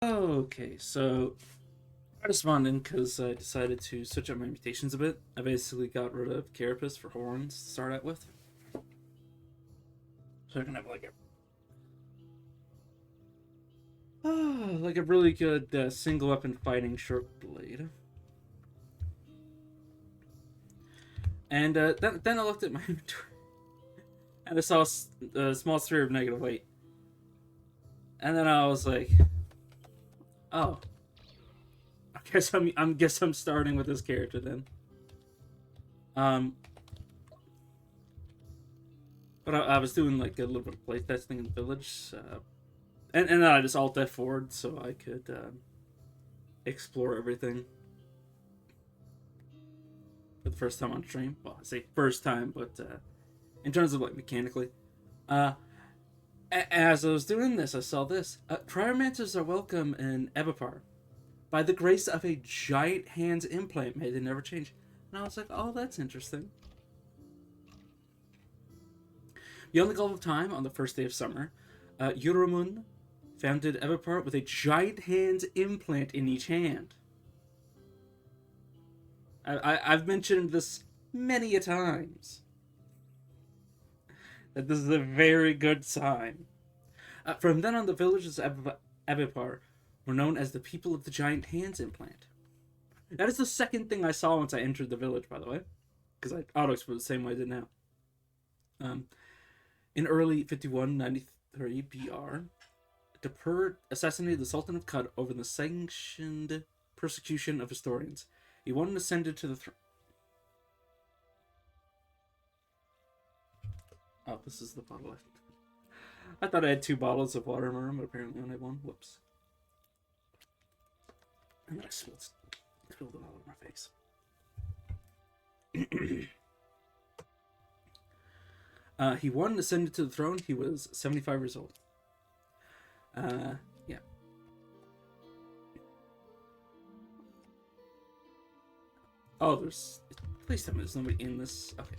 Okay, so I just spawned in because I decided to switch up my mutations a bit. I basically got rid of Carapace for horns to start out with. So I can have like a really good single weapon fighting short blade. And then I looked at my inventory and I saw a small sphere of negative weight. And then I was like, oh, I guess I'm starting with this character then. Um, but I was doing like a little bit of playtesting in the village, and then I just alt F forward so I could explore everything for the first time on stream. Well, I say first time, but in terms of like mechanically, uh, as I was doing this, I saw this. Cryomancers are welcome in Ebipar by the grace of a giant hands implant made they never change. And I was like, oh, that's interesting. Beyond the Gulf of Time, on the first day of summer, Yuramun founded Ebipar with a giant hands implant in each hand. I've mentioned this many a times that this is a very good sign. From then on, the villages of Abipar were known as the people of the giant hands implant. That is the second thing I saw once I entered the village, by the way, because I auto-explored the same way I did now. Um, in early 5193 BR, Dapur assassinated the Sultan of Kud over the sanctioned persecution of historians. He wanted ascended to the throne. Oh, this is the bottle. I thought I had two bottles of water in my room, but apparently I only had one. Whoops. And then I spilled it all over my face. He won and ascended to the throne. He was 75 years old. Yeah. Oh, please tell me there's nobody in this. Okay.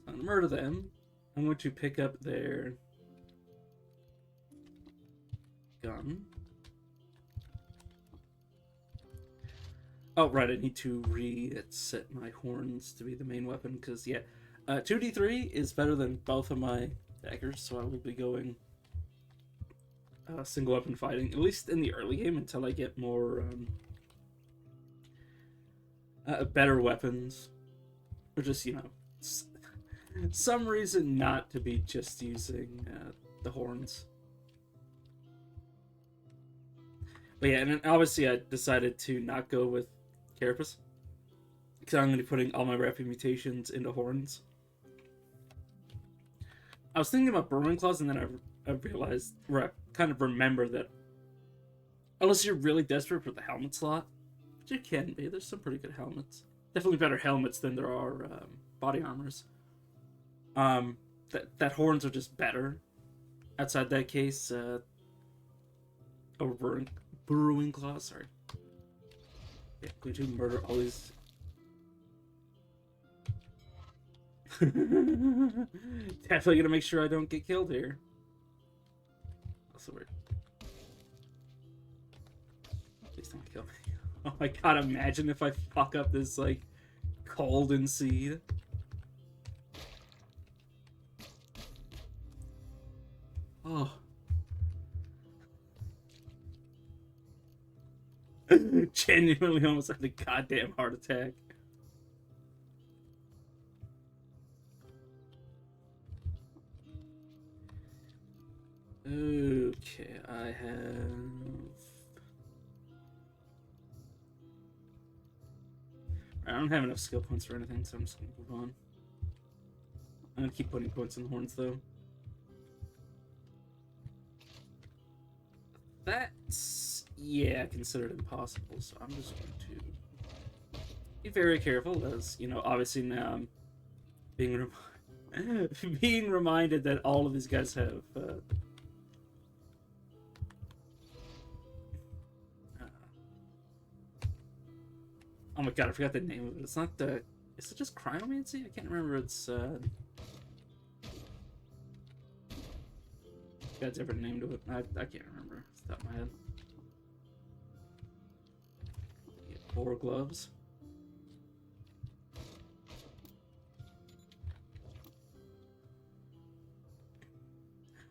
I'm gonna murder them. I'm going to pick up their gun. Oh, right, I need to reset my horns to be the main weapon, because, yeah, 2d3 is better than both of my daggers, so I will be going single weapon fighting, at least in the early game, until I get more, better weapons. Or just, some reason not to be just using the horns. But yeah, and obviously I decided to not go with Carapace, because I'm going to be putting all my rapid mutations into horns. I was thinking about Burrowing Claws, and then I realized, or I kind of remember that unless you're really desperate for the helmet slot, which it can be, there's some pretty good helmets. Definitely better helmets than there are body armors. That horns are just better. Outside that case, over Burrowing Claws, sorry. Yeah, going to murder all these. Definitely gonna make sure I don't get killed here. That's so weird. Please don't kill me. Oh my god, imagine if I fuck up this, like, golden seed. Oh. Genuinely almost had a goddamn heart attack. Okay, I don't have enough skill points for anything, so I'm just gonna move on. I'm gonna keep putting points in the horns, though. That's, yeah, considered impossible, so I'm just going to be very careful, as, obviously now I'm being, being reminded that all of these guys have, oh my god, I forgot the name of it. It's not the, is it just Cryomancy? I can't remember its, got a different name to it. I can't remember off the top of my head. Get 4 gloves.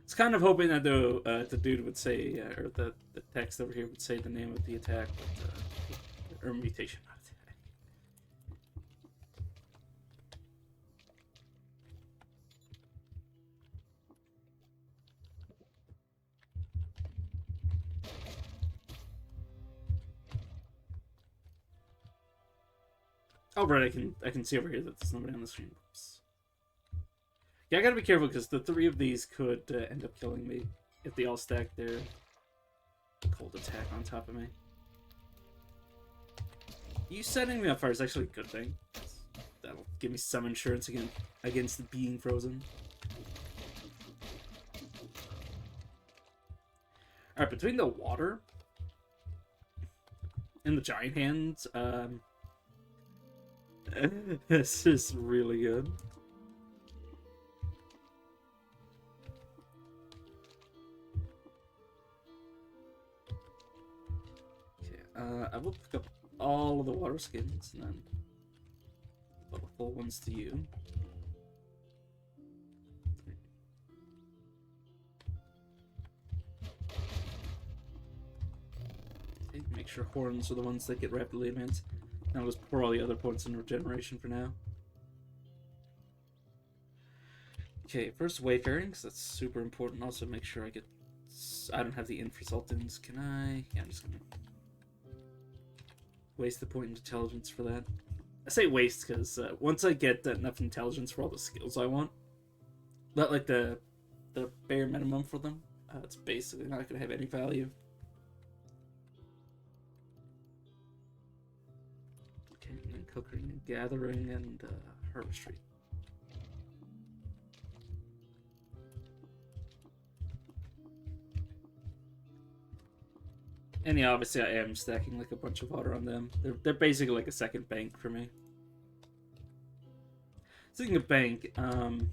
It's kind of hoping that the dude would say, or the text over here would say the name of the attack, but, or mutation, not attack. Oh, right, I can see over here that there's nobody on the screen. Oops. Yeah, I gotta be careful because the 3 of these could end up killing me if they all stack their cold attack on top of me. You setting me up fire is actually a good thing. That'll give me some insurance against being frozen. Alright, between the water and the giant hands, this is really good. I will pick up all of the water skins and then put the full ones to you. Okay, make sure horns are the ones that get rapidly advanced. Now let's pour all the other points in regeneration for now. Okay, first wayfarings, that's super important. Also make sure I don't have the int for Sultans. Can I? Yeah, I'm just gonna waste the point in intelligence for that. I say waste because once I get enough intelligence for all the skills I want, not like the bare minimum for them, it's basically not going to have any value. Okay, and then cooking and gathering and herbistry. And yeah, obviously I am stacking like a bunch of water on them. They're basically like a second bank for me. Speaking of bank, the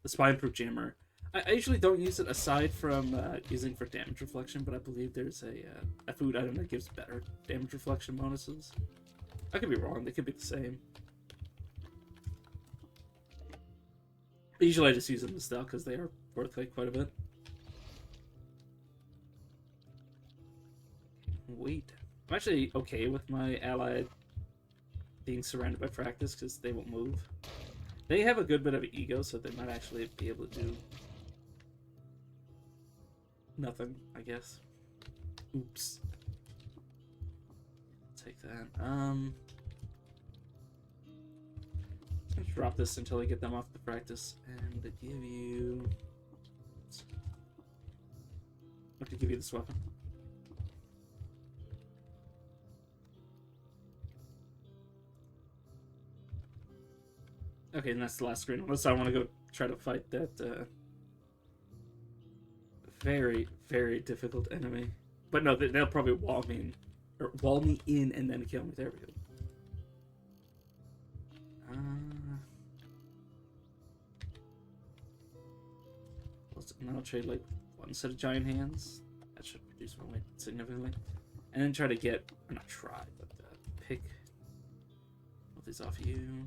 Spineproof Jammer. I usually don't use it aside from using for damage reflection, but I believe there's a food item that gives better damage reflection bonuses. I could be wrong, they could be the same. Usually I just use them in stock because they are worth like quite a bit. Wait. I'm actually okay with my allied being surrounded by Fractus because they won't move. They have a good bit of ego, so they might actually be able to do nothing, I guess. Oops. Take that. Let's drop this until I get them off the practice and give you. I have to give you this weapon. Okay, and that's the last screen. Unless I want to go try to fight that very, very difficult enemy. But no, they'll probably wall me in and then kill me. There we go. And I'll trade like one set of giant hands. That should reduce my weight significantly. And then try to get, or not try, but pick all these off you.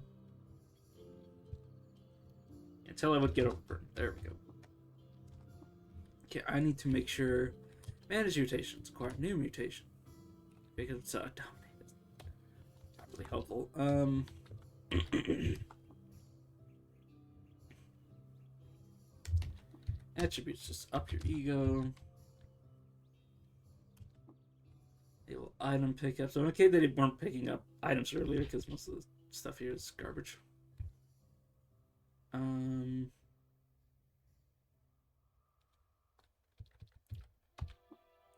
Until I would get over. There we go. Okay, I need to make sure. Manage mutations. Acquire new mutation. Because it's dominated. Not really helpful. Attributes, just up your ego. Able item pickup. So okay, they weren't picking up items earlier because most of the stuff here is garbage.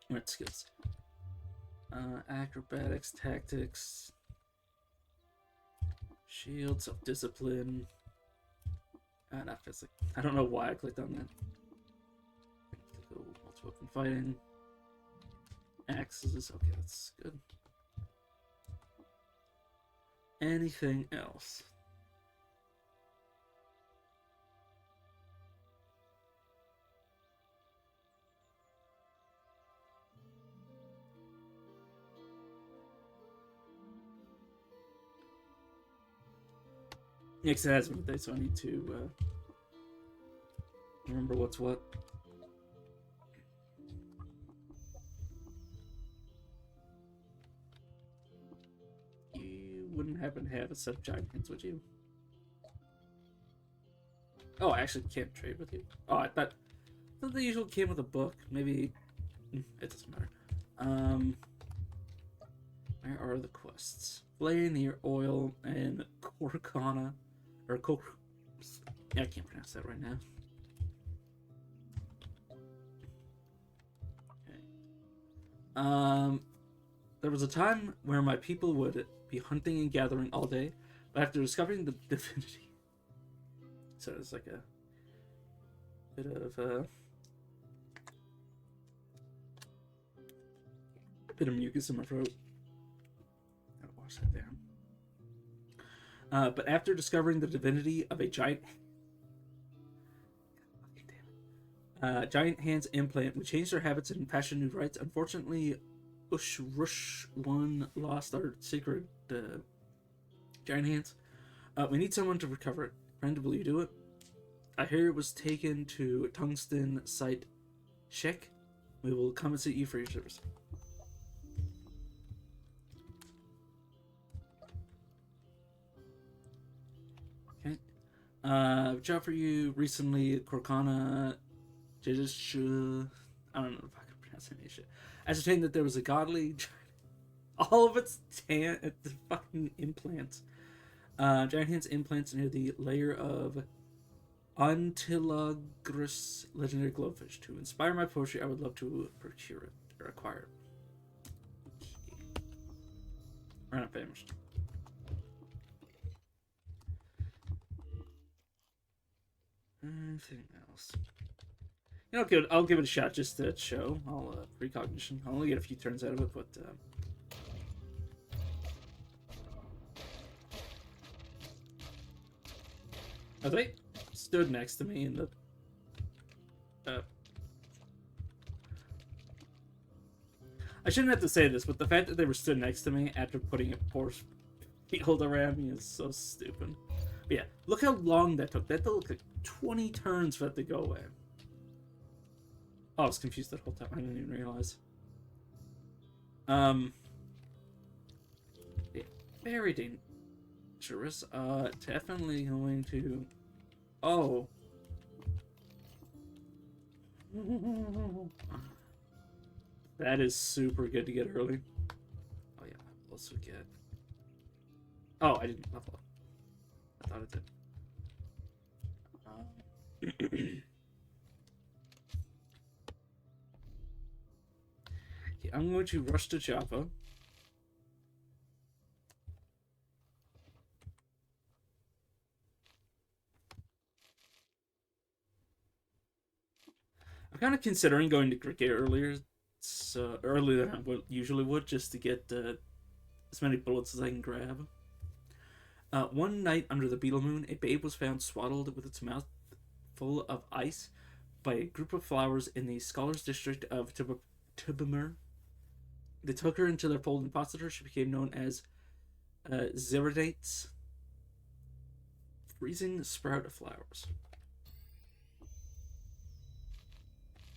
What skills? Acrobatics, tactics, shield, self-discipline. Not physics. I don't know why I clicked on that. Multi-weapon fighting. Axes. Okay, that's good. Anything else? Yeah, 'cause it has been a day, so I need to remember what's what. You wouldn't happen to have a set of giant hands, would you? Oh, I actually can't trade with you. Oh, I thought they usually came with a book. Maybe it doesn't matter. Where are the quests? Flay near Oil and Corcana, or yeah, I can't pronounce that right now. Okay. There was a time where my people would be hunting and gathering all day, but after discovering the divinity, so it's like a bit of mucus in my throat. Gotta wash that down. But after discovering the divinity of a giant hands implant, we changed our habits and fashioned new rites. Unfortunately, Ushrush one lost our sacred giant hands. We need someone to recover it. Friend, will you do it? I hear it was taken to Tungsten Site Shek. We will compensate you for your service. Okay. Job for you recently, Corcana Jidish, I don't know if I can pronounce any shit. Ascertained that there was a godly all of its fucking implants. Giant hands implants near the layer of Antilagris legendary glowfish. To inspire my poetry, I would love to procure it or acquire it. Okay. We're not famished. Anything else? You know, good. I'll give it a shot just to show. I'll precognition. I'll only get a few turns out of it, but oh, they stood next to me in the I shouldn't have to say this, but the fact that they were stood next to me after putting a force field around me is so stupid. But yeah, look how long that took. That took like 20 turns for that to go away. Oh, I was confused that whole time. I didn't even realize. Yeah, very dangerous. Definitely going to. Oh. That is super good to get early. Oh yeah, I'll also get. Oh, I didn't level up. I thought it did. Okay, I'm going to rush to Java. I'm kind of considering going to Cricket earlier, so earlier than I usually would, just to get as many bullets as I can grab. One night under the beetle moon, a babe was found swaddled with its mouth full of ice by a group of flowers in the scholars district of Tubamur. They took her into their fold and fostered her. She became known as Ziridates, freezing sprout of flowers.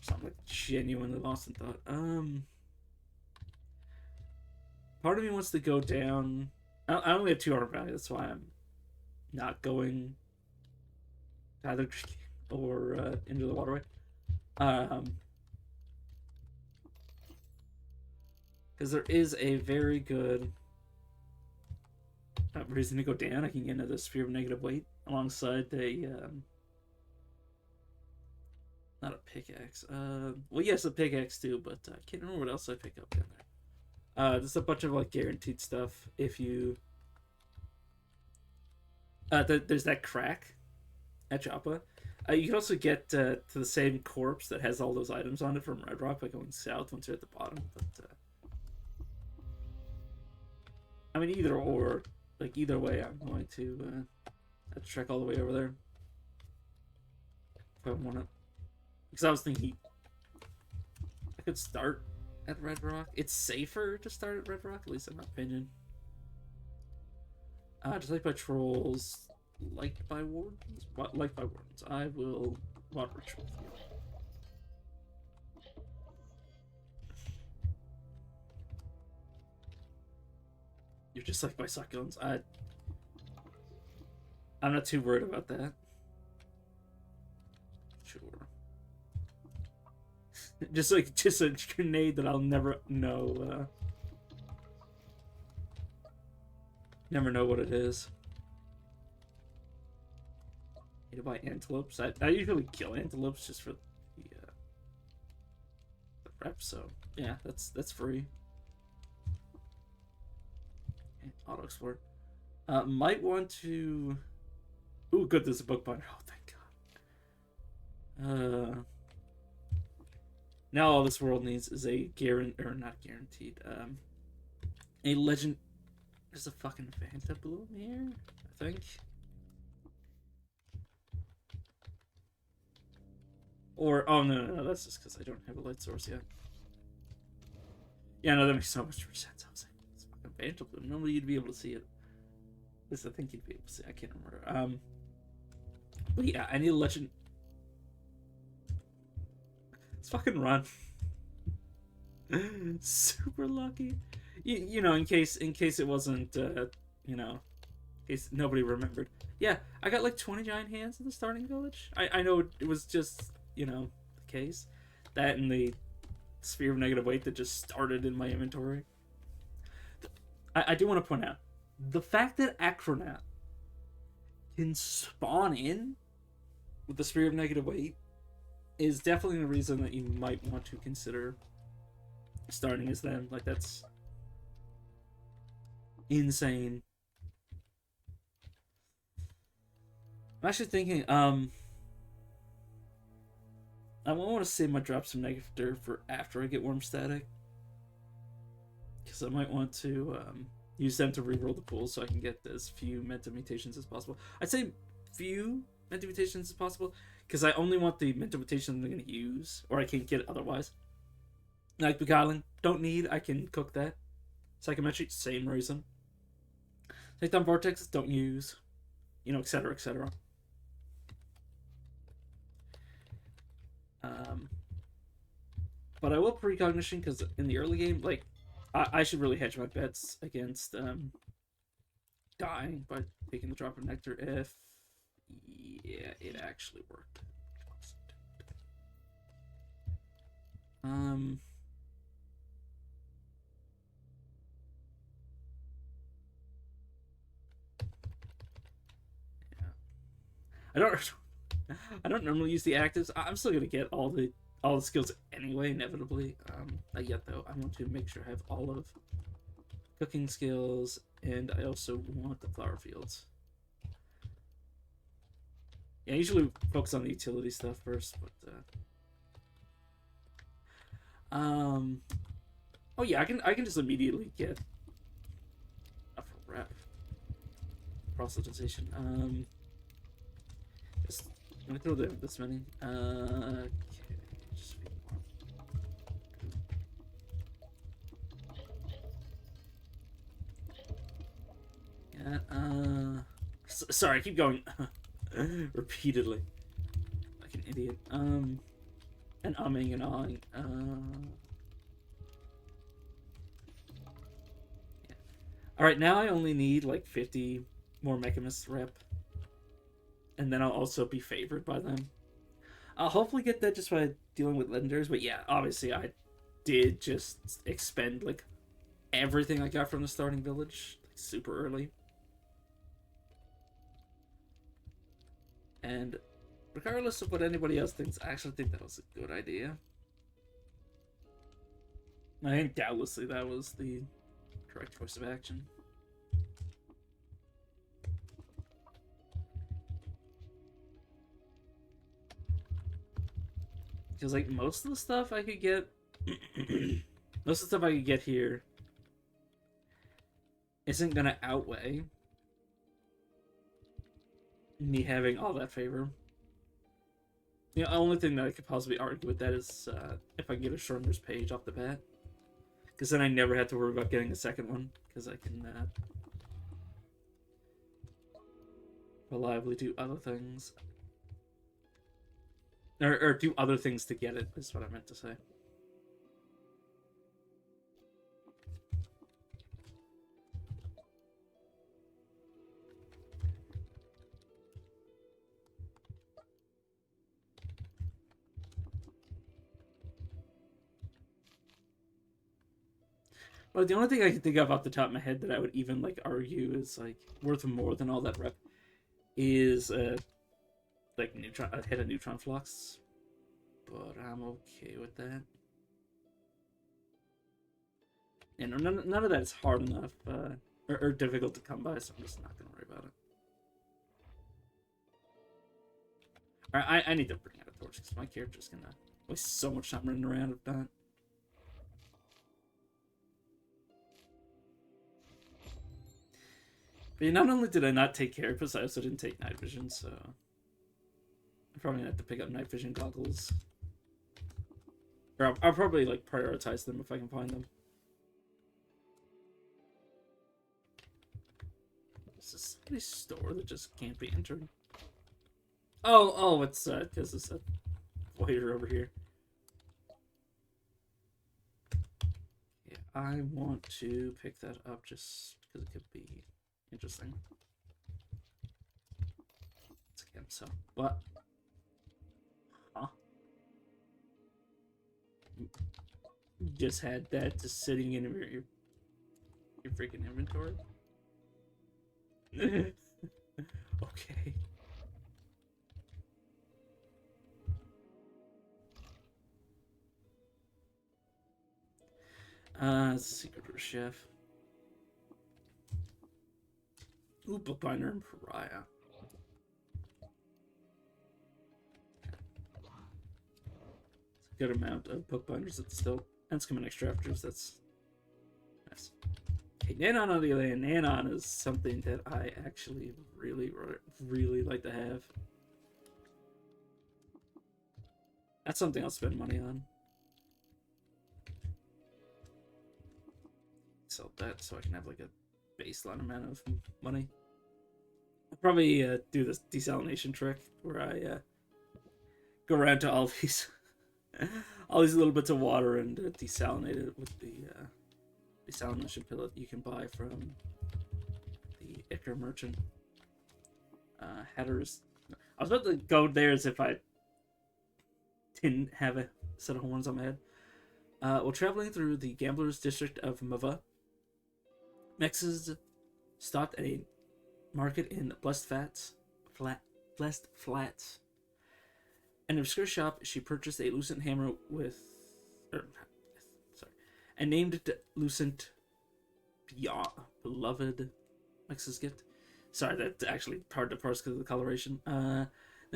Something like genuinely lost in thought. Part of me wants to go down. I only have 200 value, that's why I'm not going to either or into the waterway. Because there is a very good reason to go down. I can get into the sphere of negative weight alongside the not a pickaxe. Well, yes, a pickaxe too, but I can't remember what else I pick up down there. There's a bunch of like guaranteed stuff if you. There's that crack at Joppa. You can also get to the same corpse that has all those items on it from Red Rock by going south once you're at the bottom. But I mean, either or, like either way, I'm going to have to trek all the way over there if I want to. Because I was thinking I could start at Red Rock. It's safer to start at Red Rock, at least in my opinion. Just like patrols, liked by wardens? What liked by wardens? I will water ritual with you. You're just like by succulents. I'm not too worried about that. Sure. just a grenade that I'll never know. Never know what it is. Hated by antelopes. I usually kill antelopes just for the rep. So yeah, that's free. Okay, auto explore. Might want to. Ooh, good. There's a bookbinder. Oh, thank God. Now all this world needs is a not guaranteed. A legend. There's a fucking Vanta Bloom here, I think. Or oh no, that's just because I don't have a light source yet. Yeah, no, that makes so much more sense. I was like, it's fucking Vanta Bloom. Normally you'd be able to see it. At least I think you'd be able to see. I can't remember. But yeah, I need a legend. Let's fucking run. Super lucky. You know, in case it wasn't, you know, in case nobody remembered. Yeah, I got like 20 giant hands in the starting village. I know it was just, you know, the case. That and the sphere of negative weight that just started in my inventory. I do want to point out, the fact that Acronaut can spawn in with the sphere of negative weight is definitely the reason that you might want to consider starting as them. Like, that's insane. I'm actually thinking, I want to save my drops of nectar for after I get worm static, because I might want to use them to reroll the pool so I can get as few mental mutations as possible. I'd say few mental mutations as possible, because I only want the mental mutation I'm going to use, or I can't get it otherwise. Like Beguiling, don't need, I can cook that. Psychometry, same reason. Takedown Vortex, don't use. You know, etc., etc. But I will Precognition, because in the early game, like, I should really hedge my bets against dying by taking the drop of nectar if... Yeah, it actually worked. Yeah. I don't normally use the actives. I'm still gonna get all the skills anyway, inevitably. Not yet though. I want to make sure I have all of cooking skills, and I also want the flower fields. Yeah, I usually focus on the utility stuff first, but oh yeah, I can just immediately get a rep proselytization. Just let me throw this many. Okay, just yeah. Sorry, I keep going repeatedly like an idiot. And umming and ahhing. Yeah. All right, now I only need like 50 more Mechanist rep, and then I'll also be favored by them. I'll hopefully get that just by dealing with legendaries. But yeah, obviously I did just expend like everything I got from the starting village like, super early. And regardless of what anybody else thinks, I actually think that was a good idea. I think doubtlessly that was the correct course of action. Because like most of the stuff I could get most of the stuff I could get here isn't gonna outweigh me having all that favor. The only thing that I could possibly argue with that is if I get a Schrodinger's page off the bat. Because then I never have to worry about getting a second one. Because I can... reliably do other things. Or do other things to get it, is what I meant to say. Well, the only thing I can think of off the top of my head that I would even like argue is like worth more than all that rep is like neutron, a hit of neutron flux, but I'm okay with that. You know, none of that is hard enough or difficult to come by, so I'm just not gonna worry about it. Alright, I need to bring out a torch because my character's gonna waste so much time running around if not. But not only did I not take Carapace, I also didn't take night vision, so I'm probably gonna have to pick up night vision goggles. Or I'll probably like prioritize them if I can find them. Is this a store that just can't be entered? Oh, it's because it's a voider over here. Yeah, I want to pick that up just because it could be interesting. It's a game, so what? Huh? You just had that just sitting in your freaking inventory. Okay. Secret of Chef. Ooh, Bookbinder and Pariah. It's a good amount of Bookbinders at the still. And schematic drafters, that's nice. Okay, Nanon on the other hand, Nanon is something that I actually really like to have. That's something I'll spend money on. Sell that so I can have like a baseline amount of money. I'll probably do this desalination trick where I go around to all these little bits of water and desalinate it with the desalination pillet you can buy from the Icar merchant. Headers. I was about to go there as if I didn't have a set of horns on my head. While traveling through the gamblers' district of Mava, Mexes stopped at a market in Blessed Flats. In an obscure shop, she purchased a Lucent hammer and named it Lucent Beloved Mexes gift. Sorry, that's actually hard to parse because of the coloration. Then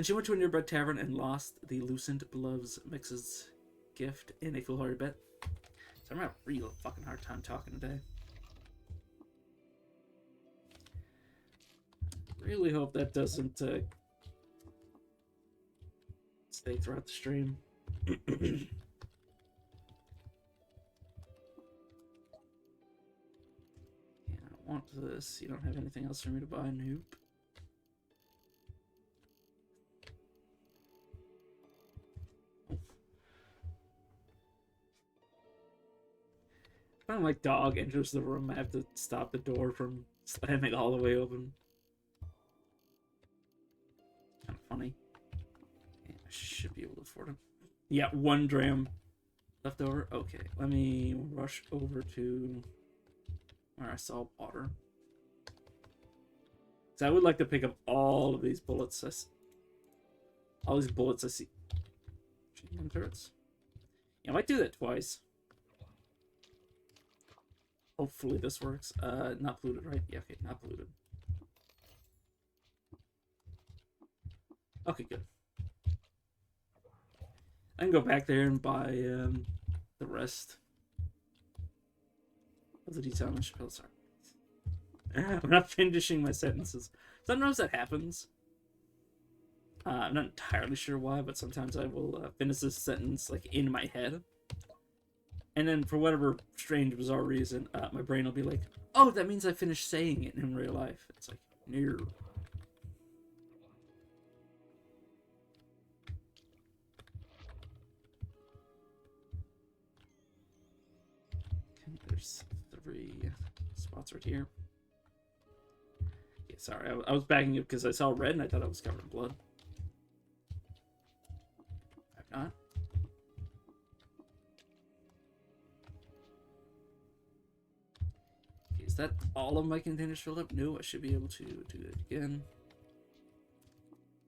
she went to a nearby tavern and lost the Lucent Beloved's Mexes gift in a foolhardy bet. So I'm having a real fucking hard time talking today. Really hope that doesn't stay throughout the stream. Yeah, I want this. You don't have anything else for me to buy? Nope. If my dog enters the room, I have to stop the door from slamming all the way open. Kind of funny. Yeah, I should be able to afford it. Yeah, 1 dram left over. Okay, let me rush over to where I saw water. So I would like to pick up all of these bullets. All these bullets I see. Shooting turrets. Yeah, I might do that twice. Hopefully this works. Not polluted, right? Yeah, okay, not polluted. Okay, good. I can go back there and buy the rest of the desalination pills. Sorry. I'm not finishing my sentences. Sometimes that happens. I'm not entirely sure why, but sometimes I will finish this sentence like in my head. And then for whatever strange, bizarre reason, my brain will be like, oh, that means I finished saying it in real life. It's like, no. there's 3 spots right here. Yeah, sorry, I was backing up because I saw red and I thought I was covered in blood. I'm not. Okay, is that all of my containers filled up? No, I should be able to do it again.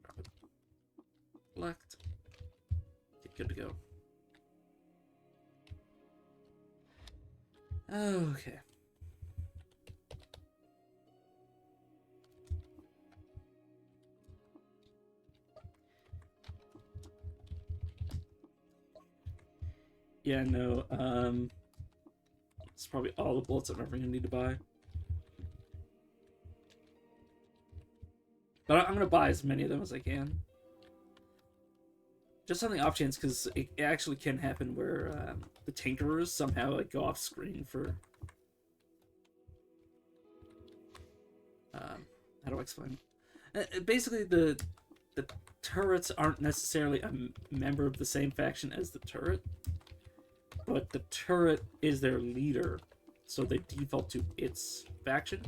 Drop it. Collect. Okay, good to go. Okay. Yeah, no, it's probably all the bullets I'm ever gonna need to buy. But I'm gonna buy as many of them as I can. Just on the off chance, because it actually can happen where the Tinkerers somehow like go off screen for... how do I explain? Basically, the turrets aren't necessarily a member of the same faction as the turret, but the turret is their leader, so they default to its faction.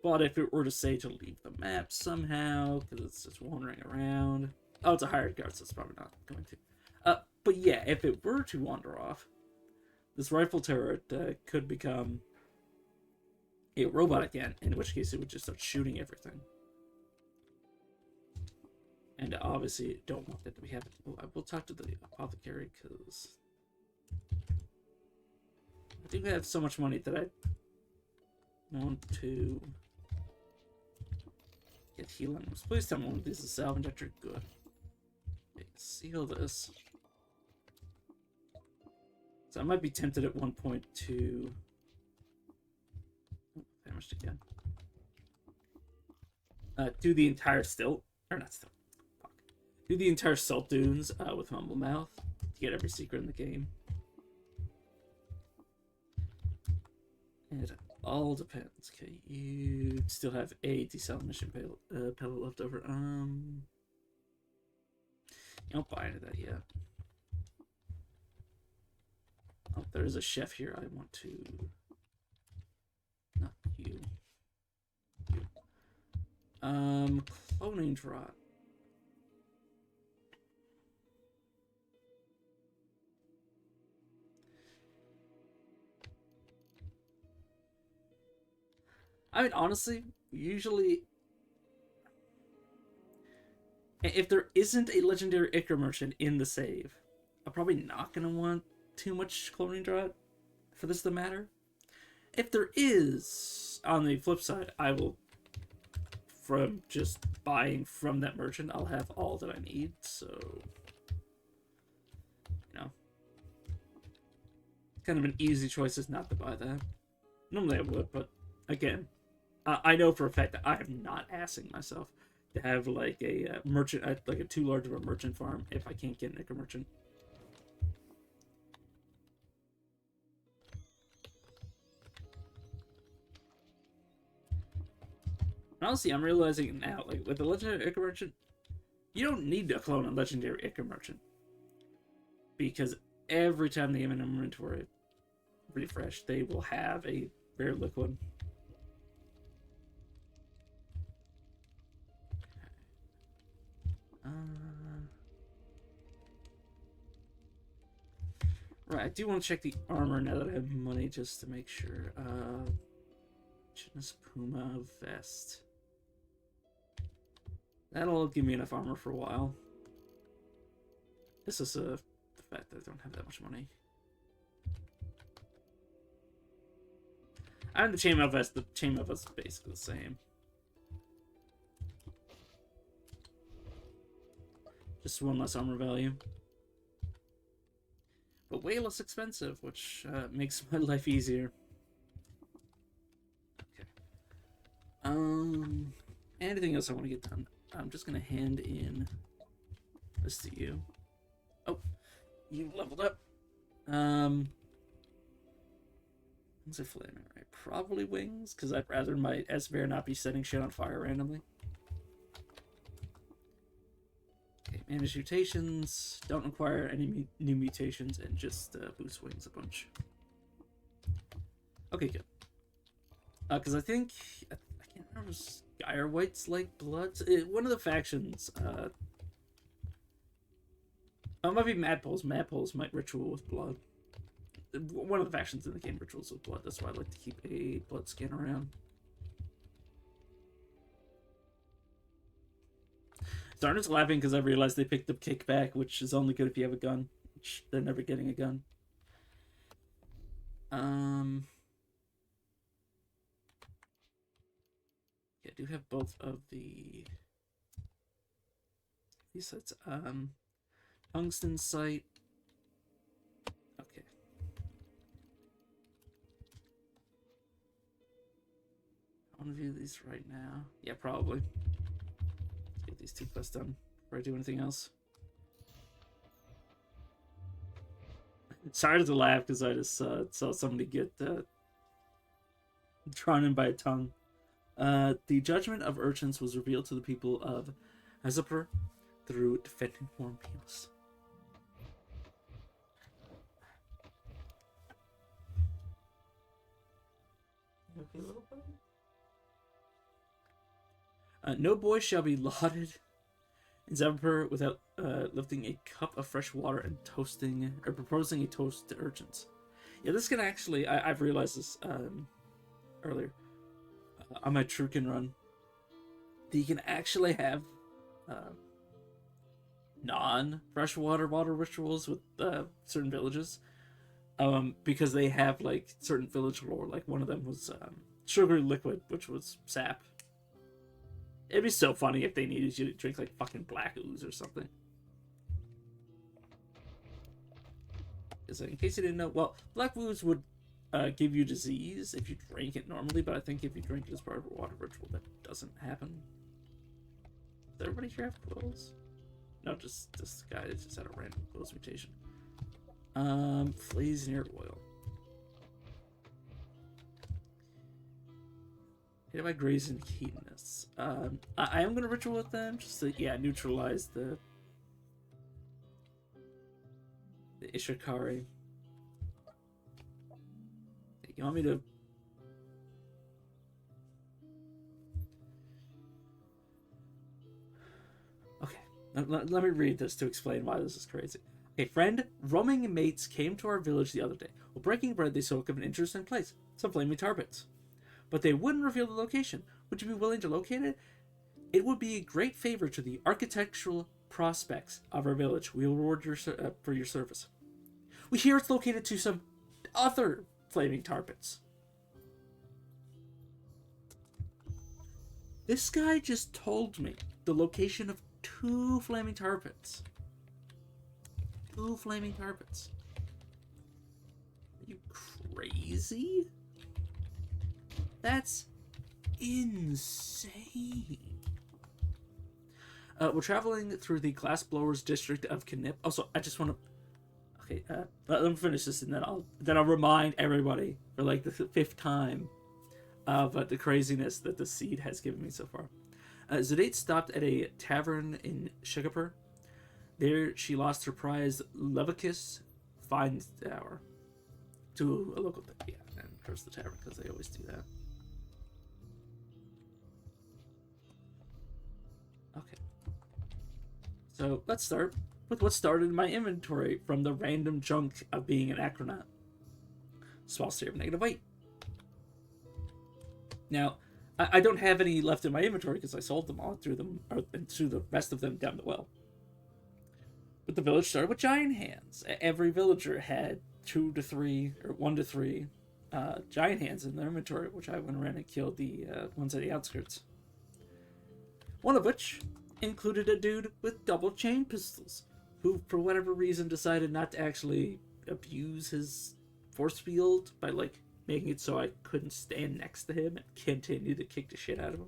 But if it were to say to leave the map somehow, because it's just wandering around... Oh, it's a hired guard, so it's probably not going to. But yeah, if it were to wander off, this rifle turret could become a robot again, in which case it would just start shooting everything. And obviously, don't want that to be happening. Oh, I will talk to the apothecary, because I do have so much money that I want to get healing. Please tell me one of these is salvage after good. Okay, seal this. So I might be tempted at one point to... Oh, damaged again. Do the entire stilt. Or not stilt. Fuck. Do the entire salt dunes with Mumble Mouth to get every secret in the game. It all depends. Okay, you still have a desalination pellet left over. You don't buy into that yet. Oh, there is a chef here. I want to... Not you. You. Cloning drop. I mean, honestly, usually... If there isn't a legendary Ichor merchant in the save, I'm probably not going to want too much cloning draught for this to matter. If there is, on the flip side, I will, from just buying from that merchant, I'll have all that I need, so, you know, kind of an easy choice is not to buy that. Normally I would, but again, I know for a fact that I am not assing myself to have like a merchant, like a too large of a merchant farm if I can't get an Ichor merchant. Honestly, I'm realizing it now, like, with the Legendary Ichor Merchant, you don't need to clone a Legendary Ichor Merchant. Because every time they have an inventory refresh, they will have a rare liquid. Right, I do want to check the armor now that I have money, just to make sure. Chitinous Puma vest. That'll give me enough armor for a while. This is the fact that I don't have that much money. I have the chainmail vest. The chainmail vest is basically the same. Just one less armor value. But way less expensive, which makes my life easier. Okay. Anything else I want to get done? I'm just gonna hand in this to you. Oh, you leveled up. What's it flaming right? Probably wings, because I'd rather my Esper not be setting shit on fire randomly. Okay, manage mutations. Don't require any new mutations, and just boost wings a bunch. Okay, good. Because I think I can't remember. Skyr Whites like Bloods. One of the factions. It might be Madpoles. Madpoles might ritual with blood. One of the factions in the game rituals with blood. That's why I like to keep a blood skin around. Darna's laughing because I realized they picked up kickback, which is only good if you have a gun. Which they're never getting a gun. Yeah, I do have both of these sets. Tungsten sight. Okay. I want to view these right now. Yeah, probably. Let's get these 2 quests done before I do anything else. Sorry to laugh because I just saw somebody get drawn in by a tongue. The judgment of urchins was revealed to the people of Azapur through defending Hornpeels. Okay, little buddy. No boy shall be lauded in Azapur without lifting a cup of fresh water and toasting or proposing a toast to urchins. Yeah, this can actually. I've realized this earlier on my Trukin run. That you can actually have non-freshwater water rituals with certain villages, because they have like certain village lore. Like one of them was sugary liquid, which was sap. It'd be so funny if they needed you to drink like fucking black ooze or something. Because in case you didn't know, well, black ooze would give you disease if you drank it normally, but I think if you drink it as part of a water ritual, that doesn't happen. Does everybody here have quills? No, just this guy just had a random quills mutation. Flays near oil. Hit by Graze and Hedonists. I am gonna ritual with them just to neutralize the Ishikari. You want me to? Okay, let me read this to explain why this is crazy. A friend, roaming mates came to our village the other day. While breaking bread, they spoke of an interesting place, some flaming tar pits. But they wouldn't reveal the location. Would you be willing to locate it? It would be a great favor to the architectural prospects of our village. We will reward you for your service. We hear it's located to some other flaming tar pits. This guy just told me the location of 2 flaming tar pits. 2 flaming tar pits. Are you crazy? That's insane. We're traveling through the Glassblowers district of Knip. Also, I just want to. Okay, let me finish this, and then I'll remind everybody for like the 5th time of the craziness that the seed has given me so far. Zudate stopped at a tavern in Shigapur. There, she lost her prize Levicus Fine Tower to a local. Yeah, and cursed the tavern because they always do that. Okay. So let's start with what started my inventory from the random junk of being an Acronaut. Small state of -8. Now, I don't have any left in my inventory because I sold them all, threw the rest of them down the well. But the village started with giant hands. Every villager had 2 to 3 or 1 to 3 giant hands in their inventory, which I went around and killed the ones at the outskirts. One of which included a dude with double chain pistols, who for whatever reason decided not to actually abuse his force field by like making it so I couldn't stand next to him and continue to kick the shit out of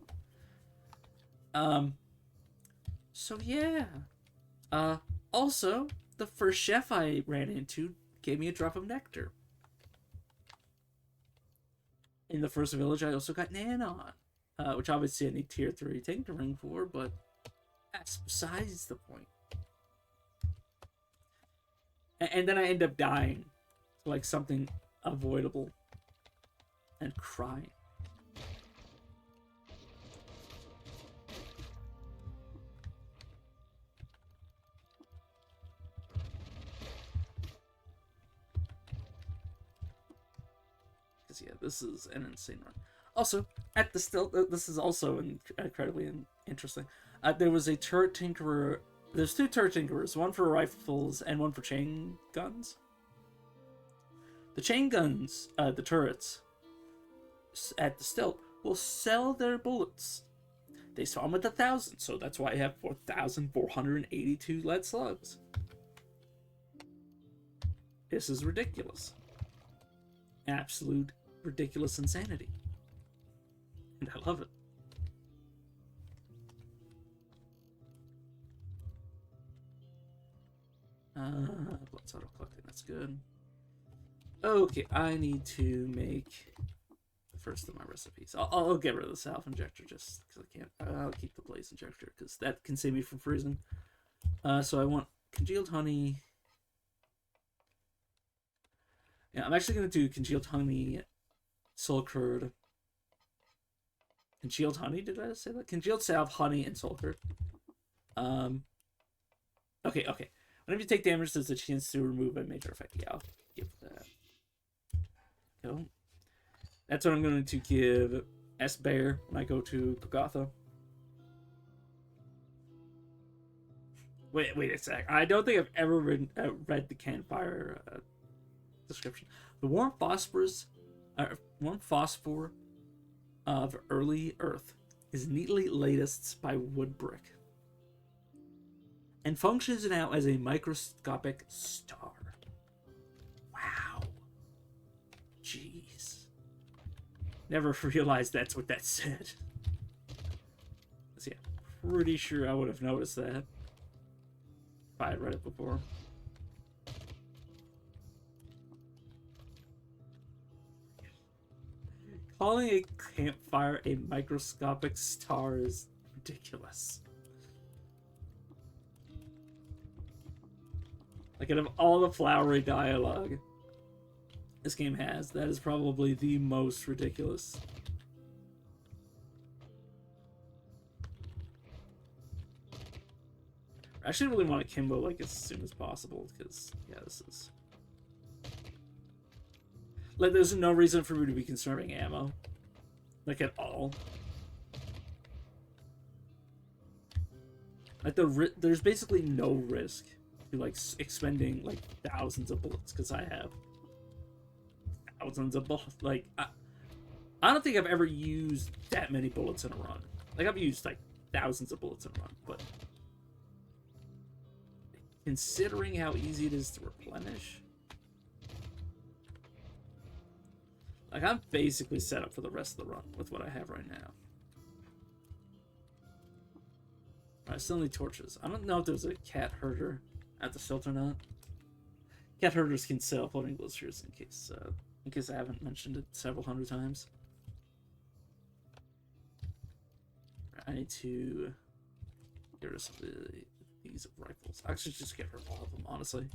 him. So yeah. Also, the first chef I ran into gave me a drop of nectar. In the first village, I also got Nanon, which obviously I need tier 3 tinkering for, but that's besides the point. And then I end up dying to like something avoidable. and crying. Because yeah, this is an insane run. Also, at the still, this is also incredibly interesting. There was a turret tinkerer. There's two turret tinkerers, one for rifles and one for chain guns. The chain guns, the turrets, at the stilt, will sell their bullets. They saw them at 1,000, so that's why I have 4,482 lead slugs. This is ridiculous. Absolute ridiculous insanity. And I love it. Blood's auto collecting, that's good. Okay, I need to make the first of my recipes. I'll get rid of the salve injector just because I can't. I'll keep the blaze injector because that can save me from freezing. So I want congealed honey. Yeah, I'm actually going to do congealed honey, soul curd. Congealed honey, did I say that? Congealed salve, honey, and soul curd. Okay. Whenever you take damage, there's a chance to remove a major effect. Yeah, I'll give that. Go. That's what I'm going to give S-Bear when I go to Golgotha. Wait a sec. I don't think I've ever read the campfire description. The warm phosphor of early Earth is neatly latticed by wood brick and functions now as a microscopic star. Wow. Jeez. Never realized that's what that said. So yeah, pretty sure I would have noticed that if I had read it before. Calling a campfire a microscopic star is ridiculous. Like, out of all the flowery dialogue this game has, that is probably the most ridiculous. I actually really want a Kimbo, like, as soon as possible, because, yeah, this is... Like, there's no reason for me to be conserving ammo. Like, at all. Like, there's basically no risk to, like, expending, like, thousands of bullets, because I have thousands of bullets. Like, I don't think I've ever used that many bullets in a run. Like, I've used, like, thousands of bullets in a run, but... considering how easy it is to replenish... Like, I'm basically set up for the rest of the run with what I have right now. I still need torches. I don't know if there's a cat herder at the stilt or not. Cat herders can sell floating blisters in case I haven't mentioned it several hundred times. I need to get rid of some of these rifles. I should just get rid of all of them, honestly.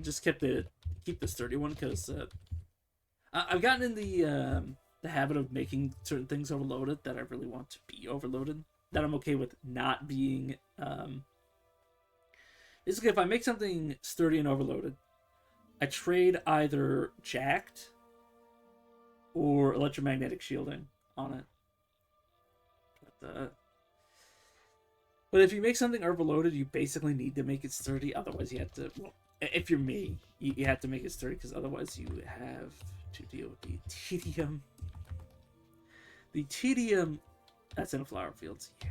Just keep the sturdy one because I've gotten in the habit of making certain things overloaded that I really want to be overloaded. That I'm okay with not being. Basically, if I make something sturdy and overloaded, I trade either jacked or electromagnetic shielding on it. But if you make something overloaded, you basically need to make it sturdy. Otherwise, you have to. Well, if you're me, you have to make it sturdy because otherwise you have to deal with the tedium. The tedium that's in the flower fields. Yeah.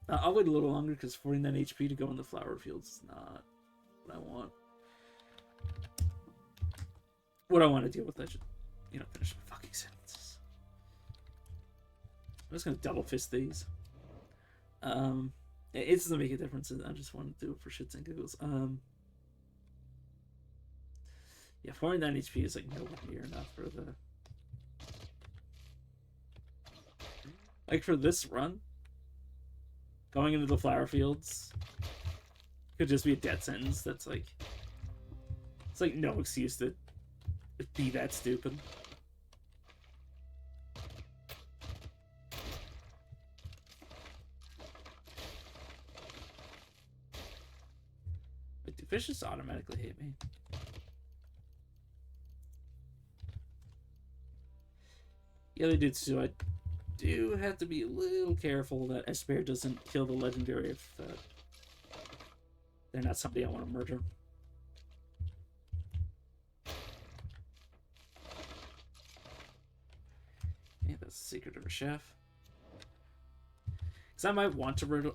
I'll wait a little longer because 49 HP to go in the flower fields is not what I want. What I want to deal with, I should, finish my fucking sentences. I'm just gonna double fist these. It doesn't make a difference. I just want to do it for shits and giggles. Yeah, 49 HP is like nowhere near enough for the. Like for this run, going into the flower fields could just be a death sentence. That's like, it's like no excuse to be that stupid. Wait, do fish just automatically hate me? Yeah, they do too. I do have to be a little careful that Esper doesn't kill the legendary if they're not somebody I want to murder. Yeah, that's the secret of a chef. Because I might want to murder.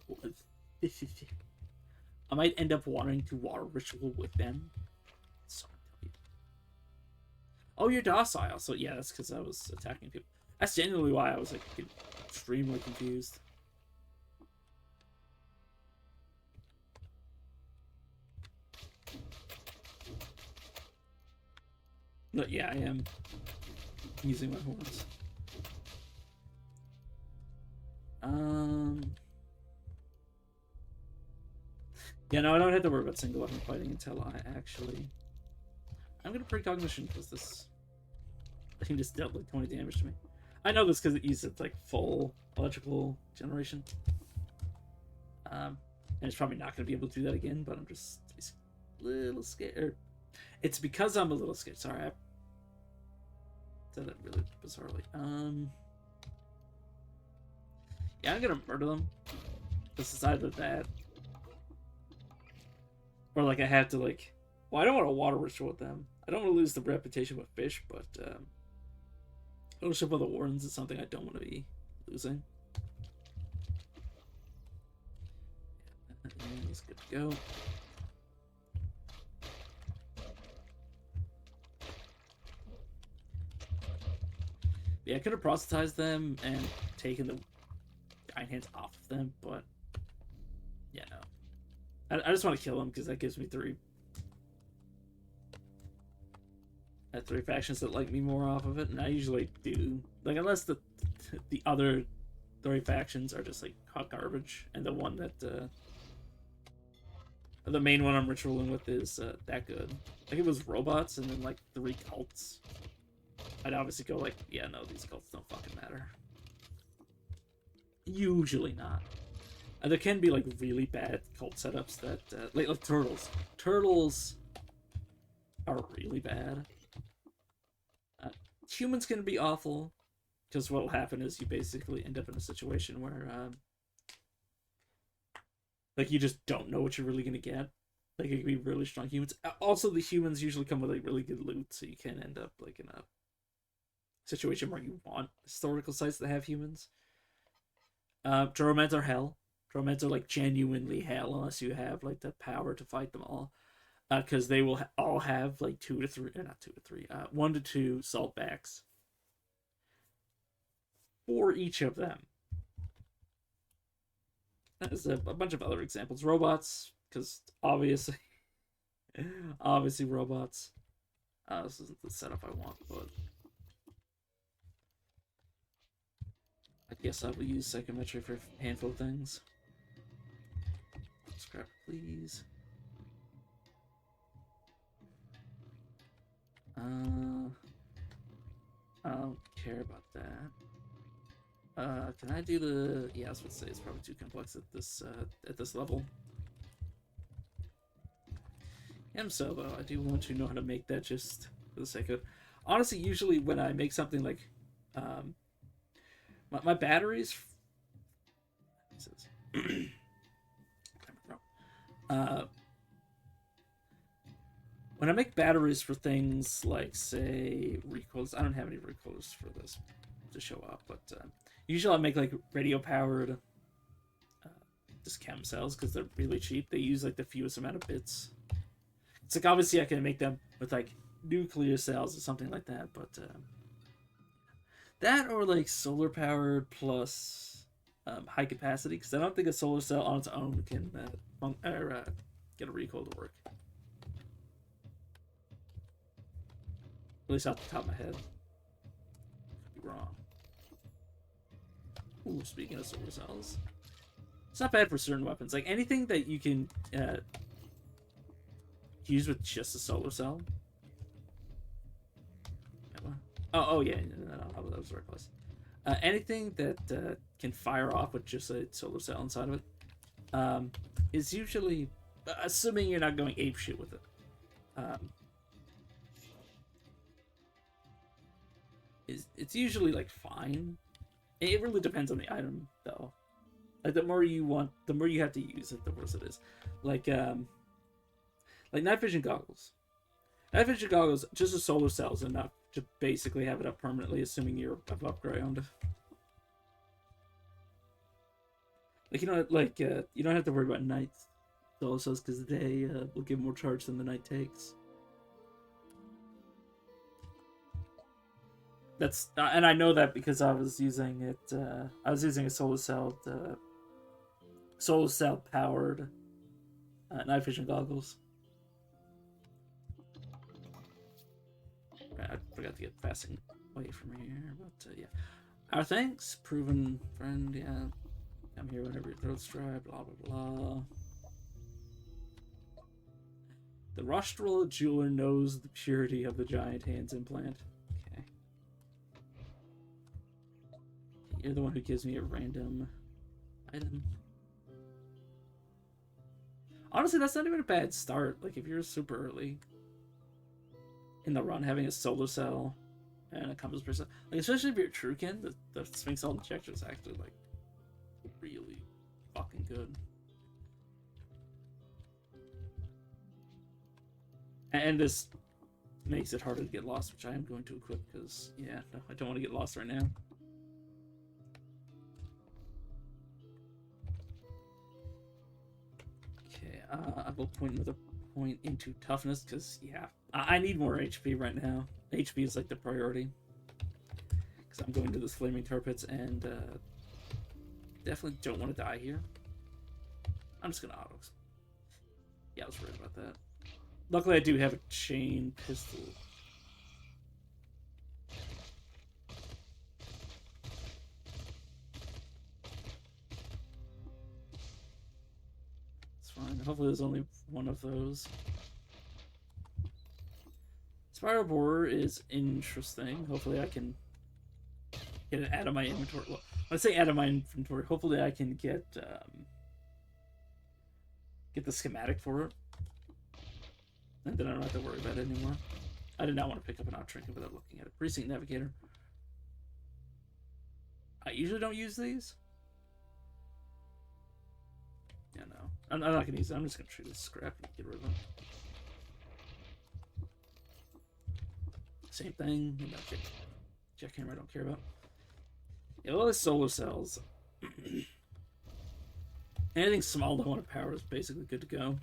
I might end up wanting to water ritual with them. So, oh, you're docile. So yeah, that's because I was attacking people. That's genuinely why I was like extremely confused. But yeah, I am using my horns. Yeah, no, I don't have to worry about single weapon fighting until I actually. I'm gonna precognition because this. I think this dealt like 20 damage to me. I know this because it uses like full electrical generation. And it's probably not gonna be able to do that again, but I'm just a little scared. It's because I'm a little scared. Sorry, I said that really bizarrely. Yeah, I'm gonna murder them. This is either that, or like I have to like. Well, I don't want to water ritual with them. I don't want to lose the reputation with fish, but ownership of the wardens is something I don't want to be losing. He's good to go. Yeah, I could have proselytized them and taken the giant hands off of them, but yeah, no. I just want to kill them because that gives me three factions that like me more off of it, and I usually do. Like, unless the other three factions are just like hot garbage, and the one that the main one I'm ritualing with is that good. Like, it was robots and then like 3 cults. I'd obviously go like, yeah, no, these cults don't fucking matter. Usually not. There can be like really bad cult setups that like turtles. Turtles are really bad. Humans can be awful because what'll happen is you basically end up in a situation where like you just don't know what you're really gonna get. Like, it can be really strong humans. Also, the humans usually come with like really good loot, so you can end up like in a situation where you want historical sites that have humans. Dromedaries are hell. Dromedaries are like genuinely hell unless you have like the power to fight them all. Because they will all have like 2 to 3, not 2 to 3, 1 to 2 saltbacks for each of them. There's a bunch of other examples. Robots, because obviously robots. This isn't the setup I want, but I guess I will use psychometry for a handful of things. Scrap, please. I don't care about that. Can I do the? Yeah, I was going to say it's probably too complex at this level. So though, I do want to know how to make that just for the sake of. Honestly, usually when I make something like, my batteries. When I make batteries for things like, say, recoils, I don't have any recoils for this to show up, but usually I make like radio powered just chem cells because they're really cheap. They use like the fewest amount of bits. It's like, obviously I can make them with like nuclear cells or something like that, but that or like solar powered plus high capacity, because I don't think a solar cell on its own can get a recoil to work. At least off the top of my head. Could be wrong. Ooh, speaking of solar cells. It's not bad for certain weapons. Like, anything that you can use with just a solar cell Oh yeah, no, that was very close. Anything that can fire off with just a solar cell inside of it is usually, assuming you're not going ape shit with it, um, it's usually like fine. It really depends on the item though. Like the more you want, the more you have to use it, the worse it is. Like night vision goggles. Night vision goggles, just a solar cell is enough to basically have it up permanently, assuming you're above ground. Like you don't have to worry about night solar cells because they will give more charge than the night takes. That's and I know that because I was using it. I was using a solar cell powered night vision goggles. I forgot to get fasting away from here, but yeah. Our thanks, proven friend. Yeah, I'm here whenever your throat's dry. Blah blah blah. The Rostral jeweler knows the purity of the giant hands implant. Okay. You're the one who gives me a random item. Honestly, that's not even a bad start. Like, if you're super early in the run, having a solar cell and a compass person, like, especially if you're Trukin, the Sphinx All Injector is actually, like, really fucking good. And this makes it harder to get lost, which I am going to equip because, yeah, no, I don't want to get lost right now. Okay, I will point another point into toughness because, yeah, I need more HP right now. HP is like the priority because I'm going to this Flaming Tar Pits and definitely don't want to die here. I'm just gonna auto. Yeah, I was worried about that. Luckily, I do have a chain pistol. It's fine. Hopefully, there's only one of those. Spiral Borer is interesting. Hopefully, I can get it out of my inventory. Well, when I say out of my inventory, hopefully, I can get the schematic for it. And then I don't have to worry about it anymore. I did not want to pick up an trinket without looking at it. Precinct Navigator. I usually don't use these. Yeah, no. I'm not going to use it. I'm just going to treat this scrap and get rid of it. Same thing. Jackhammer I don't care about. Yeah, all the solar cells. Anything small that I want to power is basically good to go.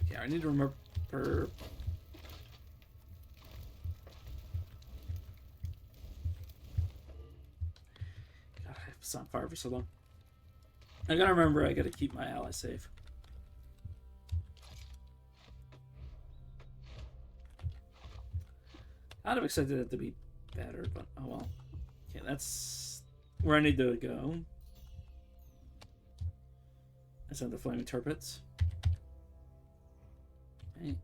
Yeah, I need to remember. God, I was on fire for so long. I gotta remember I gotta keep my ally safe. I'd have expected it to be better, but oh well. Okay, that's where I need to go. That's on the Flaming Tar Pits. Okay.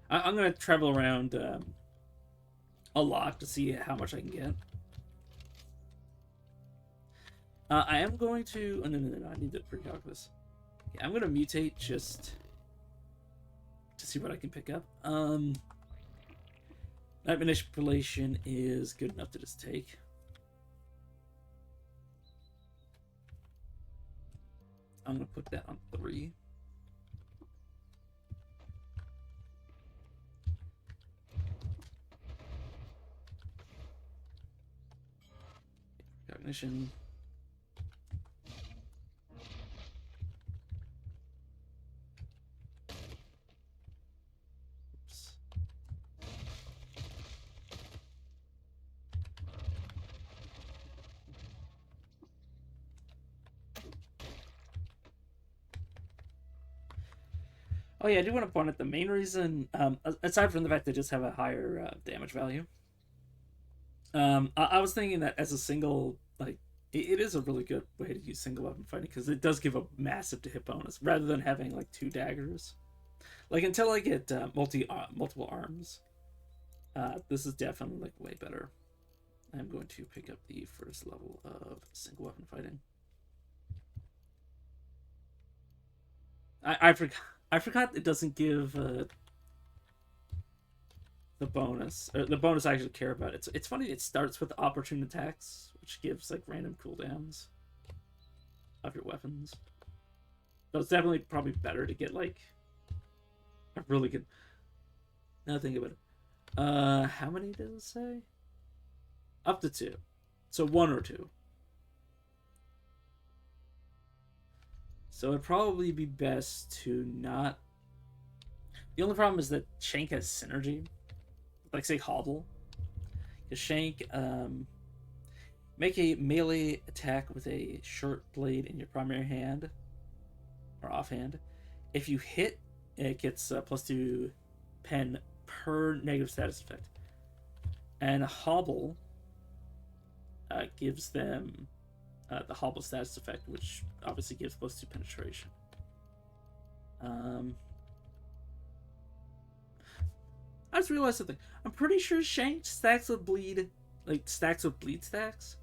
I'm gonna travel around a lot to see how much I can get. I am going to. Oh, no, I need to precalc this. Okay, I'm gonna mutate just to see what I can pick up. Night Manipulation is good enough to just take. I'm gonna put that on 3. Cognition. Oops. Oh yeah, I do want to point out the main reason, aside from the fact they just have a higher damage value. I was thinking that as a single like it is a really good way to use single weapon fighting because it does give a massive to hit bonus rather than having like 2 daggers. Like until I get multiple arms, this is definitely like way better. I'm going to pick up the first level of single weapon fighting. I forgot it doesn't give the bonus. The bonus I actually care about. It's funny. It starts with opportune attacks, which gives like random cooldowns of your weapons. So it's definitely probably better to get like a really good. Now think about it. How many does it say? Up to 2. So 1 or 2. So it'd probably be best to not. The only problem is that Shank has synergy. Like say Hobble. Because Shank, make a melee attack with a short blade in your primary hand or offhand. If you hit, it gets +2 pen per negative status effect. And Hobble gives them the Hobble status effect, which obviously gives +2 penetration. I just realized something. I'm pretty sure Shank stacks with bleed, like stacks with bleed stacks.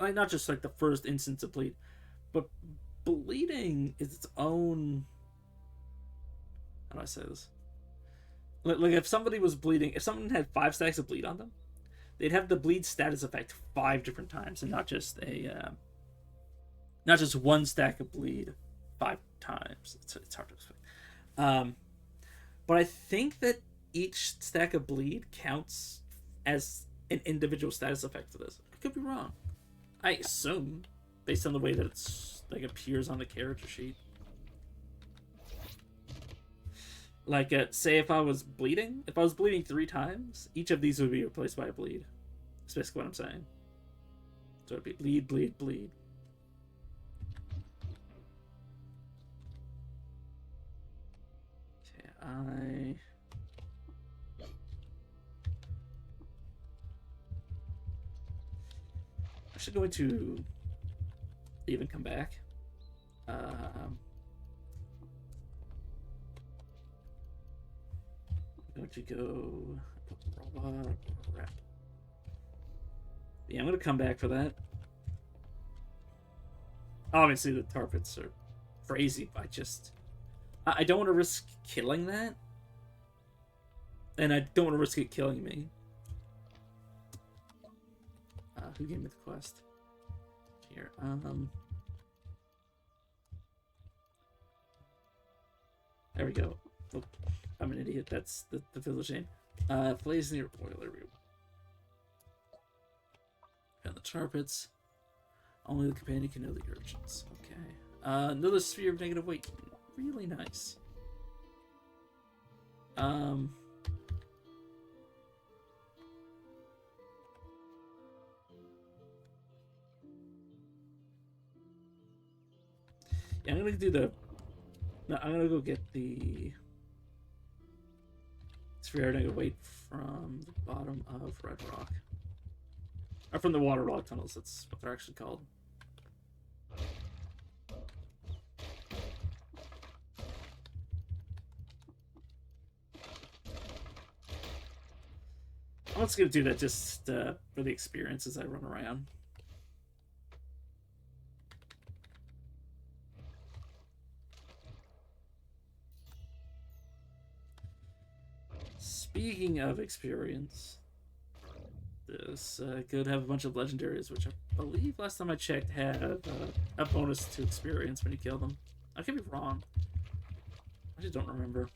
Like not just like the first instance of bleed, but bleeding is its own. How do I say this? Like if somebody was bleeding, if someone had 5 stacks of bleed on them, they'd have the bleed status effect 5 different times, and not just not just 1 stack of bleed 5 times. It's hard to explain. But I think that each stack of bleed counts as an individual status effect for this. I could be wrong. I assume, based on the way that it's like appears on the character sheet. Like, say if I was bleeding 3 times, each of these would be replaced by a bleed. That's basically what I'm saying. So it'd be bleed, bleed, bleed. Okay, I should go into even come back. I'm going to go robot rep. Yeah, I'm going to come back for that. Obviously, the tar pits are crazy. I don't want to risk killing that, and I don't want to risk it killing me. Who gave me the quest? Here, there we go. Oh, I'm an idiot. That's the village name. Blaze near boiler room. And the tar pits. Only the companion can know the urchins. Okay. Another sphere of negative weight. Really nice. Yeah, I'm gonna do the. No, I'm gonna go get the sphere of negative weight from the bottom of Red Rock. Or from the water rock tunnels, that's what they're actually called. I'm just gonna do that just for the experience as I run around. Speaking of experience, this could have a bunch of legendaries, which I believe last time I checked had a bonus to experience when you kill them. I could be wrong. I just don't remember.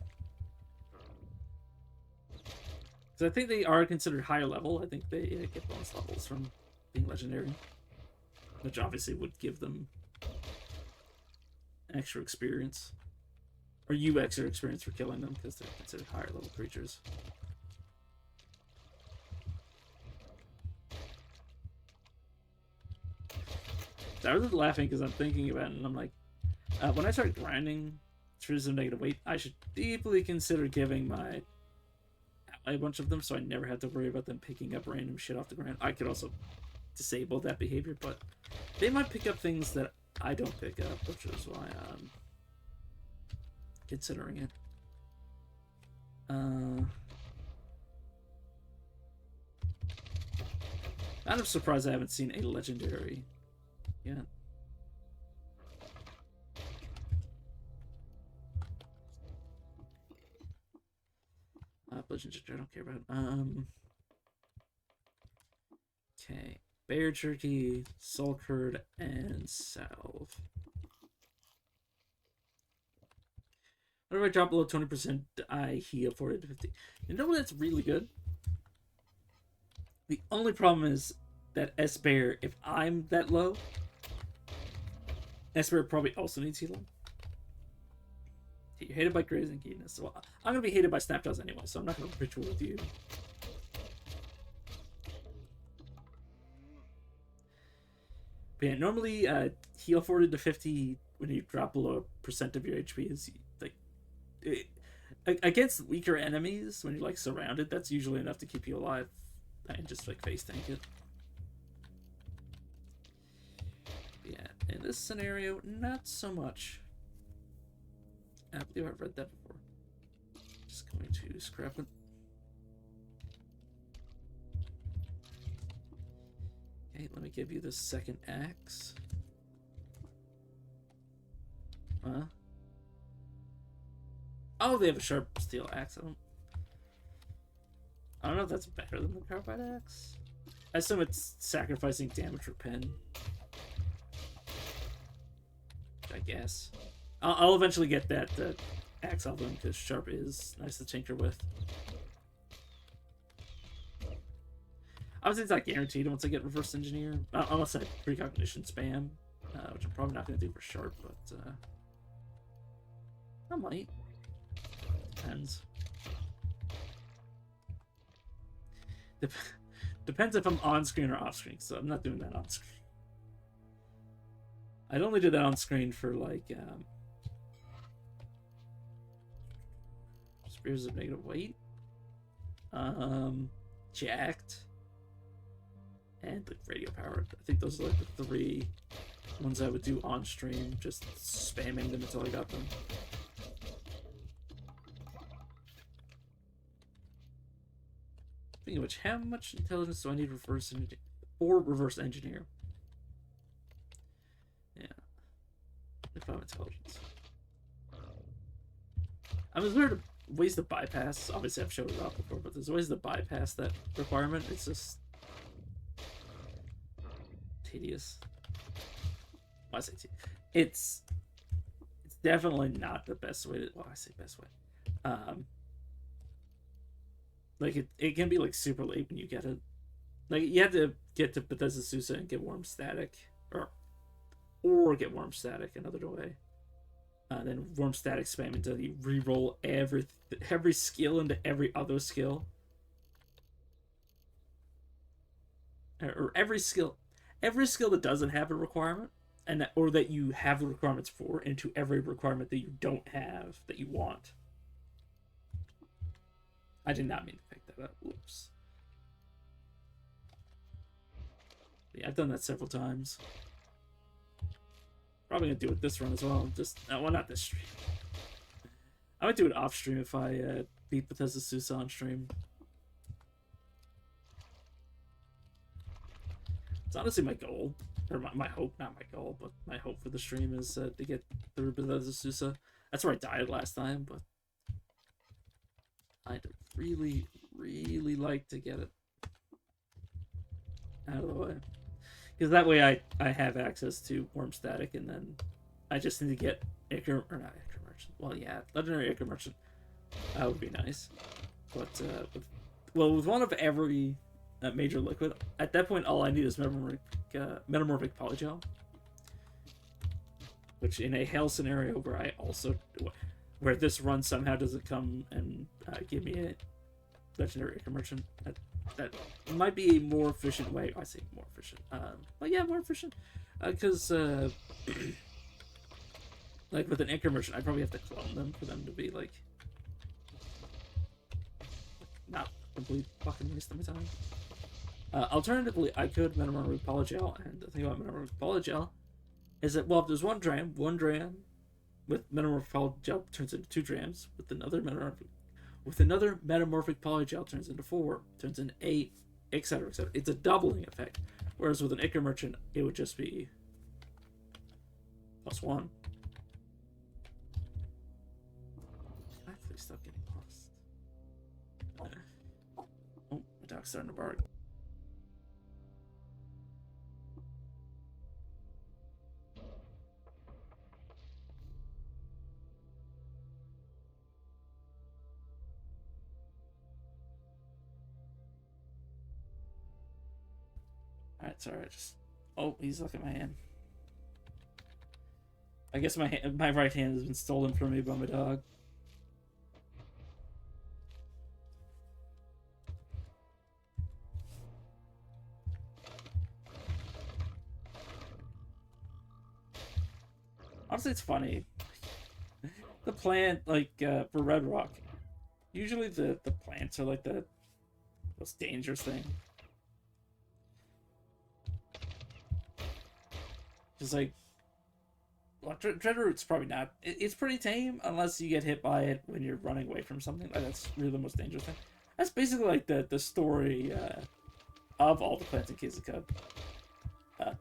Because I think they are considered higher level. I think they get bonus levels from being legendary, which obviously would give them extra experience. Or you extra experience for killing them because they're considered higher level creatures. I was laughing because I'm thinking about it and I'm like, when I start grinding spheres of negative weight, I should deeply consider giving my ally a bunch of them so I never have to worry about them picking up random shit off the ground. I could also disable that behavior, but they might pick up things that I don't pick up, which is why I'm considering it. I'm surprised I haven't seen a legendary yet. Bludgeon Ginger, I don't care about. Okay. Bear Jerky, Soul Curd, and Salve. Whenever I drop below 20%, I heal 40 to 50. You know that's really good? The only problem is that S-Bear, if I'm that low, S-Bear probably also needs healing. You're hated by Graze and Keenness. Well, I'm going to be hated by Snapjaws anyway, so I'm not going to ritual with you. But yeah, normally heal 40 to 50 when you drop below a percent of your HP is like against weaker enemies when you're like surrounded. That's usually enough to keep you alive and just like face tank it. But yeah, in this scenario, not so much. I believe I've read that before. Just going to scrap it. Okay, let me give you the second axe. Huh? Oh, they have a sharp steel axe. I don't know if that's better than the carbide axe. I assume it's sacrificing damage for pen. I guess. I'll eventually get that axe off them because sharp is nice to tinker with. Obviously, it's not guaranteed once I get reverse engineer, unless I precognition spam, which I'm probably not going to do for sharp, but I might. Depends. Depends if I'm on screen or off screen, so I'm not doing that on screen. I'd only do that on screen for like Spears of Negative Weight, Jacked, and like Radio Powered. I think those are like the 3 ones I would do on stream, just spamming them until I got them. Speaking of which, how much intelligence do I need reverse engineer? Yeah. If I'm intelligence. I mean, there's ways to bypass. Obviously, I've showed it off before, but there's ways to bypass that requirement. It's just tedious. Why say tedious? It's definitely not the best way to. Well, I say best way. Like it can be like super late when you get it. Like you have to get to Bethesda Susa and get Worm Static, or get Worm Static another way. Then Worm Static spam until you re-roll every skill into every other skill, or every skill that doesn't have a requirement, and or that you have the requirements for, into every requirement that you don't have that you want. I did not mean to pick that up. Whoops. Yeah, I've done that several times. Probably gonna do it this run as well. Just well, not this stream. I might do it off stream if I beat Bethesda Susa on stream. It's honestly my goal, or my hope, not my goal, but my hope for the stream is to get through Bethesda Susa. That's where I died last time, but I'd really, really like to get it out of the way. Because that way I have access to Worm Static, and then I just need to get Ichor Merchant. Well, yeah, Legendary Ichor Merchant. That would be nice. But, with one of every major liquid, at that point all I need is Metamorphic Polygel. Which in a Hell scenario where this run somehow doesn't come and give me a Legendary Ichor Merchant, that might be a more efficient way. I say more efficient. But yeah, more efficient. Because, like with an Ichor Merchant, I probably have to clone them for them to be like not complete fucking waste of my time. Alternatively, I could metamorphic polygel, and the thing about metamorphic polygel is that, well, if there's one dram with metamorphic polygel turns into 2 drams, with another metamorphic polygel turns into 4, turns into 8, etc., etc. It's a doubling effect. Whereas with an Ichor Merchant, it would just be +1. Please stop getting lost. Oh, my dog's starting to bark. Alright, sorry, Oh, he's looking at my hand. I guess my right hand has been stolen from me by my dog. Honestly, it's funny. The plant, like, for Red Rock, usually the plants are like the most dangerous thing. Just like, well, Dreadroot's probably not. It's pretty tame unless you get hit by it when you're running away from something. Like, that's really the most dangerous thing. That's basically like the story of all the plants in Kizuka.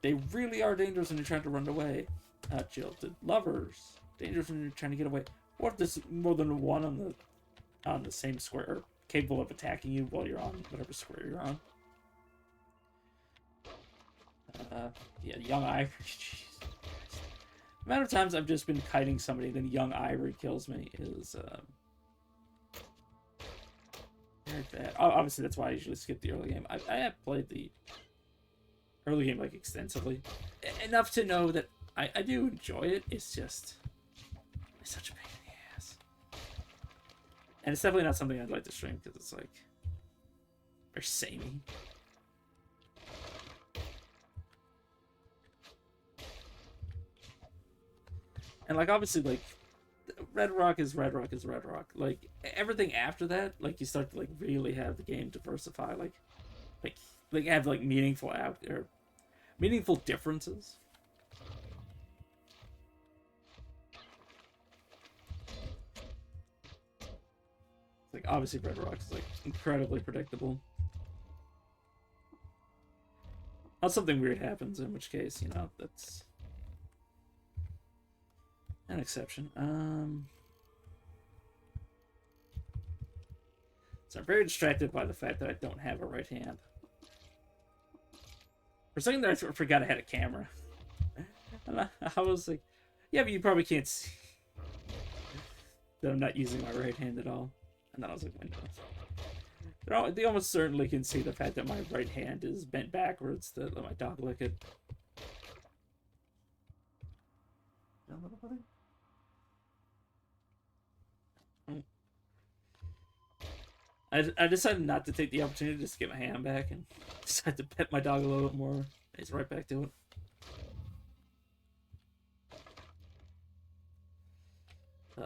They really are dangerous when you're trying to run away. Jilted lovers, dangerous when you're trying to get away. What if there's more than one on the same square, capable of attacking you while you're on whatever square you're on? Yeah, Young Ivory. Jeez. The amount of times I've just been kiting somebody, then Young Ivory kills me is very bad. Obviously, that's why I usually skip the early game. I have played the early game like extensively, enough to know that I do enjoy it. It's just it's such a pain in the ass, and it's definitely not something I'd like to stream because it's like very samey. And like obviously like Red Rock is Red Rock is Red Rock. Like everything after that, like you start to like really have the game diversify, like have like meaningful or meaningful differences. Like obviously Red Rock is like incredibly predictable. Unless something weird happens, in which case, you know, that's an exception. So I'm very distracted by the fact that I don't have a right hand. For a second there, I forgot I had a camera. And I was like, yeah, but you probably can't see that I'm not using my right hand at all. And then I was like, Windows. They almost certainly can see the fact that my right hand is bent backwards to let my dog lick it. I decided not to take the opportunity to just get my hand back and decided to pet my dog a little bit more. He's right back to it.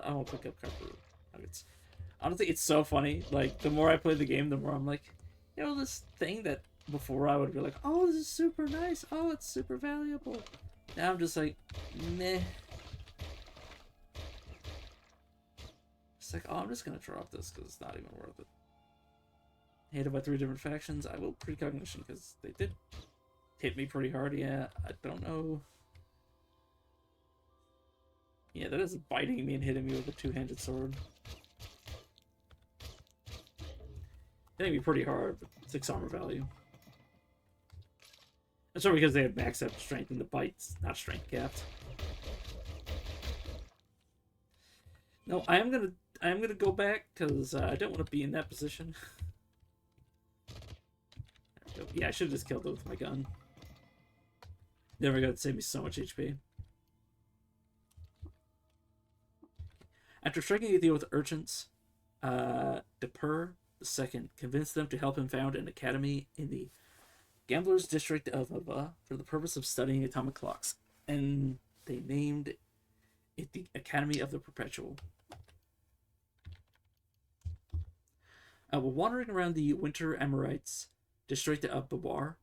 I won't pick up Carper Nuggets. Honestly, it's so funny. Like, the more I play the game, the more I'm like, you know, this thing that before I would be like, oh, this is super nice. Oh, it's super valuable. Now I'm just like, meh. It's like, oh, I'm just gonna drop this because it's not even worth it. Hated by 3 different factions. I will precognition because they did hit me pretty hard. Yeah, I don't know. Yeah, that is biting me and hitting me with a 2-handed sword. Hitting me pretty hard, but 6 armor value. That's probably because they have maxed out strength in the bites, not strength capped. No, I am gonna go back because I don't want to be in that position. Yeah, I should have just killed it with my gun. Never got to save me so much HP. After striking a deal with urchins, Dapur II convinced them to help him found an academy in the Gamblers District of Ava for the purpose of studying atomic clocks, and they named it the Academy of the Perpetual. While wandering around the Winter Amorites destroyed the Babar.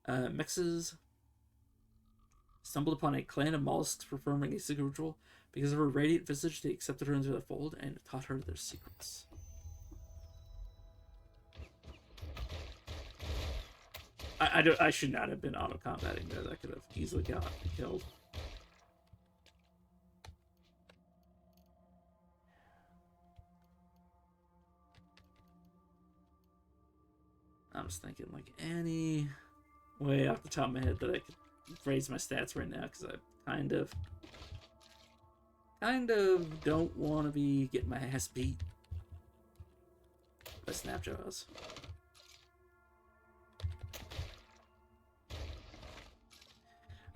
Mexes stumbled upon a clan of mollusks performing a secret ritual. Because of her radiant visage, they accepted her into their fold and taught her their secrets. I should not have been auto-combating there. That could have easily got me killed. I'm just thinking, like, any way off the top of my head that I could raise my stats right now, because I kind of don't want to be getting my ass beat by Snapjaws.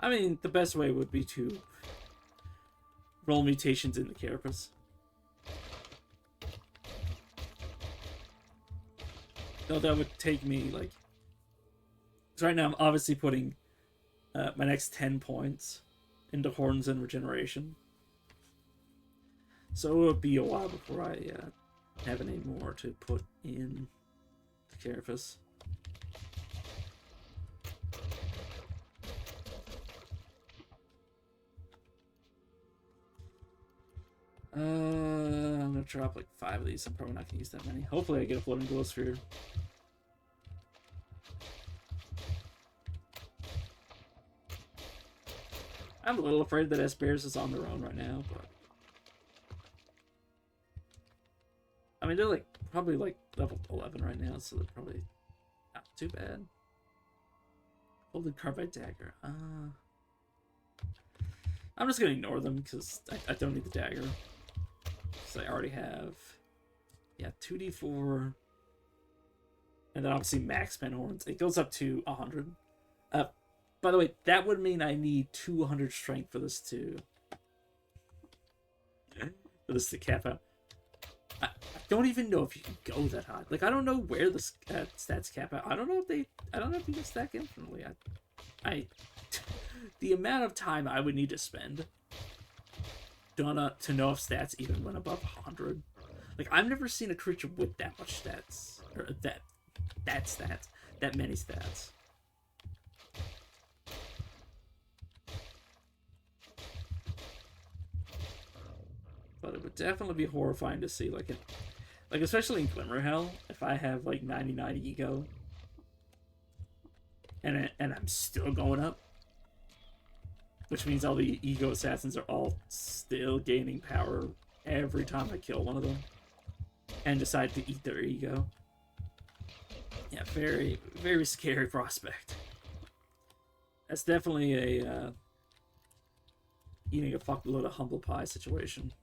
I mean, the best way would be to roll mutations in the Carapace. Though that would take me, like... So right now I'm obviously putting my next 10 points into Horns and Regeneration. So it would be a while before I have any more to put in the Carapace. I'm gonna drop like 5 of these. I'm probably not gonna use that many. Hopefully I get a floating glow sphere. I'm a little afraid that Asperis is on their own right now, but I mean they're like probably like level 11 right now, so they're probably not too bad. Golden Carbide Dagger. I'm just gonna ignore them because I don't need the dagger. So I already have, yeah, 2d4, and then obviously max pen horns. It goes up to 100. By the way, that would mean I need 200 strength for this to cap out. I don't even know if you can go that high. Like I don't know where the stats cap out. I don't know if you can stack infinitely. The amount of time I would need to spend to know if stats even went above 100. Like I've never seen a creature with that much stats, or that many stats. But it would definitely be horrifying to see, like especially in Glimmerhell, if I have like 99 ego, and I'm still going up. Which means all the ego assassins are all still gaining power every time I kill one of them. And decide to eat their ego. Yeah, very, very scary prospect. That's definitely a eating a fuckload of humble pie situation.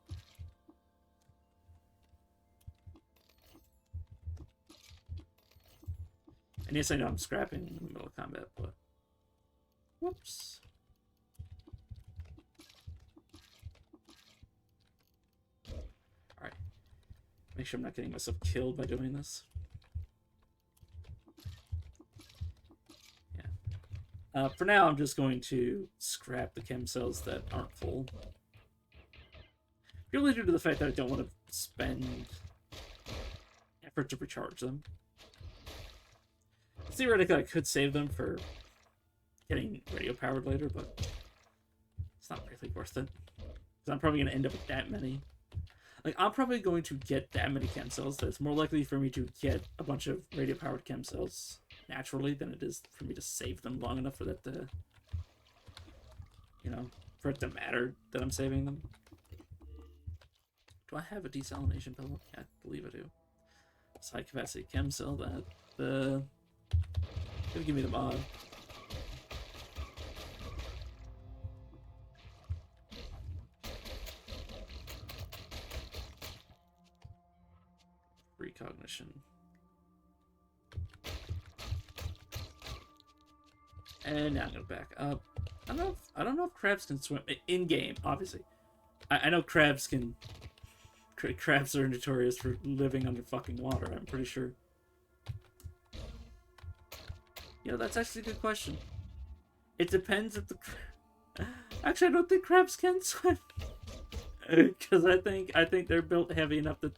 And yes, I know I'm scrapping in the middle of combat, but... Whoops. Make sure I'm not getting myself killed by doing this. Yeah. For now, I'm just going to scrap the chem cells that aren't full. Purely due to the fact that I don't want to spend effort to recharge them. Theoretically, I could save them for getting radio powered later, but it's not really worth it. Because I'm probably going to end up with that many. Like, I'm probably going to get that many chem cells that it's more likely for me to get a bunch of radio-powered chem cells naturally than it is for me to save them long enough for that to, you know, for it to matter that I'm saving them. Do I have a desalination pellet? Yeah, I believe I do. High capacity chem cell, that, it'll give me the mod. Recognition. And now I'm gonna back up. I don't know if crabs can swim in game. Obviously, I know crabs can. Crabs are notorious for living under fucking water. I'm pretty sure. You know, that's actually a good question. It depends if the. Actually, I don't think crabs can swim. Because I think they're built heavy enough that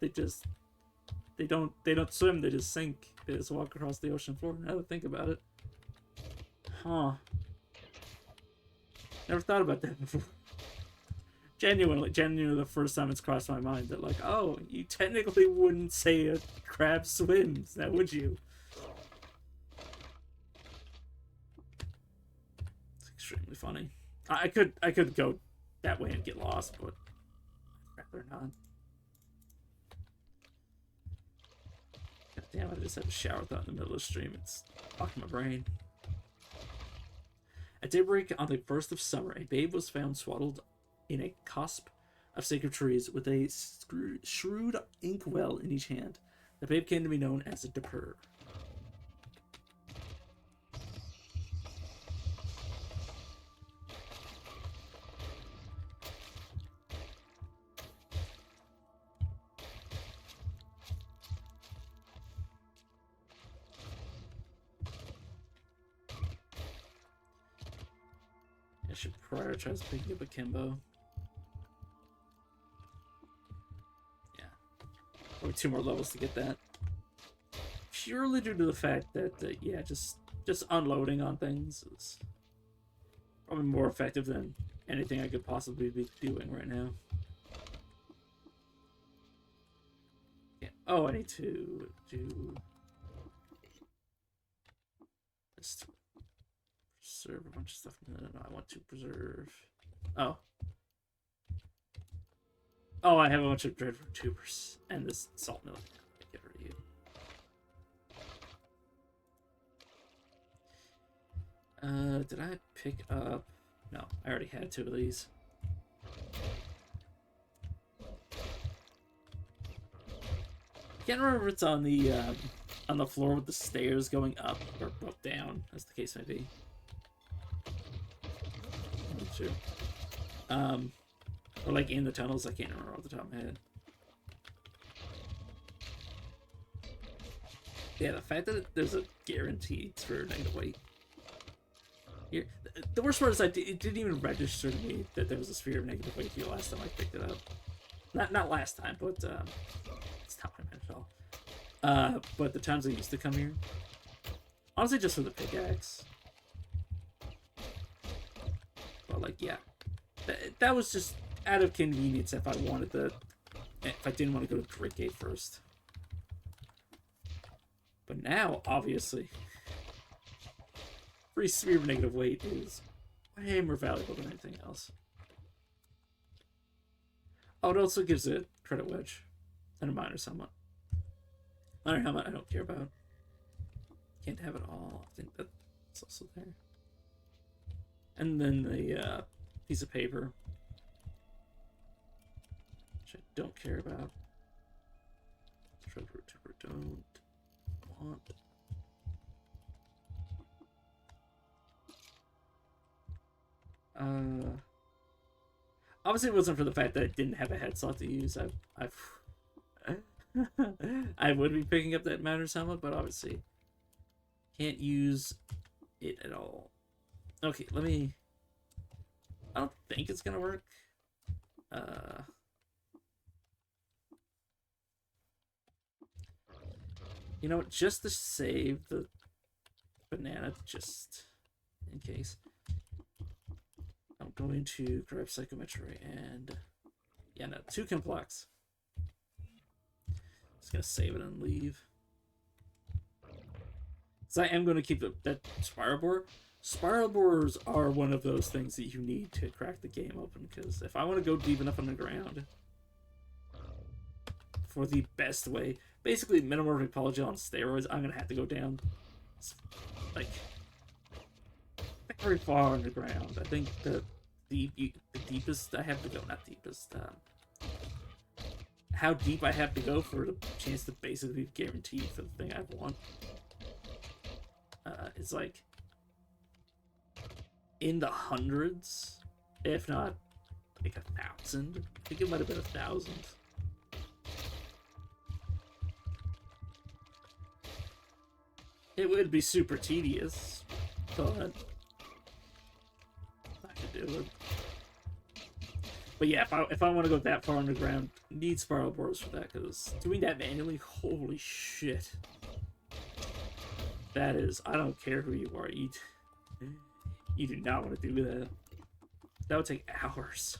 They don't swim. They just sink. They just walk across the ocean floor. Now that I think about it, huh? Never thought about that before. Genuinely, the first time it's crossed my mind that, like, oh, you technically wouldn't say a crab swims, now would you? It's extremely funny. I could go that way and get lost, but I'd rather not. God damn it, I just had to shower thought in the middle of the stream. It's fucking my brain. At daybreak on the 1st of summer, a babe was found swaddled in a cusp of sacred trees with a shrewd inkwell in each hand. The babe came to be known as a Dapur. I should prioritize picking up Akimbo. Yeah. Only 2 more levels to get that. Purely due to the fact that, yeah, just unloading on things is probably more effective than anything I could possibly be doing right now. Yeah. Oh, I need to do... Just preserve a bunch of stuff. No, I want to preserve... Oh. Oh, I have a bunch of dreadfruit tubers. And this salt milk. Get rid of you. Did I pick up... No, I already had 2 of these. Can't remember if it's on the floor with the stairs going up or down, as the case may be. Sure. Or like in the tunnels, I can't remember off the top of my head. Yeah, the fact that there's a guarantee for negative weight. Here, the worst part is it didn't even register to me that there was a sphere of negative weight the last time I picked it up. Not last time, but it's not what I meant at all. But the times I used to come here, honestly, just for the pickaxe. But like, yeah, that was just out of convenience if I didn't want to go to Great Gate first. But now, obviously, free sphere of negative weight is way more valuable than anything else. Oh, it also gives a credit wedge and a miner's helmet. Miner helmet I don't care about. Can't have it all. I think that's also there. And then the piece of paper, which I don't care about. Treasure don't want. Obviously it wasn't for the fact that I didn't have a head slot to use. I would be picking up that Matters helmet, but obviously can't use it at all. Okay, let me... I don't think it's gonna work. You know what, just to save the banana, just in case, I'm going to grab Psychometry and... Yeah, no, too complex. Just gonna save it and leave. So I am going to keep that spiral borer. Spiral borers are one of those things that you need to crack the game open, because if I want to go deep enough underground for the best way, basically metamorphic polygel on steroids, I'm going to have to go down like very far underground. I think the deepest I have to go, not deepest, how deep I have to go for the chance to basically be guaranteed for the thing I want. It's like in the hundreds, if not like 1,000. I think it might have been 1,000. It would be super tedious, but I could do it. But yeah, if I want to go that far underground, need spiral boars for that, because doing that manually, holy shit. That is, I don't care who you are, you do not want to do that. That would take hours.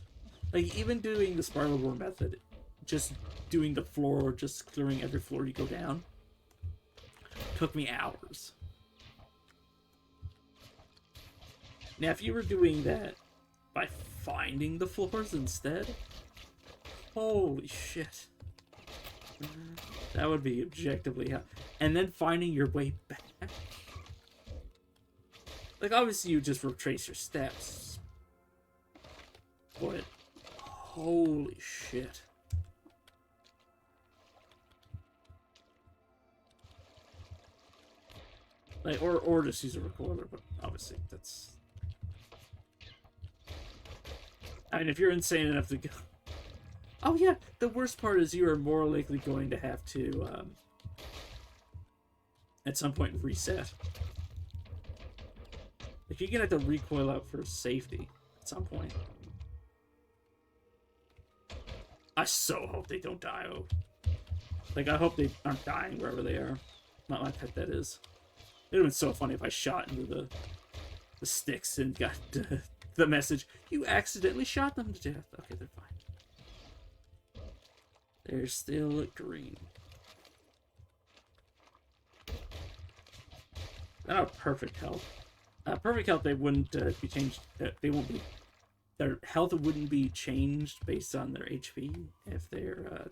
Like, even doing the spiral boar method, just doing the floor, just clearing every floor you go down, took me hours. Now, if you were doing that by finding the floors instead, holy shit. That would be objectively hell. And then finding your way back. Like, obviously you just retrace your steps. But, holy shit. Like, or just use a recorder, but obviously that's... I mean, if you're insane enough to go... Oh yeah, the worst part is you are more likely going to have to, at some point, reset. Like, you're gonna have to recoil out for safety at some point. I so hope they don't die. Oh. Like, I hope they aren't dying wherever they are. Not my pet, that is. It would have been so funny if I shot into the sticks and got the message, you accidentally shot them to death. Okay, they're fine. They're still green. They're not perfect health. Perfect health, they wouldn't be changed. They won't be. Their health wouldn't be changed based on their HP if their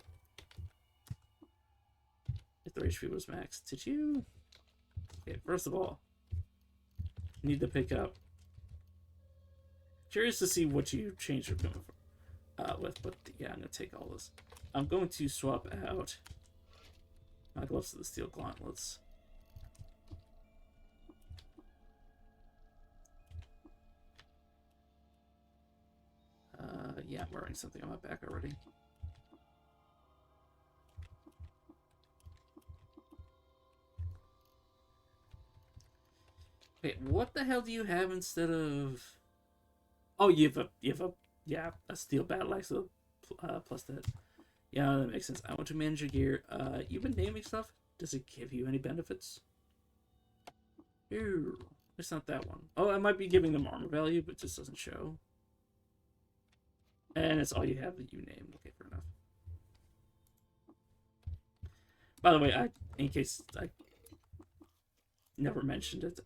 HP was maxed. Did you? Okay, first of all, need to pick up. Curious to see what you changed your gun with, but yeah, I'm gonna take all this. I'm going to swap out my gloves to the steel gauntlets. Yeah, I'm wearing something on my back already. Wait, what the hell do you have instead of? Oh, you have a steel battle axe plus that. Yeah, that makes sense. I want to manage your gear. You've been naming stuff. Does it give you any benefits? Ew, it's not that one. Oh, I might be giving them armor value, but it just doesn't show. And it's all you have that you named. Okay, fair enough. By the way, in case I never mentioned it,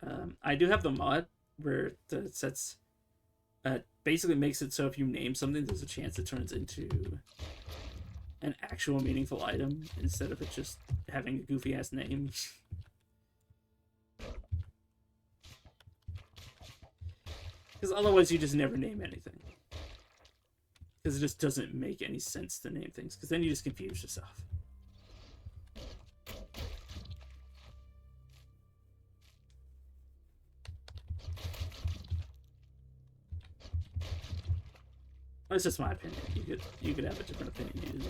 I do have the mod where it sets, basically makes it so if you name something, there's a chance it turns into an actual meaningful item instead of it just having a goofy ass name. Because otherwise you just never name anything. Because it just doesn't make any sense to name things, because then you just confuse yourself. That's just my opinion. You could have a different opinion.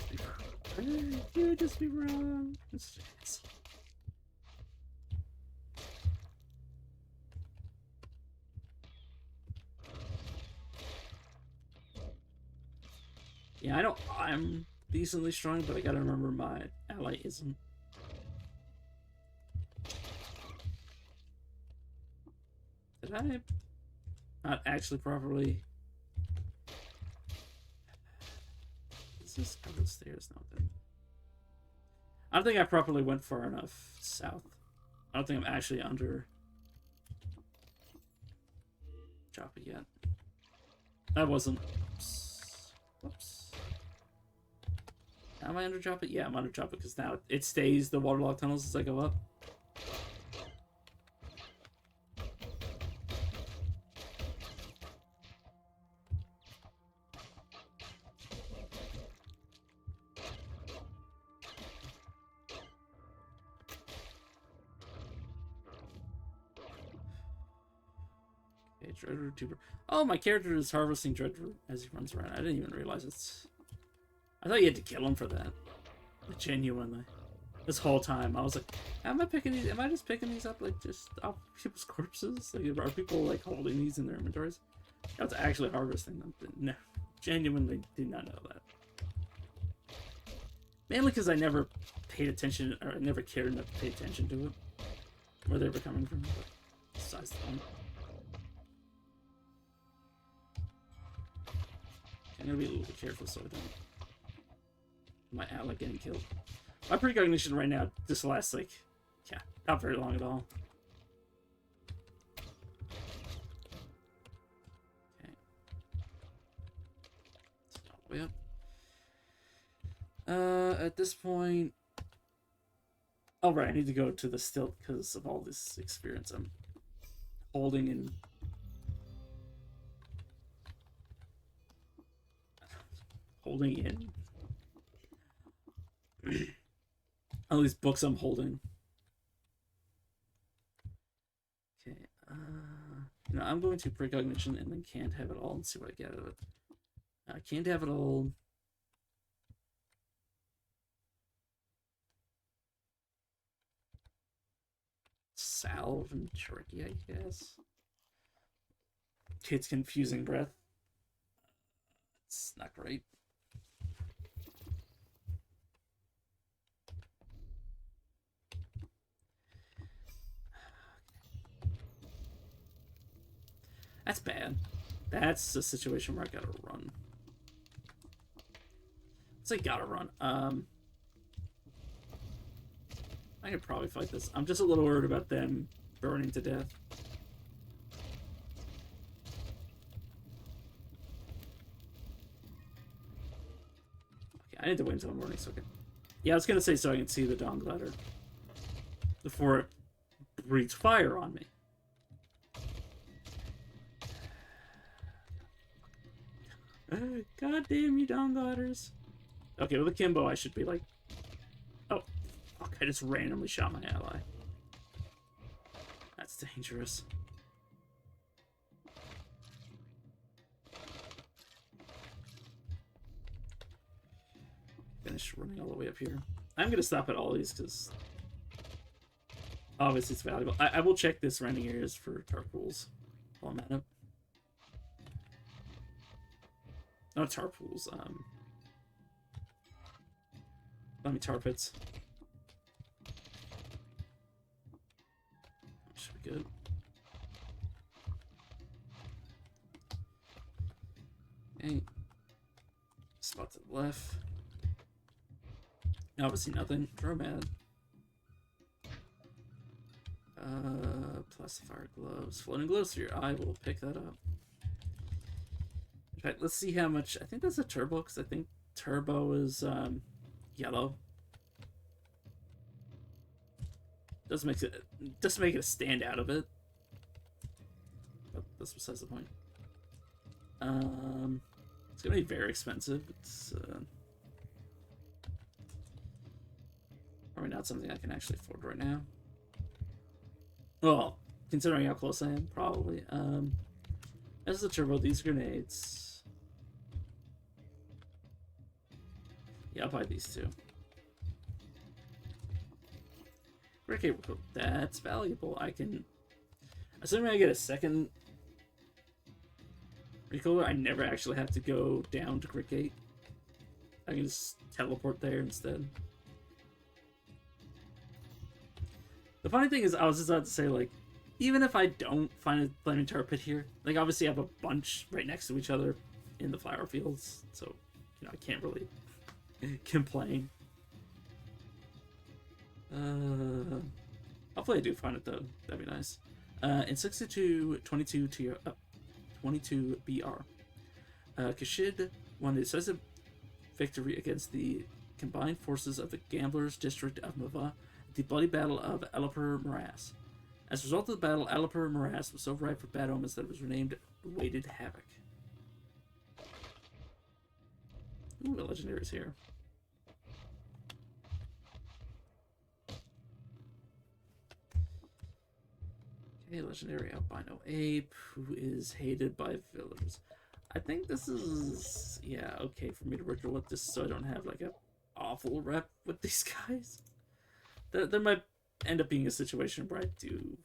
You would just be wrong. It's just... Yeah, I know I'm decently strong, but I gotta remember my ally isn't. Did I not actually properly... Is this covered stairs? No, then. I don't think I properly went far enough south. I don't think I'm actually under Joppa yet. I wasn't. Whoops. Am I under Joppa? Yeah, I'm under Joppa because now it stays the waterlogged tunnels as I go up. Okay, Dreadroot Tuber. Oh, my character is harvesting Dreadroot as he runs around. I didn't even realize it's... I thought you had to kill him for that. Genuinely. This whole time, I was like, am I picking these? Am I just picking these up, like, just off people's corpses? Like, are people, like, holding these in their inventories? I was actually harvesting them, but no. genuinely did not know that. Mainly because I never paid attention, or I never cared enough to pay attention to it. Where they were coming from, but besides the point. I'm gonna be a little bit careful so I don't. My ally getting killed. My precognition right now, this lasts like, yeah, not very long at all. Okay. Way up. At this point, oh right, I need to go to the stilt because of all this experience I'm holding in. Holding in. All these books I'm holding. Okay, you know, I'm going to precognition and then can't have it all and see what I get out of it. I can't have it all. Salve and turkey, I guess. Kid's confusing breath. It's not great. That's bad. That's a situation where I gotta run. Let's say gotta run. I could probably fight this. I'm just a little worried about them burning to death. Okay, I need to wait until morning so I can... Yeah, I was gonna say so I can see the Dawn Glider before it breathes fire on me. God damn you, Dawn Gliders. Okay, with a Kimbo, I should be like... Oh, fuck, I just randomly shot my ally. That's dangerous. Finish running all the way up here. I'm gonna stop at all these because obviously it's valuable. I will check this surrounding areas for Tarp pools while I'm at it. Not Tarp pools, I mean tar pits. Should be good. Okay. Spot to the left. Obviously nothing. Dromad. Plastifier gloves. Floating gloves through your eye. We'll pick that up. In fact, let's see how much. I think that's a turbo, because I think turbo is yellow. Does make it a stand out of it. But that's besides the point. It's gonna be very expensive. It's probably not something I can actually afford right now. Well, considering how close I am, probably. As the turbo, these grenades. Yeah, I'll buy these two. Okay, that's valuable. I can... Assuming I get a second recoiler, I never actually have to go down to Crick Gate. I can just teleport there instead. The funny thing is, I was just about to say, like, even if I don't find a Flaming Tar Pit here, like, obviously I have a bunch right next to each other in the flower fields, so, you know, I can't really complain. Hopefully I do find it, though. That'd be nice. In 62-22 22 BR, Kashid won the decisive victory against the combined forces of the Gamblers District of Mava at the bloody Battle of Alipur Morass. As a result of the battle, Alipur Morass was so ripe for bad omens that it was renamed Weighted Havoc. Ooh, the legendary's here. Okay, legendary albino ape who is hated by villagers. I think this is, yeah, okay for me to ritual with this so I don't have like a awful rep with these guys. There might end up being a situation where I do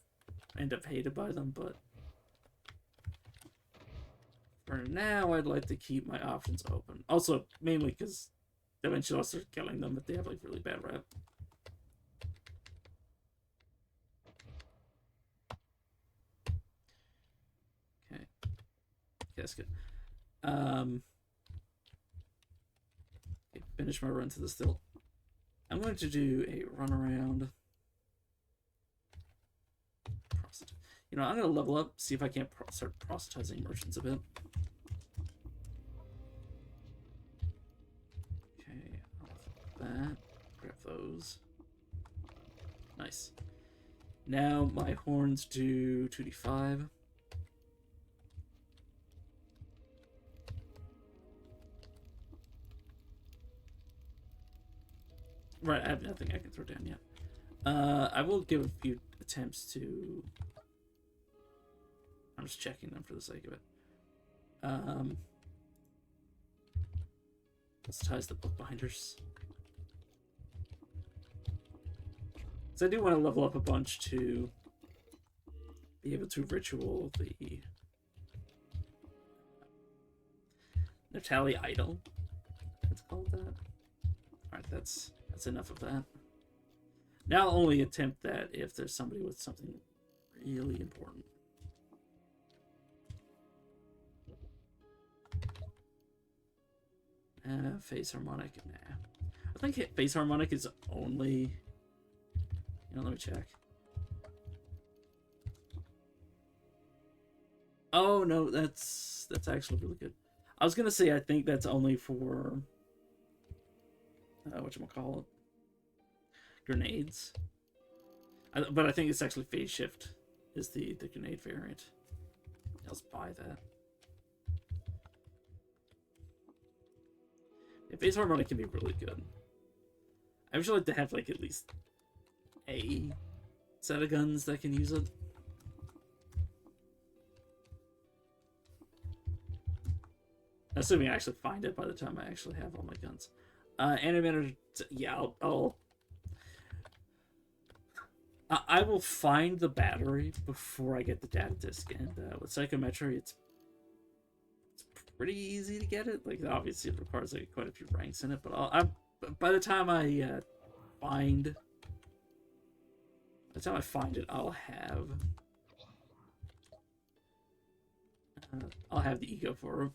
end up hated by them, but For now, I'd like to keep my options open. Also, mainly because eventually I'll start killing them if they have like really bad rep. Okay. That's good. Okay, finish my run to the still. I'm going to do a run around. You know, I'm going to level up, see if I can't start proselytizing merchants a bit. Okay, that. Grab those. Nice. Now my horns do 2d5. Right, I have nothing I can throw down yet. I will give a few attempts to... I'm just checking them for the sake of it. Let's ties the bookbinders. So I do want to level up a bunch to be able to ritual the Natali Idol. It's called that. Alright, that's enough of that. Now I'll only attempt that if there's somebody with something really important. Phase harmonic, nah. I think phase harmonic is only... You know, let me check. Oh no, that's actually really good. I was gonna say I think that's only for whatchamacallit, grenades. But I think it's actually phase shift is the grenade variant. Let's buy that. Yeah, phase harmonic can be really good. I would like to have like at least a set of guns that can use it. Assuming I actually find it by the time I actually have all my guns. Animator, yeah, I will find the battery before I get the data disk, and with psychometry, it's pretty easy to get it. Like, obviously, it requires like quite a few ranks in it, but by the time I find it, I'll have the ego for it.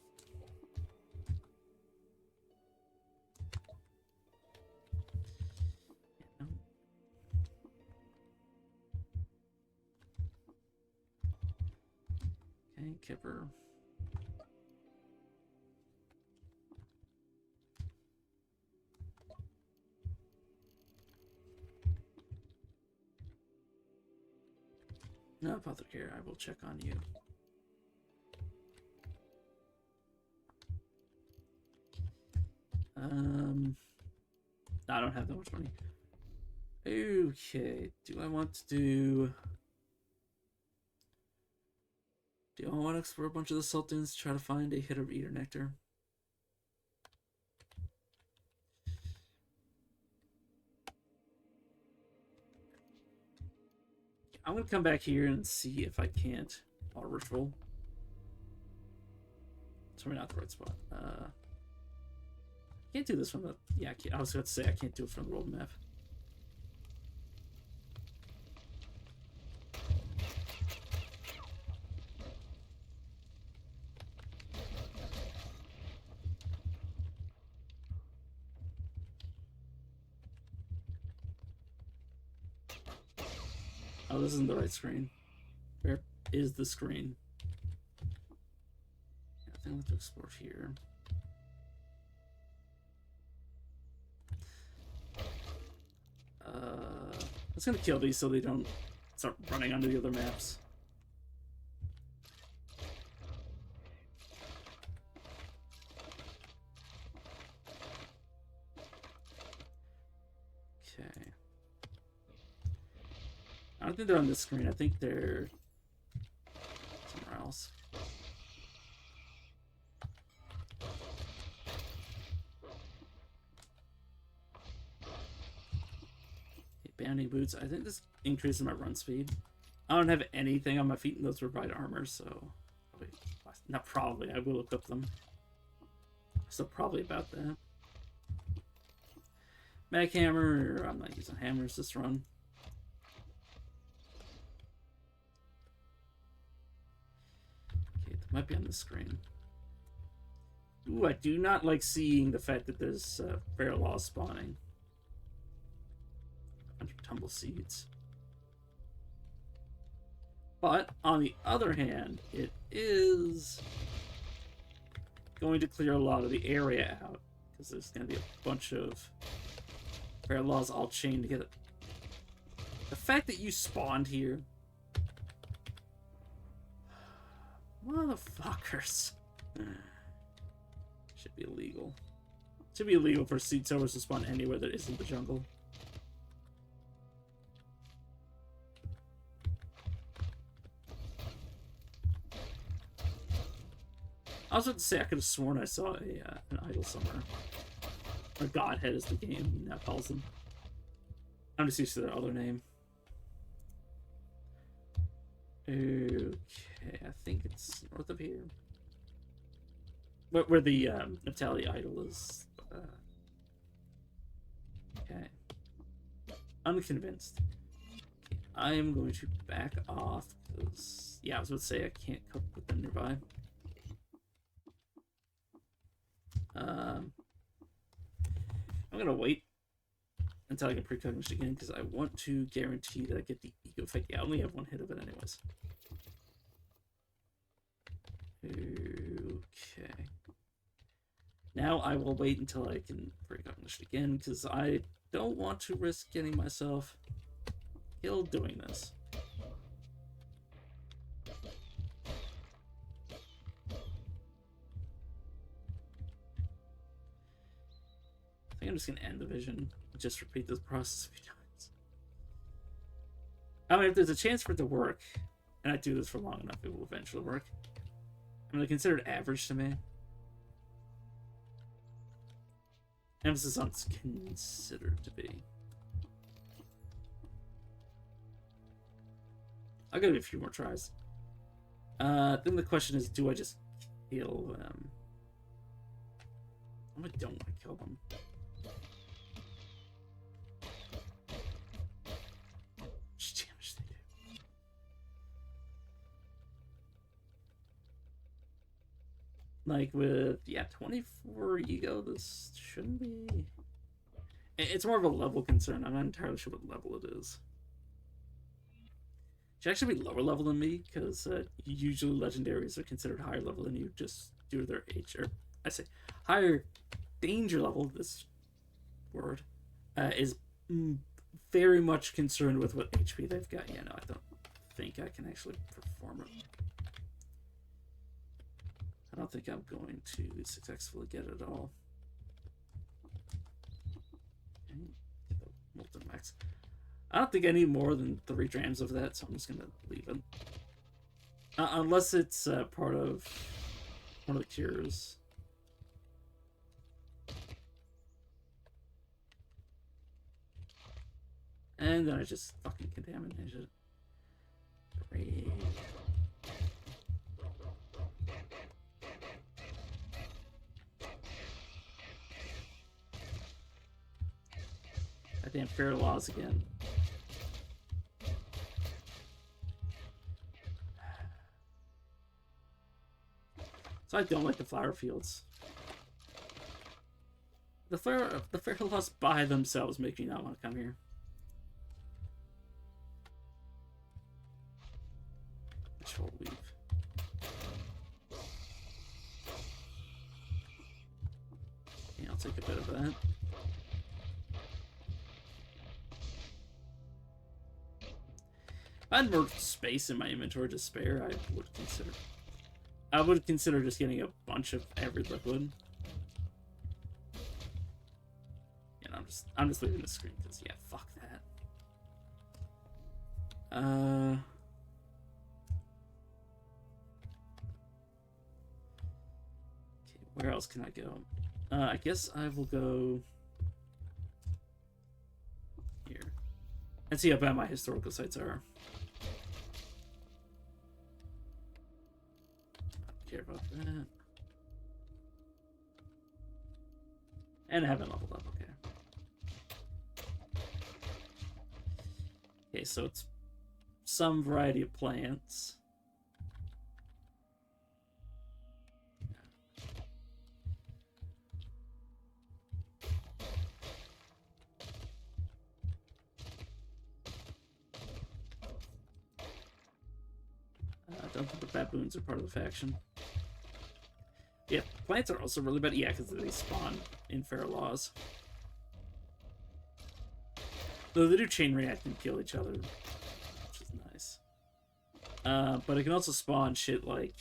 Okay, Kipper. No, Apothecary, I will check on you. I don't have that much money. Okay, do I want to explore a bunch of the Sultans, try to find a hit of Eater Nectar? I'm gonna come back here and see if I can't auto ritual. It's probably not the right spot. Can't do this from the... Yeah, I was about to say I can't do it from the world map. Oh, this isn't the right screen. Where is the screen? I think I'll have to explore here. I'm just gonna kill these so they don't start running onto the other maps. Okay. I don't think they're on this screen. I think they're somewhere else. Bounding boots. I think this increases my run speed. I don't have anything on my feet, and those provide armor, so... Oh, wait. Not probably, I will equip them. So probably about that. Mag hammer, I'm not using hammers this run. Okay, that might be on the screen. Ooh, I do not like seeing the fact that there's Feral Laws spawning. 100 tumble seeds. But, on the other hand, it is going to clear a lot of the area out. Because there's going to be a bunch of Feral Laws all chained together. The fact that you spawned here... Motherfuckers. Should be illegal. Should be illegal for seed sowers to spawn anywhere that isn't the jungle. I was about to say, I could have sworn I saw an idol somewhere. Or Godhead is the game now calls them. I'm just used to their other name. Okay, I think it's north of here. Where the Neptali idol is. Okay. Unconvinced. Okay, I am going to back off because, yeah, I was about to say I can't cook with them nearby. I'm gonna wait until I can pre-cook this again because I want to guarantee that I get the ego effect. Yeah, I only have one hit of it anyways. Okay. Now I will wait until I can pre-cook this again because I don't want to risk getting myself killed doing this. I think I'm just going to end the vision and just repeat this process a few times. I mean, if there's a chance for it to work, and I do this for long enough, it will eventually work. I'm going to consider it average to me. Emphasis on it's considered to be. I'll give it a few more tries. Then the question is, do I just kill them? I don't want to kill them. Damage they do. Like with, yeah, 24 ego, this shouldn't be... It's more of a level concern. I'm not entirely sure what level it is. It should actually be lower level than me, because usually legendaries are considered higher level than you just due to their age. Or, I say, higher danger level, this word, is very much concerned with what HP they've got. Yeah, no, I don't think I can actually perform it. I don't think I'm going to successfully get it all. Okay, get the molten max. I don't think I need more than 3 grams of that, so I'm just gonna leave it. Unless it's part of one of the cures. And then I just fucking contaminated it. Great. Goddamn Feral Laws again. So I don't like the flower fields. The Feral Laws by themselves make me not want to come here. Which will leave. Okay, I'll take a bit of that. If I had more space in my inventory to spare, I would consider just getting a bunch of every liquid. And I'm just leaving the screen because yeah, fuck that. Okay, where else can I go? I guess I will go here and see how bad my historical sites are. care about that. And I haven't leveled up, okay. Okay, so it's some variety of plants. I don't think the baboons are part of the faction. Yeah, plants are also really bad. Yeah, because they spawn in Fair Laws. Though they do chain react and kill each other, which is nice. But it can also spawn shit like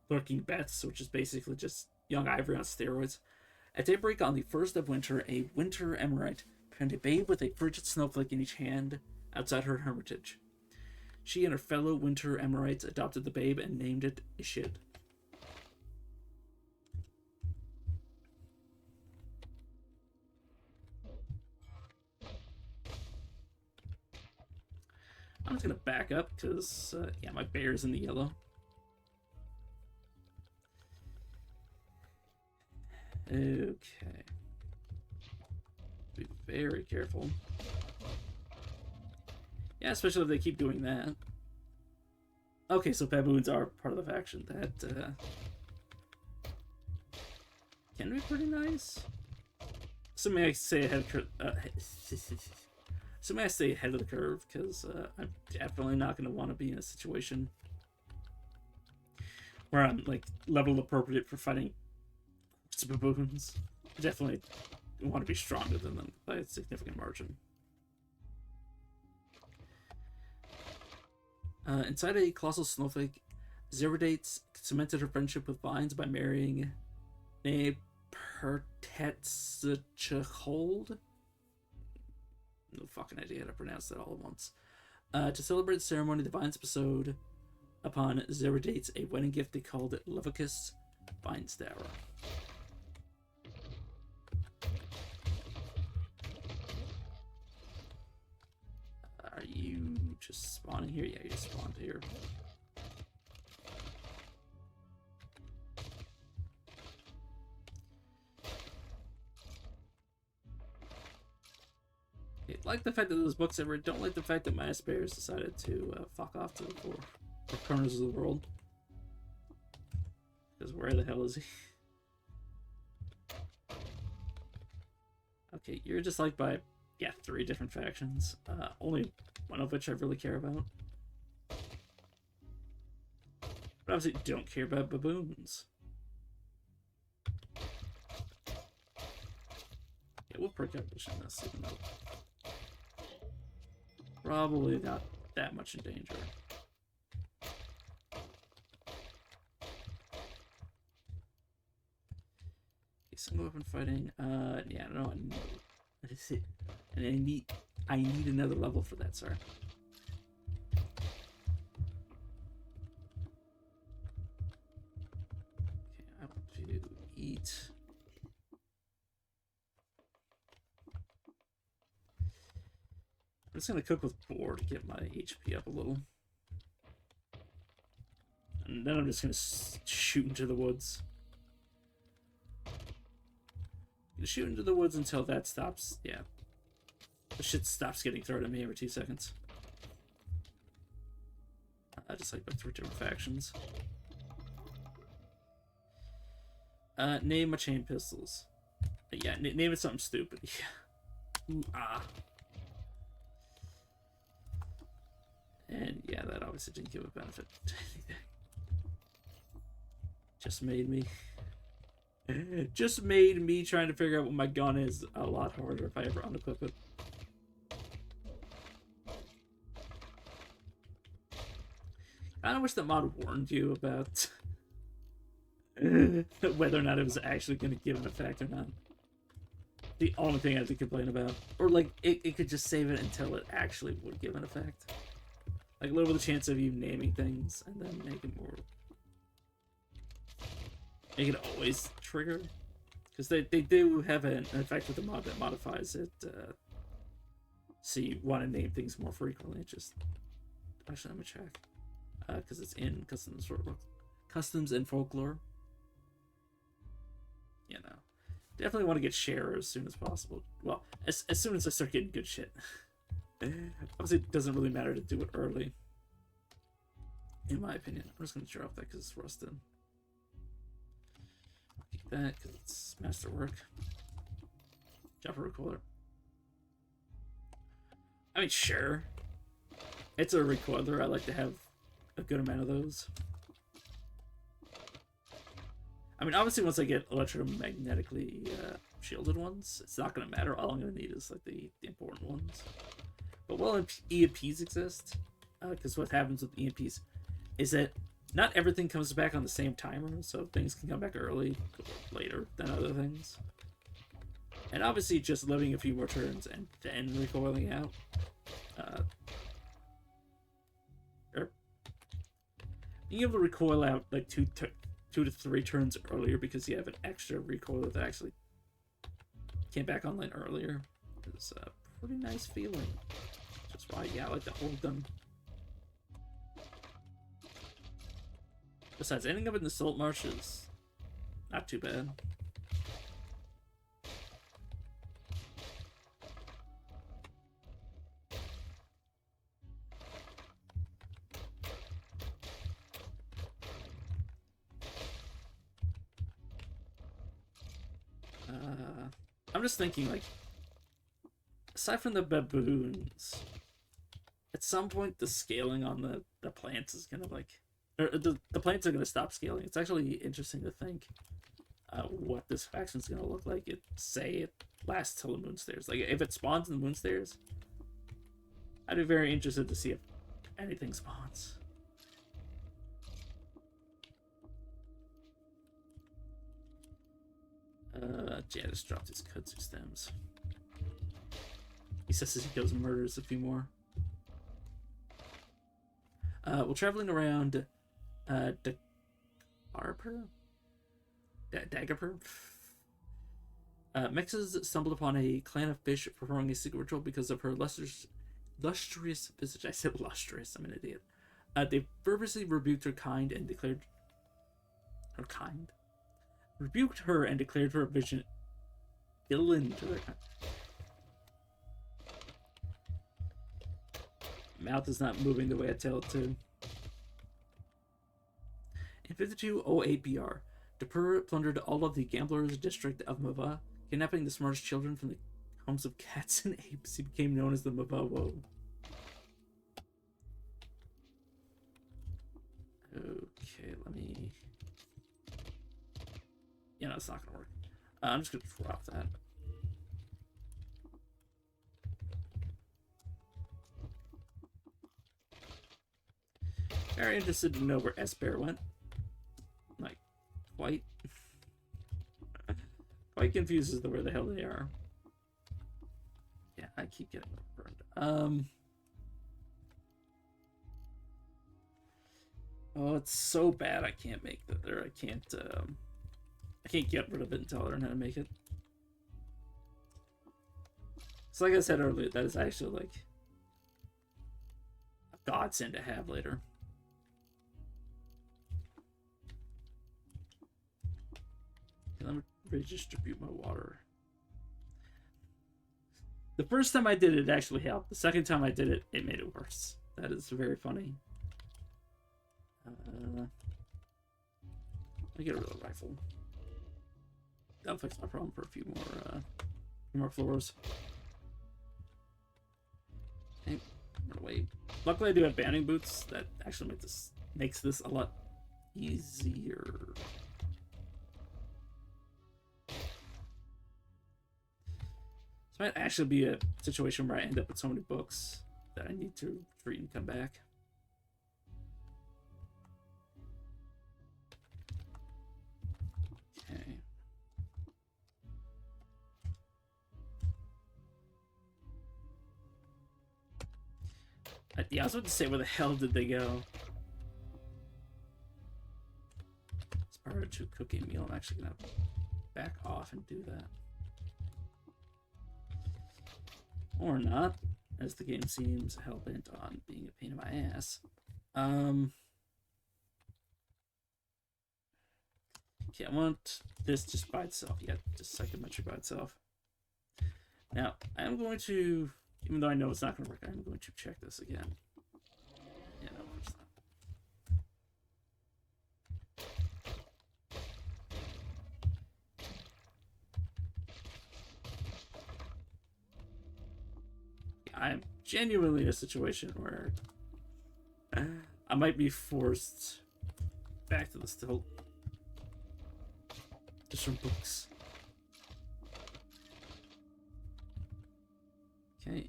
Lurking Bats, which is basically just young ivory on steroids. At daybreak on the 1st of winter, a winter Emerite found a babe with a frigid snowflake in each hand outside her hermitage. She and her fellow winter Emerites adopted the babe and named it Ishid. I'm just gonna back up because, yeah, my bear's in the yellow. Okay. Be very careful. Yeah, especially if they keep doing that. Okay, so baboons are part of the faction. That can be pretty nice. Assuming I stay ahead assuming I stay ahead of the curve, because I'm definitely not going to want to be in a situation where I'm like level appropriate for fighting baboons. I definitely want to be stronger than them by a significant margin. Inside a colossal snowflake, Zeridates cemented her friendship with vines by marrying Nepertetsuchold. No fucking idea how to pronounce that all at once. To celebrate the ceremony, the vines bestowed upon Zeridates a wedding gift they called Levicus Vinestower. Are you just spawning here? Yeah, you just spawned here. Okay, like the fact that those books ever don't like the fact that my Bears decided to fuck off to the four corners of the world. Because where the hell is he? Okay, you're just liked by, yeah, 3 different factions. Only one of which I really care about. But obviously don't care about baboons. Yeah, we'll perk up this, even though probably not that much in danger. Single weapon fighting. Yeah, no, what is it? And I need another level for that, sorry. Okay, I want to eat. I'm just gonna cook with boar to get my HP up a little. And then I'm just gonna shoot into the woods. Shoot into the woods until that stops. Yeah. The shit stops getting thrown at me every 2 seconds. I just like my 3 different factions. Name my chain pistols. Yeah, name it something stupid. Yeah. Ooh, ah. And yeah, that obviously didn't give a benefit to anything. Just made me trying to figure out what my gun is a lot harder if I ever unequip it. I kind of wish that mod warned you about whether or not it was actually going to give an effect or not. The only thing I have to complain about. Or like, it could just save it until it actually would give an effect. Like, lower the chance of you naming things and then make it more... Make it always trigger. Because they do have an effect with the mod that modifies it. So you want to name things more frequently. Just... Actually, let me check. Because it's in custom sort book. customs, and folklore. You know, definitely want to get share as soon as possible. Well, as soon as I start getting good shit. Obviously, it doesn't really matter to do it early. In my opinion. I'm just going to drop that because it's rusted. I'll keep that because it's masterwork. Jumper recoiler. I mean, sure. It's a recoiler. I like to have a good amount of those. I mean, obviously, once I get electromagnetically shielded ones, it's not going to matter. All I'm going to need is like the important ones. But while EMPs exist, because what happens with EMPs is that not everything comes back on the same timer, so things can come back early or later than other things. And obviously, just living a few more turns and then recoiling out. Or being able to recoil out like 2 to 3 turns earlier because you have an extra recoiler that actually came back online earlier is a pretty nice feeling. That's why, yeah, I like to hold them. Besides, ending up in the salt marsh is not too bad. I'm just thinking, like, aside from the baboons, at some point the scaling on the plants is gonna, like, or the plants are gonna stop scaling. It's actually interesting to think what this faction's gonna look like. Say it lasts till the Moonstairs. Like, if it spawns in the Moonstairs, I'd be very interested to see if anything spawns. Jadis dropped his kudzu stems. He says as he goes and murders a few more. While traveling around Daggerpur? Mexes stumbled upon a clan of fish performing a secret ritual because of her lustrous visage. I said lustrous, I'm an idiot. They purposely rebuked her kind and declared her kind? Rebuked her and declared her a villain to their kind. Mouth is not moving the way I tell it to. In 5208 BR, Dapur plundered all of the gamblers' district of Mava, kidnapping the smartest children from the homes of cats and apes. He became known as the Mavawo. Okay, let me... Yeah, no, it's not gonna work. I'm just gonna drop that. Very interested to know where S-Bear went. Like, quite confused as to where the hell they are. Yeah, I keep getting burned. Oh, it's so bad I can't make that there. I can't get rid of it until I learn how to make it. So like I said earlier, that is actually like a godsend to have later. Let me redistribute my water. The first time I did it, it actually helped. The second time I did it, it made it worse. That is very funny. Let me get rid of the rifle. That'll fix my problem for a few more floors. Okay, I'm gonna wait. Luckily, I do have banding boots. That actually makes this a lot easier. This might actually be a situation where I end up with so many books that I need to retreat and come back. Okay. Yeah, I was about to say, where the hell did they go? Inspired to cook a meal. I'm actually gonna back off and do that. Or not, as the game seems hell-bent on being a pain in my ass. Okay, I want this just by itself. Yeah, just psychometry by itself. Now, I am going to, even though I know it's not going to work, I'm going to check this again. Yeah, no, it's not. I'm genuinely in a situation where I might be forced back to the still. Just from books. Okay,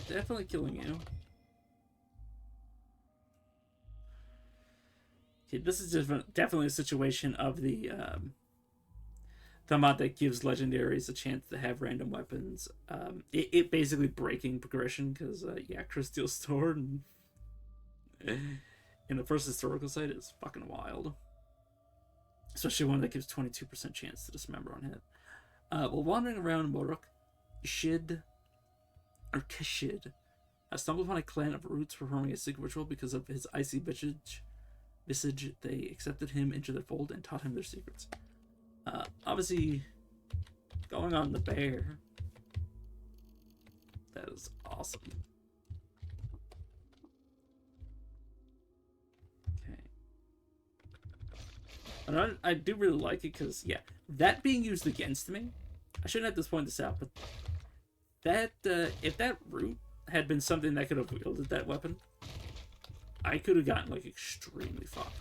definitely killing you. Okay, this is just definitely a situation of the mod that gives legendaries a chance to have random weapons. It basically breaking progression because yeah, Crystal Storm in the first historical site is fucking wild. Especially one that gives 22% chance to dismember on hit. While wandering around Morok, Kishid stumbled upon a clan of roots performing a secret ritual because of his icy visage. They accepted him into their fold and taught him their secrets. Obviously, going on the bear. That is awesome. Okay. And I do really like it because, yeah, that being used against me, I shouldn't have to point this out, but that, if that root had been something that could have wielded that weapon, I could have gotten, like, extremely fucked.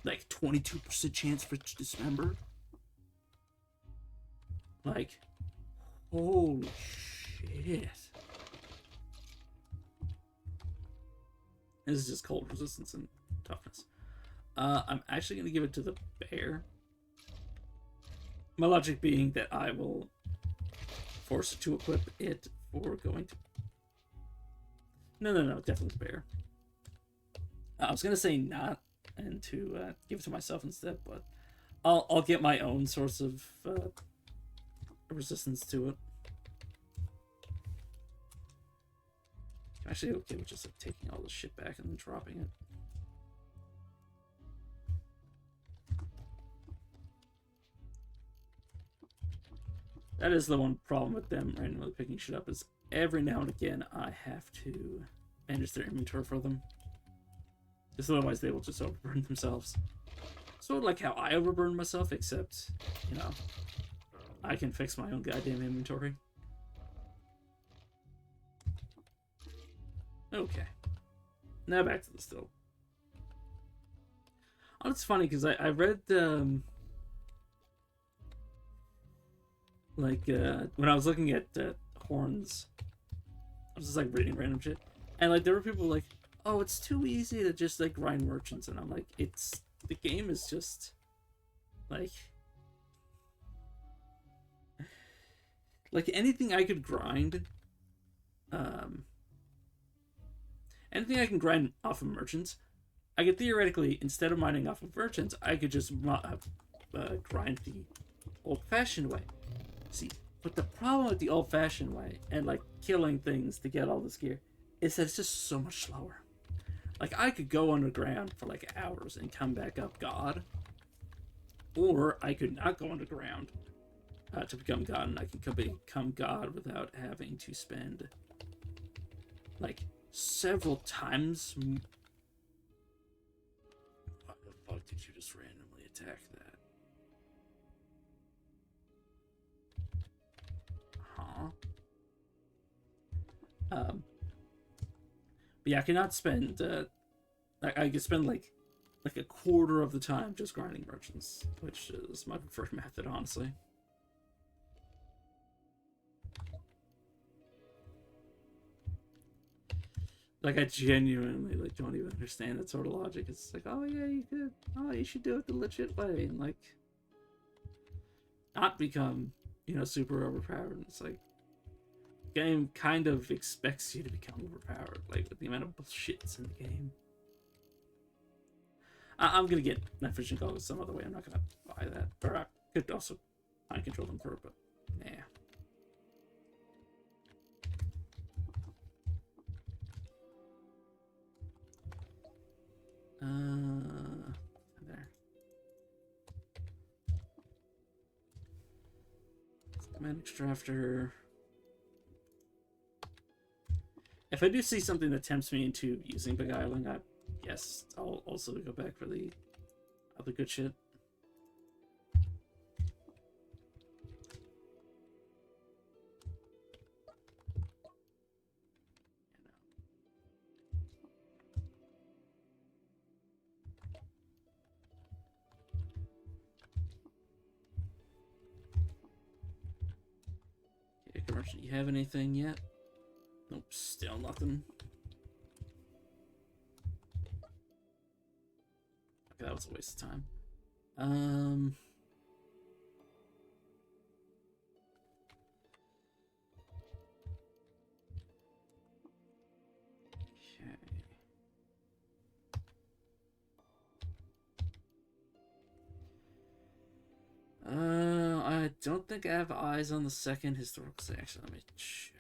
Like, 22% chance for dismember. Like, holy shit. This is just cold resistance and toughness. I'm actually going to give it to the bear. My logic being that I will force it to equip it for going to... No, definitely the bear. I was going to say not, and to give it to myself instead, but I'll get my own source of resistance to it. I'm actually okay with just like, taking all this shit back and then dropping it. That is the one problem with them randomly picking shit up, is every now and again I have to manage their inventory for them. Because otherwise they will just overburn themselves. Sort of like how I overburn myself, except, you know, I can fix my own goddamn inventory. Okay. Now back to the still. Oh, it's funny because I read when I was looking at horns, I was just like reading random shit, and like there were people like, oh, it's too easy to just like grind merchants, and I'm like, the game is just like anything I could grind, anything I can grind off of merchants, I could theoretically, instead of mining off of merchants, I could just grind the old-fashioned way. See, but the problem with the old-fashioned way and like killing things to get all this gear is that it's just so much slower. Like I could go underground for like hours and come back up God, or I could not go underground to become God, and I can become God without having to spend like several times. Why the fuck did you just randomly attack that? Huh? But yeah, I cannot spend. I could spend like a quarter of the time just grinding merchants, which is my preferred method, honestly. Like I genuinely like don't even understand that sort of logic. It's like, oh yeah, you could. Oh, you should do it the legit way, and like not become, you know, super overpowered. And it's like game kind of expects you to become overpowered, like with the amount of bullshits in the game. I'm gonna get night vision goggles some other way. I'm not gonna buy that. Or I could also mind control them for it, but nah. There. Man Extractor. If I do see something that tempts me into using Beguiling, yes, I'll also go back for the other good shit. Okay, commercial, you have anything yet? Nope, still nothing. Okay, that was a waste of time. I don't think I have eyes on the second historical section. Let me check.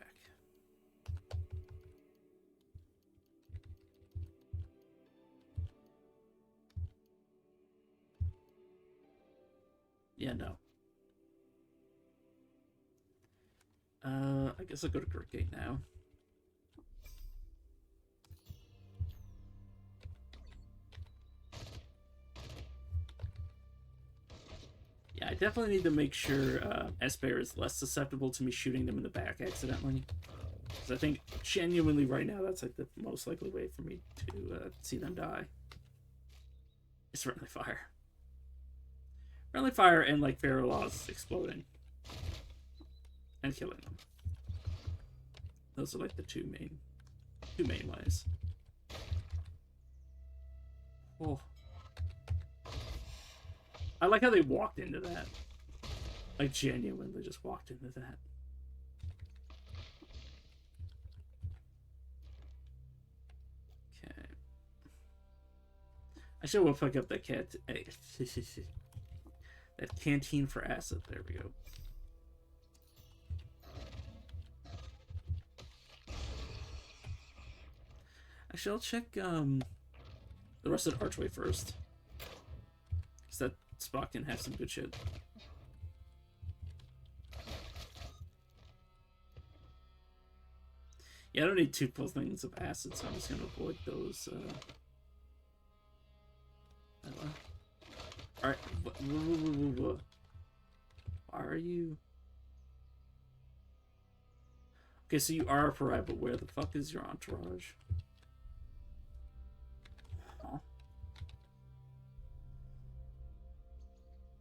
Yeah, no. I guess I'll go to Gate now. Yeah, I definitely need to make sure Esper is less susceptible to me shooting them in the back accidentally. Because I think genuinely right now that's like the most likely way for me to see them die. It's friendly fire. Friendly fire and like Varola's exploding. And killing them. Those are like the two main ways. Oh. I like how they walked into that. Like, genuinely just walked into that. Okay. I should will pick up that that canteen for acid. There we go. Actually, I'll check the rest of the archway first. Because that spot can have some good shit. Yeah, I don't need 2 full things of acid, so I'm just gonna avoid those. Alright. Why are you? Okay, so you are a pariah, but where the fuck is your entourage? Huh.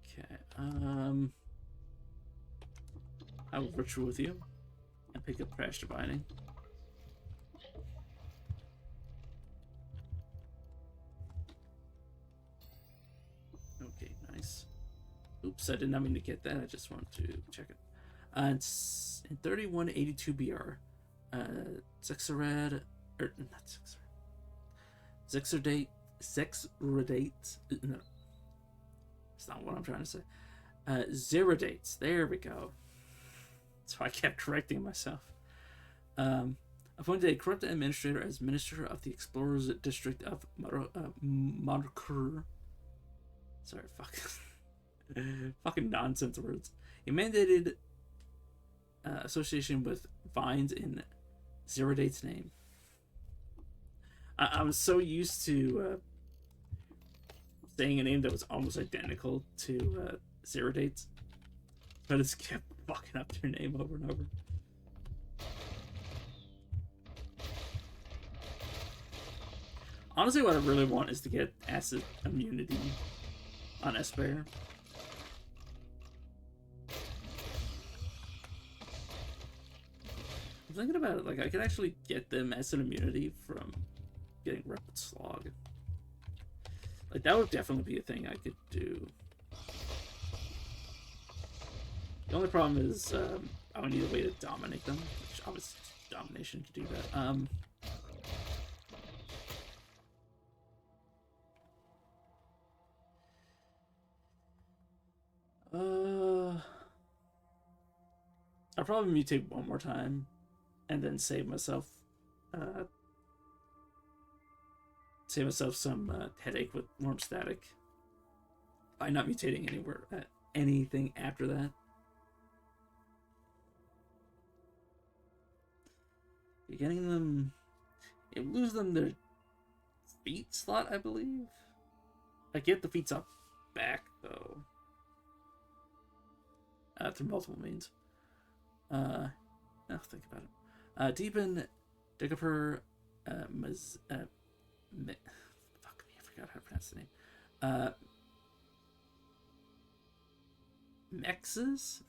Okay, I will ritual with you and pick up Crash Divining. Okay, nice. Oops, I did not mean to get that. I just wanted to check it. It's in 3182 BR. Zexarad, or not Zexarad. Zexardate. No, it's not what I'm trying to say. Zeradates. There we go. So I kept correcting myself. Appointed a corrupt administrator as minister of the Explorers District of Markur. Sorry, fuck. Fucking nonsense words. He mandated association with Vines in Zeradate's name. I was so used to saying a name that was almost identical to Zeradate's, but I just kept fucking up their name over and over. Honestly, what I really want is to get acid immunity on Esper. I'm thinking about it, like I could actually get them acid immunity from getting Rapid Slog. Like that would definitely be a thing I could do. The only problem is I would need a way to dominate them, which obviously domination to do that. I'll probably mutate one more time and then save myself some headache with Worm Static by not mutating anything after that. You're getting them. You lose them their feet slot, I believe. I get the feet up back though. Through multiple means. I'll think about it. Deepen, Digiper, fuck me, I forgot how to pronounce the name. Mexes?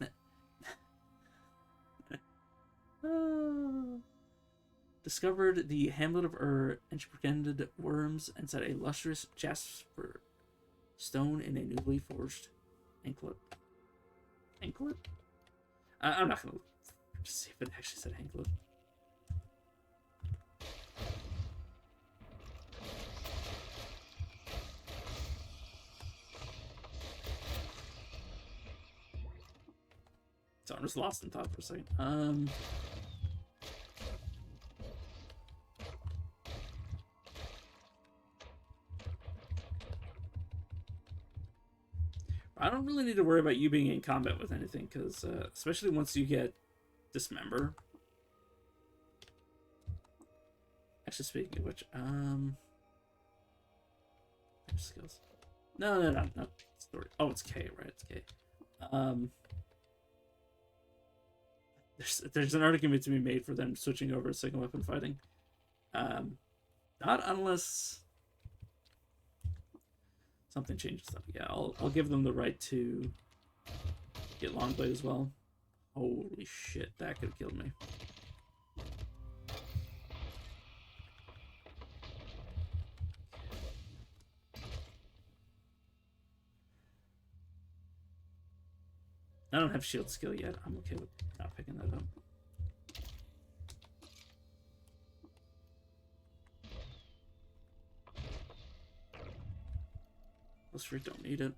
Discovered the hamlet of Ur and she pretended worms and set a lustrous jasper stone in a newly forged anklet. Anklet? I'm not gonna just see if it actually said anklet. So I'm just lost in thought for a second. I don't really need to worry about you being in combat with anything, because especially once you get Dismember. Actually, speaking of which, skills. No, not story. Oh, it's K, right? It's K. There's an argument to be made for them switching over to second weapon fighting. Not unless something changes them. Yeah, I'll give them the right to get Longblade as well. Holy shit, that could have killed me. I don't have shield skill yet. I'm okay with not picking that up. Those freak don't need it.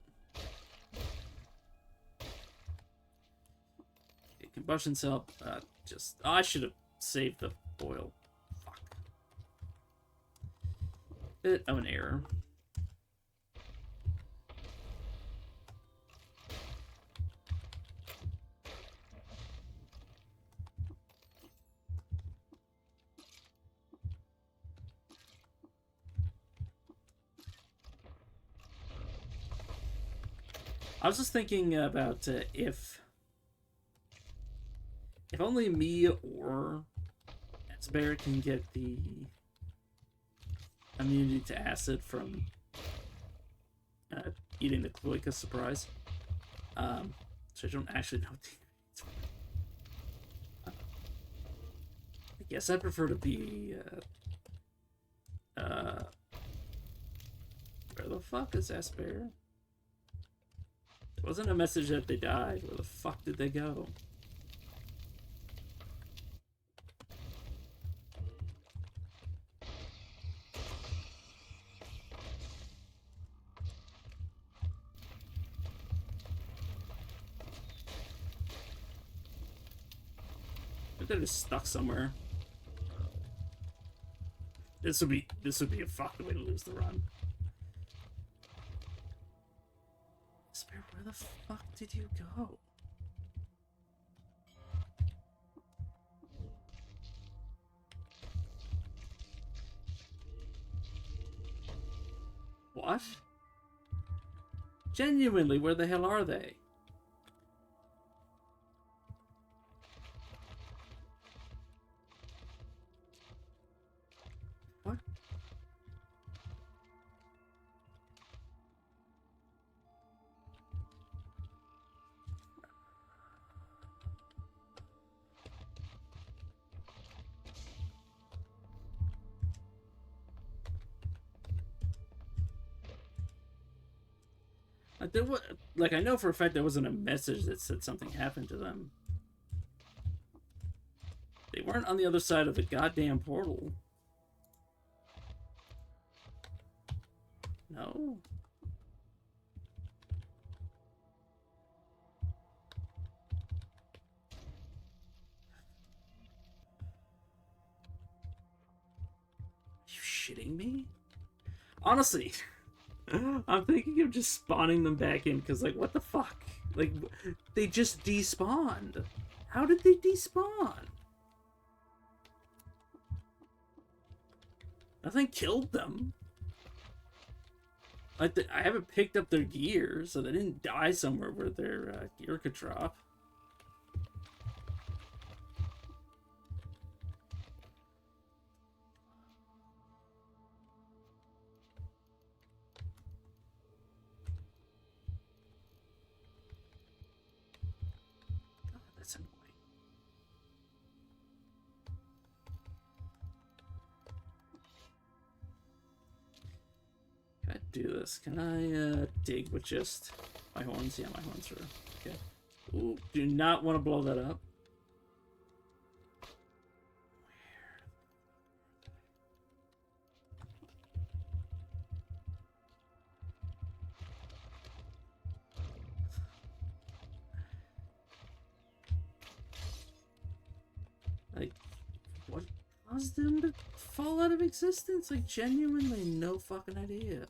Okay, combustion cell. I should have saved the oil. Fuck. Bit of an error. I was just thinking about if only me or Esper can get the immunity to acid from eating the Cloaca surprise. So I don't actually know. I guess I prefer to be. Where the fuck is Esper? It wasn't a message that they died. Where the fuck did they go? I think they're just stuck somewhere. This would be a fucked way to lose the run. Where the fuck did you go? What? Genuinely, where the hell are they? What? Like, I know for a fact there wasn't a message that said something happened to them. They weren't on the other side of the goddamn portal. No. Are you shitting me? Honestly. I'm thinking of just spawning them back in, because, like, what the fuck? Like, they just despawned. How did they despawn? Nothing killed them. Like, I haven't picked up their gear, so they didn't die somewhere where their gear could drop. God, that's annoying. Can I do this? Can I dig with just my horns? Yeah, my horns are okay. Ooh, do not want to blow that up. Like, what caused them to fall out of existence? Like, genuinely no fucking idea.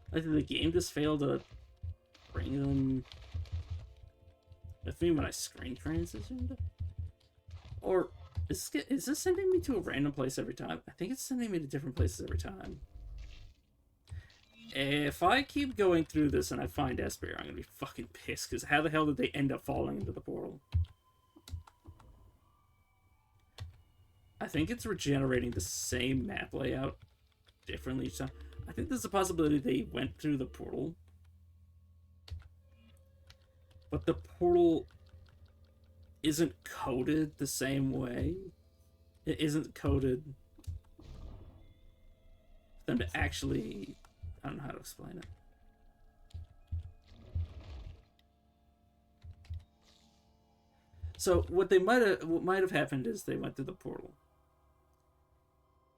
I think the game just failed to bring them with me when I screen transitioned. Or is this sending me to a random place every time? I think it's sending me to different places every time. If I keep going through this and I find Esper, I'm gonna be fucking pissed, because how the hell did they end up falling into the portal? I think it's regenerating the same map layout differently each time. I think there's a possibility they went through the portal, but the portal isn't coded the same way. It isn't coded for them to actually... I don't know how to explain it. So what might have happened is they went through the portal,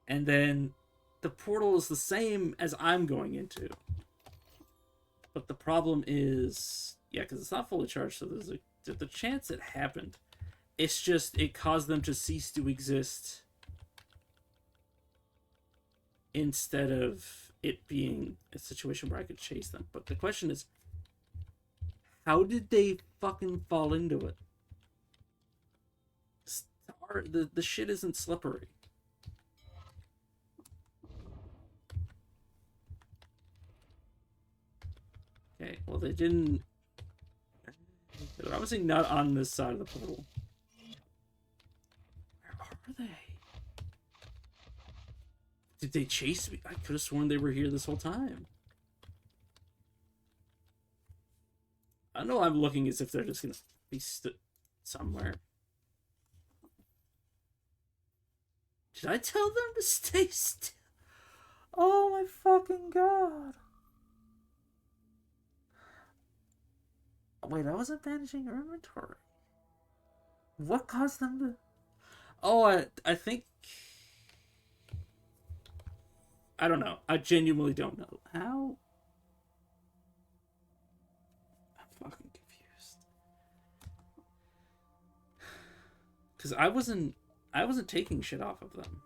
and then the portal is the same as I'm going into, but the problem is, yeah, because it's not fully charged, so there's the chance it happened. It's just it caused them to cease to exist instead of it being a situation where I could chase them. But the question is, how did they fucking fall into it? The shit isn't slippery. Okay, well they didn't... They're obviously not on this side of the portal. Where are they? Did they chase me? I could have sworn they were here this whole time. I know I'm looking as if they're just gonna be stood somewhere. Did I tell them to stay still? Oh my fucking god. Wait, I wasn't managing your inventory. What caused them to... Oh, I think... I don't know. I genuinely don't know. How? I'm fucking confused. Because I wasn't taking shit off of them.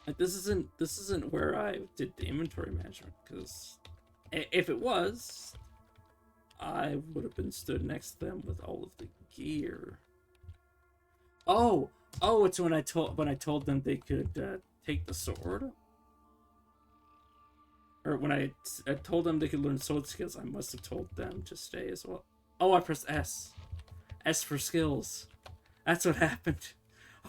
Like, this isn't where I did the inventory management, because if it was, I would have been stood next to them with all of the gear. Oh, it's when I told them they could take the sword, or when I told them they could learn sword skills. I must have told them to stay as well. Oh, I pressed S for skills. That's what happened.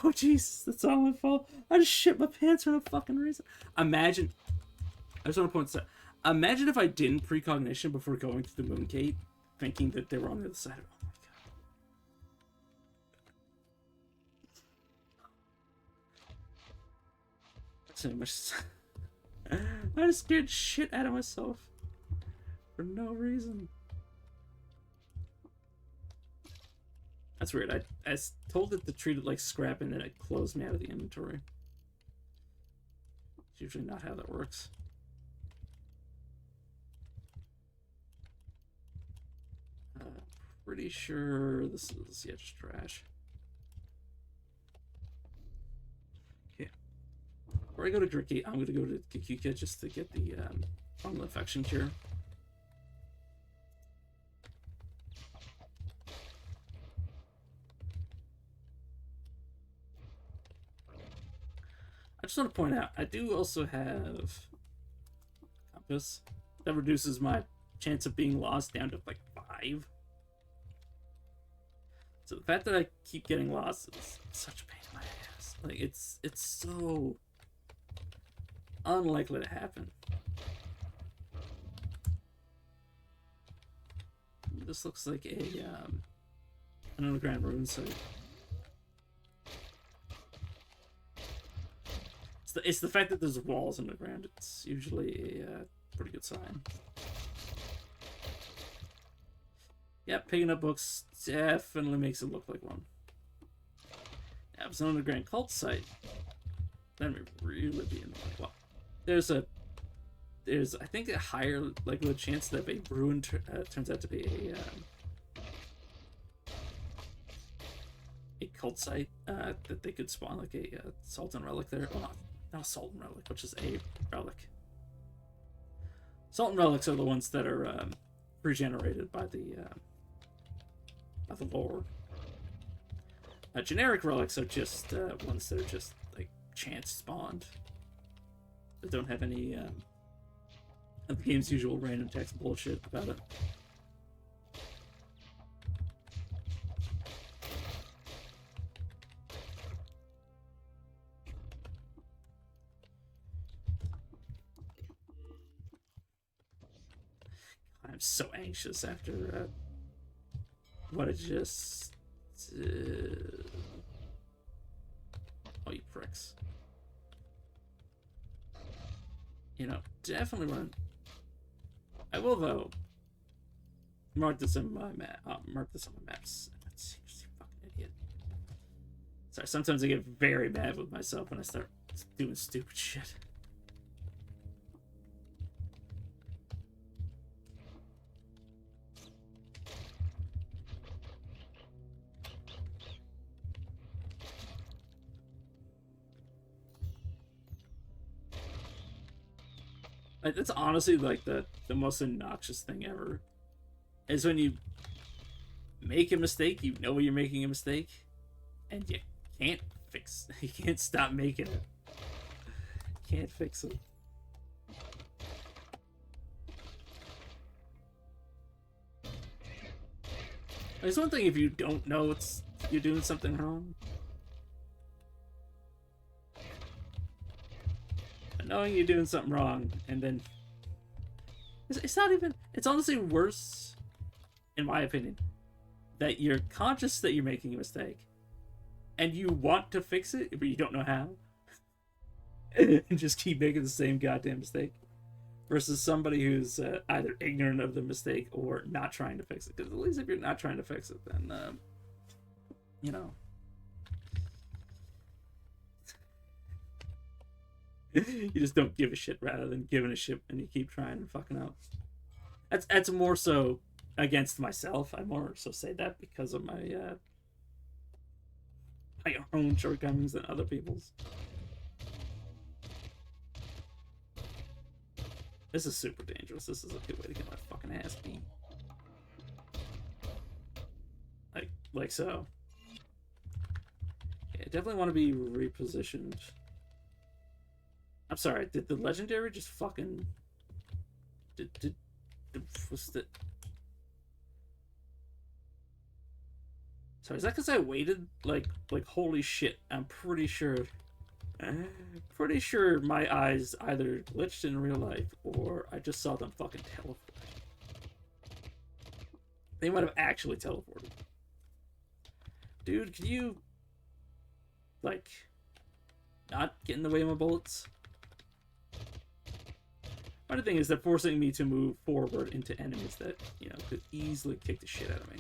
Oh Jesus, that's all my fault. I just shit my pants for no fucking reason. Imagine. I just want to point this out. Imagine if I didn't precognition before going through the moon gate, thinking that they were on the other side of it. Oh my god. So much. I just scared shit out of myself for no reason. That's weird. I told it to treat it like scrap, and then it closed me out of the inventory. It's usually not how that works. pretty sure this is, yeah, just trash. Okay. Before I go to Gricky, I'm gonna go to Kikuka just to get the fungal infection cure. I just want to point out, I do also have Compass that reduces my chance of being lost down to like 5. So the fact that I keep getting lost is such a pain in my ass. Like it's so unlikely to happen. This looks like a an underground ruin site. It's the fact that there's walls underground. It's usually a pretty good sign. Yeah, picking up books definitely makes it look like one. Yeah, if it's an underground cult site, that would really be annoying. Well, there's I think a higher likelihood chance that a ruin turns out to be a cult site that they could spawn like a Sultan relic there. Well, not a Sultan relic, which is a relic. Sultan relics are the ones that are regenerated by the lore. Generic relics are just ones that are just like chance spawned, that don't have any of the game's usual random text bullshit about it. I'm so anxious after what I just... oh, you pricks. You know, definitely run. I will, though, mark this on my map. Mark this on my maps. That's seriously fucking idiot. Sorry, sometimes I get very mad with myself when I start doing stupid shit. It's honestly like the most obnoxious thing ever. Is when you make a mistake, you know you're making a mistake, and you can't you can't stop making it. Can't fix it. It's one thing if you don't know you're doing something wrong. Knowing you're doing something wrong, and then it's not even, it's honestly worse, in my opinion, that you're conscious that you're making a mistake and you want to fix it but you don't know how and just keep making the same goddamn mistake, versus somebody who's either ignorant of the mistake or not trying to fix it. Because at least if you're not trying to fix it, then you know, you just don't give a shit rather than giving a shit, and you keep trying and fucking up. That's more so against myself. I more so say that because of my my own shortcomings than other people's. This is super dangerous. This is a good way to get my fucking ass beat. Like so. Yeah, I definitely want to be repositioned. I'm sorry, did the legendary just fucking... was the... Sorry, is that because I waited? Like, holy shit, I'm pretty sure my eyes either glitched in real life or I just saw them fucking teleport. They might have actually teleported. Dude, can you, like, not get in the way of my bullets? Funny thing is, they're forcing me to move forward into enemies that, you know, could easily kick the shit out of me.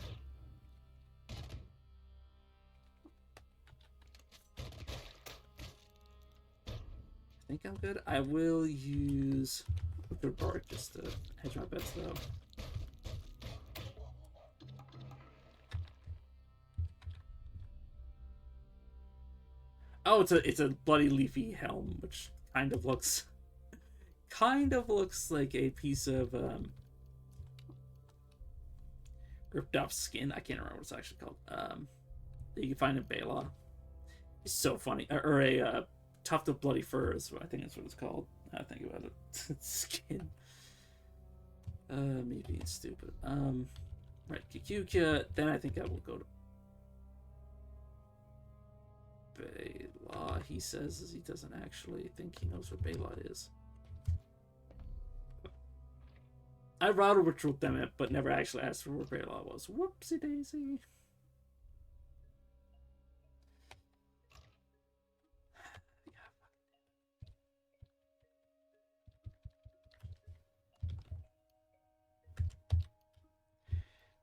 I think I'm good. I will use Wicked, just to hedge my bets, though. Oh, it's a bloody leafy helm, which kind of looks like a piece of ripped off skin. I can't remember what it's actually called. That you can find in Bela. It's so funny. Or a tuft of bloody fur is what I think that's what it's called. I think about it. Skin. Me being stupid. Right, Kikukia. Then I think I will go to Bela. He says he doesn't actually think he knows where Bela is. I routed Ritual Demet, but never actually asked for where Bela was. Whoopsie daisy.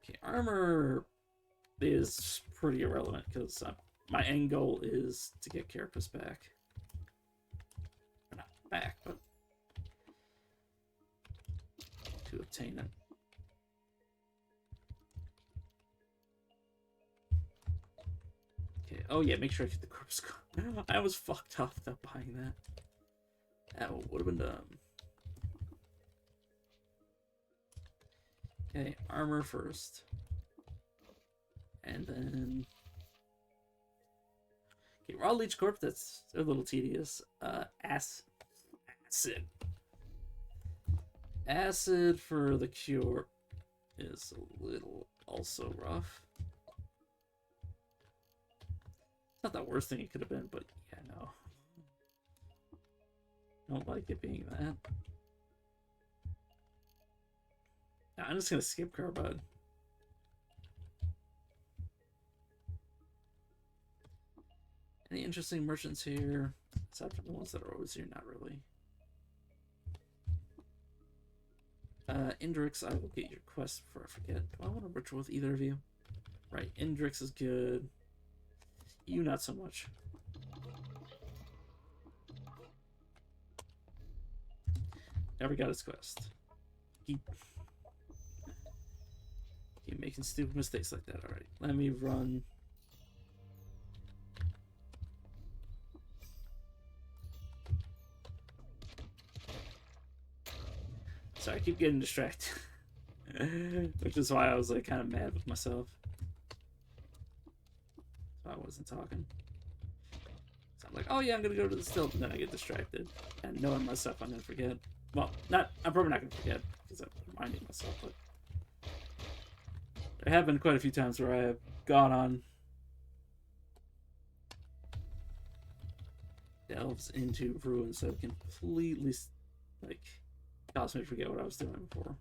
Okay, armor is pretty irrelevant because my end goal is to get Carapace back. Or not back, but to obtain it. Okay. Oh yeah, make sure I get the corpse. I was fucked up without buying that. That would have been dumb. Okay, armor first. And then... Okay, Raw Leech Corp, that's a little tedious. Acid. Acid for the cure is a little also rough. It's not the worst thing it could have been, but yeah, no. Don't like it being that. I'm just gonna skip Carbide. Any interesting merchants here? Aside from the ones that are always here, not really. Indrix, I will get your quest before I forget. Do I want to ritual with either of you? Right, Indrix is good. You, not so much. Never got his quest. Keep making stupid mistakes like that. Alright, let me run. Sorry, I keep getting distracted. Which is why I was like kind of mad with myself. So I wasn't talking. So I'm like, oh yeah, I'm gonna go to the still, and then I get distracted. And knowing myself, I'm gonna forget. Well, I'm probably not gonna forget because I'm reminding myself, but there have been quite a few times where I have gone on delves into ruins that completely like caused me to forget what I was doing before.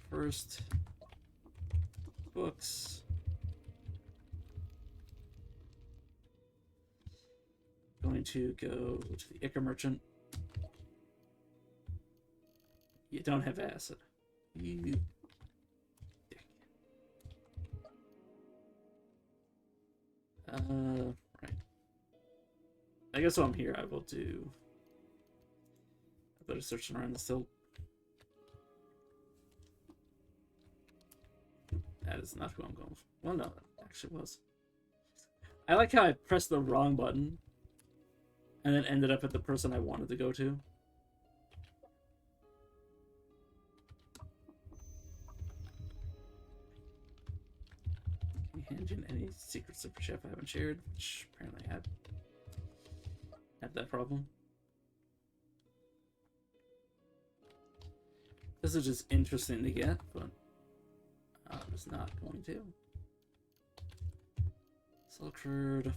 First, books. Going to go to the Ica Merchant. You don't have acid. You dick. Right. I guess while I'm here, I will do a bit of searching around the still. That is not who I'm going for. Well, no, that actually was. I like how I pressed the wrong button and then ended up at the person I wanted to go to. Can you hand in any secrets of chef I haven't shared? Which apparently I had that problem. This is just interesting to get, but I'm just not going to. Silkshard.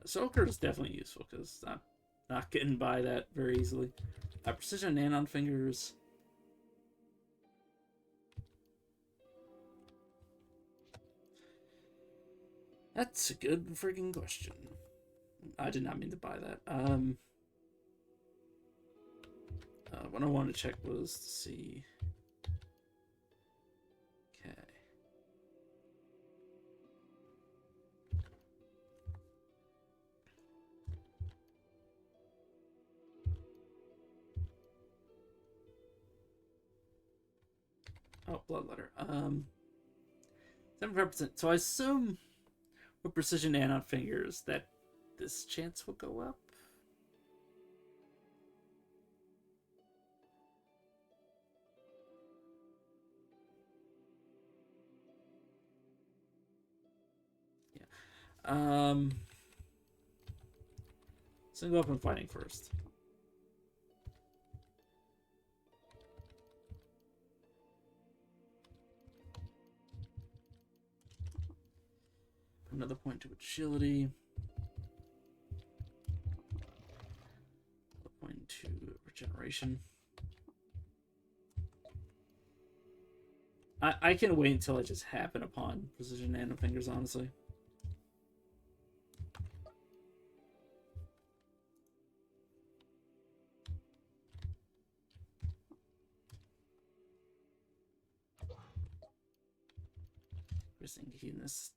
Silkshard is definitely useful because I'm not getting by that very easily. Precision Nanon Fingers. That's a good freaking question. I did not mean to buy that. What I wanted to check was to see. Okay. Oh, bloodletter. 75%. So I assume with precision anon fingers that this chance will go up. Yeah. Single up and fighting first. Another point to agility. Another point to regeneration. I can wait until I just happen upon precision nano fingers, honestly. Grazing hedonists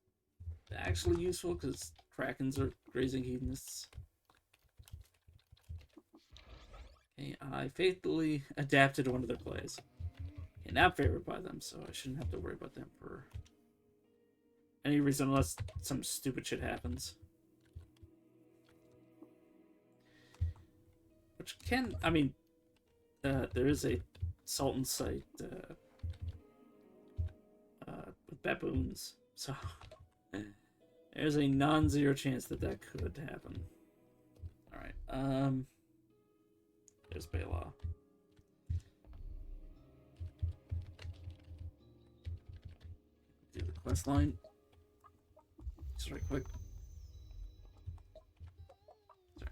actually useful because Krakens are grazing hedonists. Okay, I faithfully adapted to one of their plays. Okay, not favored by them, so I shouldn't have to worry about them for any reason unless some stupid shit happens. Which can, I mean, there is a Sultan site with baboons, so there's a non-zero chance that that could happen. All right, there's Bela. Do the quest line just right quick. Sorry.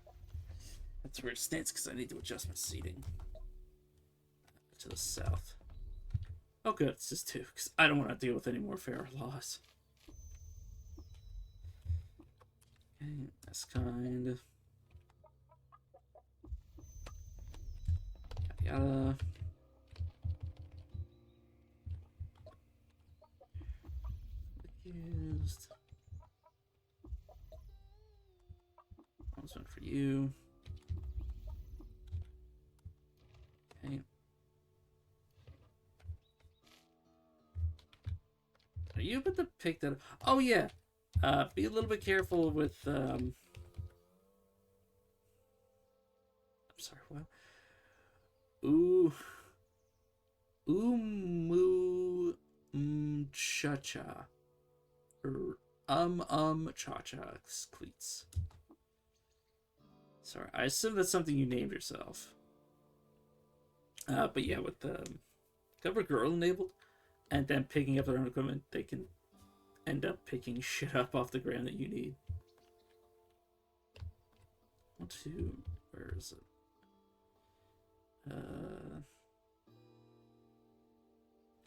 That's where it stands because I need to adjust my seating to the south. Oh, good, it's just 2 because I don't want to deal with any more Pharaoh laws. Okay, that's kind. Yada yada. Used. This one for you. Okay. Are you able to pick that up? Oh yeah. Be a little bit careful with I'm sorry, what? Cha-cha. Cha-cha cleats. Sorry, I assume that's something you named yourself. But yeah, with the cover girl enabled, and then picking up their own equipment, they can end up picking shit up off the ground that you need. 1, 2, where is it?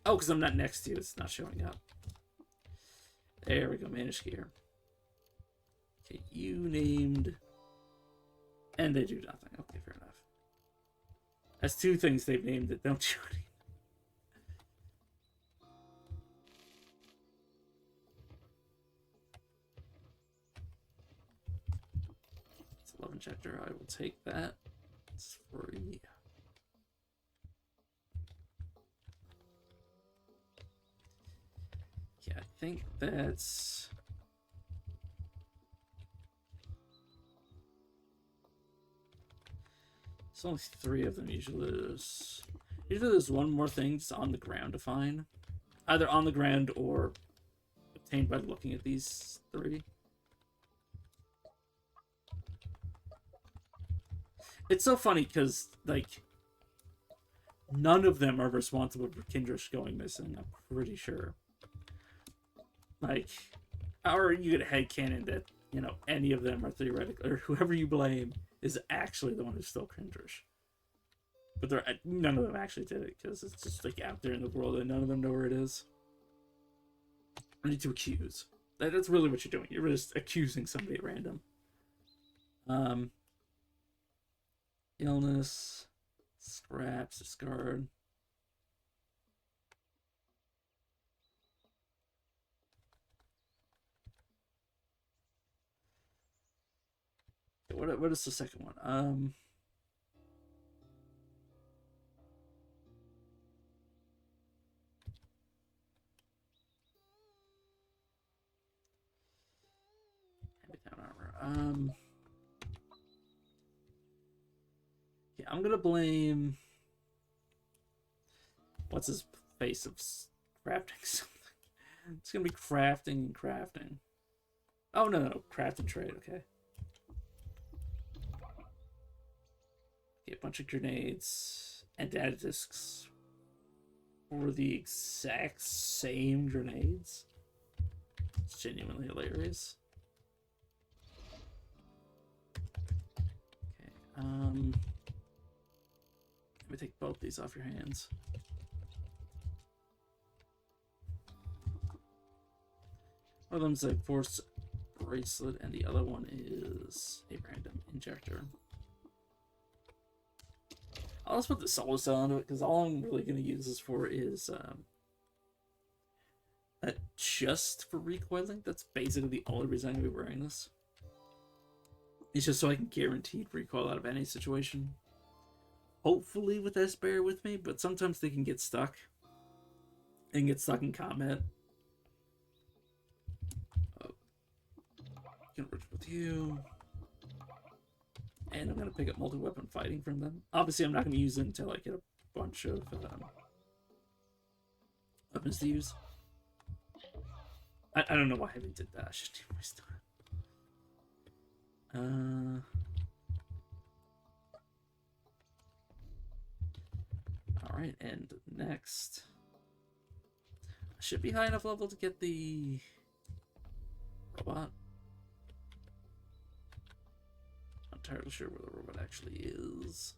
Oh, because I'm not next to you, it's not showing up. There we go, manage gear. Okay, you named... And they do nothing. Okay, fair enough. That's 2 things they've named that don't do anything. It's a love injector. I will take that. It's free. Yeah, I think that's... There's only 3 of them usually. There's one more thing just on the ground to find. Either on the ground or obtained by looking at these 3. It's so funny because, like, none of them are responsible for Kindrish going missing, I'm pretty sure. Like, or you get a headcanon that, you know, any of them are theoretical, or whoever you blame is actually the one who stole Kindrish. But none of them actually did it, because it's just, like, out there in the world and none of them know where it is. I need to accuse. That's really what you're doing. You're just accusing somebody at random. Illness, scraps, discard. What is the second one? Yeah, I'm gonna blame what's his face of crafting something. It's gonna be crafting and crafting. Oh no, craft and trade. Okay. Get a bunch of grenades and data discs for the exact same grenades. It's genuinely hilarious. Okay, let me take both these off your hands. One of them's a force bracelet, and the other one is a random injector. I'll just put the solar cell into it, because all I'm really going to use this for is just for recoiling. That's basically the only reason I'm going to be wearing this. It's just so I can guaranteed recoil out of any situation. Hopefully with Esper with me, but sometimes they can get stuck. And get stuck in combat. Oh. Gonna work with you. And I'm going to pick up multi-weapon fighting from them. Obviously, I'm not going to use it until I get a bunch of weapons to use. I don't know why I even did that. I shouldn't even waste time. Alright, and next. I should be high enough level to get the robot. Not entirely sure where the robot actually is.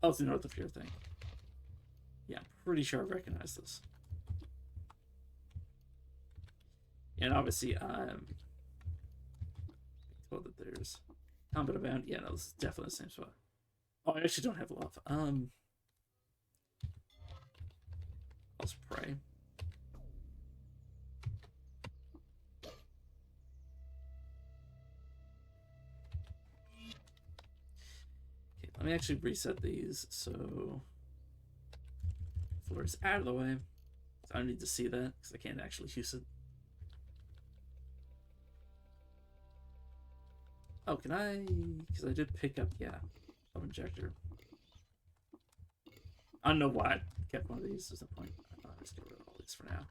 Oh, it's the North of Fear thing. Yeah, I'm pretty sure I recognize this. And obviously, I'm told that there's combat abound. Yeah, no, this is definitely the same spot. Oh, I actually don't have love. I'll spray. Okay, let me actually reset these so floor is out of the way. So I don't need to see that because I can't actually use it. Oh, can I? Because I did pick up, yeah, love injector. I don't know why I kept one of these. There's no point. I'll just get rid of all these for now.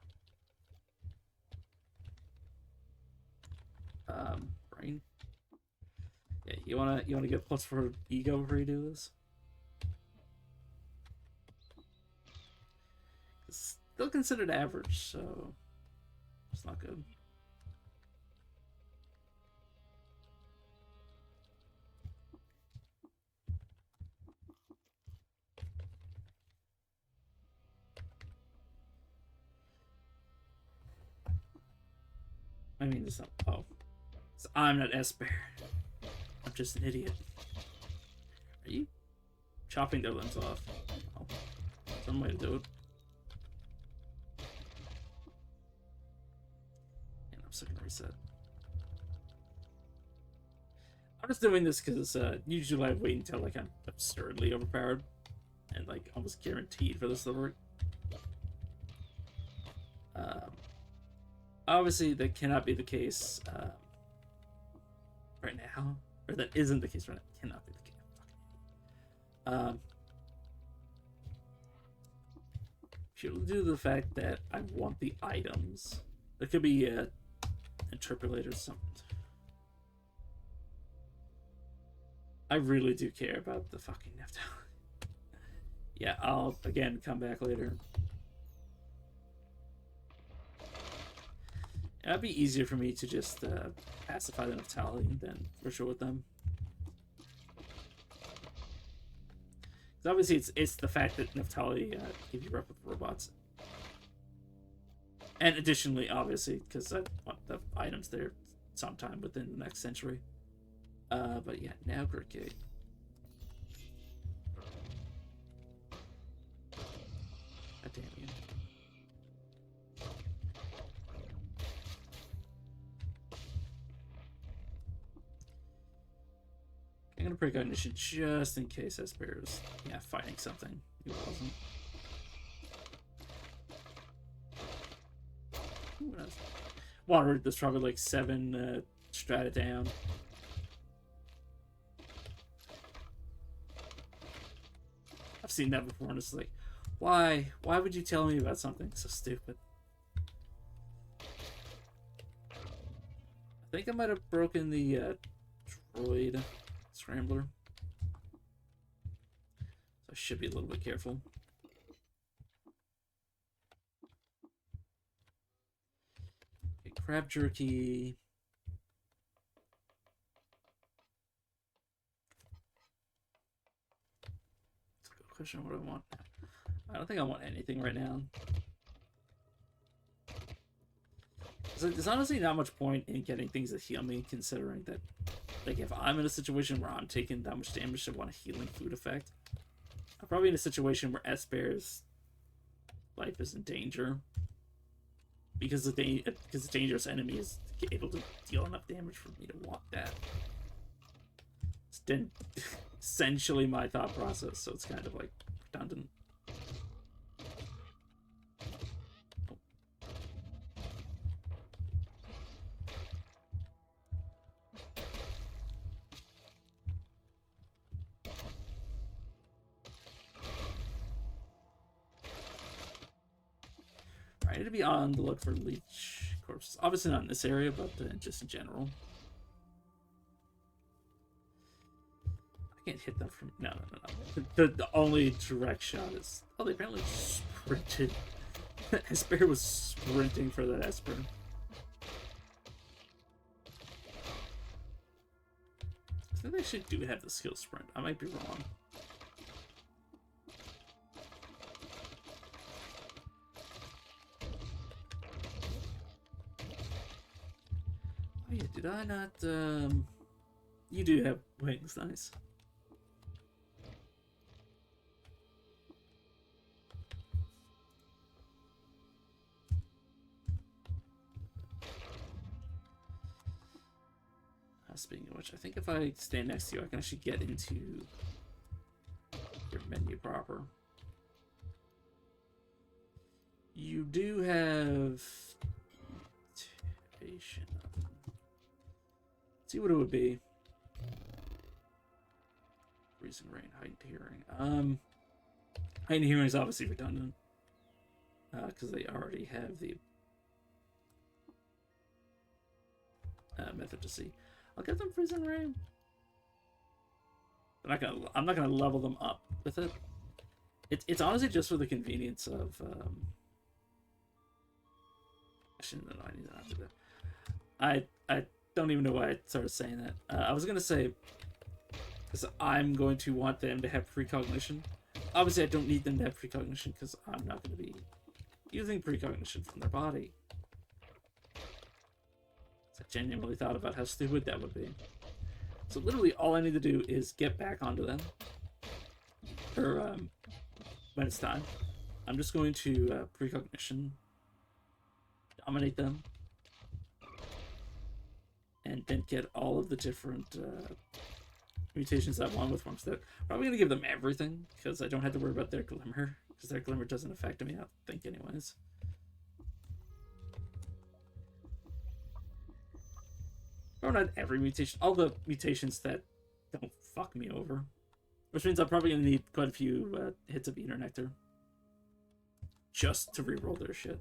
Brain. Yeah, you wanna get plus for ego before you do this? It's still considered average, so it's not good. I mean, it's not. Oh, so I'm not Esper. I'm just an idiot. Are you chopping their limbs off? Oh, some way to do it. And I'm still gonna reset. I'm just doing this because usually I wait until like I'm absurdly overpowered and like almost guaranteed for this to work. Obviously, that cannot be the case right now, or that isn't the case right now. Cannot be the case. Purely due to the fact that I want the items. There could be a interpolator or something. I really do care about the fucking Nephthali. Yeah, I'll again come back later. It'd be easier for me to just pacify the Nephthali than ritual with them. Because obviously it's the fact that Nephthali give you rep with robots. And additionally, obviously, because I want the items there sometime within the next century. But yeah, now Gurkate. God damn you. I'm gonna break out initiative just in case Esper is fighting something. He wasn't. Who knows? Water, there's probably like 7 strat it down. I've seen that before, and it's like, why? Why would you tell me about something so stupid? I think I might have broken the droid scrambler. So I should be a little bit careful. Okay, crab jerky. It's a good question. What do I want? I don't think I want anything right now. There's honestly not much point in getting things that heal me, considering that, like, if I'm in a situation where I'm taking that much damage, I want a healing food effect. I'm probably in a situation where Esper's life is in danger, because the dangerous enemy is able to deal enough damage for me to want that. It's essentially my thought process, so it's kind of like redundant. I need to be on the look for leech corpses. Obviously not in this area, but just in general. I can't hit them from... No. The only direct shot is... Oh, they apparently sprinted. Esper was sprinting for that Esper. I think they actually do have the skill sprint. I might be wrong. Oh yeah, did I not, You do have wings, nice. Speaking of which, I think if I stand next to you, I can actually get into your menu proper. You do have... Let's see what it would be. Freezing rain, heightened hearing. Heightened hearing is obviously redundant. Because they already have the method to see. I'll get them freezing rain. I'm not gonna level them up with it. It's honestly just for the convenience of actually, no, I need to do that. I don't even know why I started saying that. I was gonna say because I'm going to want them to have precognition. Obviously, I don't need them to have precognition because I'm not going to be using precognition from their body. I genuinely thought about how stupid that would be. So literally all I need to do is get back onto them. Or when it's time. I'm just going to precognition. Dominate them. And then get all of the different mutations I want with Wormstead. Probably going to give them everything, because I don't have to worry about their glimmer. Because their glimmer doesn't affect me, I don't think anyways. Or not every mutation, all the mutations that don't fuck me over. Which means I'm probably going to need quite a few hits of Eater Nectar. Just to reroll their shit.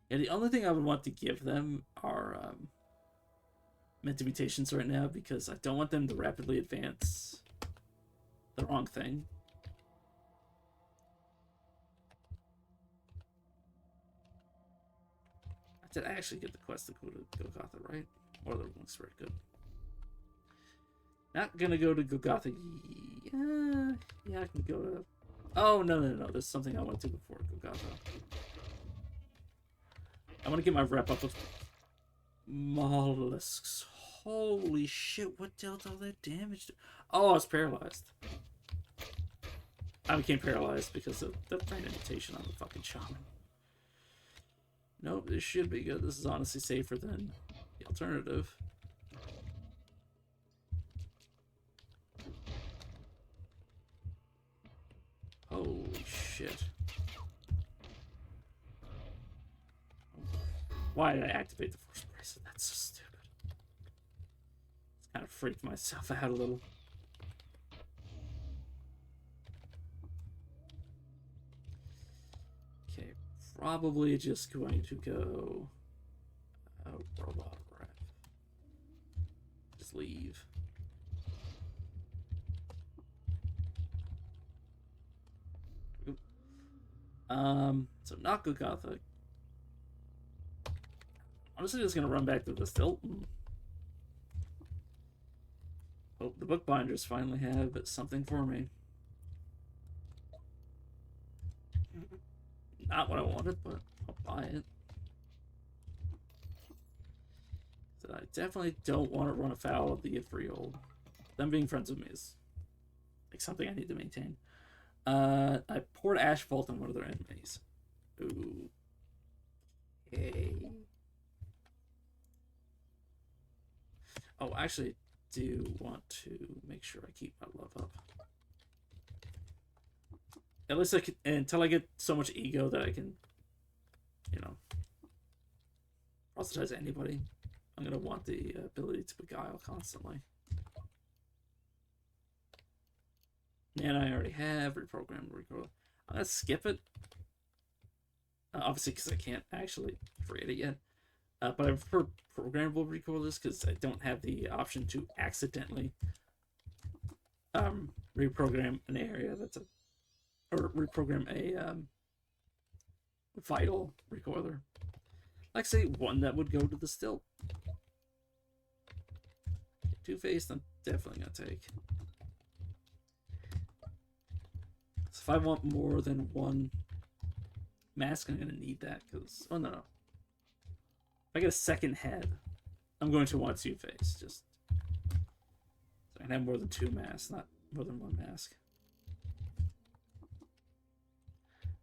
Yeah, the only thing I would want to give them are mental mutations right now, because I don't want them to rapidly advance the wrong thing. Did I actually get the quest to go to Golgotha, right? Or the looks very good. Not gonna go to Golgotha. Yeah, I can go to... Oh, no. There's something I want to before Golgotha. I want to get my rep up with mollusks. Holy shit, what dealt all that damage to... Oh, I was paralyzed. I became paralyzed because of the brain mutation on the fucking shaman. Nope, this should be good. This is honestly safer than the alternative. Holy shit. Why did I activate the force bracelet? That's so stupid. It's kind of freaked myself out a little. Okay, probably just going to go robot ref. Just leave. So not good Gothic. Honestly, just gonna run back to the Stilton. Hope the bookbinders finally have something for me. Not what I wanted, but I'll buy it. So I definitely don't want to run afoul of the Freehold. Them being friends with me is like something I need to maintain. I poured asphalt on one of their enemies. Ooh. Okay. Oh, I actually do want to make sure I keep my love up. At least I can, until I get so much ego that I can, you know, proselytize anybody. I'm gonna want the ability to beguile constantly. And I already have reprogrammed recoil. I'm gonna skip it. Obviously, because I can't actually create it yet. But I prefer programmable recoilers because I don't have the option to accidentally reprogram an area that's or reprogram a vital recoiler. Like say one that would go to the stilt. Two-faced, I'm definitely gonna take. So if I want more than one mask, I'm gonna need that because oh no. If I get a second head, I'm going to want two-face just so I can have more than two masks, not more than one mask.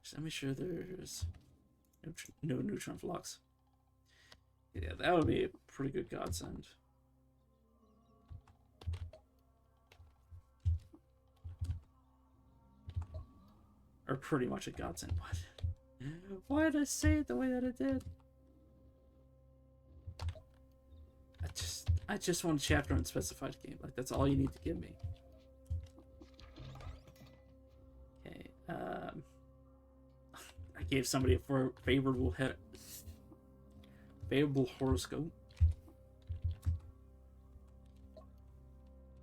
Just let me sure there's no neutron flux. Yeah, that would be a pretty good godsend. Or pretty much a godsend. What? Why did I say it the way that it did? I just want a chapter unspecified game. Like that's all you need to give me. Okay. I gave somebody a favorable horoscope.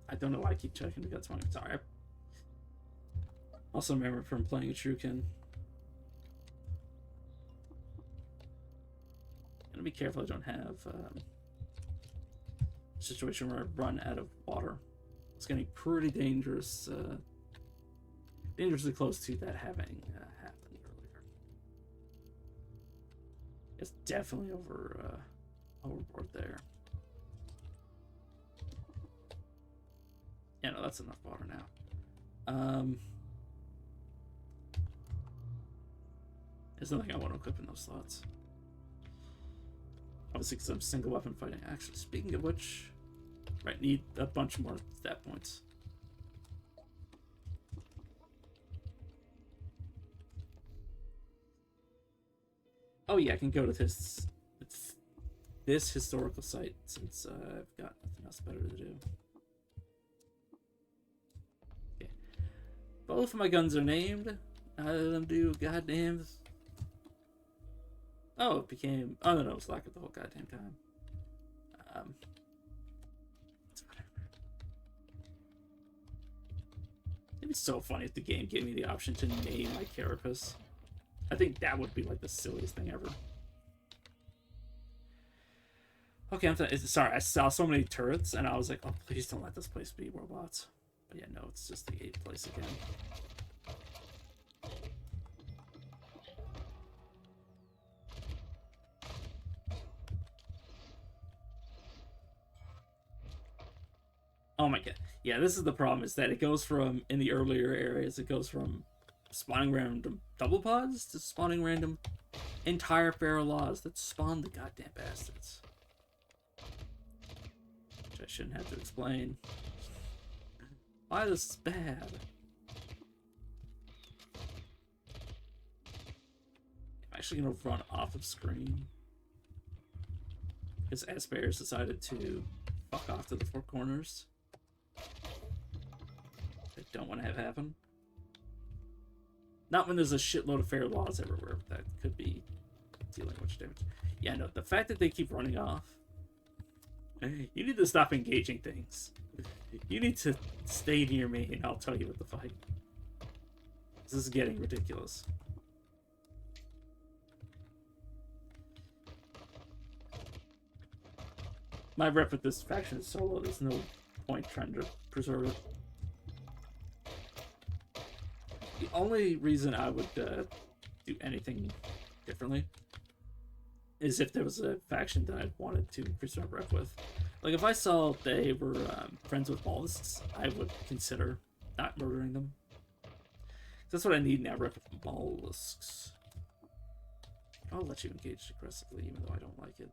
I don't know why I keep checking the guts. Sorry. Also remember from playing a Trukin. Gotta be careful I don't have a situation where I run out of water. It's gonna be pretty dangerous, dangerously close to that having happened earlier. It's definitely overboard there. Yeah, no, that's enough water now. There's nothing I want to equip in those slots. Obviously, because I'm single weapon fighting. Actually, speaking of which, right, need a bunch more stat points. Oh yeah, I can go to this historical site since I've got nothing else better to do. Okay, both of my guns are named. How did them do goddamn? Oh, it became. Oh no, it was like it the whole goddamn time. It's whatever. It'd be so funny if the game gave me the option to name my carapace. I think that would be like the silliest thing ever. Okay, I'm sorry. I saw so many turrets, and I was like, "Oh, please don't let this place be robots." But yeah, no, it's just the 8th place again. Oh my god. Yeah, this is the problem, is that it goes from, in the earlier areas, it goes from spawning random double pods to spawning random entire feral laws that spawn the goddamn bastards. which I shouldn't have to explain. Why this is bad. I'm actually gonna run off of screen. Because Asperger's decided to fuck off to the four corners. I don't want to have happen. Not when there's a shitload of fair laws everywhere. That could be dealing much damage. Yeah, no, the fact that they keep running off. You need to stop engaging things. You need to stay near me and I'll tell you what to fight. This is getting ridiculous. My rep with this faction is so low, there's no point trying to preserve it. The only reason I would do anything differently is if there was a faction that I wanted to increase my rep with. Like, if I saw they were friends with mollusks, I would consider not murdering them. That's what I need now, rep with mollusks. I'll let you engage aggressively, even though I don't like it.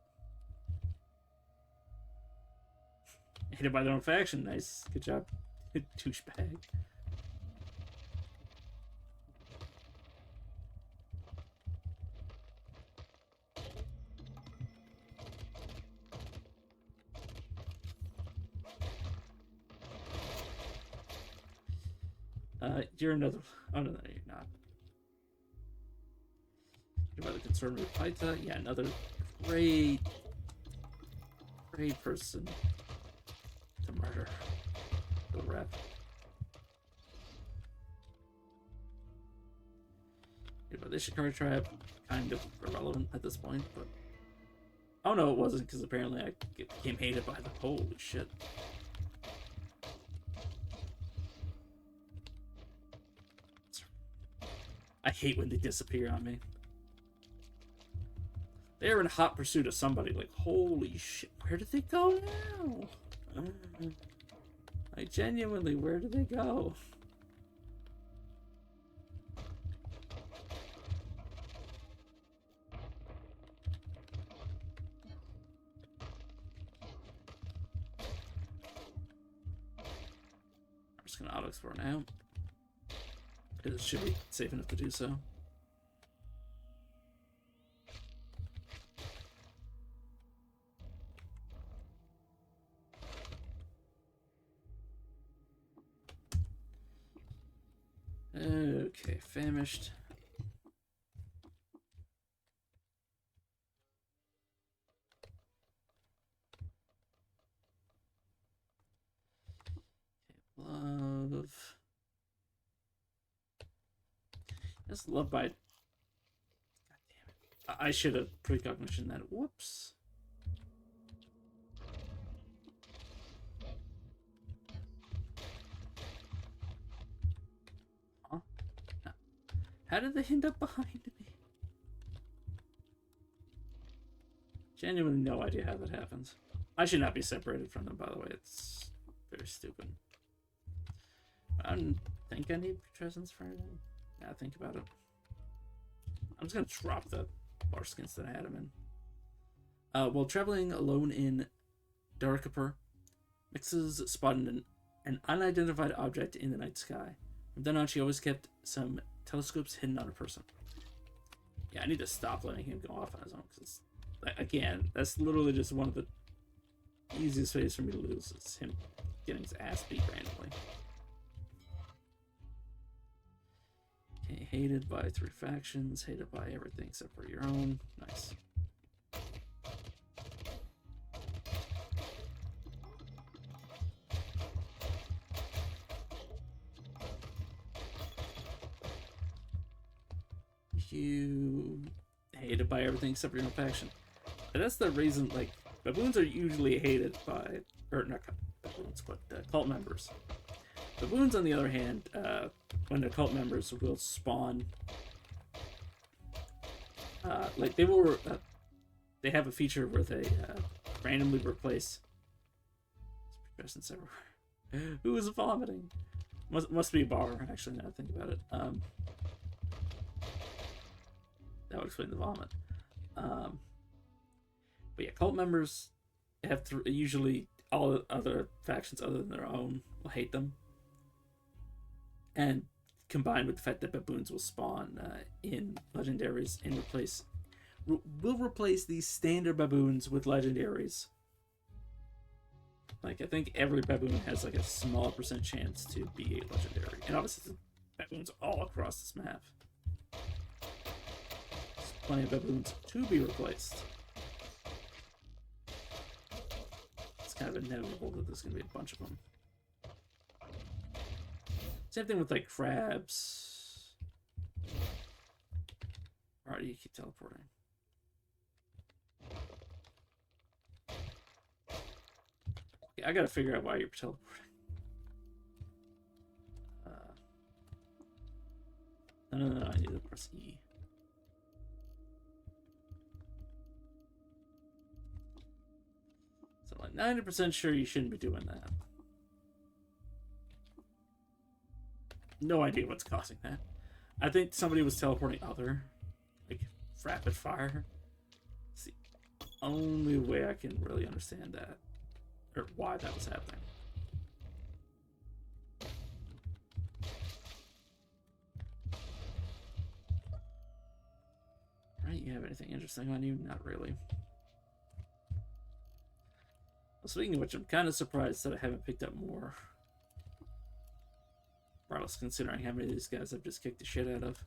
Hated by their own faction. Nice. Good job. Douchebag. You're another... Oh, no, you're not. You're by the conservative Paita. Yeah, another great person to murder. The rep. Yeah, but the Shikari tribe, kind of irrelevant at this point, but... Oh no, it wasn't, because apparently I became hated by them. Holy shit. I hate when they disappear on me. They're in hot pursuit of somebody. Like, holy shit, where did they go now? Like, genuinely, where did they go? I'm just gonna auto-explore now. Because it should be safe enough to do so. Okay, famished. Okay, love. Just love by. God damn it! I should have precognition that. Whoops. Huh? No. How did they end up behind me? Genuinely no idea how that happens. I should not be separated from them, by the way. It's very stupid. I don't think I need presence for anything. Now think about it. I'm just gonna drop the bar skins that I had him in. While traveling alone in Darkapur, Mixes spotted an unidentified object in the night sky. From then on, she always kept some telescopes hidden on her person. Yeah, I need to stop letting him go off on his own, because, again, that's literally just one of the easiest ways for me to lose. It's him getting his ass beat randomly. Okay, hated by 3 factions, hated by everything except for your own. Nice. You hated by everything except for your own faction. But that's the reason, like, baboons are usually hated by, or not baboons, but cult members. Baboons, on the other hand, when they're cult members, will spawn. Like, they will. They have a feature where they randomly replace. Presence everywhere. Who is vomiting? Must be a bar, actually, now that I think about it. That would explain the vomit. But yeah, cult members, have to usually all other factions other than their own will hate them, and combined with the fact that baboons will spawn in legendaries and will replace these standard baboons with legendaries. Like, I think every baboon has like a small percent chance to be a legendary, and obviously baboons all across this map. There's plenty of baboons to be replaced. It's kind of inevitable that there's going to be a bunch of them. Same thing with like crabs. Alright, you keep teleporting. Okay, I gotta figure out why you're teleporting. No, I need to press E. So I'm like 90% sure you shouldn't be doing that. No idea what's causing that. I think somebody was teleporting other, like, rapid fire. It's the only way I can really understand that, or why that was happening. Right, you have anything interesting on you? Not really. Well, speaking of which, I'm kind of surprised that I haven't picked up more. Regardless, considering how many of these guys I've just kicked the shit out of.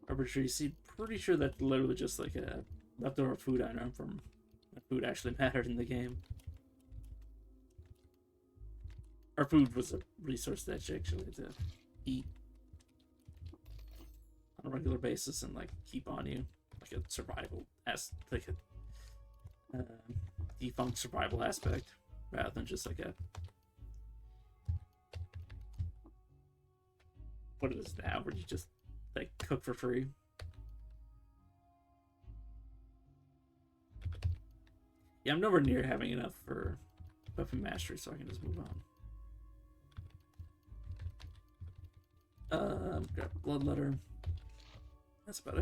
Arbitrary seed, pretty sure that's literally just like a leftover food item from when food actually mattered in the game. Our food was a resource that you actually had to eat on a regular basis and like keep on you, like a survival like a defunct survival aspect, rather than just like a what it is now, where you just like cook for free. Yeah, I'm nowhere near having enough for weapon mastery, so I can just move on. Grab Bloodletter. That's about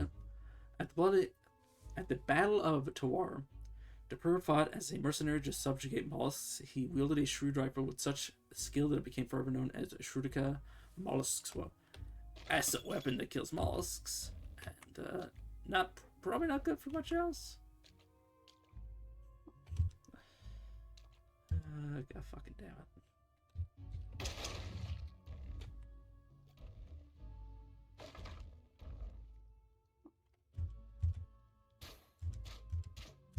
it. At the Battle of Tawar, Dapur fought as a mercenary to subjugate mollusks. He wielded a screwdriver with such skill that it became forever known as Shrudika Molluskswa. Asset weapon that kills mollusks. And probably not good for much else. God fucking damn it.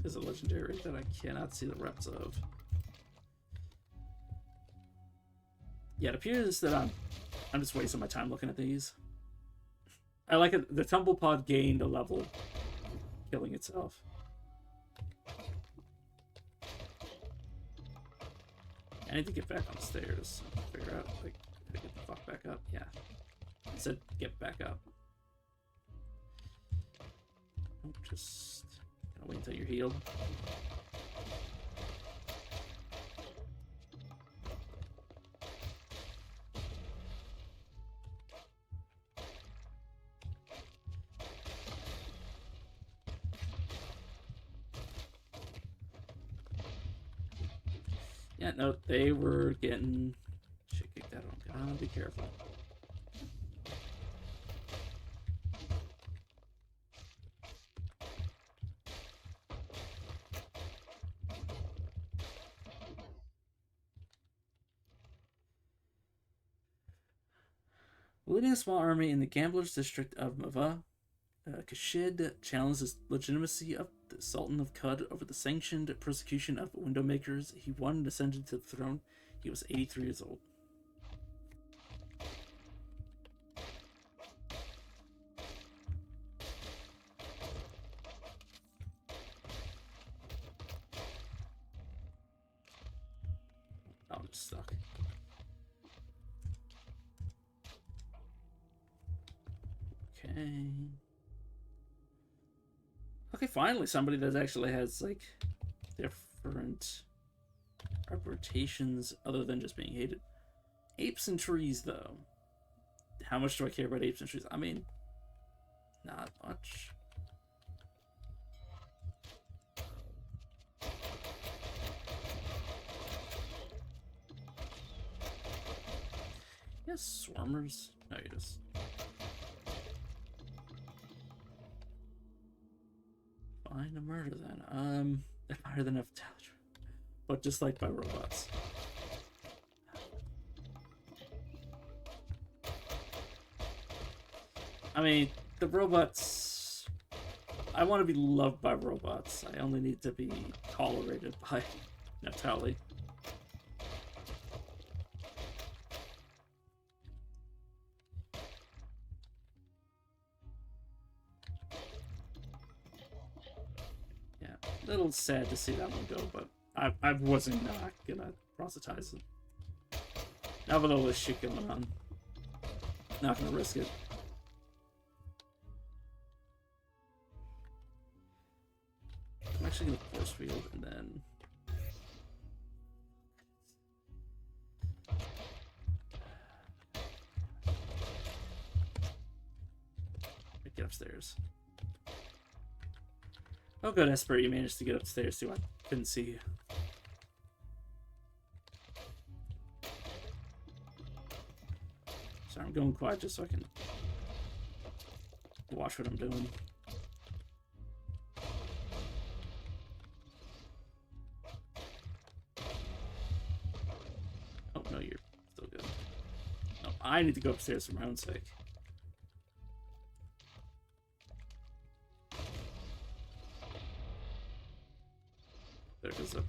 Is a legendary that I cannot see the reps of. Yeah, it appears that I'm just wasting my time looking at these. I like it. The tumble pod gained a level, killing itself. I need to get back on the stairs. Figure out like how to get the fuck back up. Yeah, I said get back up. Just wait until you're healed. Yeah, no, they were getting shit kicked out of them. Gotta be careful. Leading a small army in the gamblers' district of Mava, Kashid challenged the legitimacy of the Sultan of Qud over the sanctioned persecution of window makers. He won and ascended to the throne. He was 83 years old. Oh, I'm just stuck. Okay, finally somebody that actually has like different representations other than just being hated. Apes and trees, though. How much do I care about apes and trees? I mean, not much. Yes, swarmers. No, you just. Find a murder then. Higher than intelligence, but disliked by robots. I mean, the robots. I want to be loved by robots. I only need to be tolerated by Natalie. Yeah, a little sad to see that one go, but I wasn't not gonna proselytize it. Not with all this shit going on. Not gonna risk it. I'm actually gonna force field and then get upstairs. Oh good, Esper, you managed to get upstairs too. I couldn't see you. Sorry, I'm going quiet just so I can watch what I'm doing. Oh, no, you're still good. No, I need to go upstairs for my own sake. There goes a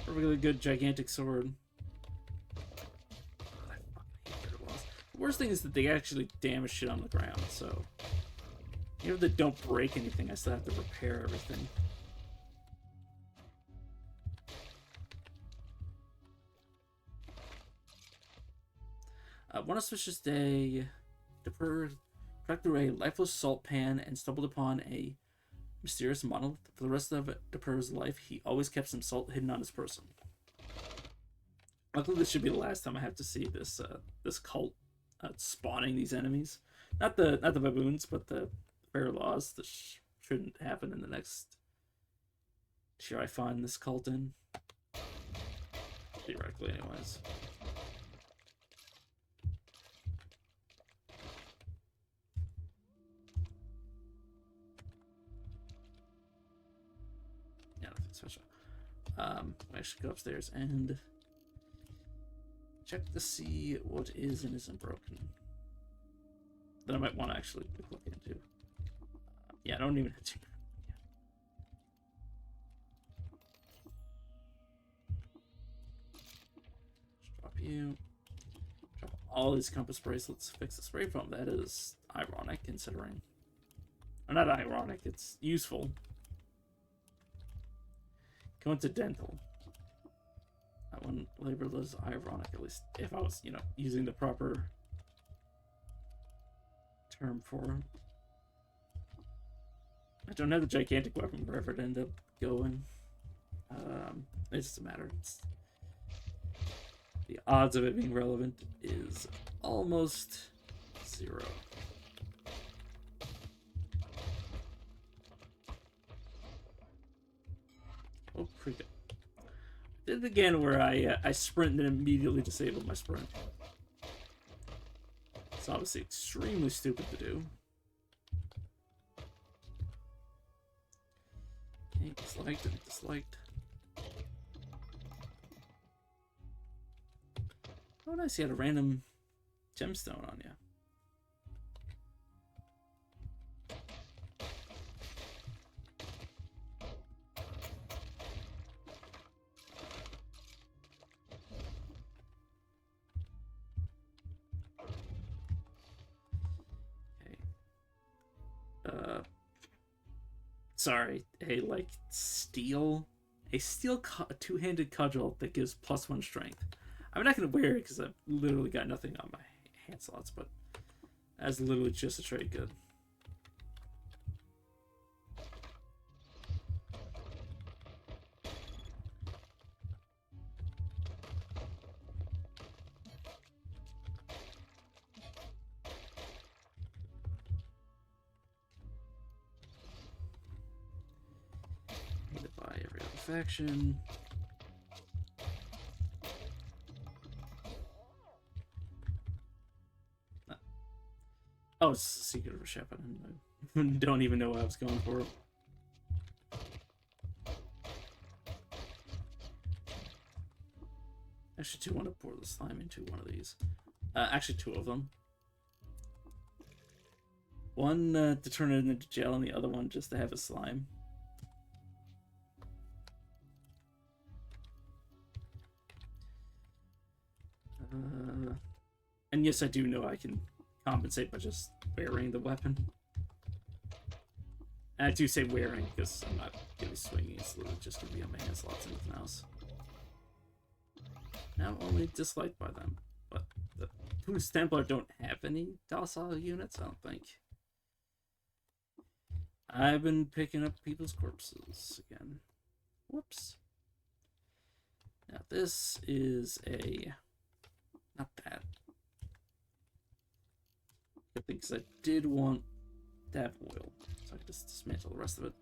perfectly good gigantic sword. The worst thing is that they actually damage shit on the ground, so even if they don't break anything, I still have to repair everything. One auspicious day, Dipper tracked through a lifeless salt pan and stumbled upon a mysterious monolith. For the rest of Dipper's life, he always kept some salt hidden on his person. Luckily, this should be the last time I have to see this this cult spawning these enemies. Not the baboons, but the fair laws. This shouldn't happen in the next tier I find this cult in. Theoretically, anyways. Yeah, nothing special. I should go upstairs and check to see what is and isn't broken. That I might want to actually look into. Yeah, I don't even have to. Just drop you. Drop all these compass bracelets. Fix the spray foam. That is ironic, considering. Or not ironic, it's useful. Coincidental. That one labeled as ironic, at least if I was, you know, using the proper term for it. I don't have the gigantic weapon wherever it ended up going. It doesn't matter. The odds of it being relevant is almost 0. Oh, pretty good. Did it again where I sprint and then immediately disabled my sprint. It's obviously extremely stupid to do. Okay, disliked and disliked. Oh, nice, you had a random gemstone on you. Sorry, a steel two-handed cudgel that gives +1 strength. I'm not gonna wear it because I've literally got nothing on my hand slots, but that's literally just a trade good. faction. Oh, it's Secret of a Ship. I don't even know what I was going for. Actually, do want to pour the slime into one of these. Actually, two of them. One to turn it into gel, and the other one just to have a slime. And yes, I do know I can compensate by just wearing the weapon. And I do say wearing because I'm not going to be swinging. It's literally just going to be on my hand slots and nothing else. Now only disliked by them, but the Punis Templar don't have any docile units, I don't think. I've been picking up people's corpses again. Whoops. Now this is a... not that. Good thing, because I did want that oil, so I could just dismantle the rest of it.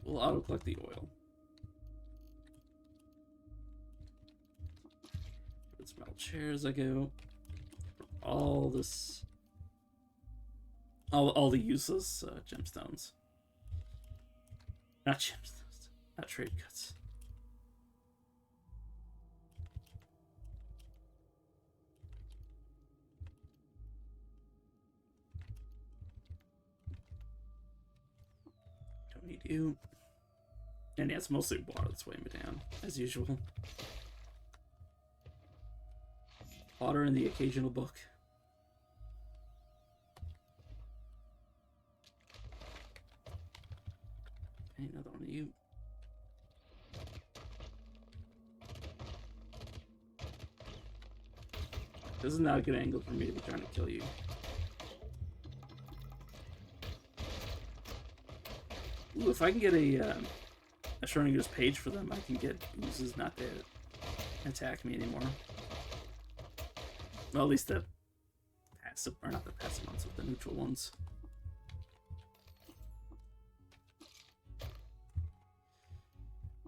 We'll auto-collect the oil. Let's metal chairs I go. All this... all the useless gemstones. Not gemstones. Not trade cuts. Don't need you. And yeah, it's mostly water that's weighing me down, as usual. Water and the occasional book. Okay, another one of you. This is not a good angle for me to be trying to kill you. Ooh, if I can get a Schrodinger's page for them, I can get oozes not to attack me anymore. Well, at least the passive, or not the passive ones, but the neutral ones.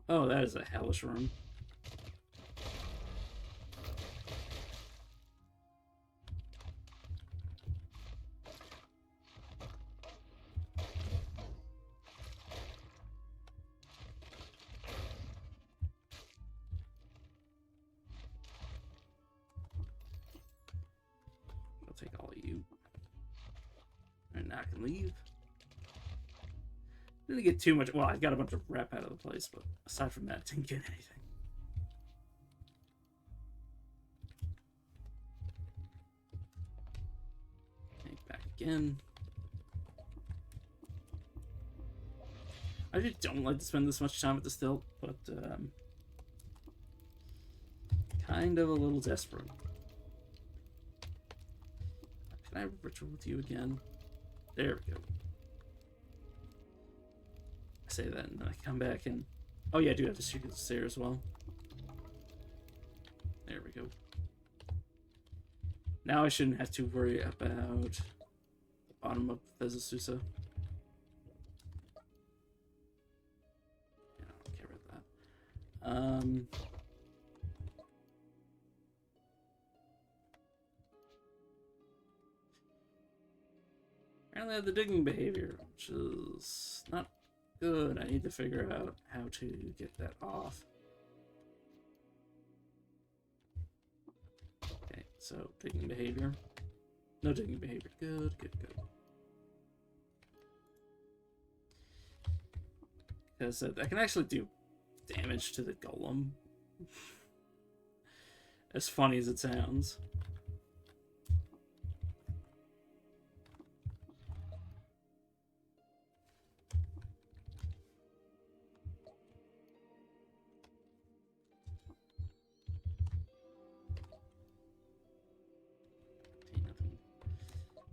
Oh, that is a hellish room. I'll take all of you. And now I can leave. Didn't get too much. Well, I got a bunch of rep out of the place, but aside from that, didn't get anything. Okay, back again. I just don't like to spend this much time at the stilt, but kind of a little desperate. Can I ritual with you again? There we go. I say that and then I come back and... oh yeah, I do have to secret stair as well. There we go. Now I shouldn't have to worry about the bottom of Thesaususa. Yeah, I'll get rid of that. Apparently I have the digging behavior, which is not good. I need to figure out how to get that off. Okay, so digging behavior. No digging behavior. Good, good, good. Because I can actually do damage to the golem. As funny as it sounds.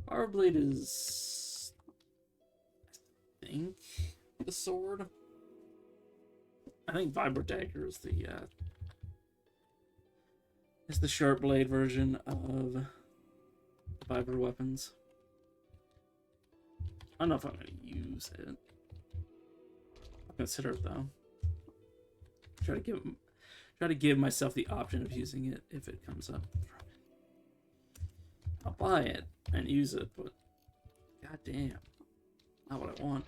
Powerblade is, I think, the sword. I think Vibro Dagger is the sharp blade version of the Vibro weapons. I don't know if I'm going to use it. consider it though. Try to give myself the option of using it if it comes up. I'll buy it and use it, but goddamn, not what I want.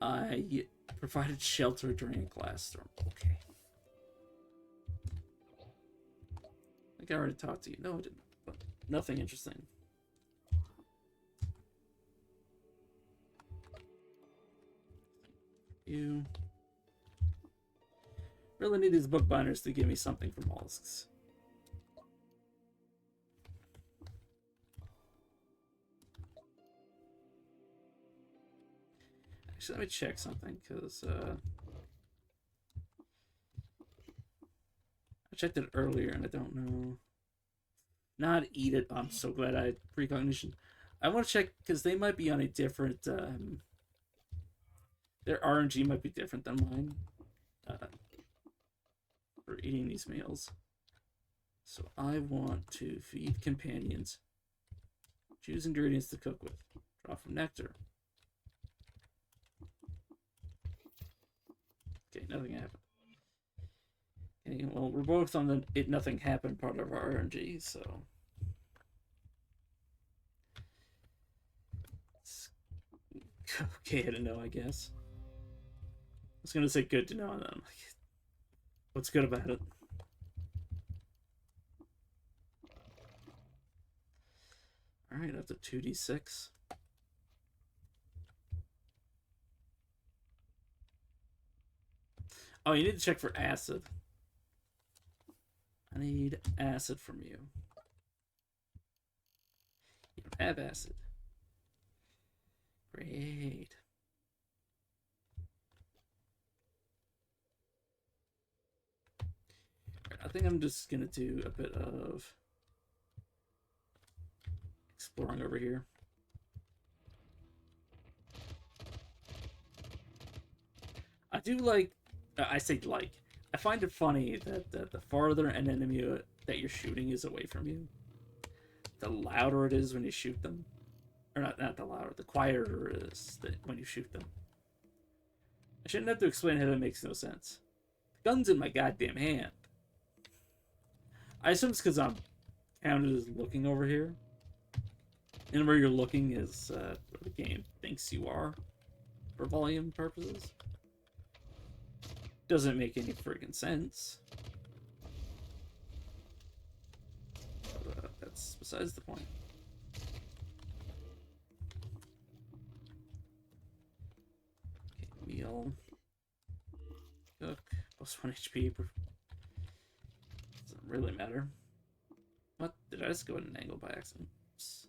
I provided shelter during a glass storm. Okay. I think I already talked to you. No, I didn't. But nothing interesting. You really need these bookbinders to give me something for mollusks. Actually, let me check something, because I checked it earlier and I don't know. Not eat it. I'm so glad I had precognition. I want to check because they might be on a different. Their RNG might be different than mine for eating these meals. So I want to feed companions. Choose ingredients to cook with. Draw from nectar. Okay, nothing happened. Okay, well, we're both on the nothing happened part of our RNG, so it's okay to know, I guess. I was gonna say good to know, and then I'm like, what's good about it? Alright, up to 2d6. Oh, you need to check for acid. I need acid from you. You don't have acid. Great. I think I'm just gonna do a bit of exploring over here. I do like, I say like, I find it funny that the farther an enemy that you're shooting is away from you, the louder it is when you shoot them. Or not the louder, the quieter it is when you shoot them. I shouldn't have to explain how that makes no sense. The gun's in my goddamn hand. I assume it's because I'm counted as looking over here. And where you're looking is where the game thinks you are for volume purposes. Doesn't make any friggin' sense. But, that's besides the point. Okay, meal. Cook. Plus 1 HP. Doesn't really matter. What? Did I just go at an angle by accident? Oops.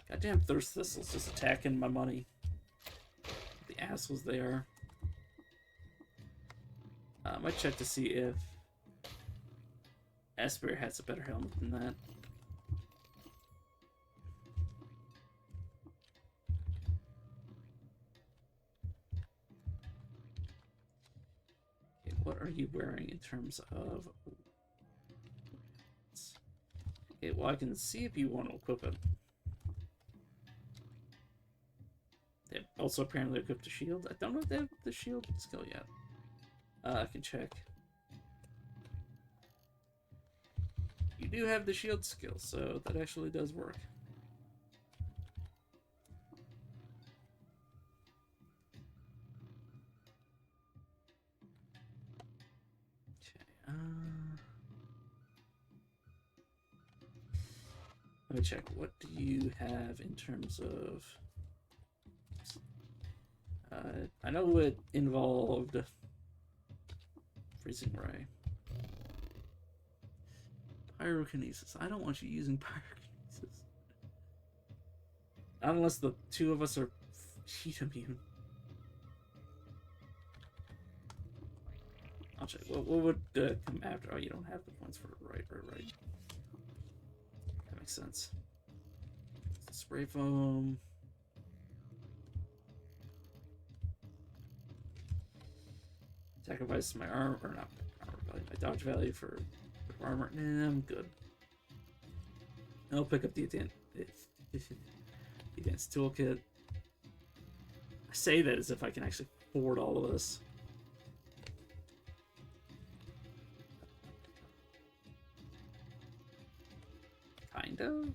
Goddamn thirst thistles just attacking my money. The assholes they are. I might check to see if Esper has a better helmet than that. Okay, what are you wearing in terms of... Okay, well, I can see if you want to equip it. They also apparently equipped a shield. I don't know if they have the shield skill yet. I can check. You do have the shield skill, so that actually does work. Okay. Let me check. What do you have in terms of... I know it involved freezing ray. Pyrokinesis. I don't want you using pyrokinesis. Not unless the two of us are heat immune. I'll check. What would come after? Oh, you don't have the points for right. That makes sense. Spray foam. Sacrifice my armor, or not armor value, my dodge value for armor. Nah, I'm good. I'll pick up the advanced toolkit. I say that as if I can actually afford all of this. Kind of.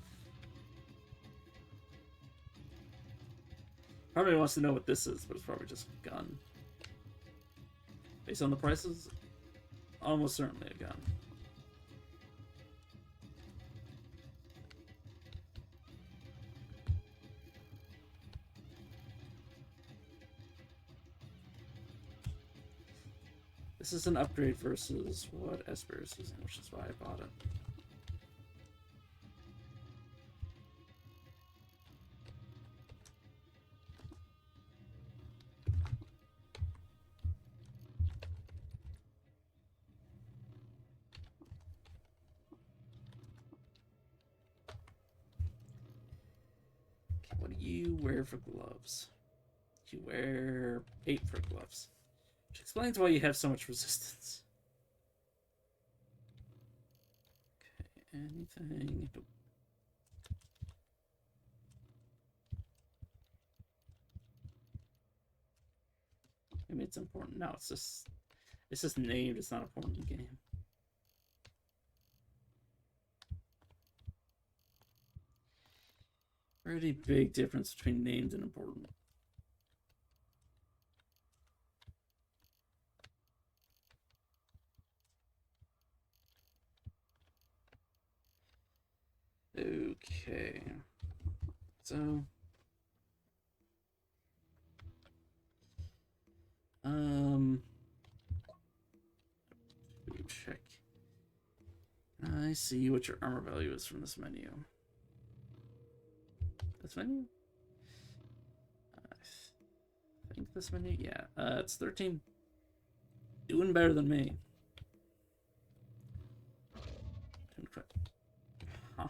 Probably wants to know what this is, but it's probably just a gun. Based on the prices, almost certainly a gun. This is an upgrade versus what Esper is using, which is why I bought it. Okay, what do you wear for gloves? You wear 8 for gloves. Which explains why you have so much resistance. Okay, anything? Nope. Maybe it's important. No, it's just named. It's not important in the game. Pretty big difference between named and important. Okay. So check. I see what your armor value is from this menu. This menu? I think this menu? Yeah. It's 13. Doing better than me. Huh.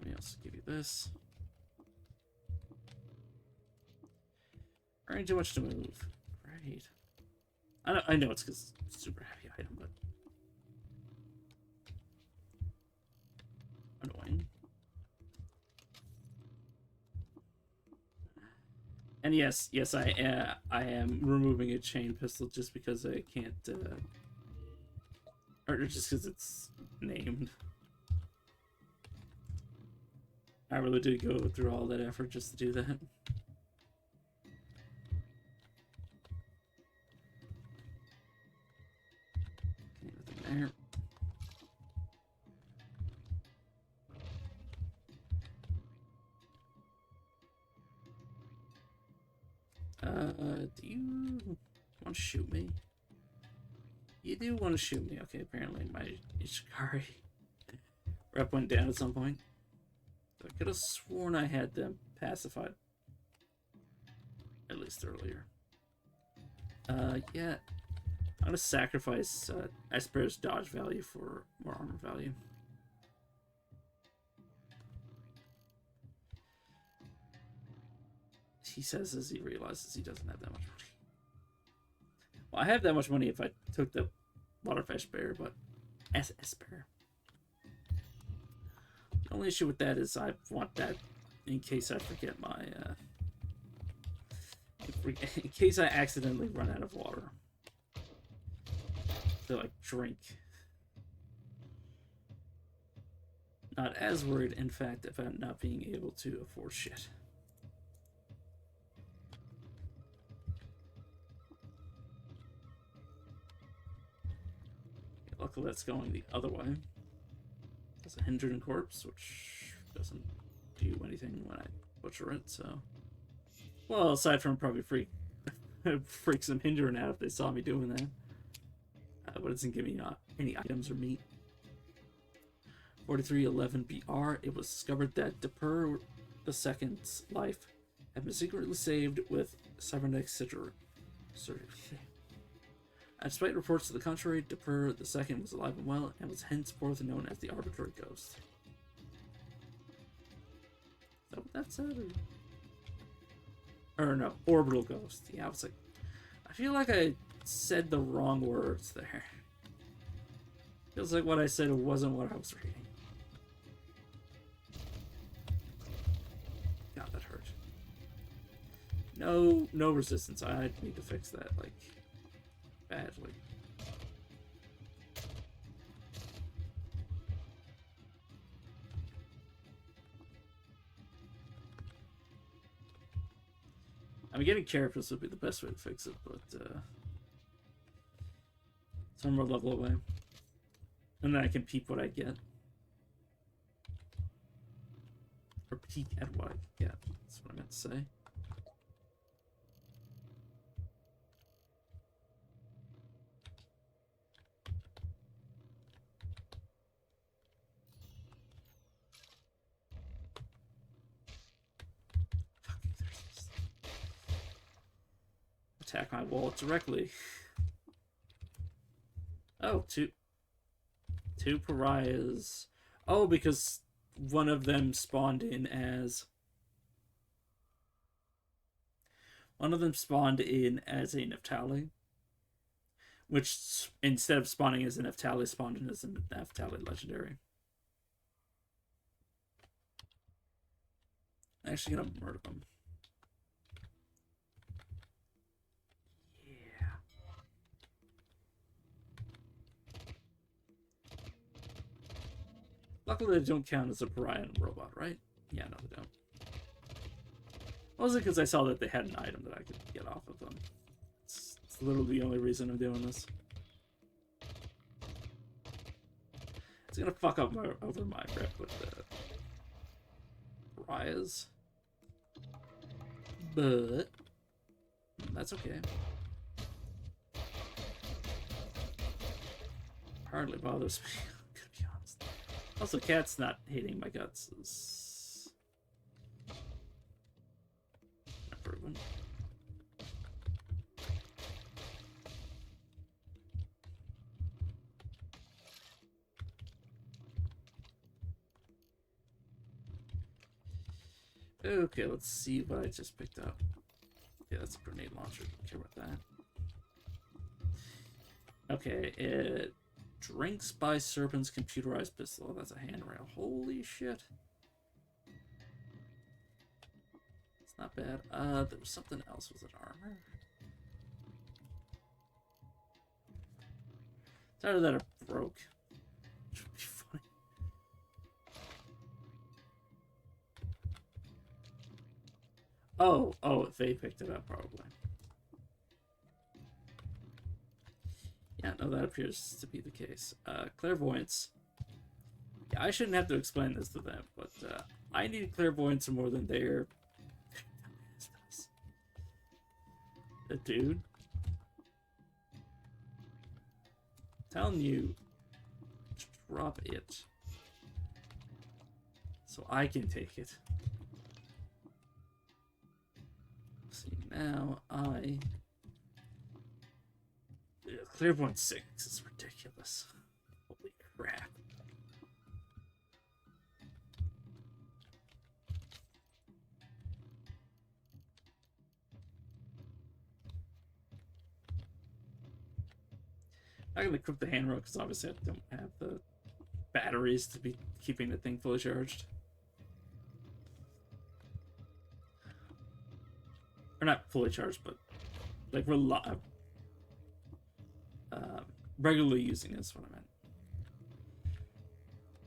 Let me also give you this. Already too much to move. Great. I know it's because it's a super heavy item, but annoying. And yes, I am removing a chain pistol just because I can't, or just because it's named. I really did go through all that effort just to do that. Okay, nothing there. Do you want to shoot me? You do want to shoot me. Okay, apparently my Ishikari rep went down at some point. I could have sworn I had them pacified. At least earlier. Yeah. I'm gonna sacrifice Esper's dodge value for more armor value. He says as he realizes he doesn't have that much money. Well, I have that much money if I took the Waterfesh Bear, but Esper. The only issue with that is I want that in case I forget my, in case I accidentally run out of water to, like, drink. Not as worried, in fact, about not being able to afford shit. Luckily, that's going the other way. There's a Hindran corpse, which doesn't do anything when I butcher it, so... Well, aside from probably freak some Hindran out if they saw me doing that. But it doesn't give me any items or meat. 4311 BR, it was discovered that Dapur II's life had been secretly saved with cybernetic surgery. Despite reports to the contrary, Dapur II was alive and well, and was henceforth known as the Arbitrary Ghost. Is that what that said? Or... Or no, orbital ghost. Yeah, I was like, I feel like I said the wrong words there. Feels like what I said wasn't what I was reading. God, that hurt. No resistance. I need to fix that, like, badly. I mean, getting characters would be the best way to fix it, but some more level away. And then I can peep what I get. Or peek at what I get. That's what I meant to say. Attack my wall directly. Oh, two pariahs. Oh, because one of them spawned in as a Neftali, which instead of spawning as a Neftali, spawned in as a Neftali legendary. I'm actually gonna murder them. Luckily, they don't count as a pariah and a robot, right? Yeah, no, they don't. Mostly because I saw that they had an item that I could get off of them. It's literally the only reason I'm doing this. It's gonna fuck up over my rep with the pariahs. But that's okay. Hardly bothers me. Also, cat's not hating my guts is proven. Okay, let's see what I just picked up. Yeah, that's a grenade launcher. Don't care about that. Okay, it drinks by Serpent's computerized pistol. That's a handrail. Holy shit. It's not bad. There was something else. Was it armor? It's either that it broke. Which would be funny. Oh, they picked it up probably. Yeah, no, that appears to be the case. Clairvoyance. Yeah, I shouldn't have to explain this to them, but I need clairvoyance more than they're... The dude. Telling you, drop it. So I can take it. See, now I... Clairvoyance 6 is ridiculous. Holy crap. I'm gonna equip the hand rope because obviously I don't have the batteries to be keeping the thing fully charged. Or not fully charged, but like regularly using is what I meant.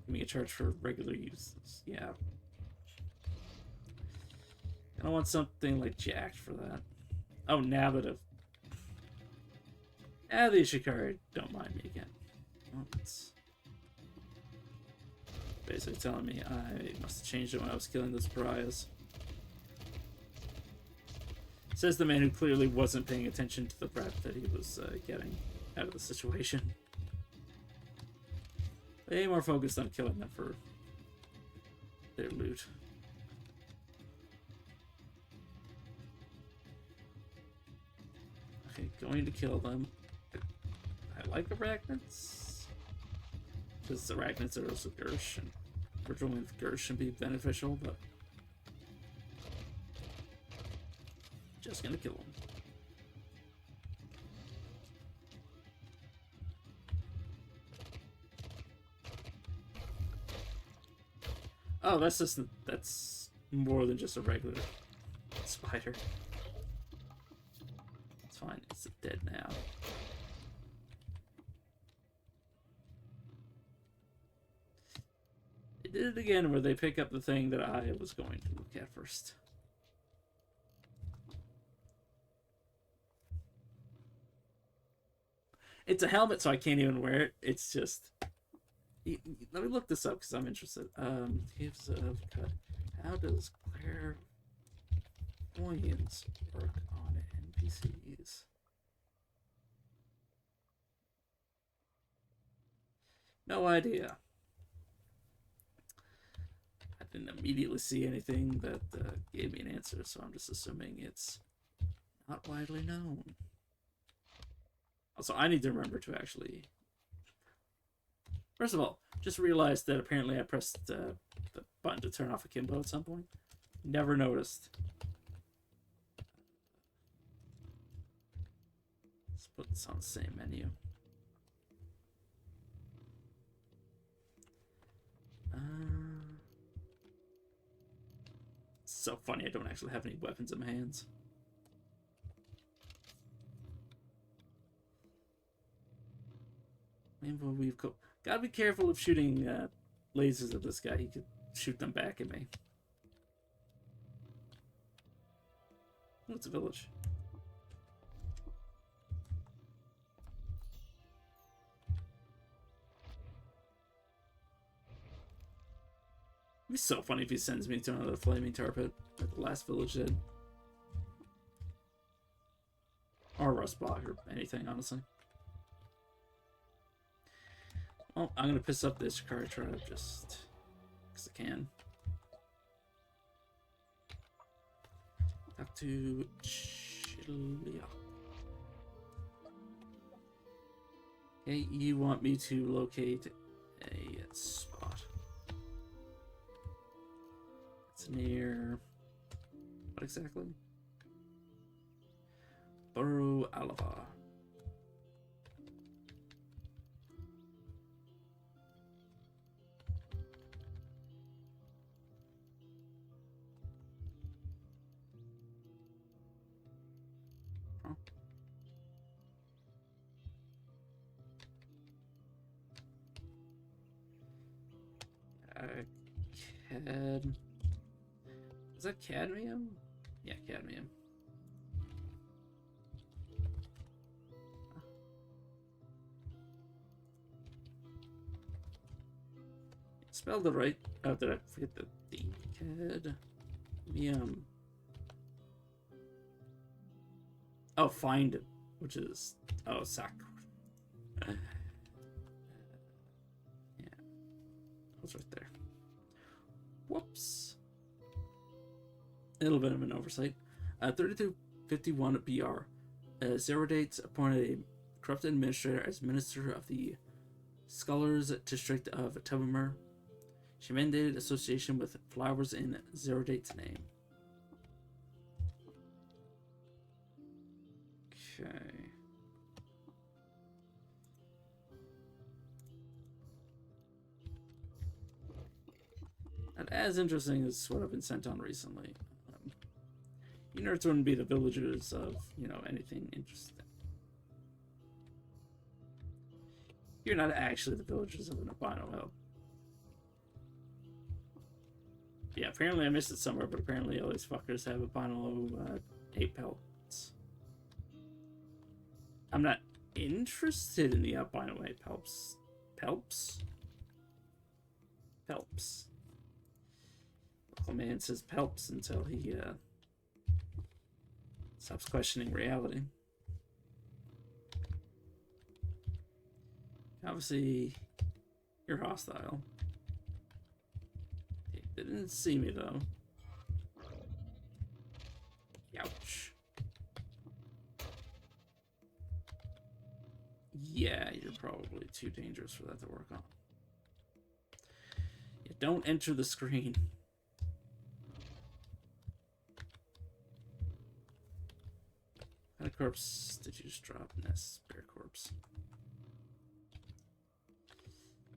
Give me a charge for regular uses. Yeah. I don't want something like jacked for that. Oh, now that the Ishikari don't mind me again. Well, it's basically telling me I must have changed it when I was killing those pariahs. Says the man who clearly wasn't paying attention to the prep that he was getting out of the situation. Way more focused on killing them for their loot. Okay, going to kill them. I like arachnids. Because arachnids are also Gersh, and virtual with Gersh can be beneficial, but Just gonna kill him. Oh, that's more than just a regular spider. It's fine, it's dead now. They did it again where they pick up the thing that I was going to look at first. It's a helmet, so I can't even wear it. It's just... Let me look this up because I'm interested. Gives of cut. How does clairvoyance work on NPCs? No idea. I didn't immediately see anything that gave me an answer, so I'm just assuming it's not widely known. Also, I need to remember to actually... First of all, just realized that apparently I pressed the button to turn off Akimbo at some point. Never noticed. Let's put this on the same menu. It's so funny I don't actually have any weapons in my hands. Rainbow Weave Coat. Gotta be careful of shooting lasers at this guy. He could shoot them back at me. Oh, it's a village. It'd be so funny if he sends me to another flaming tar pit like the last village did. Or rust block or anything, honestly. Well, I'm gonna piss up this Shikari tribe just because I can. Talk to Chilia. Okay, you want me to locate a spot. It's near... what exactly? Buru Alava. Is that cadmium? Yeah, cadmium. Spelled it right. Oh, did I forget the D? Cadmium. Oh, find it, which is sac. Yeah, that's right there. Whoops. A little bit of an oversight. 3251 BR. Zero Dates appointed a corrupted administrator as minister of the Scholars District of Tubamur. She mandated association with flowers in Zero Date's name. Okay. Not as interesting as what I've been sent on recently. You nerds wouldn't be the villagers of, anything interesting. You're not actually the villagers of an albino help. Yeah, apparently I missed it somewhere, but apparently all these fuckers have albino ape pelts. I'm not interested in the albino ape pelts. Pelps? Pelps. Local man says pelps until he stops questioning reality. Obviously, you're hostile. They didn't see me, though. Ouch. Yeah, you're probably too dangerous for that to work on. You don't enter the screen. corpse did you just drop? Nest bear corpse.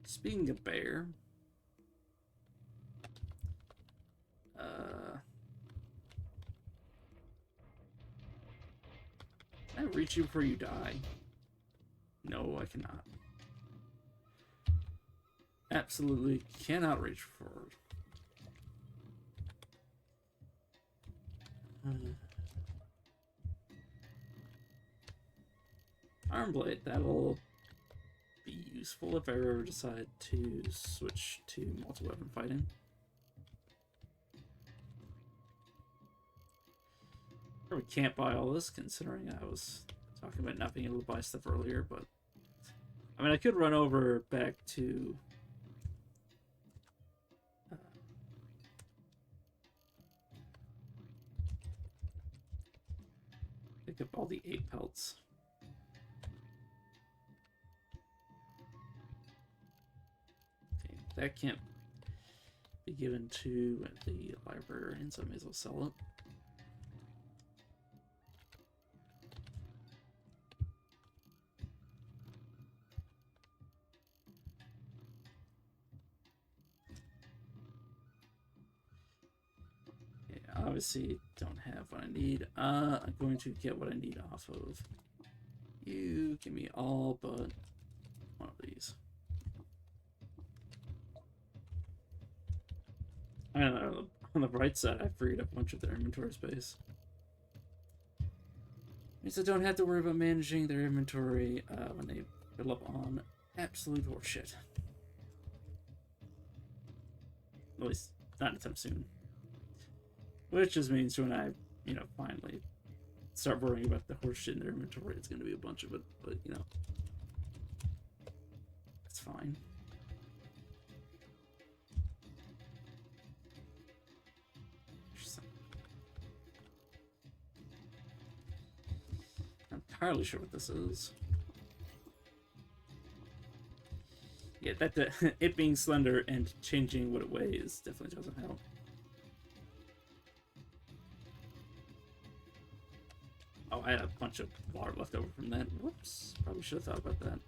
Speaking of bear, can I reach you before you die? No, I cannot. Absolutely cannot reach forward. Arm blade, that'll be useful if I ever decide to switch to multi-weapon fighting. Probably can't buy all this, considering I was talking about not being able to buy stuff earlier, but I mean, I could run over back to pick up all the 8 pelts. Okay, that can't be given to the librarian, so I may as well sell it. Obviously don't have what I need. I'm going to get what I need off of you. Give me all but one of these. I don't know, on the bright side, I freed up a bunch of their inventory space. Means I don't have to worry about managing their inventory when they fill up on absolute horseshit. At least, not anytime soon. Which just means when I, finally start worrying about the horse shit in their inventory, it's going to be a bunch of it, but, it's fine. I'm entirely sure what this is. Yeah, it being slender and changing what it weighs definitely doesn't help. Oh, I had a bunch of water left over from that. Whoops. Probably should have thought about that.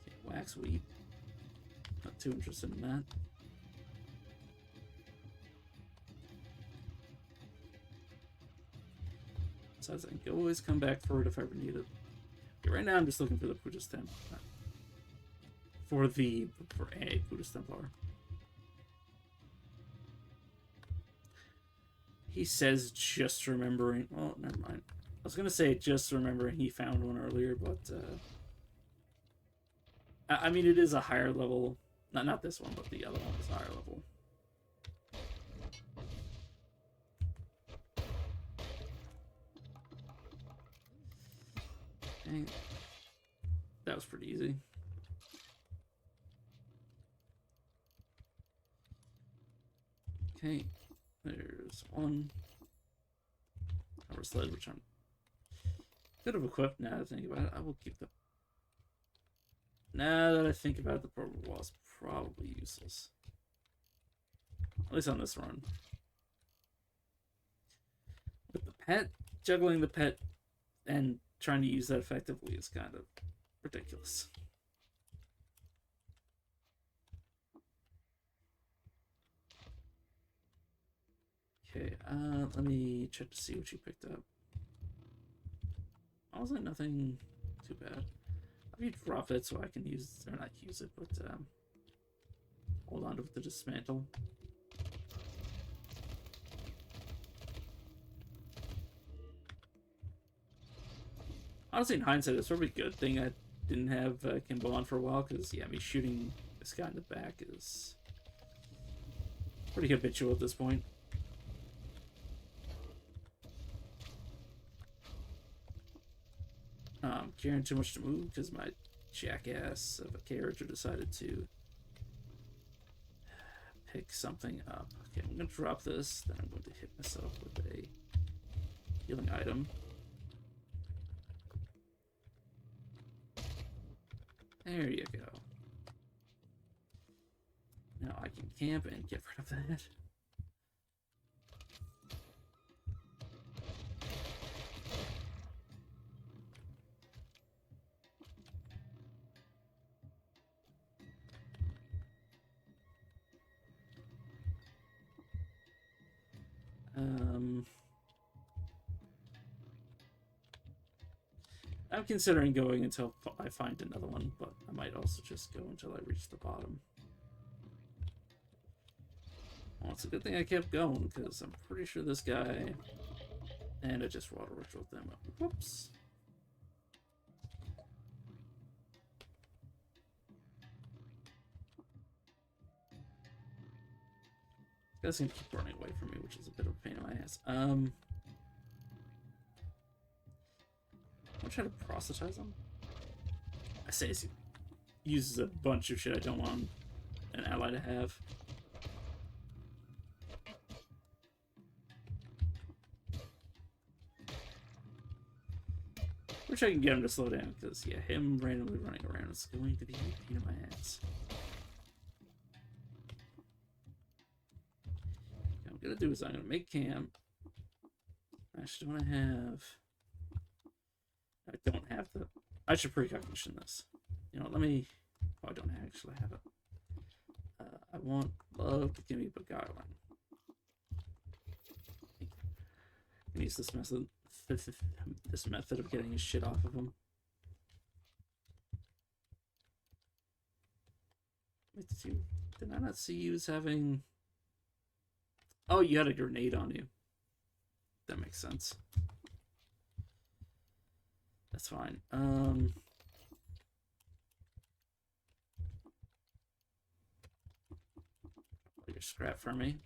Okay, wax wheat. Not too interested in that. Besides, I can always come back for it if I ever need it. Okay, right now I'm just looking for the Buddhist Templar. For a Buddhist Templar. He says just remembering. Well, never mind. I was gonna say just remembering he found one earlier, but I mean it is a higher level. Not this one, but the other one is higher level. Dang. That was pretty easy. Okay. There's one. Power sled, which I'm could have equipped now that I think about it. I will keep the. Now that I think about it, the portable wall is probably useless. At least on this run. With the pet, juggling the pet and trying to use that effectively is kind of ridiculous. Okay, let me check to see what you picked up. Honestly, nothing too bad. Let me drop it so I can use, or not use it, but hold on to the dismantle. Honestly, in hindsight, it's probably a good thing I didn't have Kimbo on for a while, because, yeah, me shooting this guy in the back is pretty habitual at this point. Caring too much to move because my jackass of a character decided to pick something up. Okay, I'm going to drop this, then I'm going to hit myself with a healing item. There you go. Now I can camp and get rid of that. I'm considering going until I find another one, but I might also just go until I reach the bottom. Well, it's a good thing I kept going, because I'm pretty sure this guy... And I just water ritualed them up. Whoops. This guy's gonna keep running away from me, which is a bit of a pain in my ass. I'm gonna try to proselytize him. I say he uses a bunch of shit I don't want an ally to have. Wish I can get him to slow down, because, yeah, him randomly running around is going to be a pain in my ass. What I'm gonna do is I'm gonna make camp. I actually want to have... I don't have the... I should precognition this. You know, let me... Oh, I don't actually have it. I want love to give me beguiling. I can use this method of getting his shit off of him. Did I not see you as having... Oh, you had a grenade on you. That makes sense. That's fine. Your scrap for me.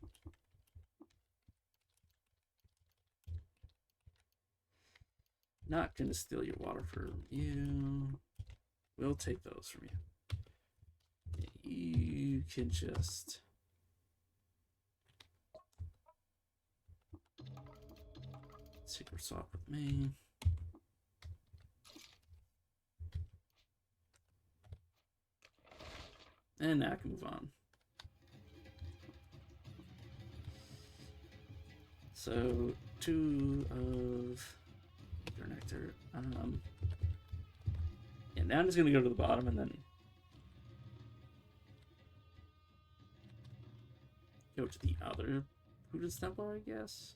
Not gonna steal your water from you. We'll take those from you. You can just... secret swap with me. And now I can move on. So, 2 of your nectar. Yeah, now I'm just gonna go to the bottom and then go to the other Buddhist temple, I guess.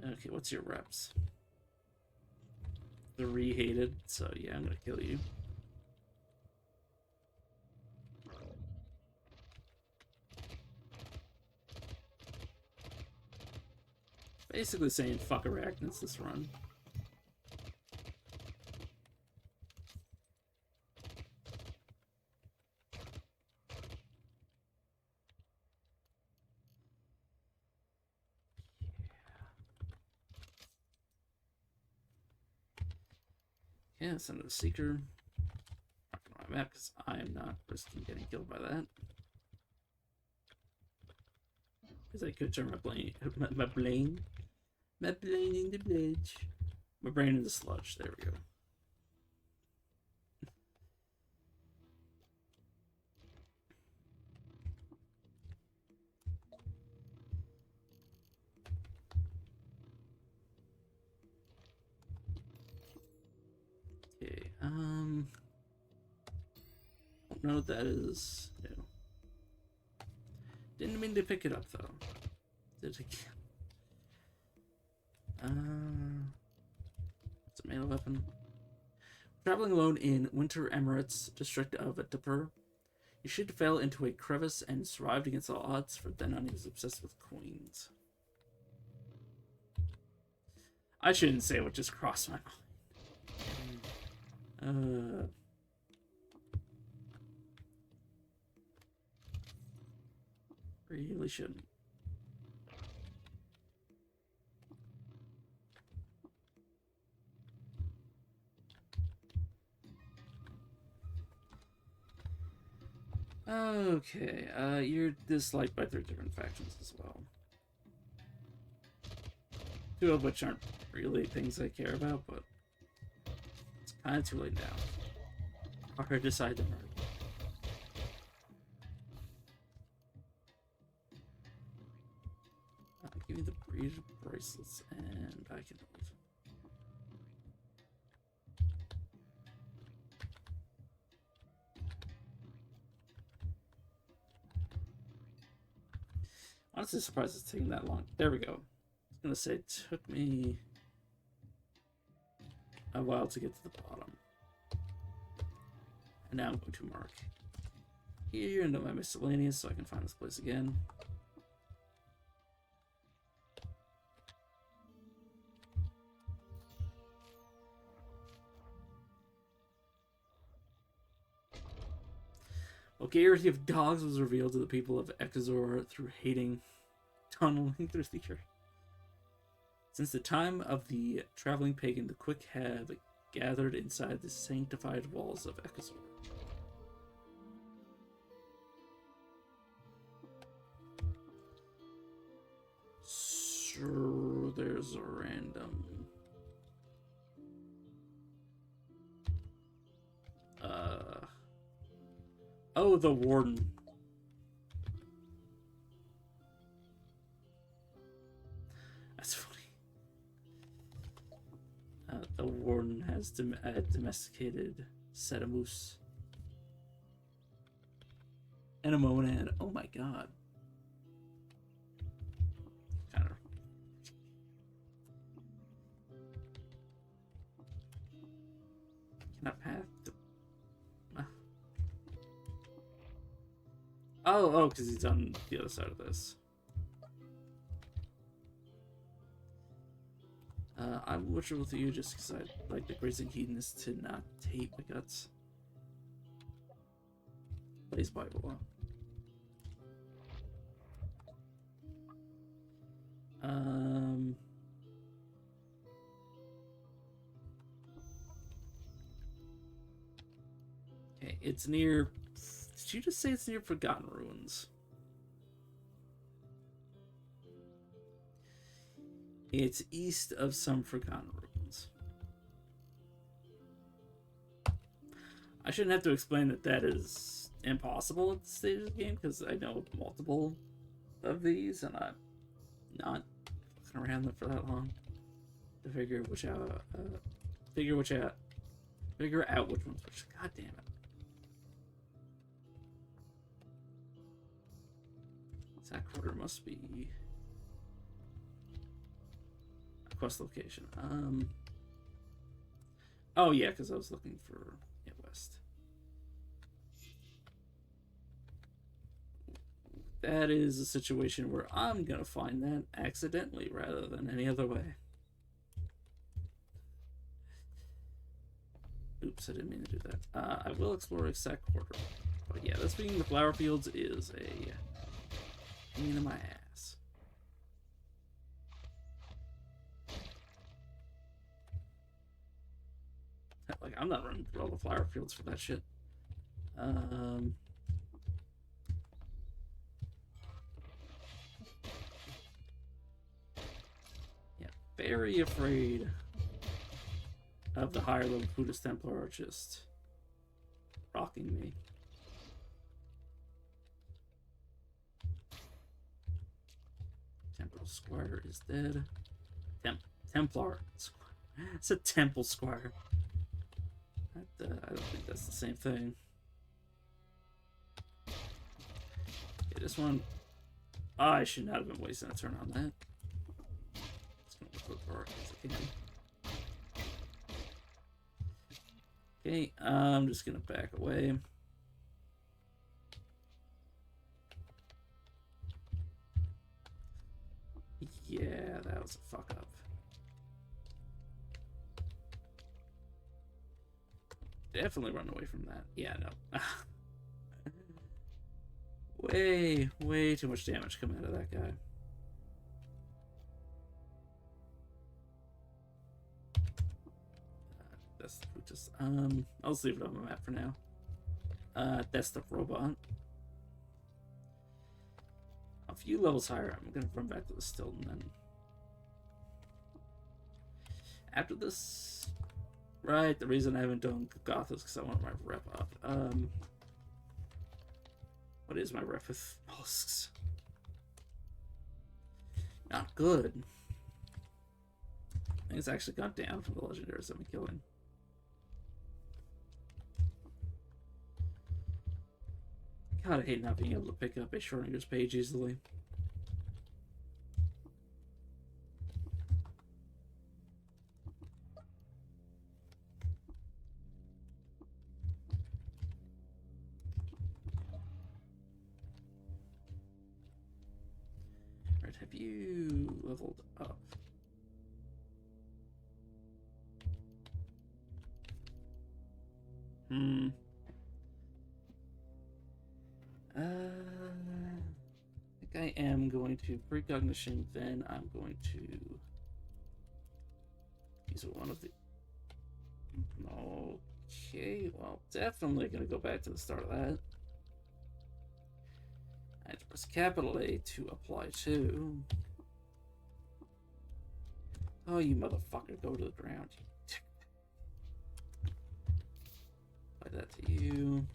Okay, what's your reps? 3 hated, so yeah, I'm gonna kill you. Basically saying fuck arachnids this run. Yeah, send it a seeker. Marking my map because I am not risking getting killed by that. Because I could turn my brain into bludge. My brain into sludge. There we go. Okay, I don't know what that is. No. Didn't mean to pick it up though. Did it? It's a melee weapon. Traveling alone in Winter Emirates, district of Dapur, you should fell into a crevice and survived against all odds, for then on he was obsessed with queens. I shouldn't say what just crossed my mind. Really shouldn't. Okay, you're disliked by 3 different factions as well. 2 of which aren't really things I care about, but it's kind of too late now. Or decide to murder. Give me the breed bracelets and I can leave. Honestly surprised it's taking that long. There we go. I was gonna say it took me a while to get to the bottom. And now I'm going to mark here into my miscellaneous so I can find this place again. Vulgarity of dogs was revealed to the people of Ekazor through tunneling through the earth. Since the time of the traveling pagan, the quick have gathered inside the sanctified walls of Ekazor. So there's a random... Oh, the warden. That's funny. The warden has domesticated Setamus. And a monad. Oh my god. Kind of. Can I path the... Oh, because he's on the other side of this. I'm watching with you just because I like the grazing hedonist to not tape my guts. Plays Bible. Okay, it's near... Did you just say it's near Forgotten Ruins? It's east of some Forgotten Ruins. I shouldn't have to explain that that is impossible at this stage of the game, because I know multiple of these, and I'm not fucking around them for that long to figure which out, figure out which one's which. God damn it. That quarter must be a quest location. Oh yeah, because I was looking for west. That is a situation where I'm gonna find that accidentally rather than any other way. Oops, I didn't mean to do that. I will explore exact quarter. But yeah, this being the flower fields is a pain in my ass. Like, I'm not running through all the flower fields for that shit. Yeah, very afraid of the higher level Buddhist Templar just rocking me. Temple Squire is dead. Templar Squire. It's a Temple Squire. I don't think that's the same thing. Okay, this one... I should not have been wasting a turn on that. Just gonna look for far as I can. Okay, I'm just gonna back away. Yeah, that was a fuck up. Definitely run away from that. Yeah, no. way too much damage coming out of that guy. That's just I'll just leave it on the map for now. That's the robot. A few levels higher, I'm gonna run back to the Stilton then. After this, right? The reason I haven't done Goth is because I want my rep up. What is my rep with mollusks? Not good. I think it's actually gone down from the legendaries I've been killing. God, I hate not being able to pick up a Schrodinger's page easily. have you leveled up? I think I am going to precognition, then I'm going to use one of the... Okay, well, definitely going to go back to the start of that. I have to press capital A to apply to. Oh, you motherfucker, go to the ground. Apply that to you.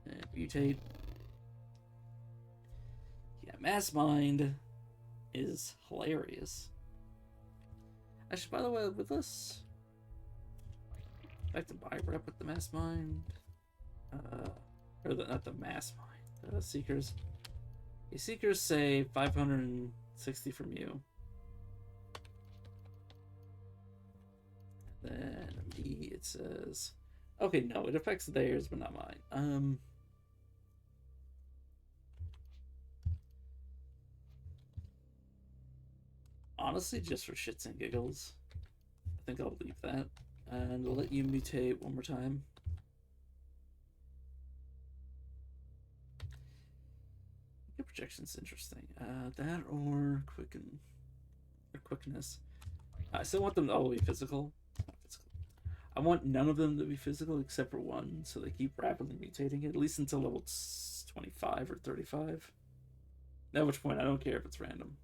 And mutate. Yeah, Mass Mind is hilarious. Actually, by the way, with this, back to buy rep with the Mass Mind, or not the Mass Mind, the Seekers. The Seekers say 560 from you. Then me, it says, okay, no, it affects theirs, but not mine. Honestly, just for shits and giggles, I think I'll leave that. And we'll let you mutate one more time. Your projection's interesting. That or quicken. Or quickness. I still want them to all be physical. Not physical. I want none of them to be physical except for one, so they keep rapidly mutating it, at least until level 25 or 35. At which point I don't care if it's random.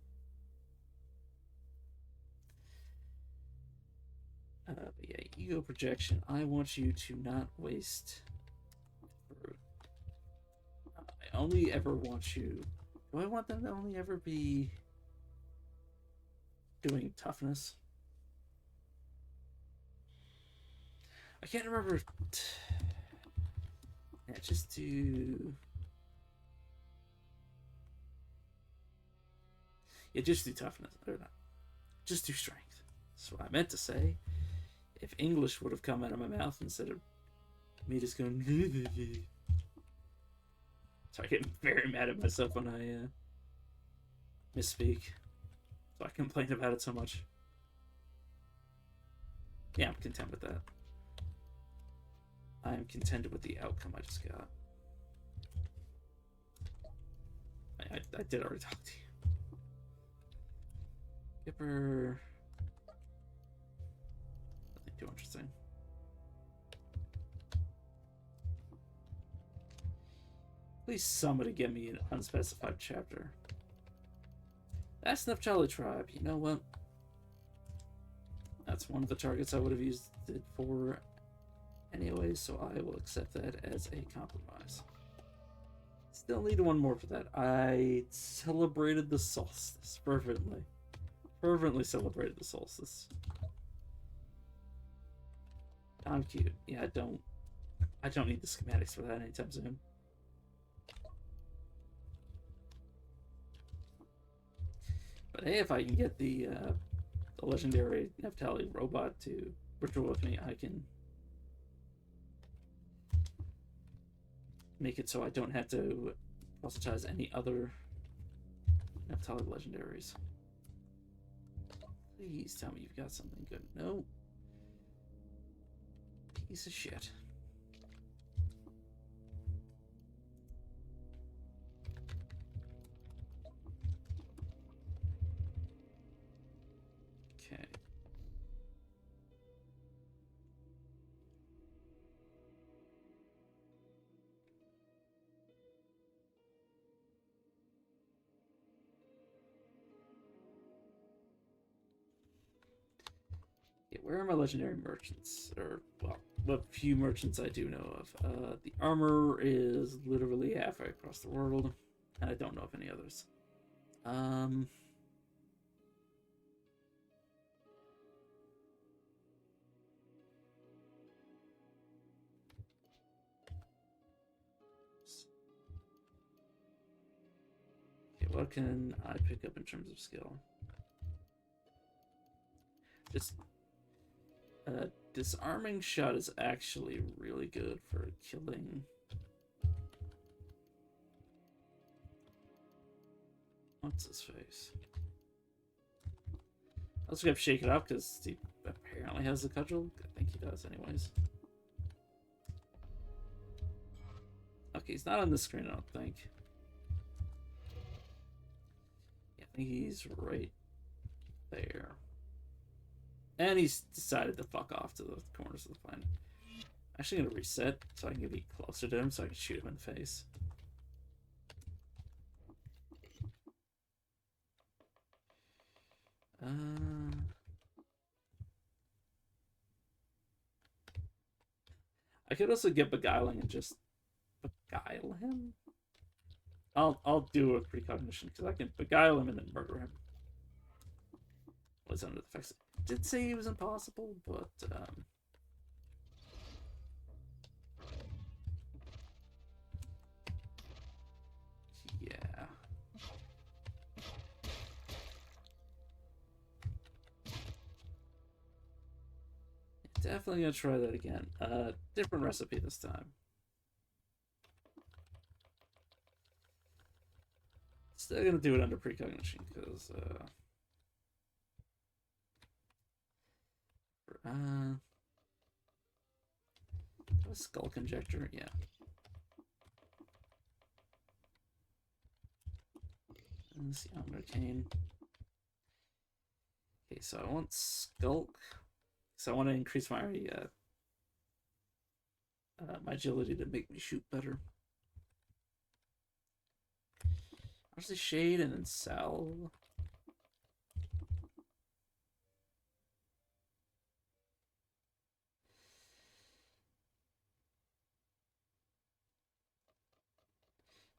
But yeah, ego projection. I want you to not waste. I only ever want you. Do I want them to only ever be doing toughness? I can't remember. Yeah, just do. Yeah, just do toughness. Or not. Just do strength. That's what I meant to say. If English would have come out of my mouth instead of me just going. So I get very mad at myself when I misspeak. So I complain about it so much. Yeah, I'm content with that. I am contented with the outcome I just got. I did already talk to you. Skipper. Nothing too interesting. Please somebody get me an unspecified chapter. That's enough Charlie Tribe. You know what? That's one of the targets I would have used it for anyway, so I will accept that as a compromise. Still need one more for that. I celebrated the solstice fervently. Fervently celebrated the solstice. I'm cute. Yeah, I don't need the schematics for that anytime soon. But hey, if I can get the legendary Neftali robot to ritual with me, I can make it so I don't have to proselytize any other Neftali legendaries. Please tell me you've got something good. No. Piece of shit. Okay. Yeah, where are my legendary merchants? Or, well, what few merchants I do know of. The armor is literally halfway across the world, and I don't know of any others. Okay, what can I pick up in terms of skill? Just disarming shot is actually really good for killing What's his face? Let's go shake it up because he apparently has the cudgel. I think he does, anyways. Okay, he's not on the screen, I don't think. Yeah, I think he's right there. And he's decided to fuck off to the corners of the planet. I'm actually gonna reset so I can be closer to him so I can shoot him in the face. I could also get beguiling and just beguile him. I'll do a precognition because I can beguile him and then murder him. Was under the effects. Did say he was impossible, but yeah. Definitely gonna try that again. Different recipe this time. Still gonna do it under precognition because skull conjecture, yeah. Let's see, Arcane. Okay, so I want Skulk. So I want to increase my my agility to make me shoot better. Honestly, Shade and then Salve.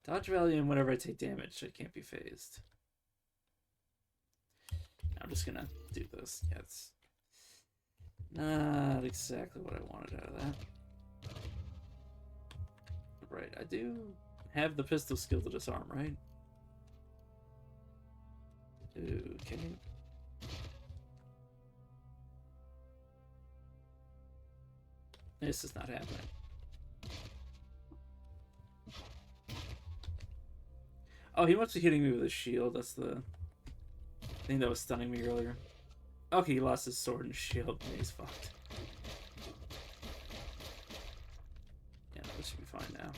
Dodge Valiant whenever I take damage, I can't be phased. I'm just gonna do this. Yeah, it's not exactly what I wanted out of that. Right, I do have the pistol skill to disarm, right? Okay. This is not happening. Oh, he must be hitting me with a shield. That's the thing that was stunning me earlier. Okay, he lost his sword and shield. And he's fucked. Yeah, no, this should be fine now.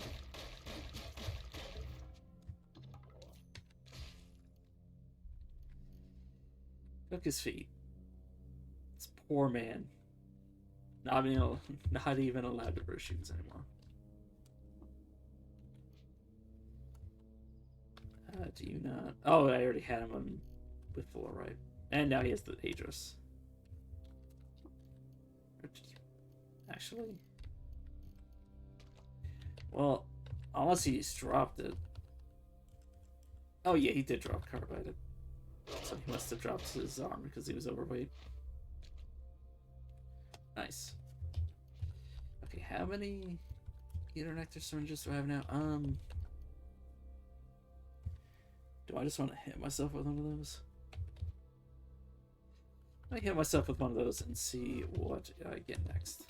Cook his feet. This poor man. Not even allowed to wear shoes anymore. Do you not? Oh, I already had him on with full right, and now he has the Aegis. Actually, well, unless he's dropped it. Oh yeah, he did drop Carbide. So he must have dropped his arm because he was overweight. Nice. Okay, how many Eater Nectar syringes do I have now? Do I just want to hit myself with one of those? I hit myself with one of those and see what I get next.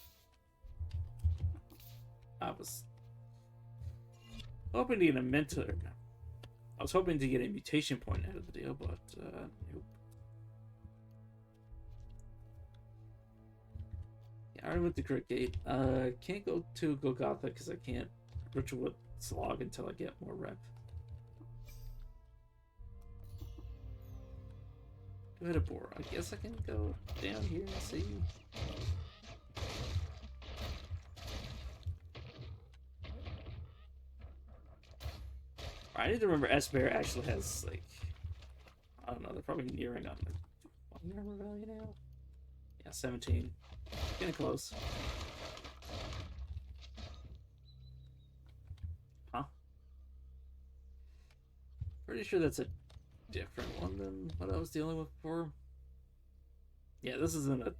I was hoping to get a mentor. I was hoping to get a mutation point out of the deal, but nope. Yeah, I already went to Crit Gate. Can't go to Golgotha because I can't Ritual Slog until I get more rep. Go ahead, Bor. I guess I can go down here and see. I need to remember S-Bear actually has, like, I don't know, they're probably nearing on the 1 armor value now. Yeah, 17. Getting close. Huh? Pretty sure that's a different one than what I was dealing with before. Yeah, this isn't a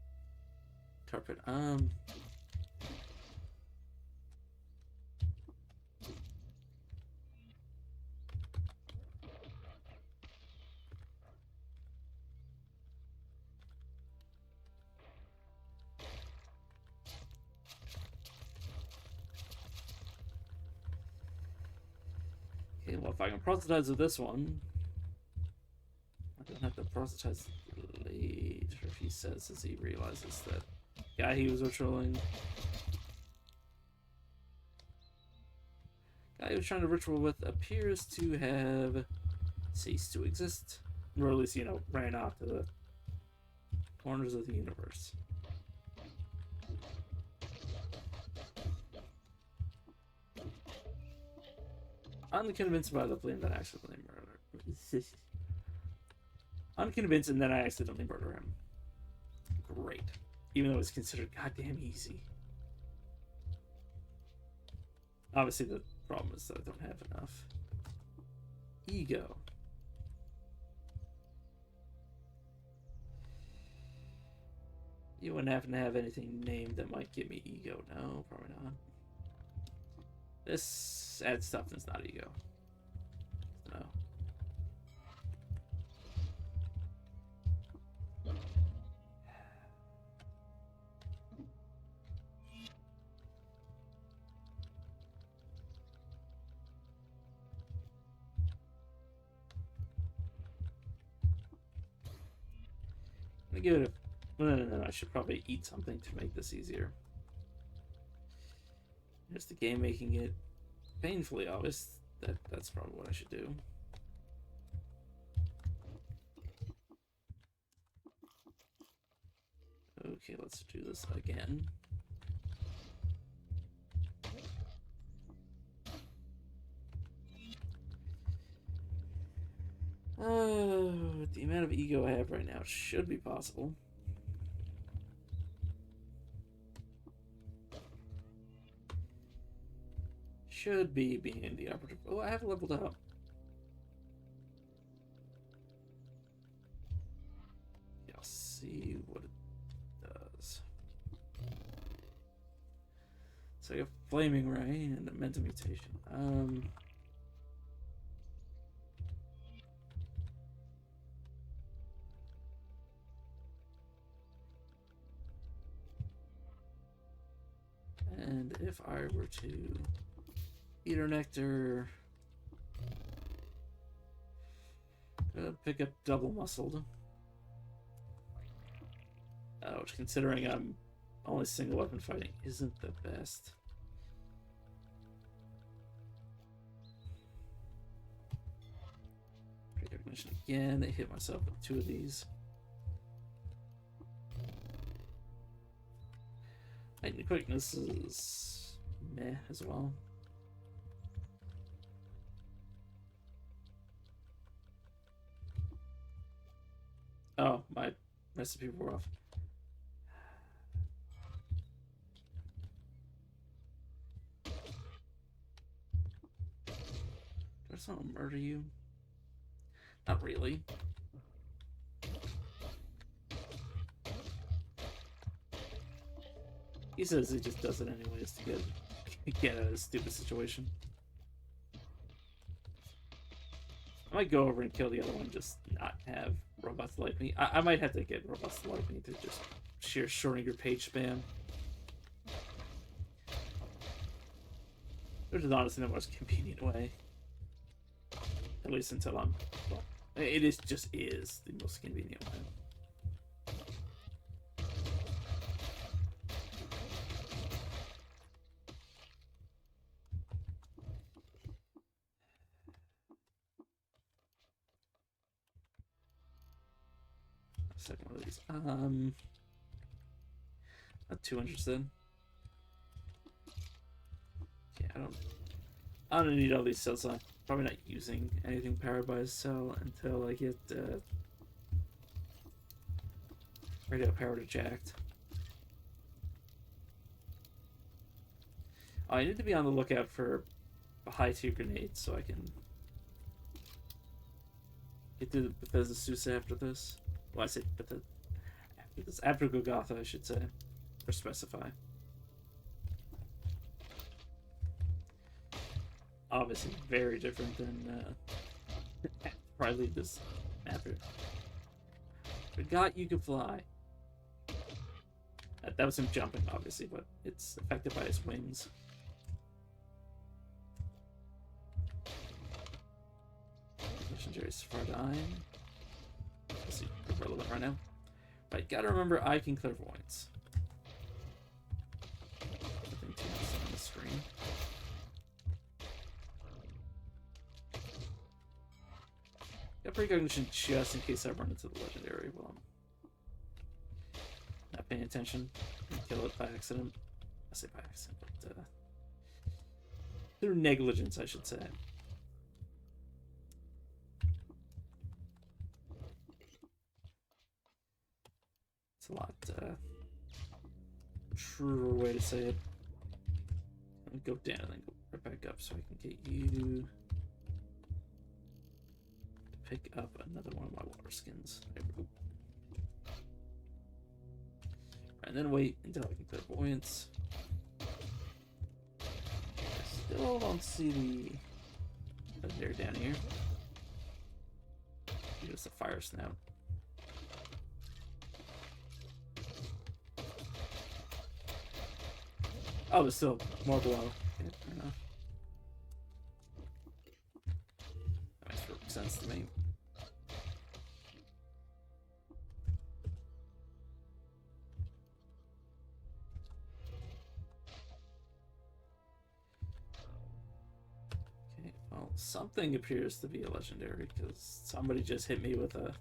carpet. Okay, well, if I can proselytize with this one, proselytize later, he says as he realizes that guy he was ritualing. Guy he was trying to ritual with appears to have ceased to exist. Or at least, ran off to the corners of the universe. Unconvinced by the claim that I accidentally murdered. Unconvinced and then I accidentally murder him. Great. Even though it's considered goddamn easy. Obviously the problem is that I don't have enough ego. You wouldn't happen to have anything named that might give me ego? No, probably not. This adds stuff that's not ego. No. I'm gonna give it a... No, I should probably eat something to make this easier. Here's the game making it painfully obvious that that's probably what I should do. Okay, let's do this again. The amount of ego I have right now should be possible. Should be being the operative. Oh, I have leveled up. Yeah, I'll see what it does. So you have Flaming Ray and a Mental Mutation. And if I were to Eater Nectar, pick up Double Muscled. Which, considering I'm only single weapon fighting, isn't the best. Recognition again. I hit myself with 2 of these. Lightning Quickness is meh as well. Oh, my recipe wore off. Do I just want to murder you? Not really. He says he just does it anyways to get out of this stupid situation. I might go over and kill the other one, just not have robots like me. I might have to get robots like me to just sheer shortening your page span. Which is honestly the most convenient way. At least until I'm... Well, it is just is the most convenient way. Second one of these. Not too interested. Yeah, I don't need all these cells. I'm probably not using anything powered by a cell until I get radio powered or jacked. Oh, I need to be on the lookout for a high tier grenade so I can get to the Bethesda Susa after this. Well, I say Bethesda after this. After Golgotha, I should say. Or specify. Obviously very different than probably this after. Forgot you could fly. That was him jumping, obviously, but it's affected by his wings. Legendary Sfardine. right now. But gotta remember, I can clairvoyance. Nothing too much on the screen. Got precognition just in case I run into the legendary while I'm not paying attention and kill it by accident. I say by accident, but through negligence, I should say. It's a lot truer way to say it. Let me go down and then go right back up so I can get you to pick up another one of my water skins. There we go. And then wait until I can clairvoyance. I still don't see the legendary down here. Just a fire snout. Oh, there's still more below. Okay, fair enough. That makes perfect sense to me. Okay, well, something appears to be a legendary because somebody just hit me with a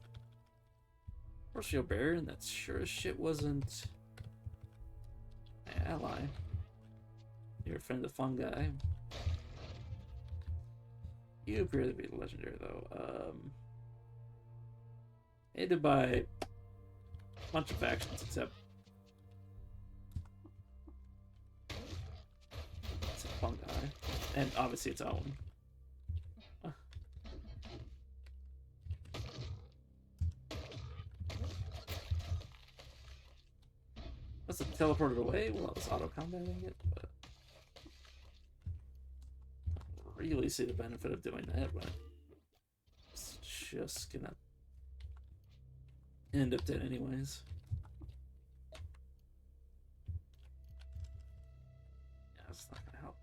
Force Field Bear, and that sure as shit wasn't my ally. You're a friend of the fungi. You appear to be legendary, though. Aided by a bunch of factions, except it's a fungi, and obviously its own. Must have teleported away while I was auto-combating it, but really see the benefit of doing that when it's just gonna end up dead anyways. Yeah, it's not gonna help.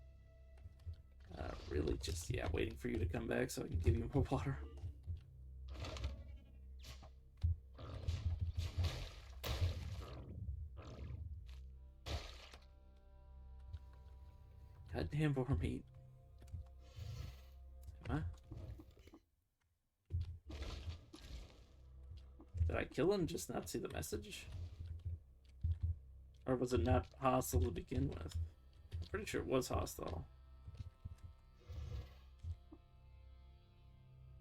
Really just, yeah, waiting for you to come back so I can give you more water. Goddamn boar meat. Huh? Did I kill him, just not see the message? Or was it not hostile to begin with? I'm pretty sure it was hostile.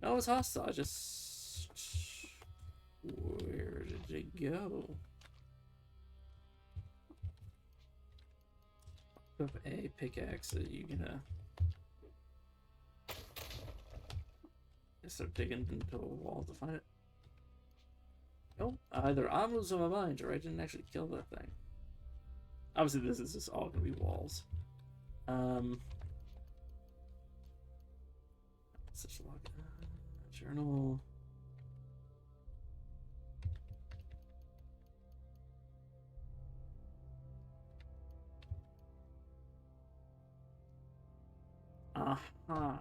No, it was hostile. I just... Where did it go? Up a pickaxe that you gonna... Start digging into a wall to find it. Nope. Either I'm losing my mind or I didn't actually kill that thing. Obviously, this is just all gonna be walls. Such a log. Journal. Aha.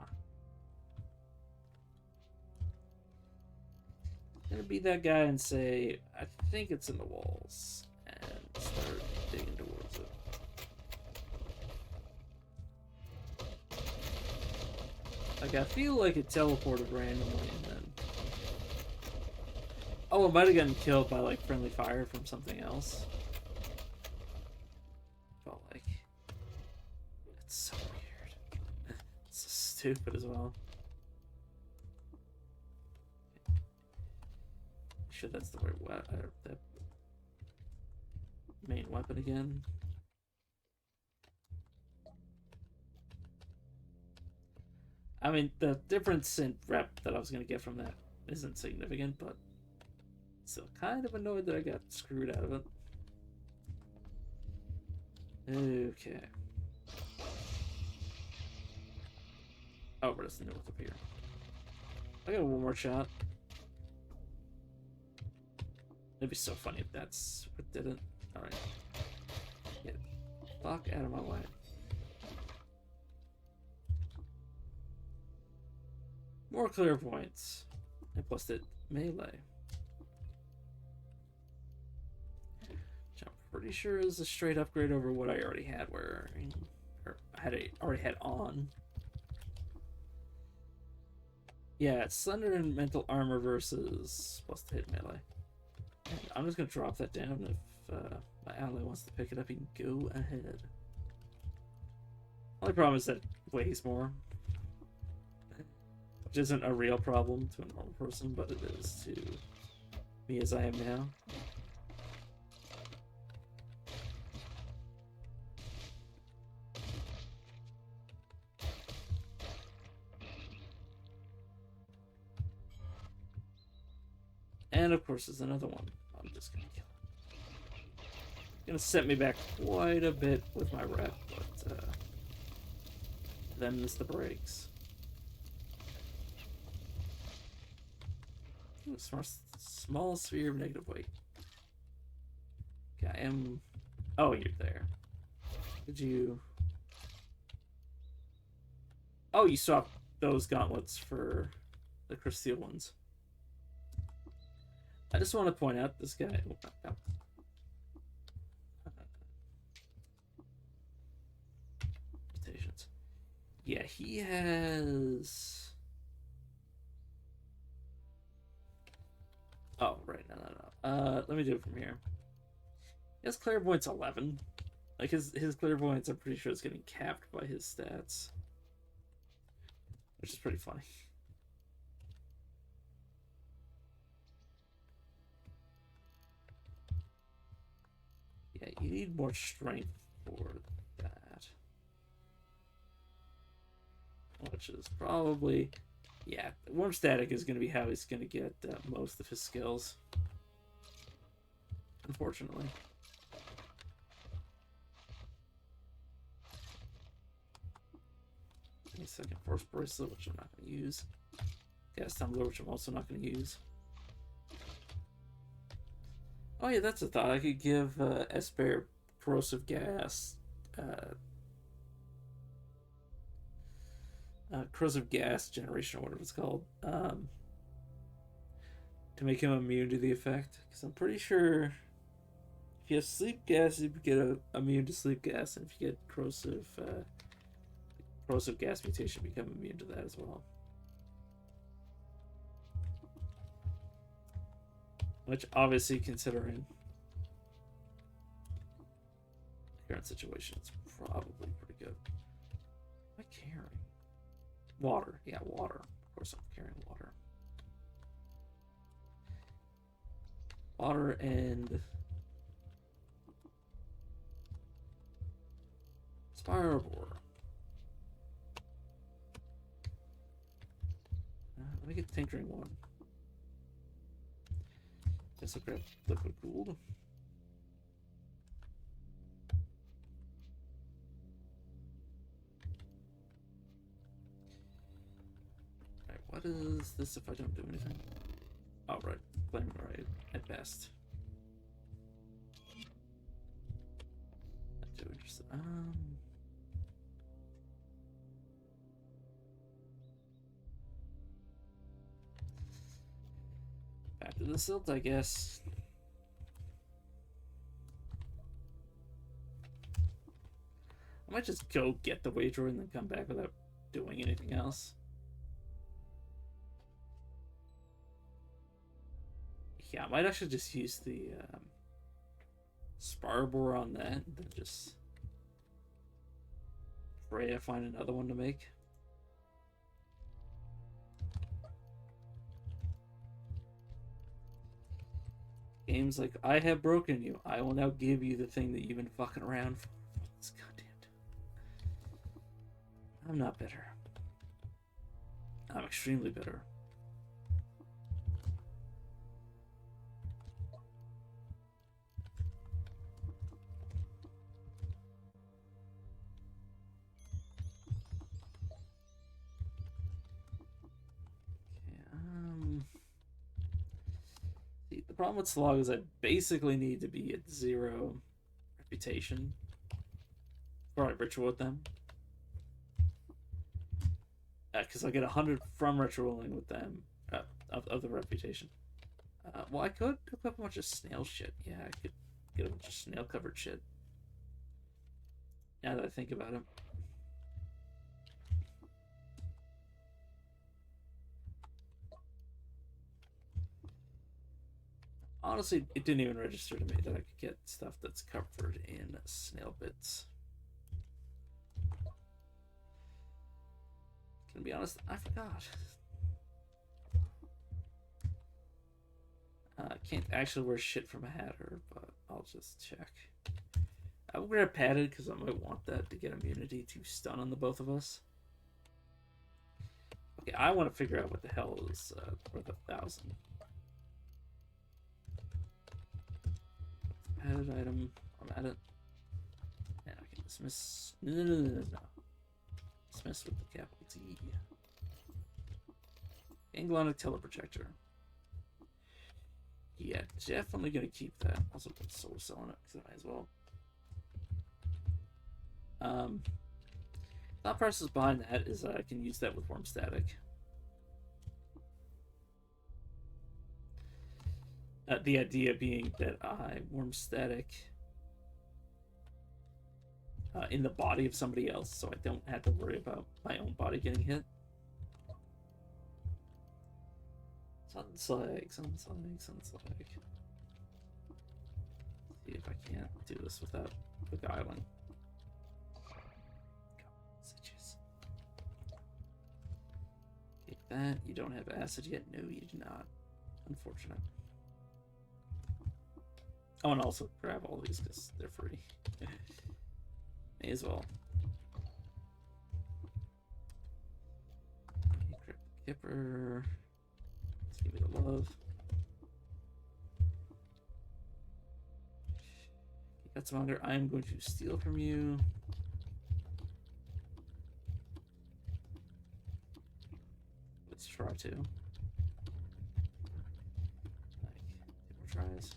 I'm gonna be that guy and say, I think it's in the walls, and start digging towards it. Like, I feel like it teleported randomly and then... Oh, it might have gotten killed by, like, friendly fire from something else. Felt like... It's so weird. It's so stupid as well. Sure that's the right weapon, the main weapon again. I mean, the difference in rep that I was going to get from that isn't significant, but still kind of annoyed that I got screwed out of it. Okay. Oh, but it's the new up here. I got one more shot. It'd be so funny if that's what did it. Alright. Get the fuck out of my way. More clairvoyance. And plus it melee. pretty sure is a straight upgrade over what I already had wearing, or already had on. Yeah, it's Slender and Mental Armor versus plus the hit melee. And I'm just gonna drop that down. If my ally wants to pick it up, he can go ahead. Only problem is that it weighs more, which isn't a real problem to a normal person, but it is to me as I am now. And of course, there's another one. I'm just gonna kill it. Gonna set me back quite a bit with my rep, but them's the breaks. Ooh, small sphere of negative weight. Okay, I am. Oh, you're there. Did you? Oh, you swapped those gauntlets for the Crysteel ones. I just want to point out this guy. Mutations. Yeah, he has. Oh, right. No. Let me do it from here. He has Clairvoyance 11. Like, his Clairvoyance, I'm pretty sure, is getting capped by his stats. Which is pretty funny. Yeah, you need more strength for that. Which is probably... Yeah, Warm Static is going to be how he's going to get most of his skills. Unfortunately. Give me a second. Force Bracelet, which I'm not going to use. Gas Tumbler, which I'm also not going to use. Oh yeah, that's a thought. I could give Esper Corrosive Gas, Corrosive Gas Generation, or whatever it's called, to make him immune to the effect. Because I'm pretty sure if you have Sleep Gas, you get immune to Sleep Gas, and if you get Corrosive Gas Mutation, you become immune to that as well. Which, obviously, considering the current situation, it's probably pretty good. What am I carrying? Water. Yeah, water. Of course I'm carrying water. Water and... Spireboar. Let me get the Tinkering one. Guess I'll grab Liquid Gold. Alright, what is this if I don't do anything? Oh, right. Flaming right at best. Not too interested. Back to the silt, I guess. I might just go get the wager and then come back without doing anything else. Yeah, I might actually just use the Spireboar on that and then just pray I find another one to make. Games like, I have broken you. I will now give you the thing that you've been fucking around for. It's goddamn. I'm not bitter. I'm extremely bitter. The problem with Slog is I basically need to be at 0 reputation before I ritual with them. Because I get 100 from ritualing with them of the reputation. Well, I could equip a bunch of snail shit. Yeah, I could get a bunch of snail covered shit. Now that I think about it. Honestly, it didn't even register to me that I could get stuff that's covered in snail bits. Gonna be honest, I forgot. I can't actually wear shit from a hatter, but I'll just check. I will grab padded because I might want that to get immunity to stun on the both of us. Okay, I want to figure out what the hell is worth 1,000. Padded item. I'm at it. And I can dismiss. No. Dismiss with the capital T. Anglonic teleprojector. Yeah, definitely gonna keep that. Also, put soul selling it because I might as well. Thought process behind that is I can use that with Worm Static. The idea being that I Worm Static in the body of somebody else, so I don't have to worry about my own body getting hit. Sunslag. See if I can't do this without beguiling. Take that. You don't have acid yet? No, you do not. Unfortunate. Oh, and also grab all these because they're free. May as well. Kipper. Let's give me the love. You got some hunger. I am going to steal from you. Let's try to. Like, 2 more tries.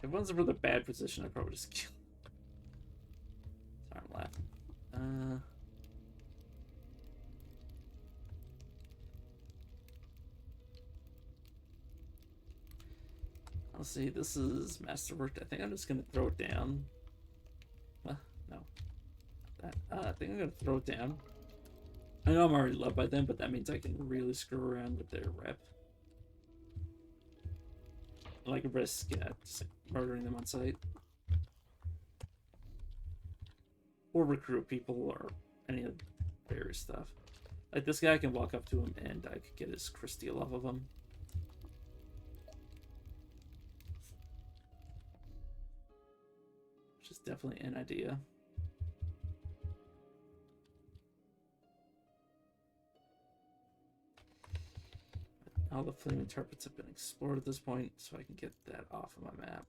If one's in a really bad position, I'd probably just kill. Sorry, I'm laughing. Let's see, this is Masterwork. I think I'm just gonna throw it down. No. I think I'm gonna throw it down. I know I'm already loved by them, but that means I can really screw around with their rep. Like a risk just murdering them on sight. Or recruit people or any of the various stuff. Like this guy, I can walk up to him and I could get his Crysteel off of him. Which is definitely an idea. All the Flaming Turpits have been explored at this point, so I can get that off of my map.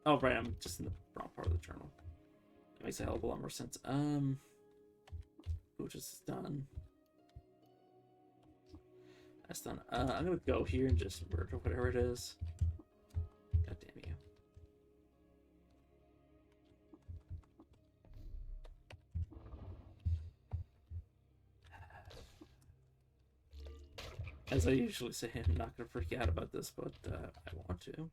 Oh, right, I'm just in the wrong part of the journal. It makes a hell of a lot more sense. Which is done. That's done. I'm gonna go here and just murder whatever it is. God damn you. As I usually say, I'm not gonna freak out about this, but I want to.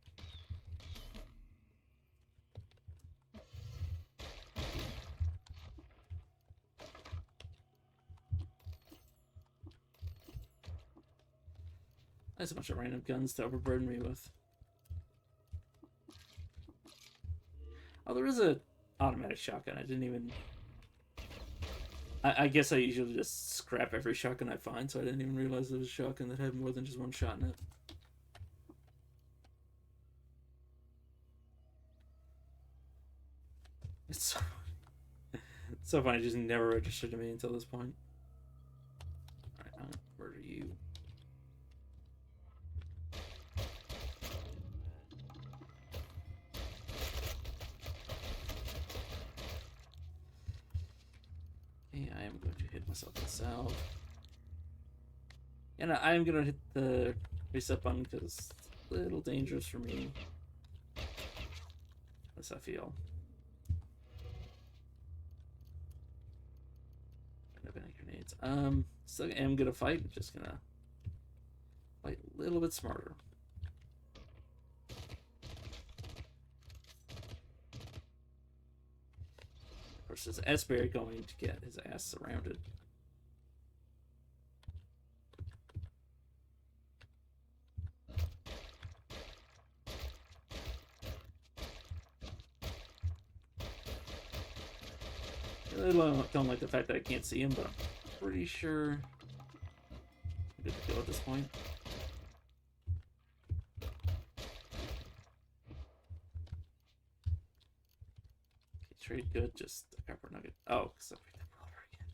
There's a bunch of random guns to overburden me with. Oh, there is a automatic shotgun. I didn't even... I guess I usually just scrap every shotgun I find, so I didn't even realize there was a shotgun that had more than just one shot in it. It's so funny, it just never registered to me until this point. Alright, I'm gonna murder you. Okay, I am going to hit myself with salve. And I am going to hit the reset button because it's a little dangerous for me. As I feel. I don't have any grenades. Still am going to fight. I'm just going to fight a little bit smarter. course, is Esper going to get his ass surrounded? I really don't like the fact that I can't see him, but I'm pretty sure I'm good to go at this point. Okay, trade good, just a copper nugget. Oh, because I picked up water again.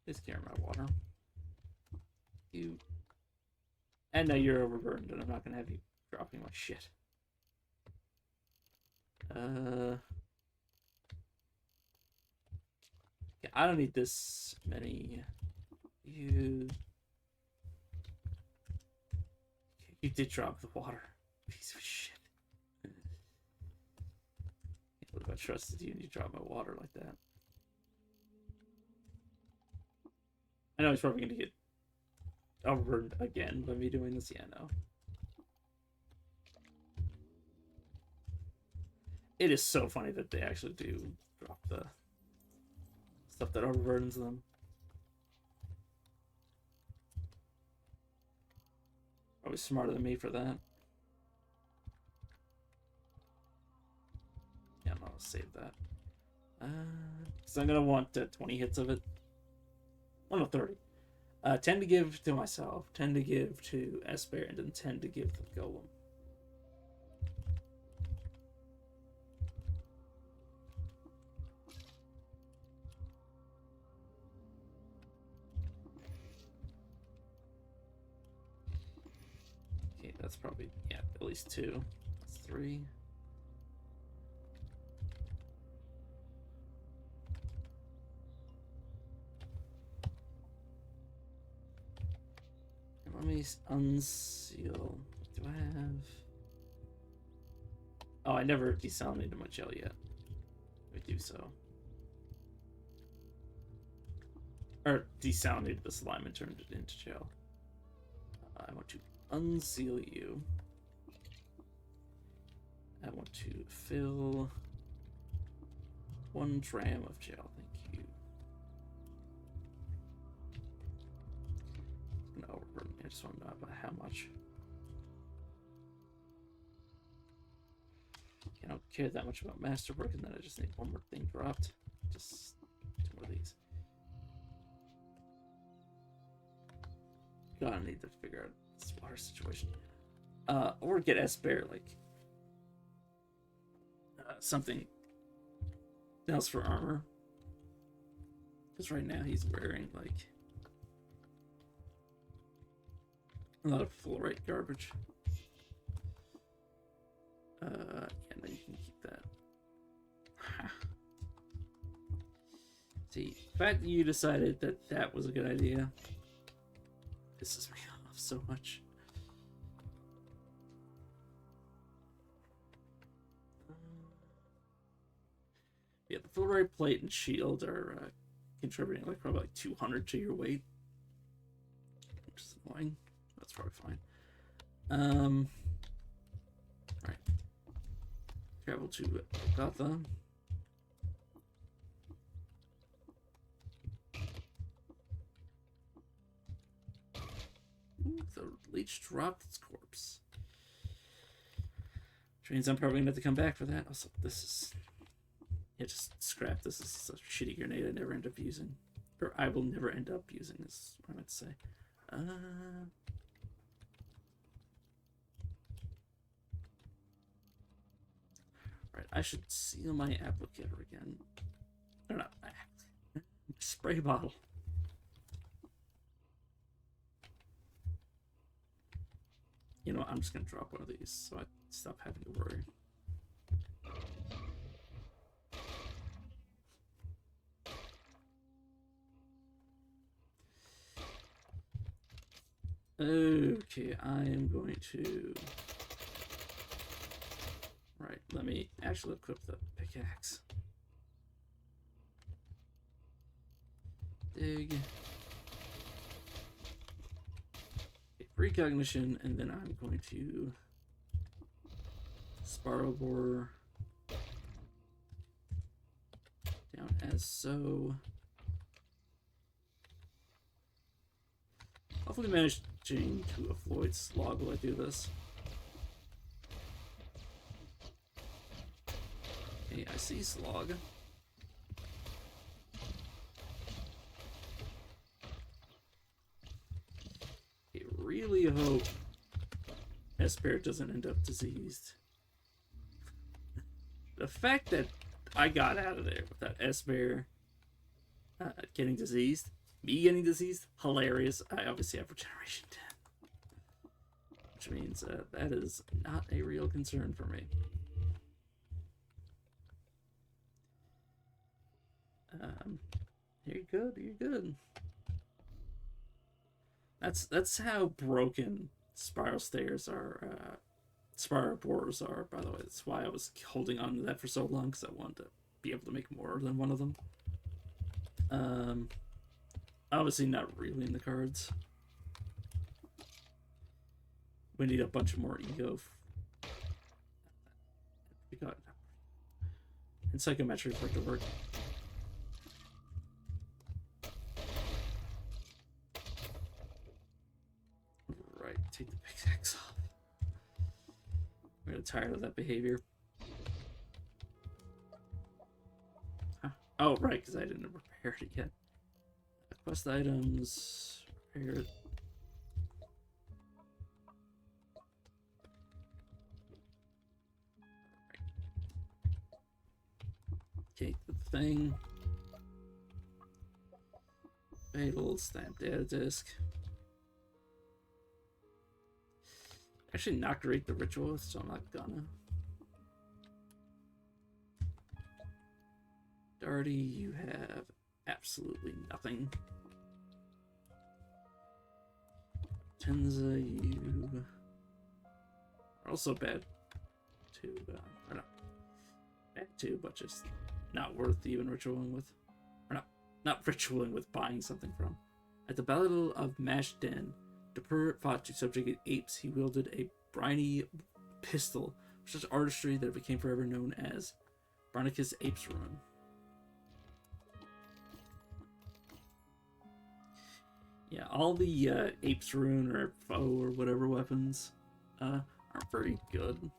Please carry my water. You. And now you're overburdened, and I'm not going to have you dropping my shit. Yeah, I don't need this many. You did drop the water. Piece of shit. What if I trusted you and you dropped my water like that? I know he's probably gonna get overburdened again by me doing this. Yeah, no. It is so funny that they actually do drop the stuff that overburdens them. Probably smarter than me for that. Yeah, I'll save that. So I'm gonna want 20 hits of it. Oh no, 30. 10 to give to myself, 10 to give to Esper, and then 10 to give to the Golem. Okay, that's probably, yeah, at least 2. That's 3. Let me unseal. Do I have... Oh, I never desalinated my gel yet. Let me do so. Or desalinated the slime and turned it into gel. I want to unseal you. I want to fill 1 dram of gel. Thank you. It's gonna overburden me. I just want to know about how much. I don't care that much about Masterwork, and then I just need 1 more thing dropped. Just 2 more of these. God, I need to figure out this water situation. Or get Esper, like, something else for armor. Because right now he's wearing, like, a lot of fluorite garbage. Yeah, no, you can keep that. See, the fact that you decided that that was a good idea pisses me off so much. Yeah, the fluorite plate and shield are contributing like probably like 200 to your weight, which is annoying. That's probably fine. Right. Travel to Gotha. Ooh, the leech dropped its corpse. Which means I'm probably gonna have to come back for that. Also, this is... Yeah, just scrap. This is a shitty grenade I never end up using. Or I will never end up using, is what I meant to say. Right, I should seal my applicator again. Or not, spray bottle. You know what, I'm just gonna drop one of these so I stop having to worry. Okay, I am going to... Right, let me actually equip the pickaxe. Dig. Okay, precognition, and then I'm going to... Spiral borer. So hopefully managing to avoid slog while I do this. Okay, I see slog. I really hope Esper doesn't end up diseased. The fact that I got out of there with that Esper getting diseased, me getting diseased, hilarious. I obviously have Regeneration 10. Which means that is not a real concern for me. You're good, you're good. That's how broken Spiral Stairs are, Spiral Borers are, by the way. That's why I was holding on to that for so long, because I wanted to be able to make more than one of them. Obviously not really in the cards. We need a bunch of more ego. We got and psychometry for it to work. Right, take the pickaxe off. I'm really tired of that behavior. Huh. Oh, right, because I didn't prepare it yet. Quest items, prepare it. Okay, the thing. Fatal, stamp data disk. Actually, not great the ritual, so I'm not gonna. Darty, you have absolutely nothing. Tenza, you are also bad too, or not bad too, but just not worth even ritualing with. Or not ritualing with, buying something from. At the Battle of Mashden, Dapur fought to subjugate apes. He wielded a briny pistol with such artistry that it became forever known as Brandicus Ape's Rune. Yeah, all the Ape's Rune or foe or whatever weapons aren't very good.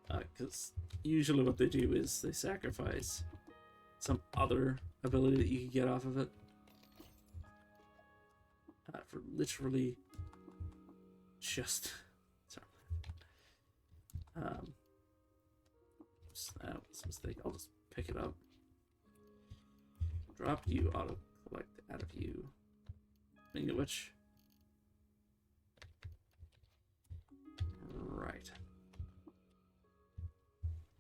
Because usually what they do is they sacrifice some other ability that you can get off of it. For literally just... Sorry. That was a mistake. I'll just pick it up. Drop you, auto collect out of you. Speaking of which. Right.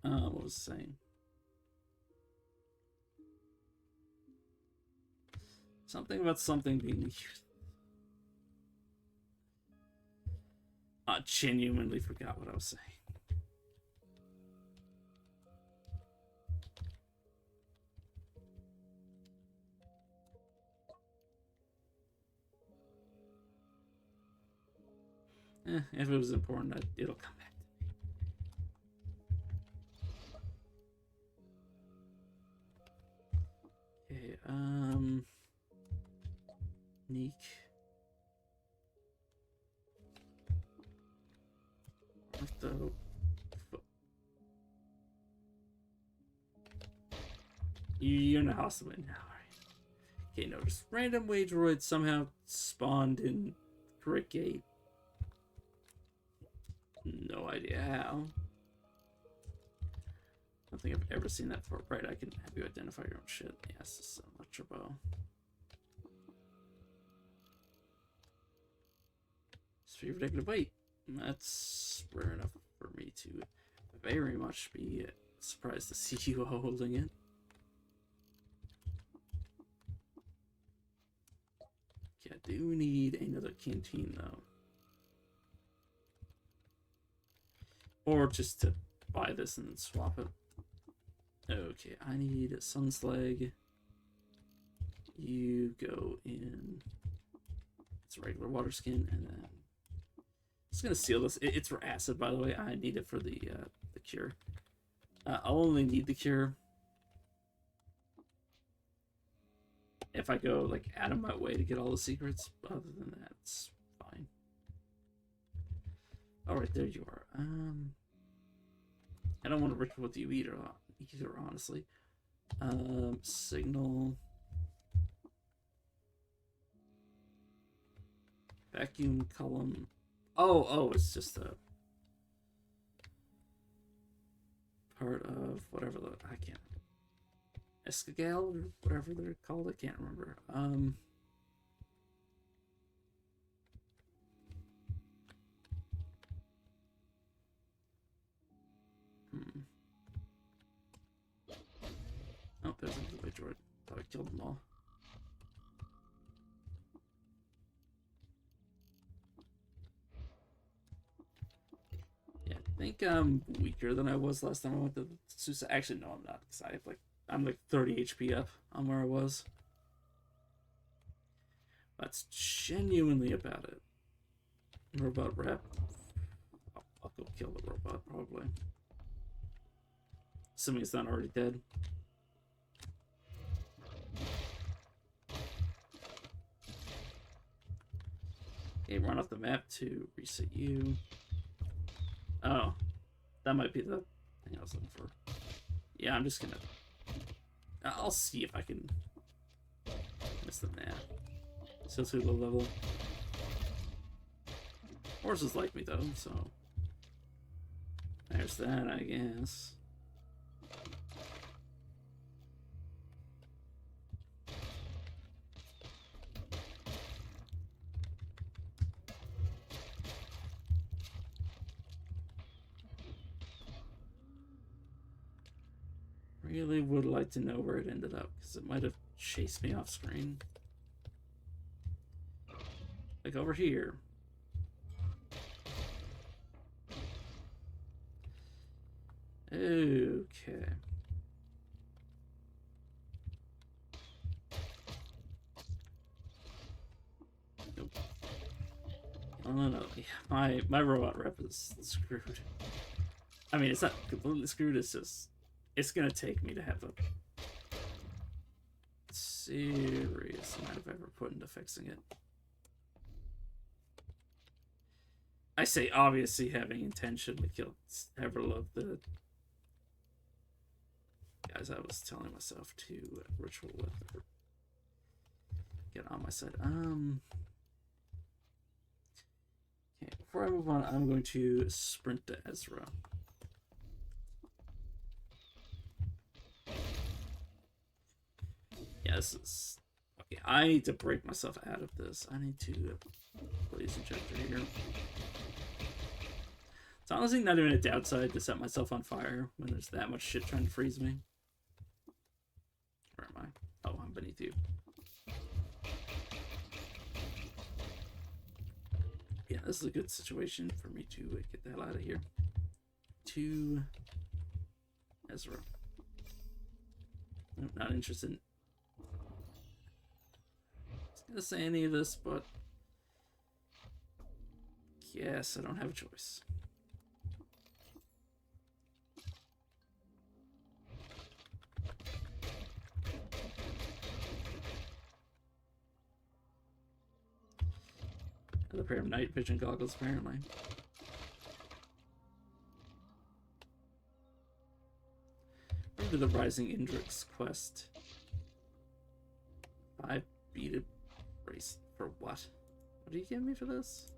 What was I saying? Something about something being used. I genuinely forgot what I was saying. If it was important, it'll come back to me. Okay, Neek. Ortho. You're in a hospital now, right? Okay, notice. Random Wageroid somehow spawned in Great Gate. No idea how. I don't think I've ever seen that before. Right, I can have you identify your own shit. Yes, this is a Electro Bow. Sphere of Negative Weight. That's rare enough for me to very much be surprised to see you holding it. Okay, I do need another canteen though. Or just to buy this and then swap it. Okay, I need a Sunslag. You go in. It's a regular water skin, and then it's gonna seal this. It's for acid, by the way. I need it for the cure. I'll only need the cure if I go like out of my way to get all the secrets. Other than that, it's fine. All right, there you are. I don't want to ritual with you either, honestly. Signal. Vacuum column. Oh, it's just a part of whatever I can't. Escagal or whatever they're called. I can't remember. Oh, there's another big droid. Thought I killed them all. Yeah, I think I'm weaker than I was last time I went to Susa. Actually, no, I'm not. Because I'm like 30 HP up on where I was. That's genuinely about it. Robot rep. I'll go kill the robot, probably. Assuming it's not already dead. Okay, run off the map to reset you. Oh, that might be the thing I was looking for. Yeah, I'm just gonna... I'll see if I can miss the map. Still too low level. Horses like me though, so... There's that, I guess. Really would like to know where it ended up, because it might have chased me off screen. Like over here. Okay. Nope. Oh no. Yeah, my robot rep is screwed. I mean, it's not completely screwed, it's just... It's gonna take me to have a serious amount of effort put into fixing it. I say obviously having intention to kill several of the guys I was telling myself to ritual with or get on my side. Okay, before I move on, I'm going to sprint to Ezra. Yeah, this is... Okay, I need to break myself out of this. I need to blaze injector here. It's honestly not even a downside to set myself on fire when there's that much shit trying to freeze me. Where am I? Oh, I'm beneath you. Yeah, this is a good situation for me to get the hell out of here. To Ezra. I'm not interested in... I was gonna say any of this, but... Yes, I don't have a choice. Another pair of night vision goggles, apparently. Remember the Rising Indrix quest. 5 beaded brace for what? What do you give me for this?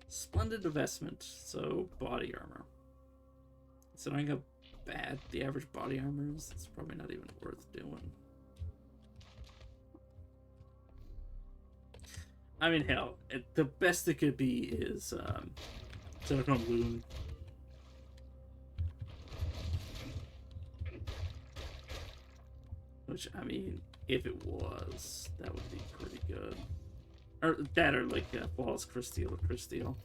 Splendid investment, so body armor. Considering how bad the average body armor is, it's probably not even worth doing. I mean, hell, the best it could be is Silicon Loon. Which, I mean, if it was, that would be pretty good. Or that, or like Flawless Crysteel or Crysteel.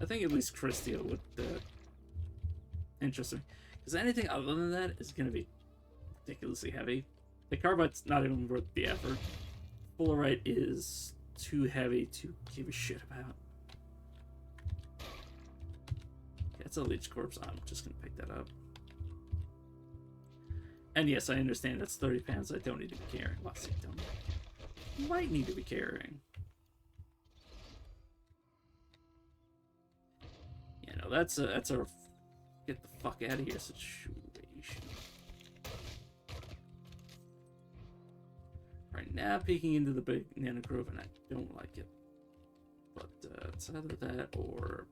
I think at least Crysteel would interest me. Because anything other than that is going to be ridiculously heavy. The Carbite's not even worth the effort. Fullerite is too heavy to give a shit about. That's a leech corpse. I'm just gonna pick that up. And yes, I understand that's 30 pounds I don't need to be carrying. Well, I don't might need to be carrying. You know, that's a get the fuck out of here situation. Right now, peeking into the big Nana Grove, and I don't like it. But it's either that or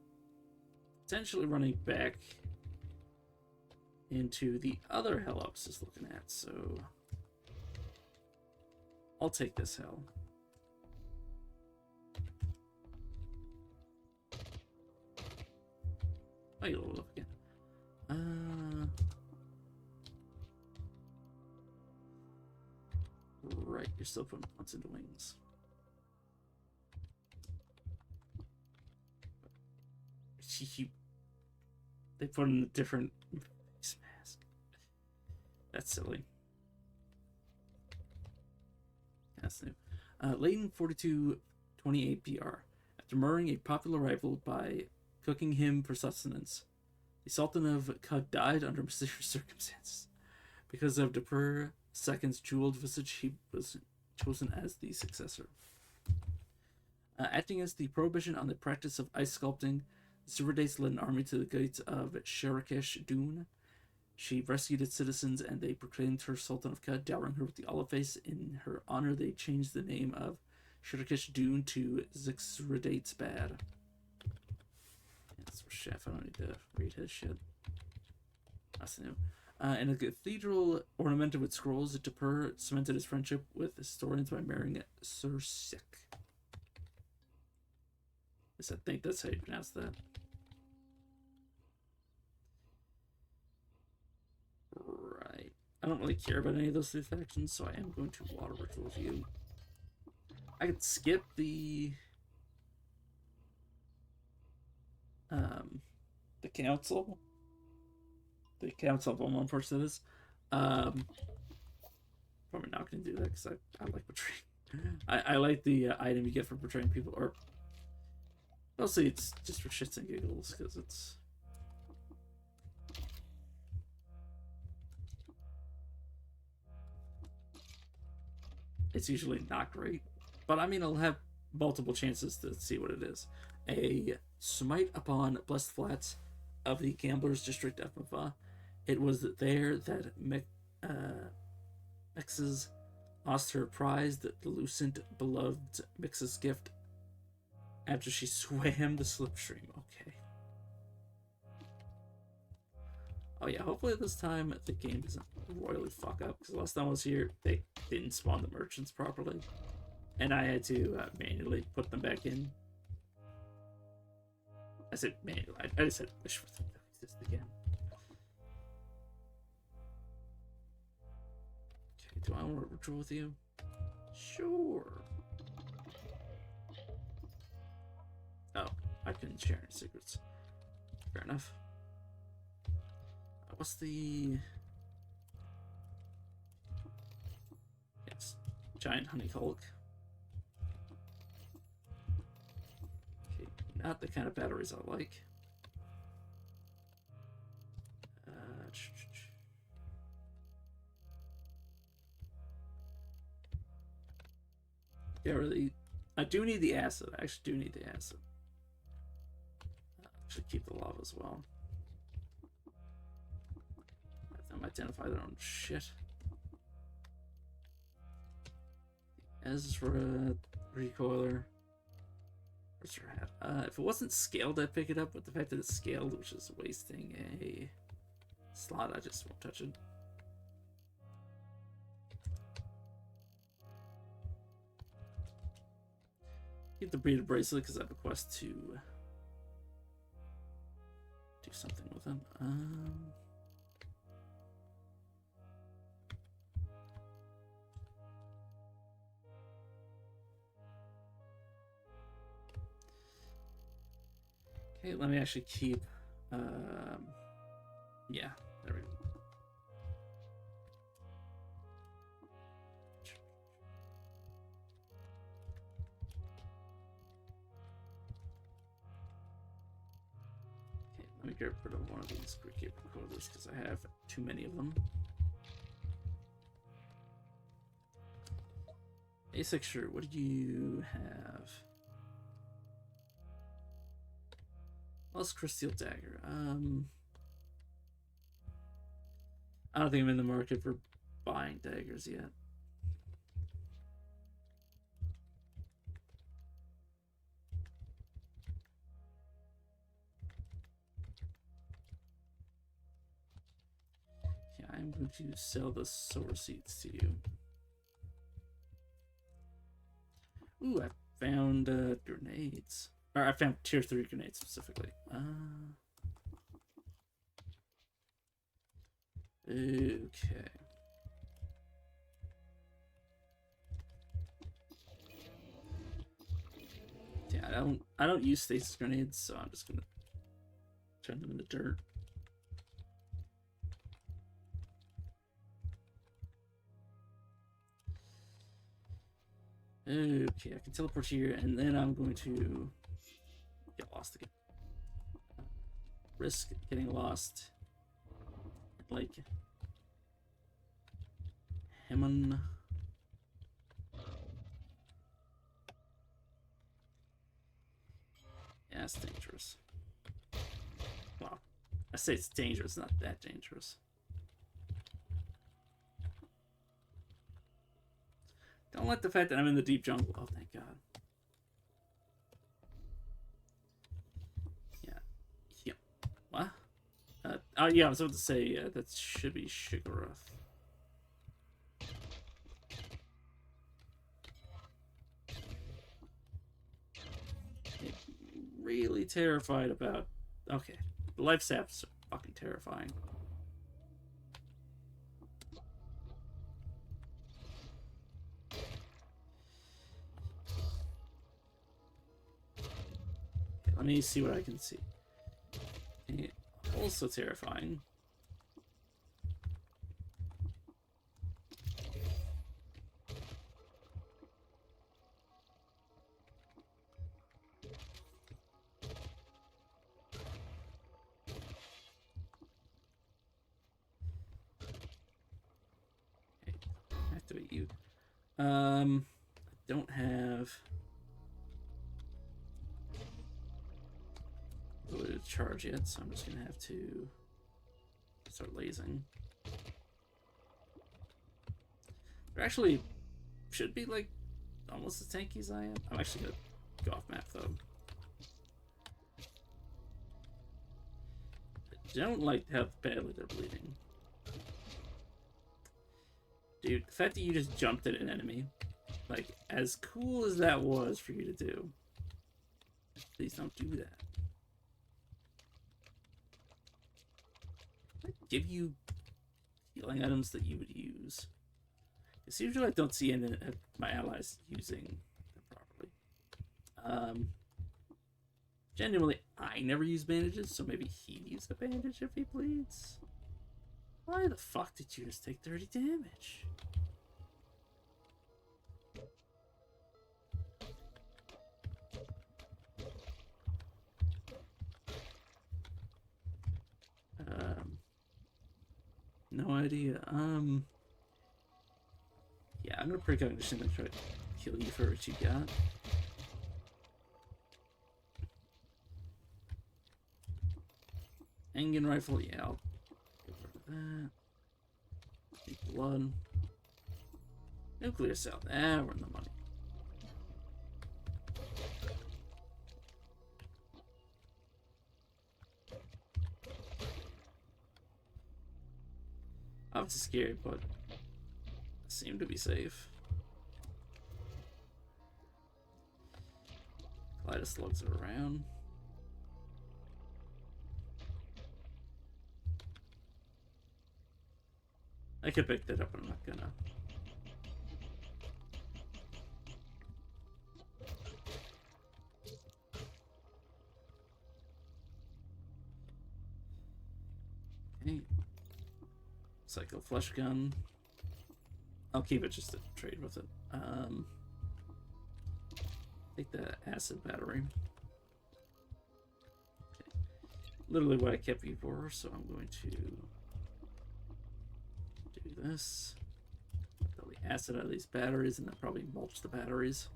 potentially running back into the other hell I was just looking at. So I'll take this hell. Oh, you level up again. Right, you're still putting points into wings. They put in a different face mask. That's silly. That's new. Layton 4228 BR. After murdering a popular rival by cooking him for sustenance, the Sultan of Qud died under mysterious circumstances. Because of Dapur II's jeweled visage, he was chosen as the successor. Acting as the prohibition on the practice of ice sculpting, Ziridates led an army to the gates of Shirakesh Dun. She rescued its citizens and they proclaimed her Sultan of Qud, dowering her with the olive face. In her honor, they changed the name of Shirakesh Dun to Ziridates Bad. That's for Chef. I don't need to read his shit. That's new. In a cathedral ornamented with scrolls, Dapur cemented his friendship with historians by marrying Sursik. I think that's how you pronounce that. Right. I don't really care about any of those three factions, so I am going to water ritual with you. I could skip the council. The council of one person is. Probably not going to do that because I like betraying. I like the item you get for betraying people, or mostly it's just for shits and giggles because it's usually not great. But I mean, I'll have multiple chances to see what it is. A smite upon blessed flats of the gamblers district of Mava. It was there that Mix's lost her prize, the lucent beloved Mix's gift, after she swam the slipstream. Okay. Oh yeah, hopefully this time the game doesn't royally fuck up, because last time I was here, they didn't spawn the merchants properly. And I had to manually put them back in. I said manually, I just said wish for them to exist again. Okay, do I want to ritual with you? Sure. Oh, I couldn't share any secrets. Fair enough. What's the... Yes, giant honey hulk. Okay, not the kind of batteries I like. Yeah, really. I do need the acid. I actually do need the acid. Should keep the lava as well. Let them identify their own shit. Ezra recoiler. Where's your hat? If it wasn't scaled, I'd pick it up, but the fact that it's scaled, which is wasting a slot, I just won't touch it. Keep the breeder bracelet because I have a quest to do something with him. Okay, let me actually keep. Yeah, there we go. get rid of one of these Gridkeeper quotas because I have too many of them. A6 shirt, what do you have? Lost Crystal Dagger. I don't think I'm in the market for buying daggers yet. Yeah, I'm going to sell the Sower Seeds to you. Ooh, I found grenades. Or I found tier 3 grenades specifically. Okay. Yeah, I don't use stasis grenades, so I'm just gonna turn them into dirt. Okay, I can teleport here, and then I'm going to get lost again. Risk getting lost. Like Hammond. Yeah, it's dangerous. Well, I say it's dangerous, not that dangerous. Don't let the fact that I'm in the deep jungle. Oh, thank God. Yeah. Yeah. What? Oh, yeah, I was about to say that should be Shigoroth. Really terrified about. Okay, the life saps are fucking terrifying. Okay, let me see what I can see. Okay, also terrifying. Activate you. I don't have the ability to charge yet, so I'm just gonna have to start lasing. There actually should be like almost as tanky as I am. I'm actually gonna go off map though. I don't like how badly they're bleeding. Dude, the fact that you just jumped at an enemy, like, as cool as that was for you to do, please don't do that. I'd give you healing items that you would use. Because usually I don't see any of my allies using them properly. Genuinely, I never use bandages, so maybe he'd use a bandage if he bleeds. Why the fuck did you just take 30 damage? No idea. Yeah, I'm gonna precognition and try to kill you for what you got. Engen rifle, yeah, I'll get rid of that. Deep blood. Nuclear cell, we're in the money. Obviously scary, but seem to be safe. Kaleida slugs are around. I could pick that up, but I'm not gonna. Okay. Psycho flesh gun. I'll keep it just to trade with it. Take the acid battery. Okay. literally what I kept you for, so I'm going to do this. Fill the acid out of these batteries and then probably mulch the batteries.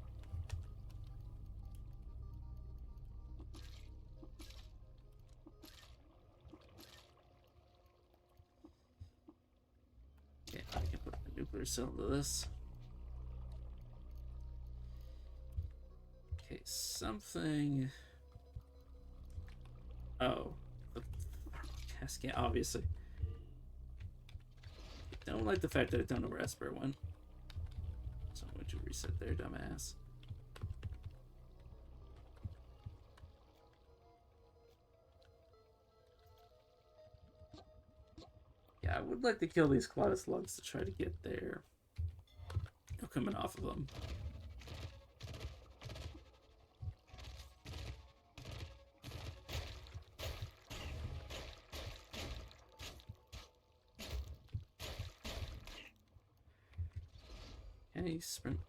Okay, I can put the nuclear cell into this. Okay, something. Oh, the cascade, obviously. I don't like the fact that I don't know where Esper went. So I'm going to reset there, dumbass. Yeah, I would like to kill these Clouded Slugs to try to get there. No coming off of them. Okay, sprint.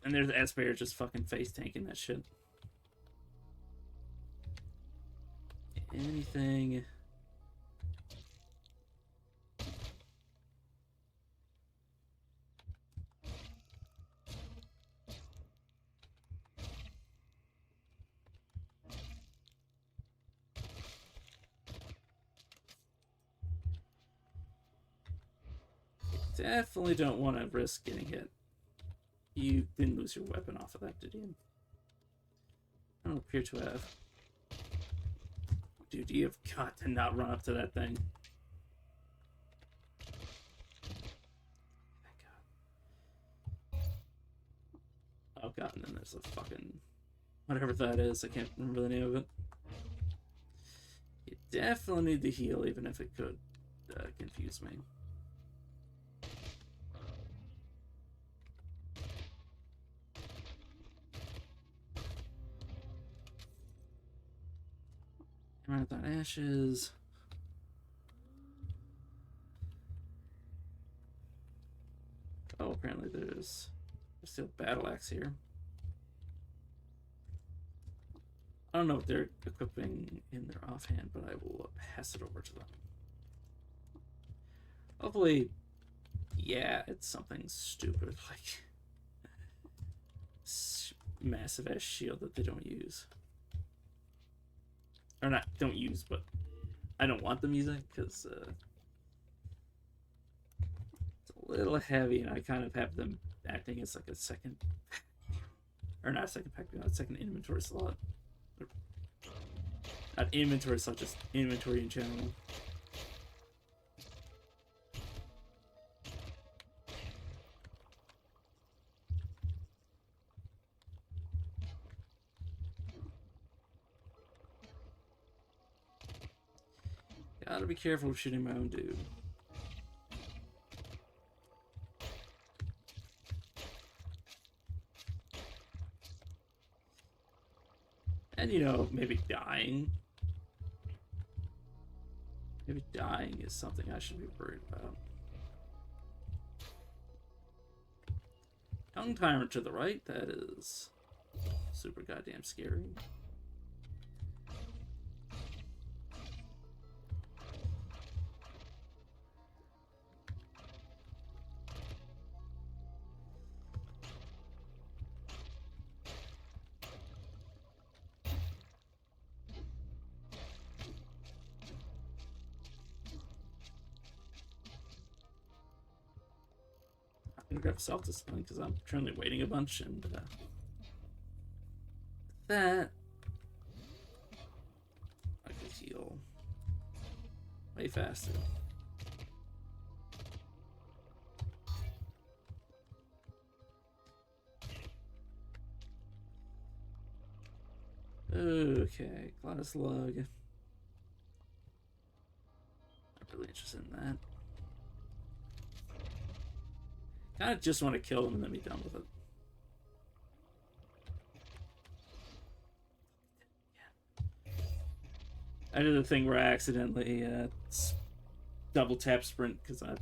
And there's Esper just fucking face tanking that shit. Anything. Definitely don't want to risk getting hit. You didn't lose your weapon off of that, did you? I don't appear to have. Dude, you have got to not run up to that thing. Thank God. Oh God, and then there's a fucking... whatever that is, I can't remember the name of it. You definitely need to heal, even if it could confuse me. Marathon Ashes. Oh, apparently there's still Battle Axe here. I don't know what they're equipping in their offhand, but I will pass it over to them. Hopefully, yeah, it's something stupid like massive ass shield that they don't use. Or not, don't use, but I don't want them using because it's a little heavy, and I kind of have them acting as like a second, or not a second pack, not a second inventory slot. Not inventory slot, just inventory in general. Gotta be careful of shooting my own dude. And, you know, maybe dying. Maybe dying is something I should be worried about. Tongue Tyrant to the right, that is super goddamn scary. I'm gonna grab self-discipline because I'm currently waiting a bunch, and that I could heal way faster. Okay, Clouded Slug. I'm really interested in that. Kind of just want to kill them and then be done with it. Yeah. I did the thing where I accidentally double tap sprint because I'm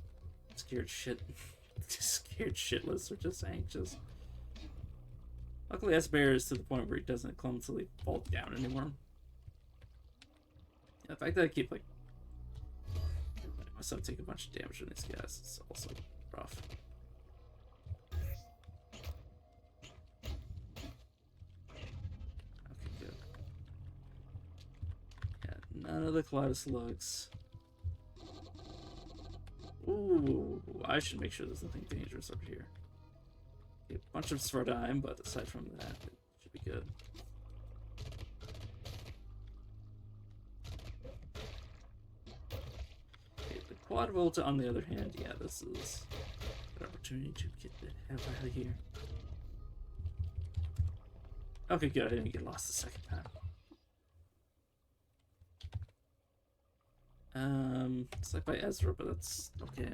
scared shit. Just scared shitless or just anxious. Luckily, S-Bear is to the point where he doesn't clumsily fall down anymore. The fact that I keep like letting myself take a bunch of damage from these guys is also rough. Okay, good. Yeah, none of the Kaleidoslugs. Ooh, I should make sure there's nothing dangerous over here. A bunch of Svartime, but aside from that, it should be good. Okay, the Quad Volta, on the other hand, yeah, this is an opportunity to get the hell out of here. Okay, good. I didn't get lost the second time. It's like by Ezra, but that's okay.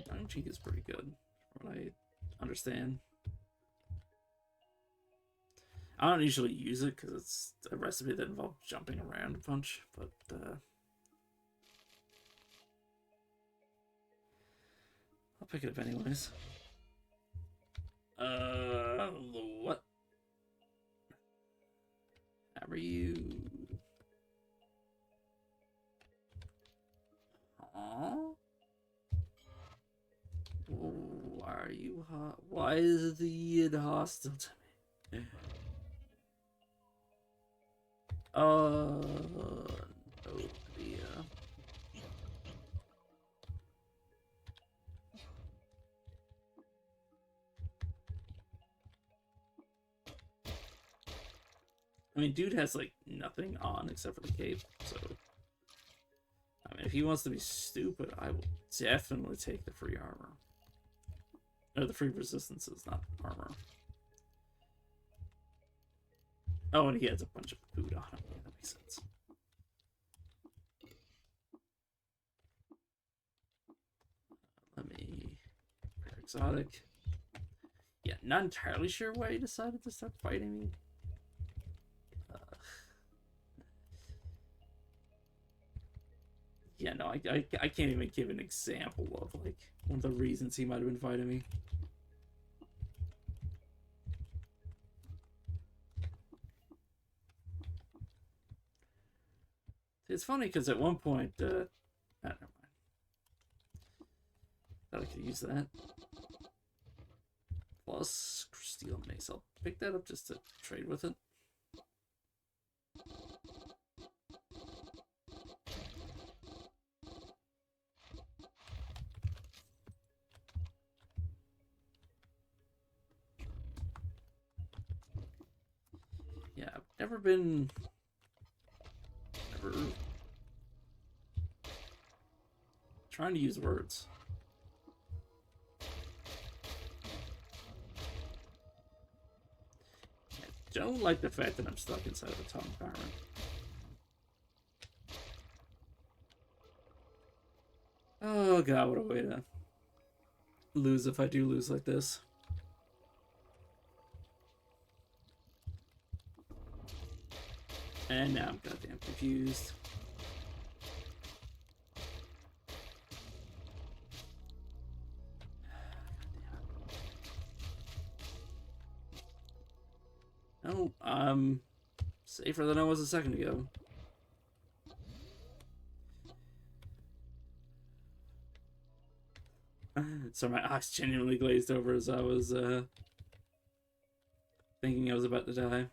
Tongue cheek is pretty good, from what I understand. I don't usually use it because it's a recipe that involves jumping around a bunch, but I'll pick it up anyways. What? How are you? Aww. Why are you hot? Why is the Yid hostile to me? No, yeah. I mean, dude has like nothing on except for the cape, so I mean, if he wants to be stupid, I will definitely take the free armor. Or the free resistances, not armor. Oh, and he has a bunch of food on him. Yeah, that makes sense. Let me... Exotic. Yeah, not entirely sure why he decided to start fighting me. Yeah, no, I can't even give an example of, like, one of the reasons he might have been fighting me. It's funny, because at one point, never mind. Thought I could use that. Plus, steel mace. I'll pick that up just to trade with it. Yeah, I've never been... Never... Trying to use words. I don't like the fact that I'm stuck inside of a atomic armor. Oh god, what a way to lose if I do lose like this. And now I'm goddamn confused. No, I'm safer than I was a second ago. So my eyes genuinely glazed over as I was thinking I was about to die.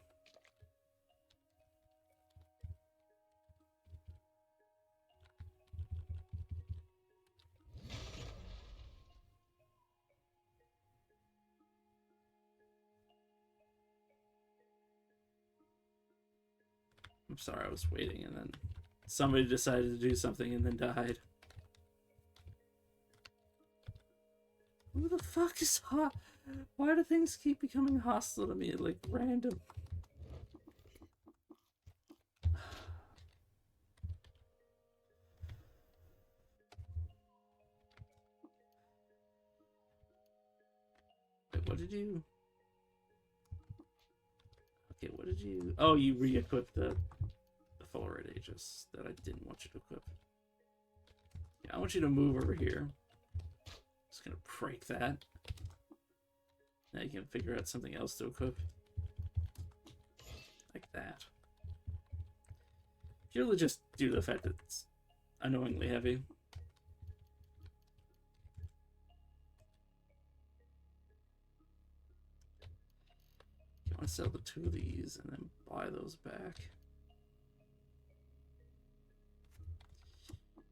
I'm sorry, I was waiting and then somebody decided to do something and then died. Who the fuck is hot? Why do things keep becoming hostile to me at like random? Wait, what did you... Okay, what did you... Oh, you re-equipped the full red Aegis that I didn't want you to equip. Yeah, I want you to move over here. Just gonna break that. Now you can figure out something else to equip. Like that. Purely just due to the fact that it's annoyingly heavy. You want to sell the 2 of these and then buy those back.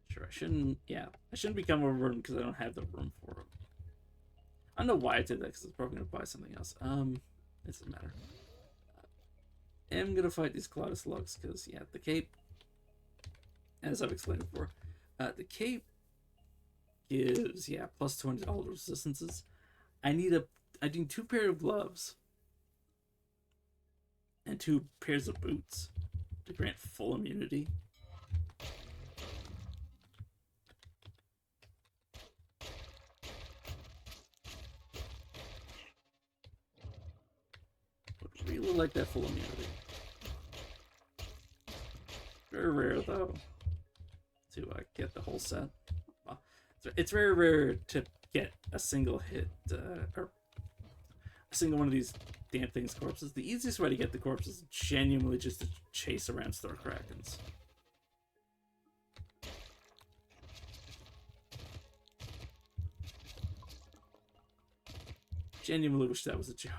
Sure, I shouldn't become overburdened because I don't have the room for it. I don't know why I did that because I was probably going to buy something else. It doesn't matter. I am going to fight these Cloudus Slugs because, yeah, the cape, as I've explained before, the cape gives, yeah, plus 200 all resistances. I need 2 pairs of gloves and 2 pairs of boots to grant full immunity. Would really like that full immunity. Very rare though to get the whole set. Well, it's very rare to get a single hit or a single one of these damn things corpses. The easiest way to get the corpses is genuinely just to chase around Star Krakens. Genuinely wish that was a joke.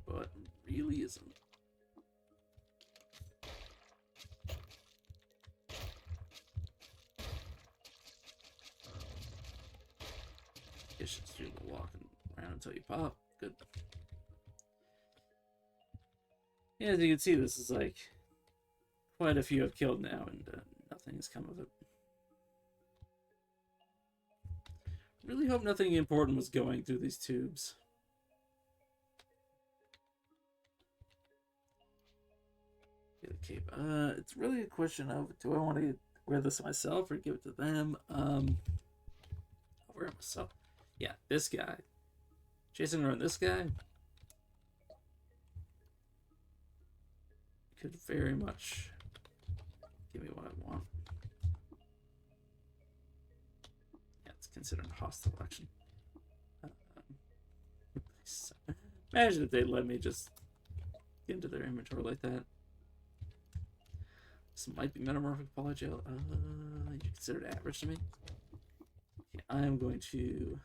But really isn't. Guess just do the walking around until you pop. Good. Yeah, as you can see, this is like quite a few I've killed now, and nothing has come of it. Really hope nothing important was going through these tubes. Get a cape. It's really a question of, do I want to wear this myself or give it to them? I'll wear it myself. Yeah, this guy. Chasing around this guy could very much give me what I want. Yeah, it's considered a hostile action. Imagine if they let me just get into their inventory like that. This might be metamorphic polygel. You consider it average to me. Okay, I am going to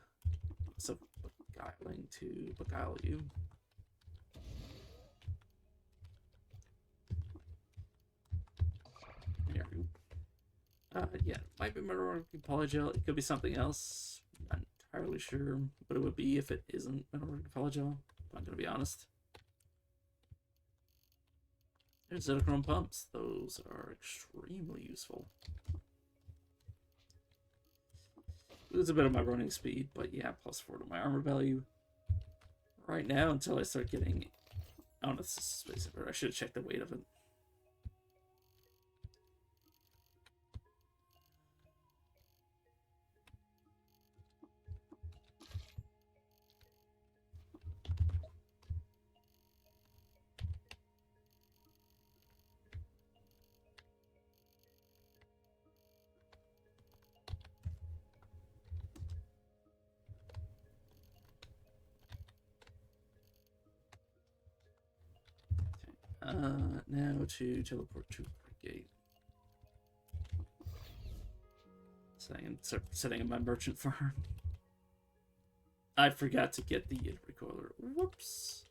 beguiling to beguile you. There we go. Yeah, it might be metamorphic polygel. It could be something else. I'm not entirely sure what it would be if it isn't metamorphic polygel. I'm gonna be honest. There's Zetachrome pumps. Those are extremely useful. Lose a bit of my running speed, but yeah, plus 4 to my armor value. Right now, until I start getting... Oh, no, this is Space Invert. I should have checked the weight of it. Now to teleport to Brigade. Setting up my merchant farm. I forgot to get the Yid recoiler. Whoops.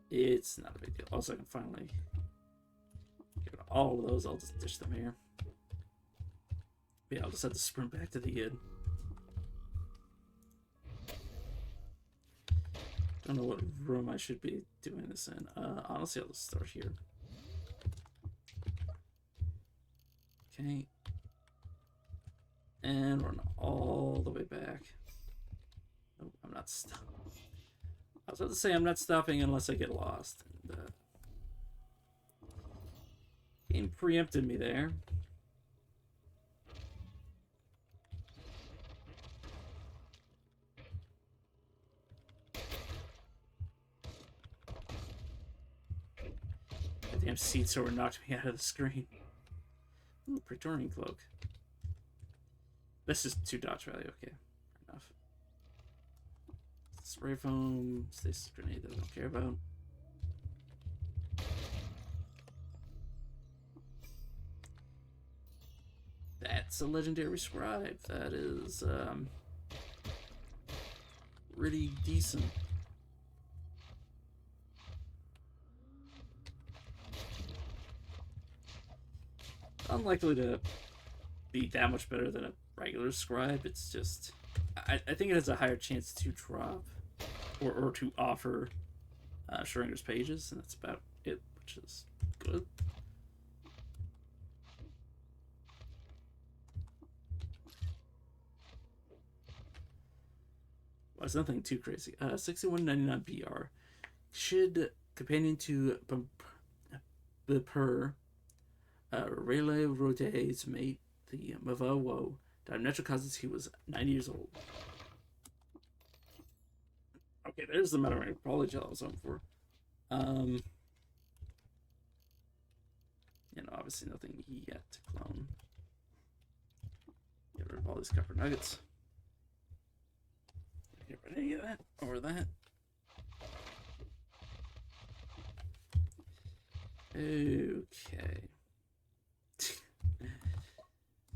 It's not a big deal. Also, I can finally get all of those. I'll just dish them here. Yeah, I'll just have to sprint back to the Yid. Don't know what room I should be doing this in. Honestly, I'll just start here. Okay. And run all the way back. Oh, I'm not stopping. I was about to say I'm not stopping unless I get lost. And, game preempted me there. Damn seat sower knocked me out of the screen. Ooh, Praetorian Cloak. This is 2 dodge value. Okay, fair enough. Spray foam, stasis grenade that I don't care about. That's a legendary scribe. That is pretty decent. Unlikely to be that much better than a regular scribe. It's just I think it has a higher chance to drop or to offer Schrodinger's pages, and that's about it, which is good. Well, it's nothing too crazy. 61.99 BR. Should companion to Bipur Rayleigh Roday's mate, the Mavawo, died of natural causes. He was 90 years old. Okay, there's the Metal Ring Prology I was on for. Obviously nothing yet to clone. Get rid of all these copper nuggets. Get rid of any of that or that. Okay.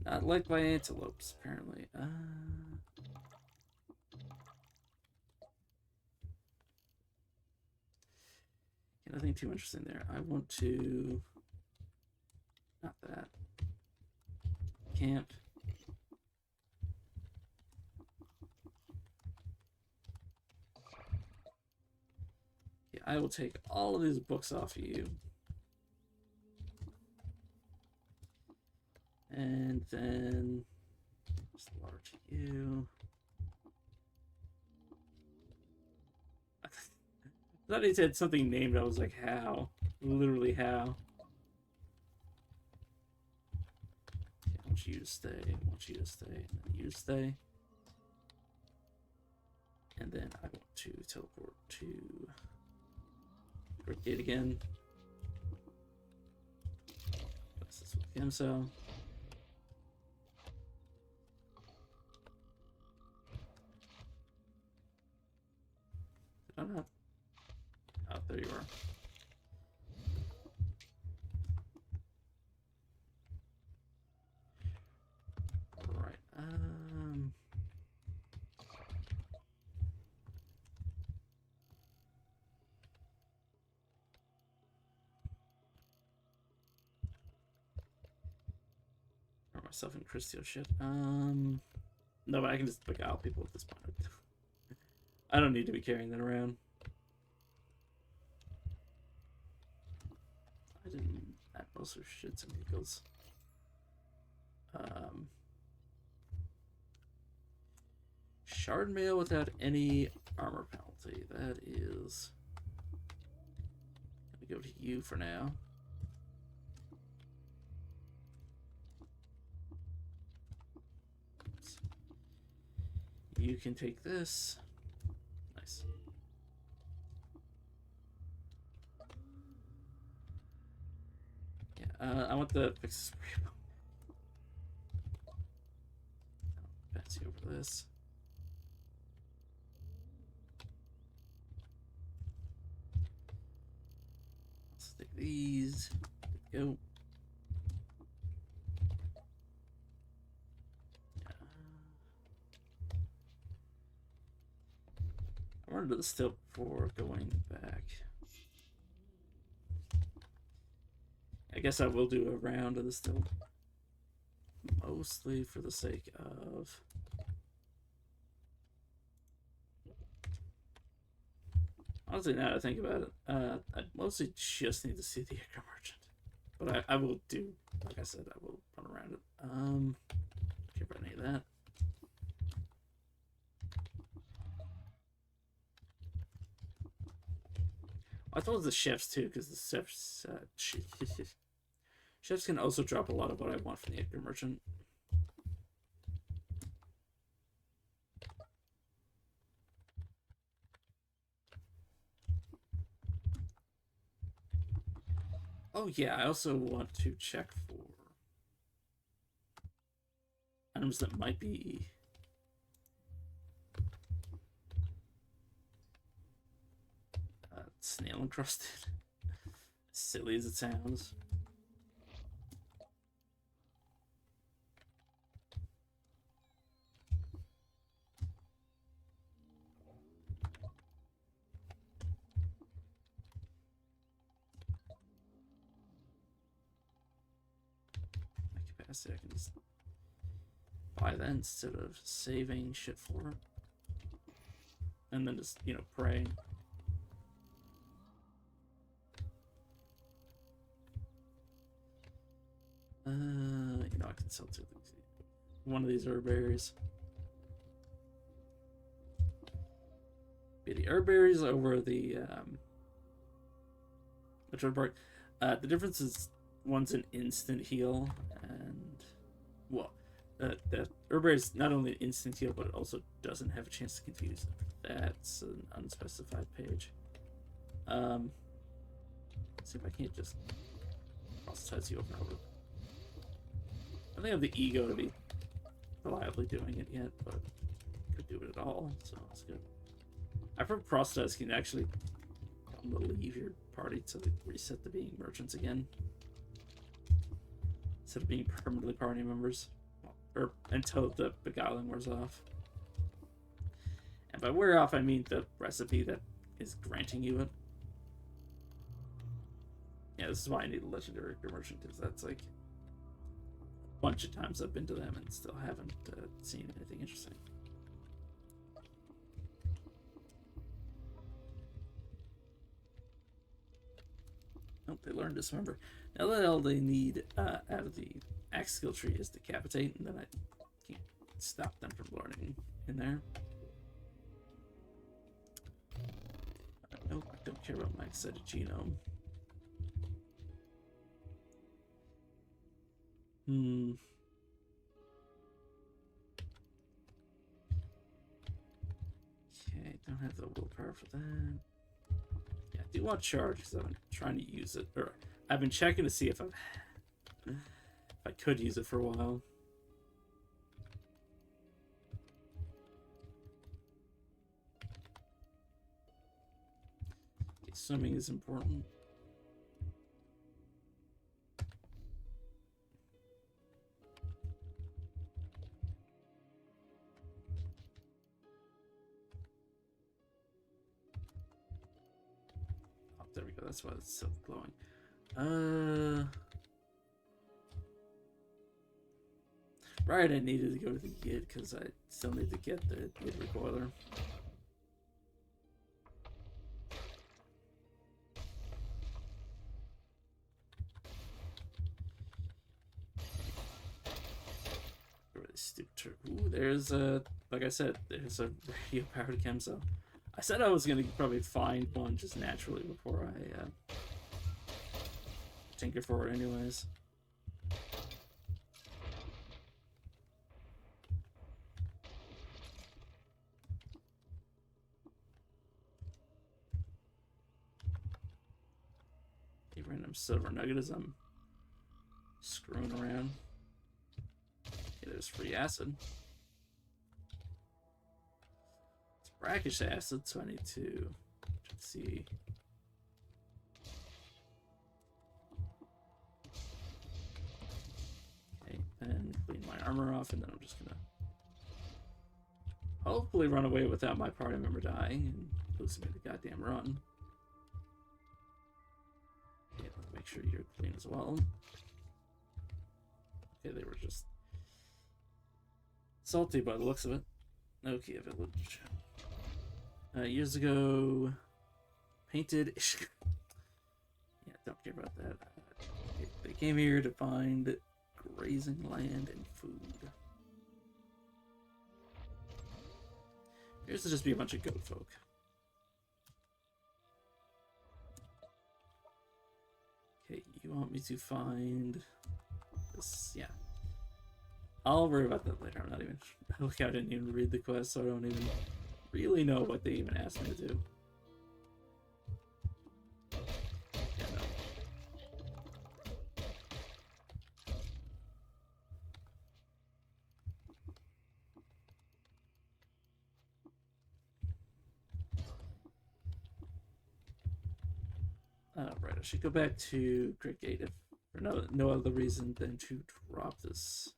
Not liked by antelopes, apparently. Nothing too interesting there. I want to... Not that. Camp. Yeah, I will take all of these books off of you. And then just large you. I thought he said something named. I was like, how? Literally, how? Okay, I want you to stay. I want you to stay. And then you stay. And then I want to teleport to Great Gate again. This is with him, so. I'm not. Oh, there you are. All right. Or myself and Christio shit. No, but I can just beguile people at this point. I don't need to be carrying that around. I didn't add most of shits and giggles. Shard mail without any armor penalty. That is gonna go to you for now. Oops. You can take this. Nice. Yeah, I want the fix spray. Pass you over this. Let's take these. There we go. I wanted to do the still before going back. I guess I will do a round of the still, mostly for the sake of honestly, now that I think about it, I mostly just need to see the Ichor Merchant. But I will do, like I said, I will run around it. Can't run any of that. I thought it was the chefs too, because the chefs chefs can also drop a lot of what I want from the Ichor Merchant. Oh yeah, I also want to check for items that might be snail encrusted. As silly as it sounds. My capacity, I can just buy that instead of saving shit for it. And then just, you know, pray. You know, I can sell two things. One of these herb berries. Be the herb berries over the third part. The difference is one's an instant heal, and well, the herb berry is not only an instant heal, but it also doesn't have a chance to confuse. That's an unspecified page. Let's see if I can't just proselytize you over and over. I don't think I have the ego to be reliably doing it yet, but I could do it at all, so that's good. I've heard proselytes can actually leave your party to reset to being merchants again, instead of being permanently party members, or until the beguiling wears off. And by wear off, I mean the recipe that is granting you it. Yeah, this is why I need a legendary merchant, because that's like a bunch of times I've been to them and still haven't seen anything interesting. Oh, they learned Dismember. Now that all they need out of the axe skill tree is Decapitate, and then I can't stop them from learning in there. Nope, I don't care about my excited genome. Okay, don't have the willpower for that. Yeah, I do want charge because I've been trying to use it, or I've been checking to see if I could use it for a while. Okay, swimming is important. There we go, that's why it's so glowing. Right, I needed to go to the Gid because I still need to get the Gid Recoiler. Really stupid. Ooh, there's a, like I said, there's a radio powered chem cell. I said I was gonna probably find one just naturally before I tinker for it anyways. A random silver nugget as I'm screwing around. Okay, there's free acid. It's brackish acid, so I need to see. Okay, and clean my armor off, and then I'm just gonna hopefully run away without my party member dying and losing me the goddamn run. Okay, let's make sure you're clean as well. Okay, they were just salty by the looks of it. Okay, a village. Years ago, painted. Yeah, don't care about that. They came here to find grazing land and food. Appears to just be a bunch of goat folk. Okay, you want me to find this? Yeah. I'll worry about that later. I'm not even. Look, I didn't even read the quest, so I don't even really know what they even asked me to do. Yeah, no. Right, I should go back to Great Gate if for no other reason than to drop this.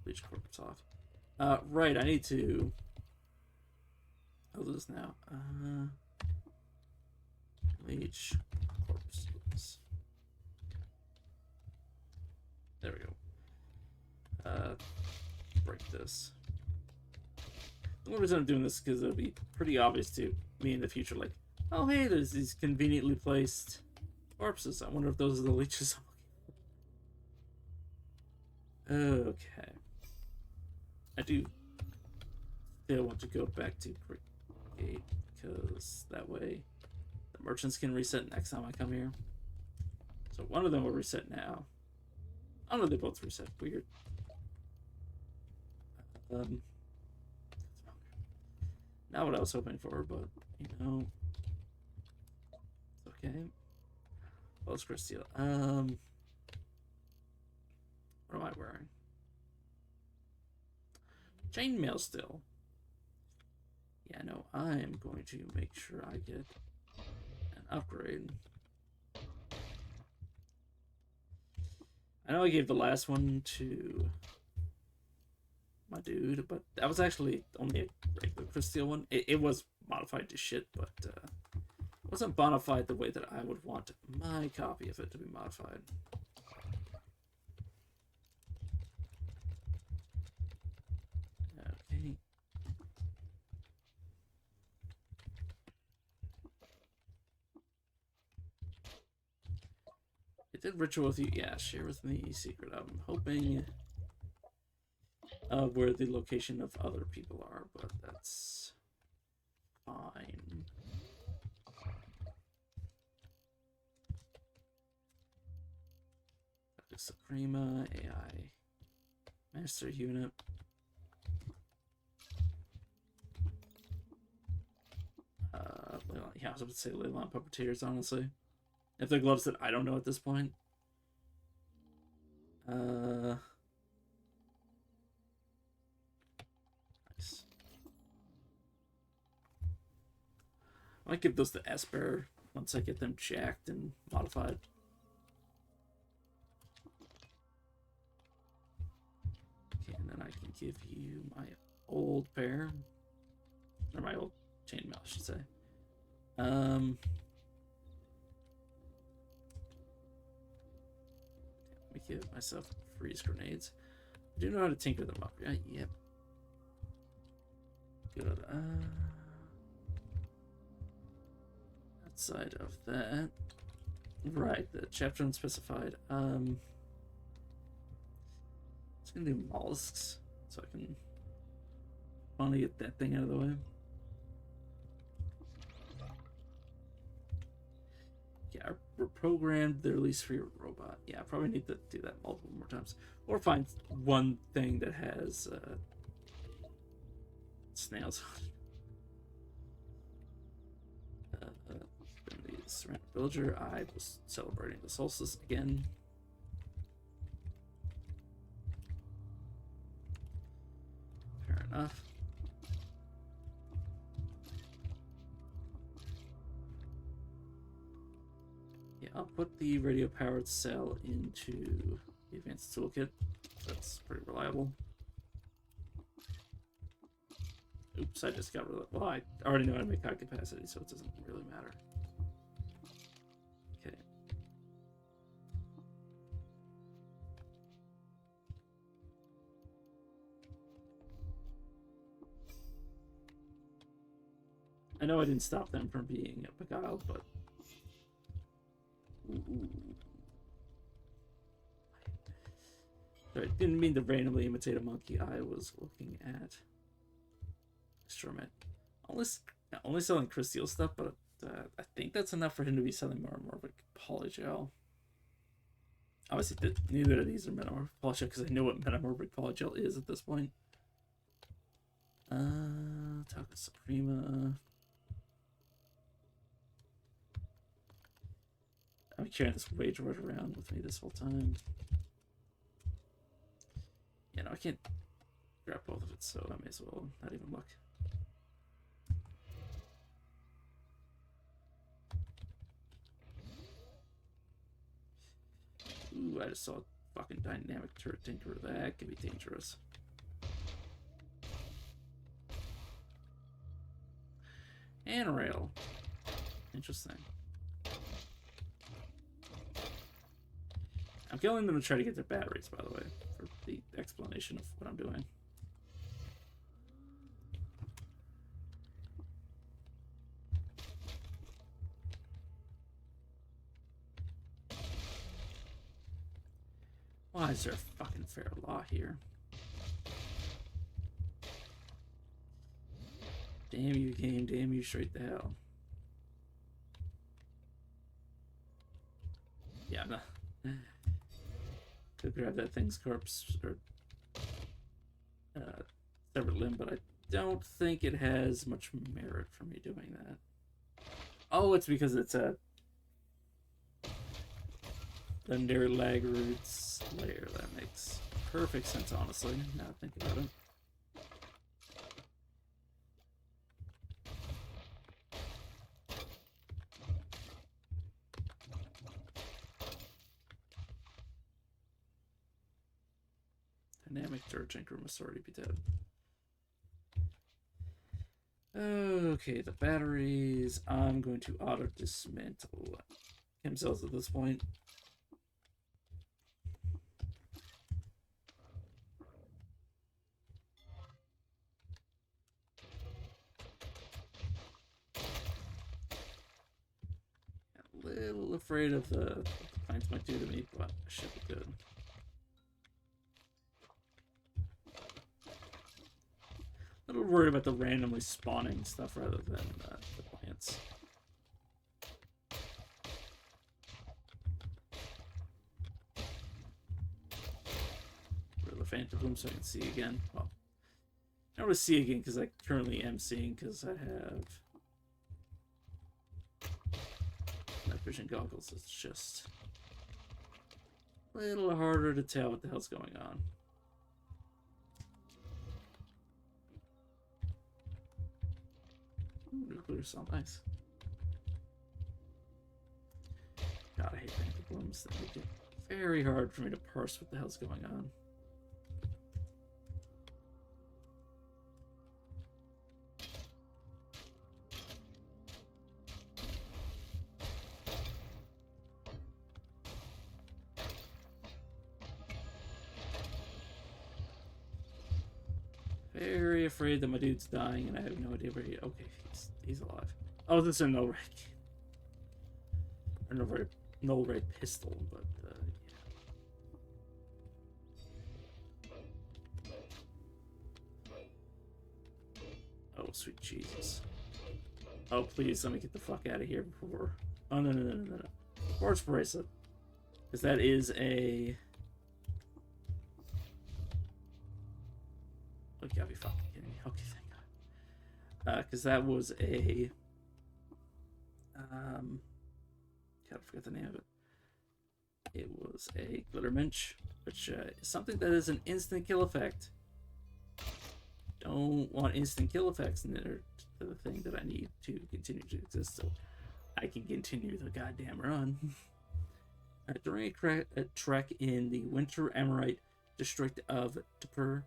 Leech corpse off. Right, I need to. I'll do this now. Leech corpses. There we go. Break this. The only reason I'm doing this is because it'll be pretty obvious to me in the future, like, oh hey, there's these conveniently placed corpses. I wonder if those are the leeches I'm looking for. Okay. I do still want to go back to Great Gate, because that way the merchants can reset next time I come here. So one of them will reset now. Oh no, they both reset. Weird. Not what I was hoping for, but you know, it's okay. Post Crysteel. What am I wearing? Chainmail still. Yeah, no, I am going to make sure I get an upgrade. I know I gave the last one to my dude, but that was actually only a regular Crysteel one. It was modified to shit, but it wasn't modified the way that I would want my copy of it to be modified. Okay. It did ritual with you. Yeah, share with me secret. I'm hoping where the location of other people are, but that's fine. Suprema, AI, Master Unit. Yeah, I was about to say Leyline Puppeteers, honestly. If they're gloves that I don't know at this point. Nice. I might give those to Esper once I get them jacked and modified. Okay, and then I can give you my old pair. Or my old chainmail, I should say. Let me give myself freeze grenades. I do know how to tinker them up, right? Yep. Good. Outside of that, right? The chapter unspecified. It's gonna do mollusks, so I can finally get that thing out of the way. Yeah, I programmed the release for your robot. Yeah, I probably need to do that multiple more times, or find one thing that has snails on it. The Surrender Villager. I was celebrating the solstice again. Fair enough. Yeah, I'll put the radio-powered cell into the advanced toolkit. That's pretty reliable. Oops, I just got rid of it. Well, I already know how to make high capacity, so it doesn't really matter. Okay. I know I didn't stop them from being beguiled, but... Ooh. Sorry, didn't mean to randomly imitate a monkey. I was looking at instrument. Only selling Crysteel stuff, but I think that's enough for him to be selling more and more of a polygel. Obviously, neither of these are metamorphic polygel because I know what metamorphic polygel is at this point. Taka Suprema. I'm carrying this Wage Word around with me this whole time. Yeah, no, I can't grab both of it, so I may as well not even look. Ooh, I just saw a fucking dynamic turret tinker. That could be dangerous. And a rail. Interesting. I'm killing them to try to get their batteries, by the way, for the explanation of what I'm doing. Why is there a fucking fair law here? Damn you, game. Damn you straight to hell. Yeah, I'm not... Could grab that thing's corpse, or severed limb, but I don't think it has much merit for me doing that. Oh, it's because it's a legendary Laggaroots layer. That makes perfect sense, honestly, now I think about it. Dynamic Turret Tinker must already be dead. Okay, the batteries. I'm going to auto dismantle Chemcells at this point. A little afraid of what the plants might do to me, but I should be good. A little worried about the randomly spawning stuff rather than the plants. Rid of the Phantom Bloom so I can see again. Well, I don't want to see again because I currently am seeing because I have night vision goggles. It's just a little harder to tell what the hell's going on. Nuclear cell, nice. God, I hate Phantom Blooms. That make it very hard for me to parse what the hell's going on. Very afraid that my dude's dying and I have no idea where he... Okay, he's alive. Oh, this is a null ray. Or null ray pistol, but yeah. Oh, sweet Jesus. Oh, please, let me get the fuck out of here before... Oh, no. Force bracelet. Because that is a... Oh, you gotta be fucking kidding me. Okay, thank God. Because that was a... God, I forgot the name of it. It was a Glitter Minch, which is something that is an instant kill effect. Don't want instant kill effects in there to the thing that I need to continue to exist so I can continue the goddamn run. During a trek in the Winter Amorite district of Tupur,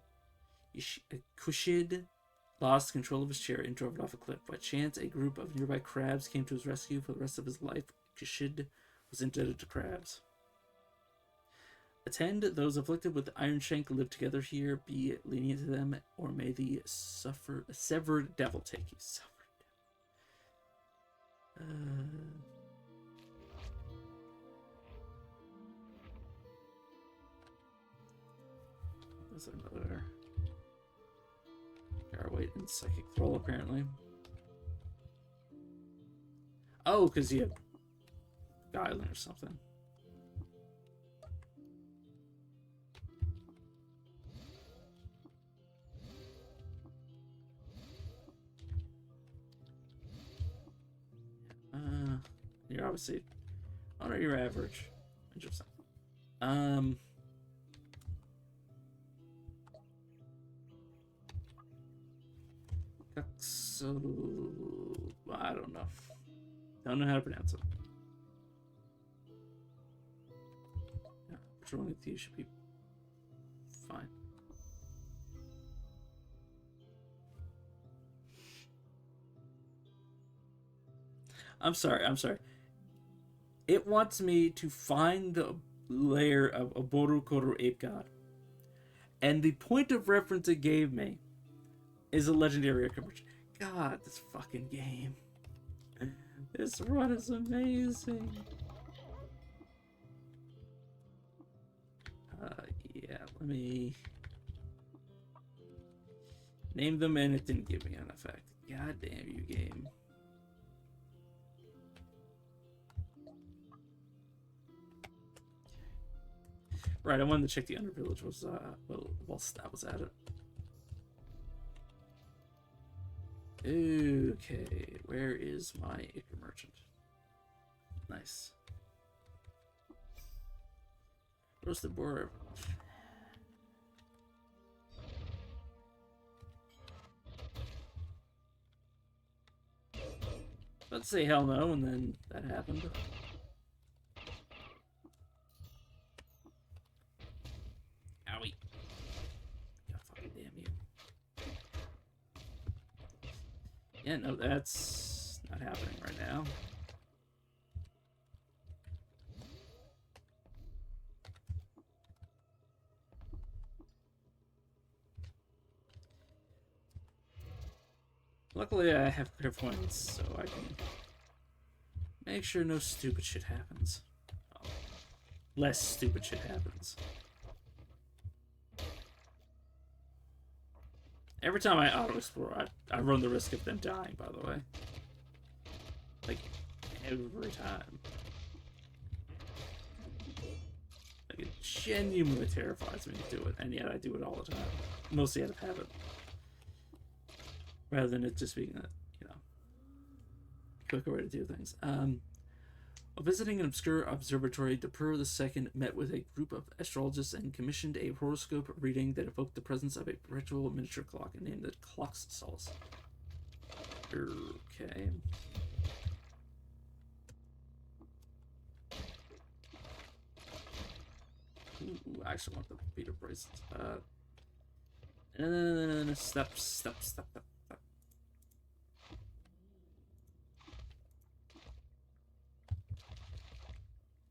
Kushid lost control of his chariot and drove it off a cliff. By chance, a group of nearby crabs came to his rescue. For the rest of his life, Kushid was indebted to crabs. Attend those afflicted with Iron Shank live together here. Be lenient to them, or may the severed devil take you. Severed devil. There's another Garwait and Psychic Thrall, apparently. Oh, because you have Guilin or something. You're obviously under your average. Interesting. So I don't know. Don't know how to pronounce it. Yeah, patrolling with you should be fine. I'm sorry. It wants me to find the lair of Oborukoro Ape God. And the point of reference it gave me is a legendary conversion. God, this fucking game. This run is amazing. Yeah, let me name them, and it didn't give me an effect. God damn you, game. Right, I wanted to check the Undervillage was well, whilst that was at it. Okay, where is my Ichor Merchant? Nice. Roasted boar. Let's say hell no, and then that happened. Owie. God fucking damn you. Yeah, no, that's not happening right now. Luckily, I have clear points, so I can make sure no stupid shit happens. Oh, less stupid shit happens. Every time I auto-explore, I run the risk of them dying, by the way. Like, every time. Like, it genuinely terrifies me to do it, and yet I do it all the time. Mostly out of habit. Rather than it just being a, you know, quicker way to do things. While visiting an obscure observatory, Dapur II met with a group of astrologists and commissioned a horoscope reading that evoked the presence of a perpetual miniature clock and named it Clock's Solace. Okay. Ooh, I actually want the beta bracelets. Step.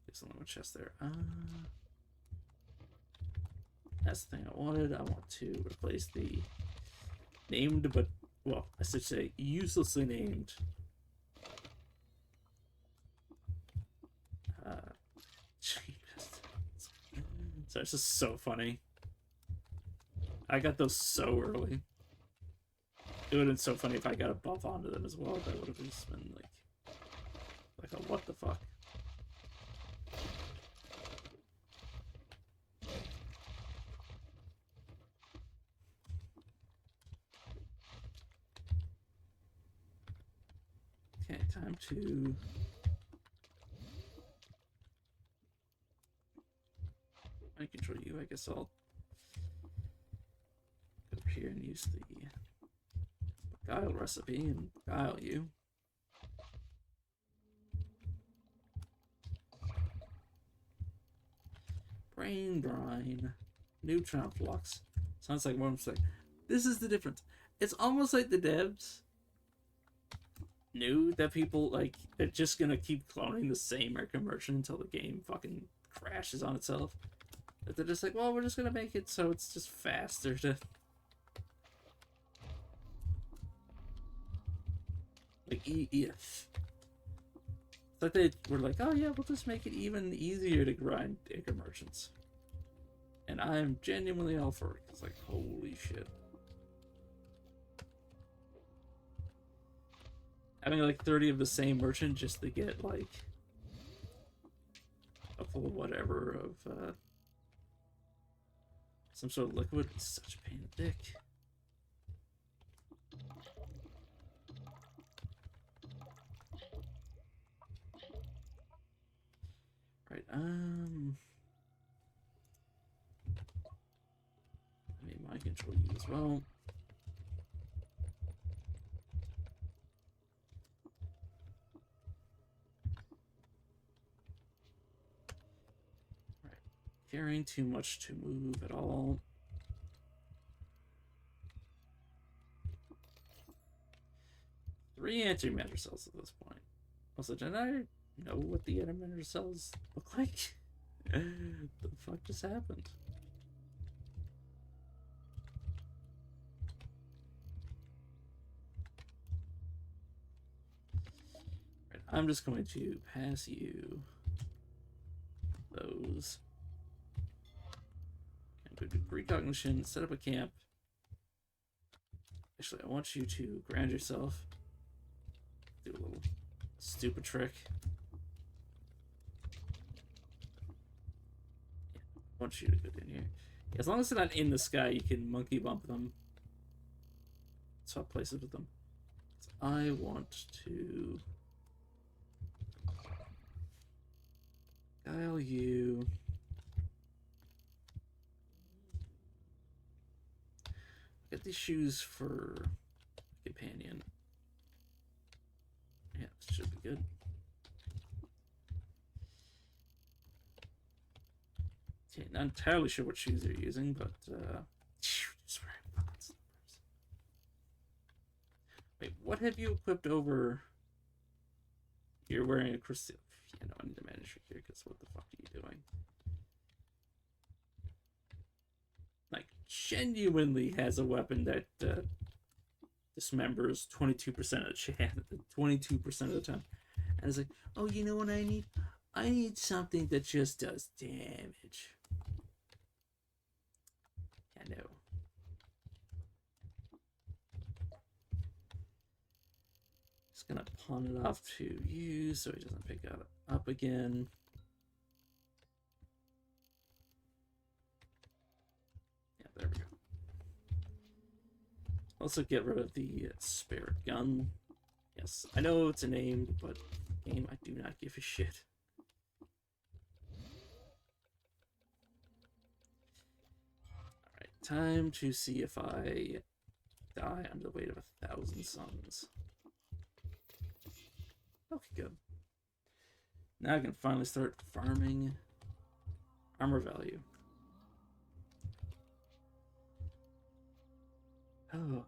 There's only one chest there. That's the thing I wanted. I want to replace the named, but, well, I should say uselessly named so it's just so funny. I got those so early. It would have been so funny if I got a buff onto them as well. That would have just been like a what the fuck. Okay, time to I control you. I guess I'll go over here and use the beguile recipe and beguile you. Brain brine, neutron flux. Sounds like one mistake. This is the difference. It's almost like the devs knew that people like they're just gonna keep cloning the same Ichor Merchant until the game fucking crashes on itself. That they're just like, well, we're just gonna make it so it's just faster to like it's like they were like, oh yeah, we'll just make it even easier to grind Ichor Merchants. And I'm genuinely all for it. It's like, holy shit. Having like 30 of the same merchant just to get like a full whatever of some sort of liquid is such a pain in the dick. Right, I need mind control you as well. carrying too much to move at all. Three antimatter cells at this point. Also, did I know what the antimatter cells look like? The fuck just happened? Right, I'm just going to pass you those. I'm going to do precognition, set up a camp. Actually, I want you to ground yourself. Do a little stupid trick. Yeah, I want you to go in here. Yeah, as long as they're not in the sky, you can monkey bump them. Swap places with them. So I want to dial you. Get these shoes for a companion. Yeah, this should be good. Okay, not entirely sure what shoes they're using, but just wearing fucking slippers. Wait, what have you equipped over? You're wearing a crystal. Yeah, no, I need to manage your gear because what the fuck are you doing? Like, genuinely has a weapon that dismembers 22% of the chance, 22% of the time. And it's like, oh, you know what I need? I need something that just does damage. I know. Just gonna pawn it off to you so he doesn't pick it up again. Yeah, there we go. Also get rid of the spare gun. Yes, I know it's a name, but game, I do not give a shit. Alright, time to see if I die under the weight of 1,000 suns. Okay, good. Now I can finally start farming armor value. Okay.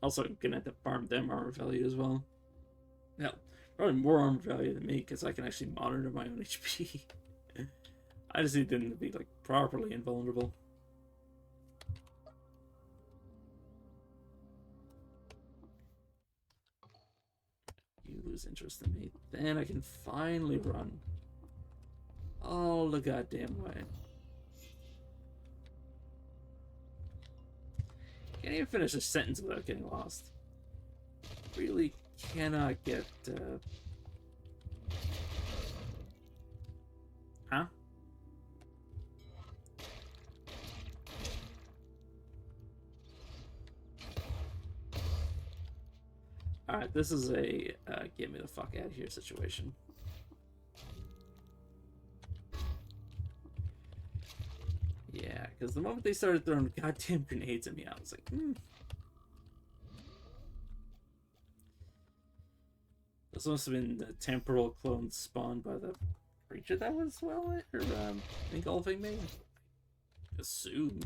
Also, I'm gonna have to farm them armor value as well. Yeah, probably more armor value than me because I can actually monitor my own HP. I just need them to be like properly invulnerable. You lose interest in me, then I can finally run all the goddamn way. Can't even finish a sentence without getting lost. Really cannot get. Huh? Alright, this is a get me the fuck out of here situation. Yeah, because the moment they started throwing goddamn grenades at me, I was like, This must have been the temporal clone spawned by the creature that was, well, or, engulfing me. Assume.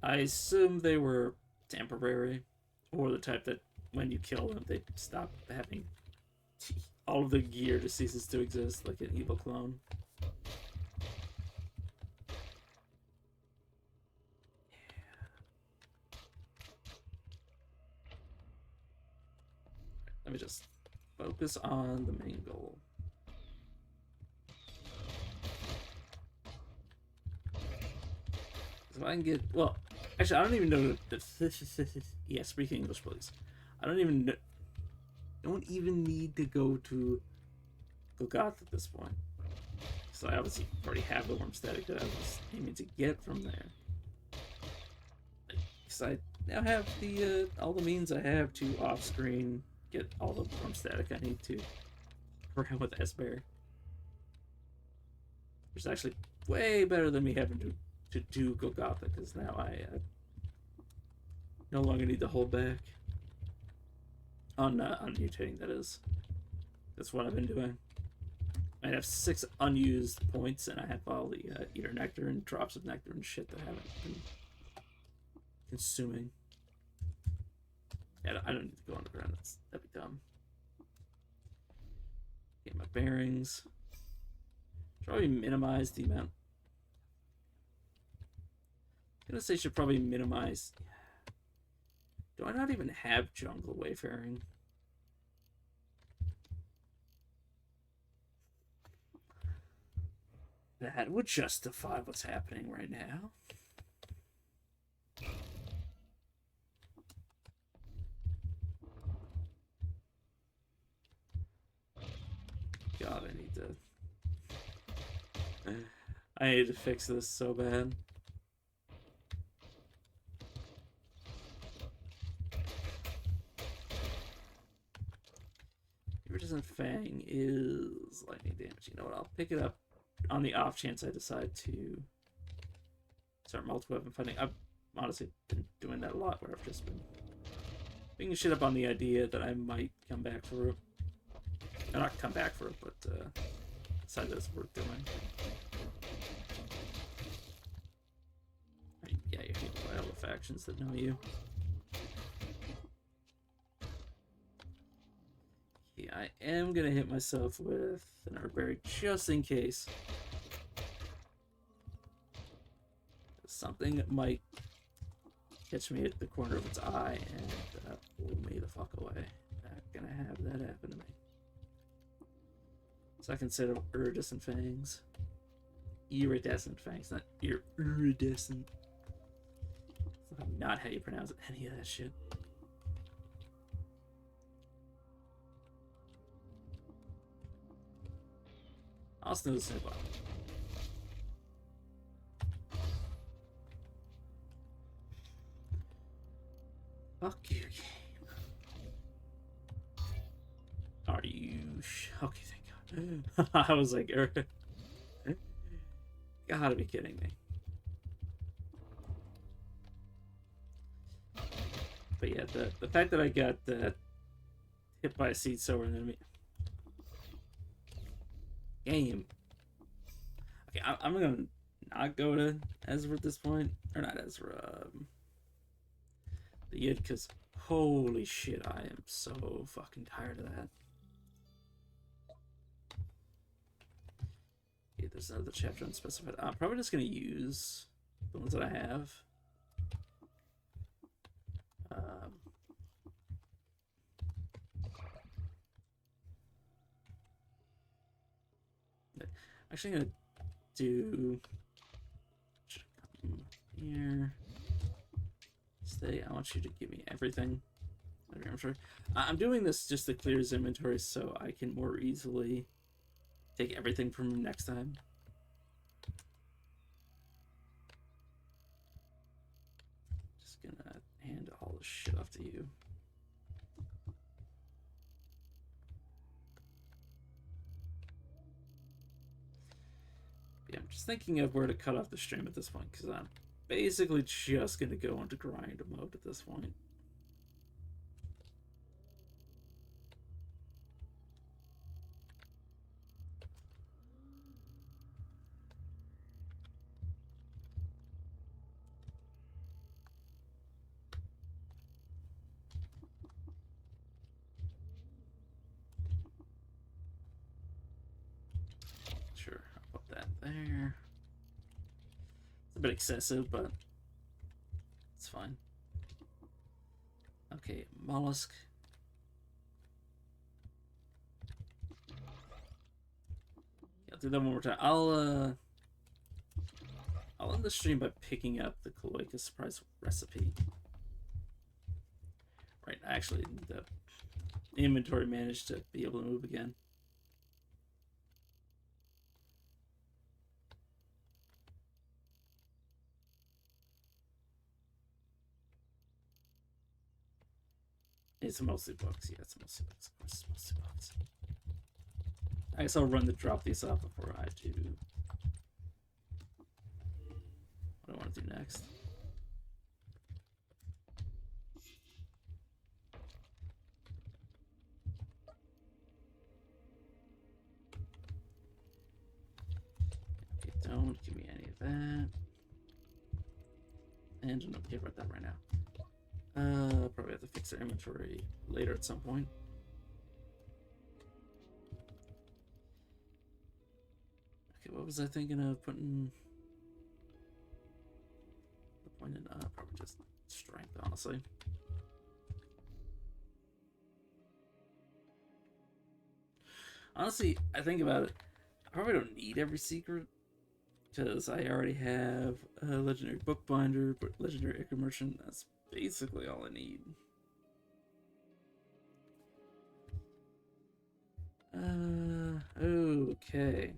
I assume they were temporary, or the type that when you kill them, they stop having all of the gear just ceases to exist, like an evil clone. Let me just focus on the main goal. If I can get, well, actually, I don't even know the yeah, speak English, please. I don't even need to go to Golgoth at this point. So I obviously already have the worm static that I was aiming to get from there. Because I now have the all the means I have to off-screen get all the worm static I need to around with Esper. Which is actually way better than me having to do Golgotha, because now I no longer need to hold back. On mutating, that is. That's what I've been doing. I have 6 unused points, and I have all the Eater Nectar and drops of nectar and shit that I haven't been consuming. Yeah, I don't need to go underground. That'd be dumb. Get my bearings. Probably minimize the amount. I'm gonna say should probably minimize. Do I not even have jungle wayfaring? That would justify what's happening right now. God, I need to fix this so bad. Iridescent Fang is lightning damage. You know what? I'll pick it up on the off chance I decide to start multi-weapon fighting. I've honestly been doing that a lot, where I've just been picking shit up on the idea that I might come back for it. Or not come back for it, but decide that it's worth doing. Right, yeah, you're hated by all the factions that know you. Yeah, I am gonna hit myself with an Herberry just in case. Something might catch me at the corner of its eye and pull me the fuck away. Not gonna have that happen to me. Second set of iridescent fangs. Iridescent fangs, not iridescent. That's not how you pronounce it, any of that shit. I'll snooze the snip up. Fuck you, game. Are you... Okay, thank God. I was like... Gotta be kidding me. But yeah, the fact that I got hit by a seed sower and enemy... Game. Okay, I'm gonna not go to Ezra at this point. Or not Ezra, the Yid, because holy shit, I am so fucking tired of that. Yeah, there's another chapter unspecified. I'm probably just gonna use the ones that I have. Actually, I'm gonna do here. Stay. I want you to give me everything. I'm sure. I'm doing this just to clear his inventory so I can more easily take everything from him next time. Just gonna hand all this shit off to you. Yeah, I'm just thinking of where to cut off the stream at this point, because I'm basically just gonna go into grind mode at this point. Sure, I'll put that there. It's a bit excessive, but it's fine. Okay, mollusk. I'll do that one more time. I'll end the stream by picking up the Cloaca surprise recipe. Right, actually, the inventory managed to be able to move again. It's mostly books. Yeah, it's mostly books. Of course, it's mostly books. I guess I'll run the drop these off before I do what I want to do next. Don't give me any of that. And I don't care about that right now. Probably have to fix our inventory later at some point. Okay, what was I thinking of putting the point in? Probably just strength, honestly. Honestly, I think about it. I probably don't need every secret because I already have a legendary bookbinder, but legendary Ichor merchant. That's basically all I need. Okay.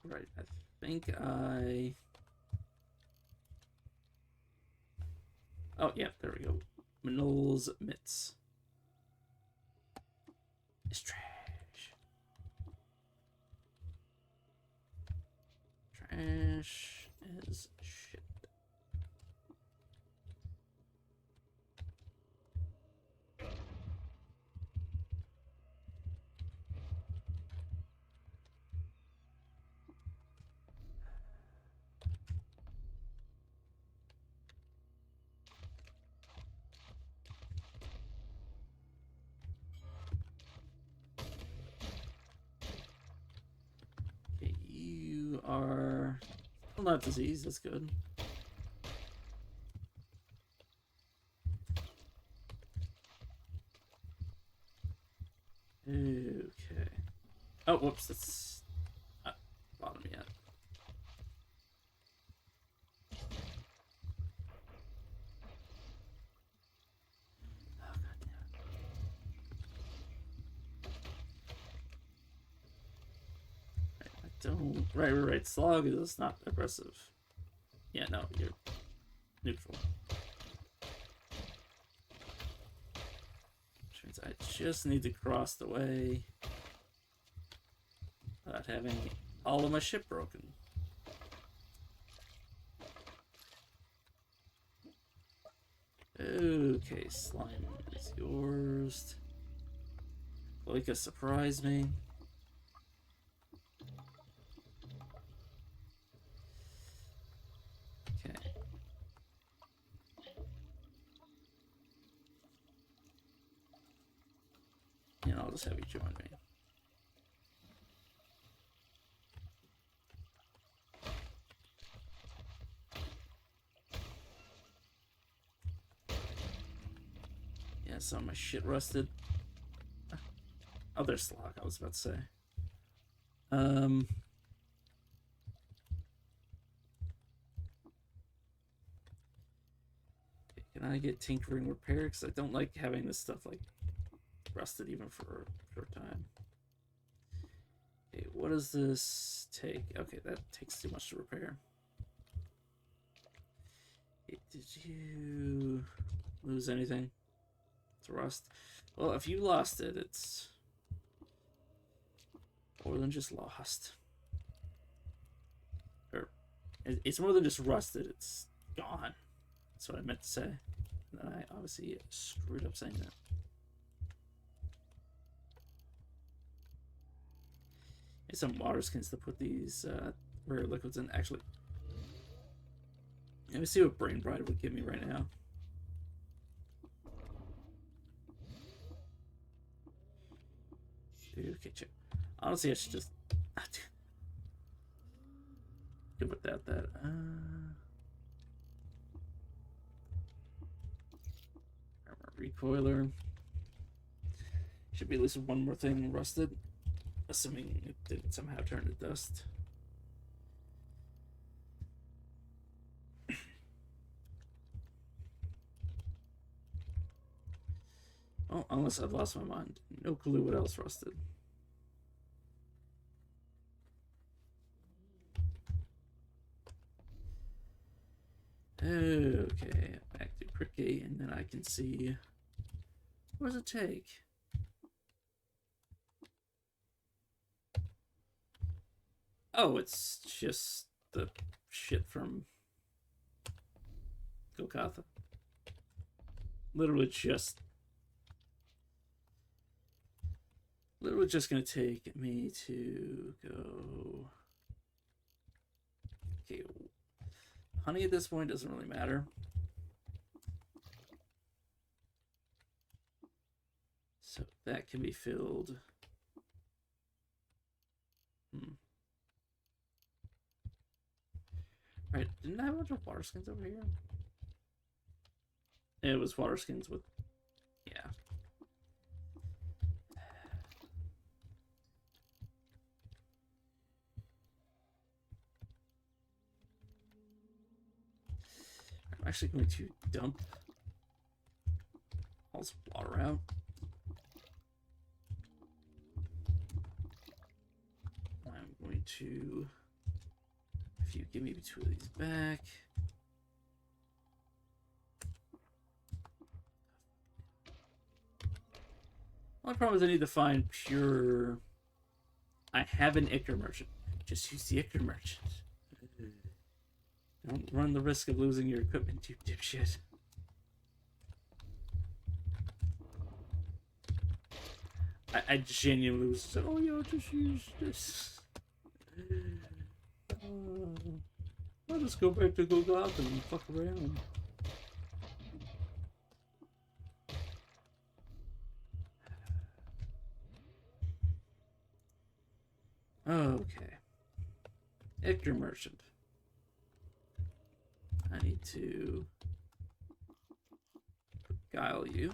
Right, I think I... Oh, yeah, there we go. Minol's Mitts. It's trash. Trash as shit. Okay, you are... Well, not disease, that's good. Okay. Oh, whoops, that's not bottom yet. Oh, god damn it. I don't... Right. Slog is not aggressive. Yeah, no, you're neutral. Which means I just need to cross the way without having all of my ship broken. Okay, slime is yours. Cloaca surprised me. Okay. And I'll just have you join me. Yeah, some of my shit rusted. Oh, there's Slog, I was about to say. Okay, can I get tinkering repair? Because I don't like having this stuff like rusted even for a short time. Okay, what does this take? Okay, that takes too much to repair. Okay, did you lose anything to rust? Well, if you lost it, it's more than just lost. Or it's more than just rusted, it's gone. That's what I meant to say. And then I obviously screwed up saying that. Get some water skins to put these rare liquids in. Actually, let me see what Brain Bride would give me right now. Okay, check. Honestly, I should just good without that. Recoiler. Should be at least one more thing rusted, assuming it didn't somehow turn to dust. Oh, unless I've lost my mind. No clue what else rusted. Okay, back to Cricket, and then I can see. What does it take? Oh, it's just the shit from Golgotha. Literally just gonna take me to go. Okay, honey at this point doesn't really matter. So that can be filled. Right, didn't I have a bunch of water skins over here? It was water skins with, yeah. I'm actually going to dump all this water out. I'm going to, if you give me 2 of these back. Well, the problem is I need to find pure. I have an Ichor Merchant. Just use the Ichor Merchant. Don't run the risk of losing your equipment, you dipshit. I genuinely was just, oh yeah, just use this. I'll just go back to Golgotha and fuck around. Okay. Ichor Merchant. I need to beguile you.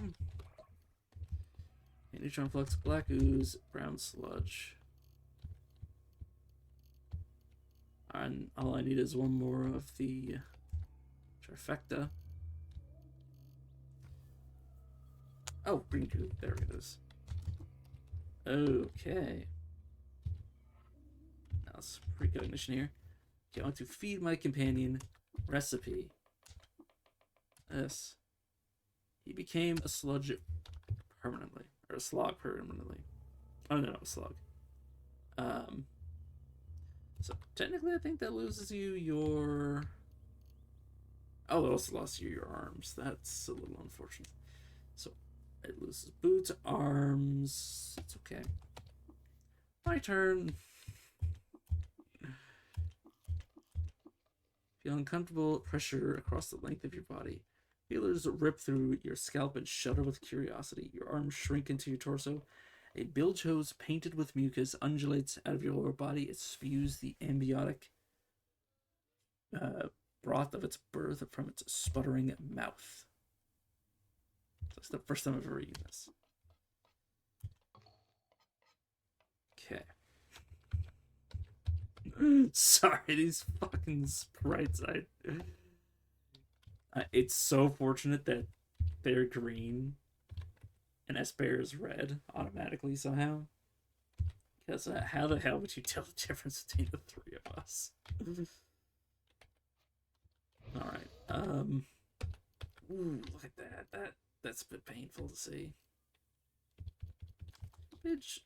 Neutron Flux, Black Ooze, Brown Sludge. And all I need is one more of the trifecta. Oh, green goo. There it is. Okay. Now let's precognition here. Okay, I want to feed my companion recipe. This. He became a sludge permanently. Or a slog permanently. Oh, no, a slug. So technically I think that loses you your... Oh, it also lost you your arms. That's a little unfortunate. So it loses boots, arms. It's okay. My turn. Feel uncomfortable pressure across the length of your body. Feelers rip through your scalp and shudder with curiosity. Your arms shrink into your torso. A bilge hose painted with mucus undulates out of your lower body. It spews the ambiotic broth of its birth from its sputtering mouth. That's the first time I've ever used this. Okay. Sorry, these fucking sprites. It's so fortunate that they're green and Esper is red automatically somehow. Because how the hell would you tell the difference between the 3 of us? Alright, ooh, look at that. That's a bit painful to see. Bitch.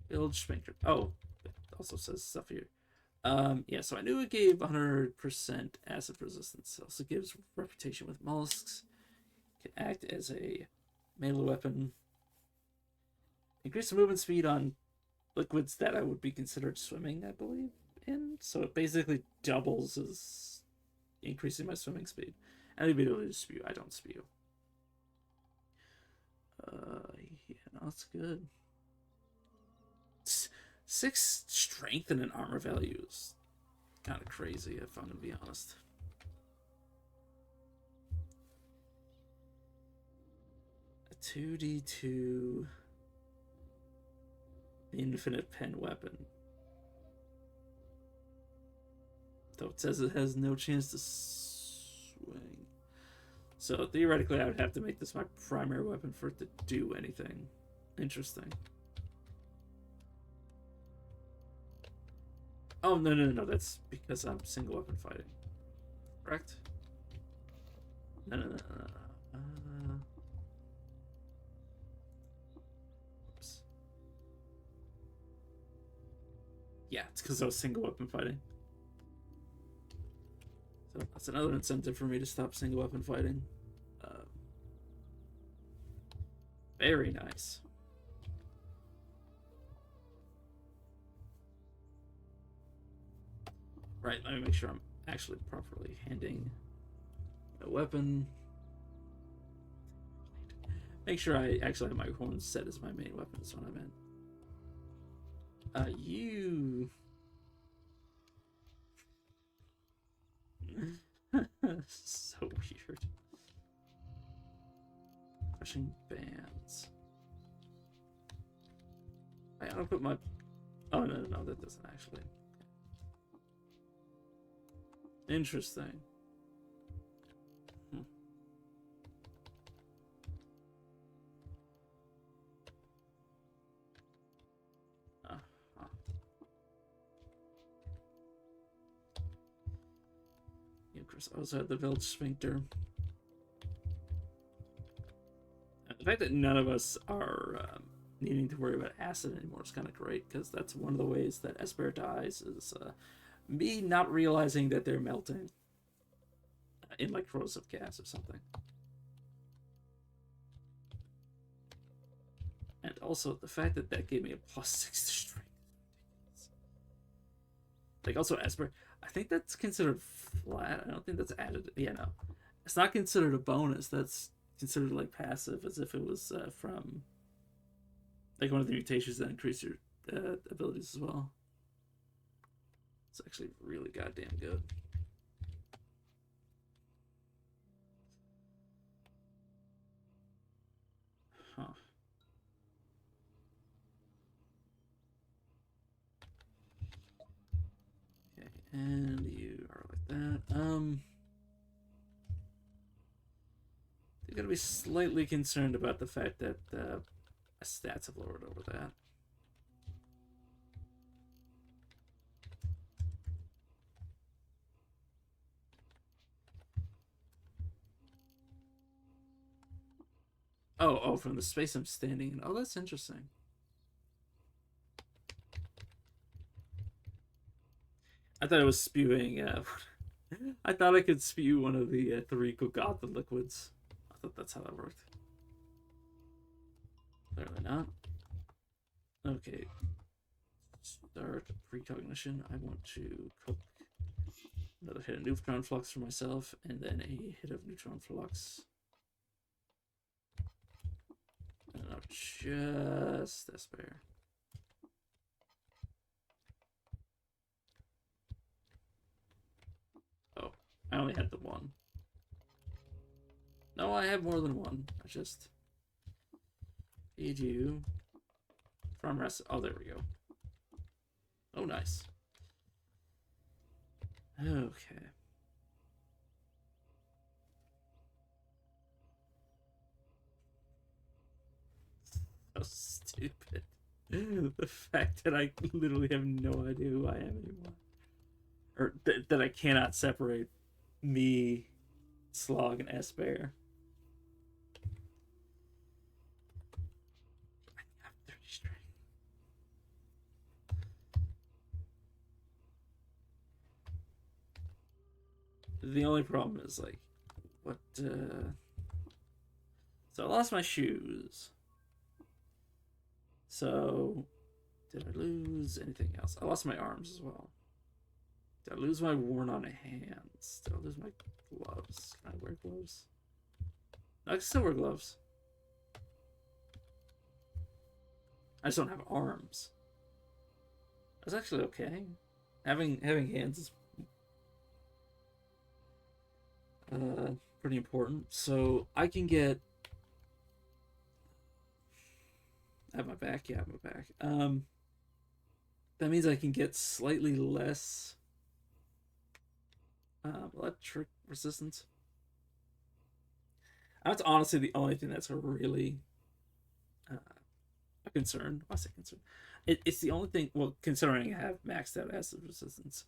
Bilge sphincter. Oh, it also says stuff here. Yeah, so I knew it gave 100% acid resistance. It also gives reputation with mollusks. Can act as a melee weapon. Increase the movement speed on liquids that I would be considered swimming, I believe, in. So it basically doubles as increasing my swimming speed. And the ability to spew. I don't spew. Yeah, no, that's good. 6 strength and an armor value is kind of crazy, if I'm gonna be honest. A 2d2 infinite pen weapon. Though it says it has no chance to swing. So theoretically, I would have to make this my primary weapon for it to do anything. Interesting. Oh, no. That's because I'm single weapon fighting. Correct? No. Oops. Yeah, it's because I was single weapon fighting. So that's another incentive for me to stop single weapon fighting. Very nice. Right, let me make sure I'm actually properly handing a weapon. Make sure I actually have my horn set as my main weapon, is what I meant. You... So weird. Crushing bands. I gotta put my... Oh, no, that doesn't actually... Interesting. Of course, I also had the village sphincter. The fact that none of us are needing to worry about acid anymore is kind of great, because that's one of the ways that Esper dies, is me not realizing that they're melting in like corrosive gas or something. And also the fact that that gave me a +6 to strength. Like also Esper, I think that's considered flat. I don't think that's added. Yeah, no, it's not considered a bonus. That's considered like passive, as if it was from like one of the mutations that increase your abilities as well. It's actually really goddamn good. Huh. Okay, and you are like that. You're gonna be slightly concerned about the fact that stats have lowered over that. Oh, from the space I'm standing in. Oh, that's interesting. I thought it was spewing. I thought I could spew one of the 3 Golgotha liquids. I thought that's how that worked. Clearly not. Okay. Start precognition. I want to cook another hit of neutron flux for myself, and then a hit of neutron flux. And I'll just Esper. Oh, I only had the one. No, I have more than one. I just feed you from rest. Oh, there we go. Oh, nice. Okay. So stupid. The fact that I literally have no idea who I am anymore. Or that I cannot separate me, Slog, and Esper. I have 30 strength. The only problem is, like, what, So I lost my shoes. So, did I lose anything else? I lost my arms as well. Did I lose my worn-on hands? Did I lose my gloves? Can I wear gloves? No, I can still wear gloves. I just don't have arms. That's actually okay. Having hands is pretty important. So I can get. I have my back. Yeah, I have my back. That means I can get slightly less electric resistance. That's honestly the only thing that's really a concern. I say concern. It's the only thing. Well, considering I have maxed out acid resistance,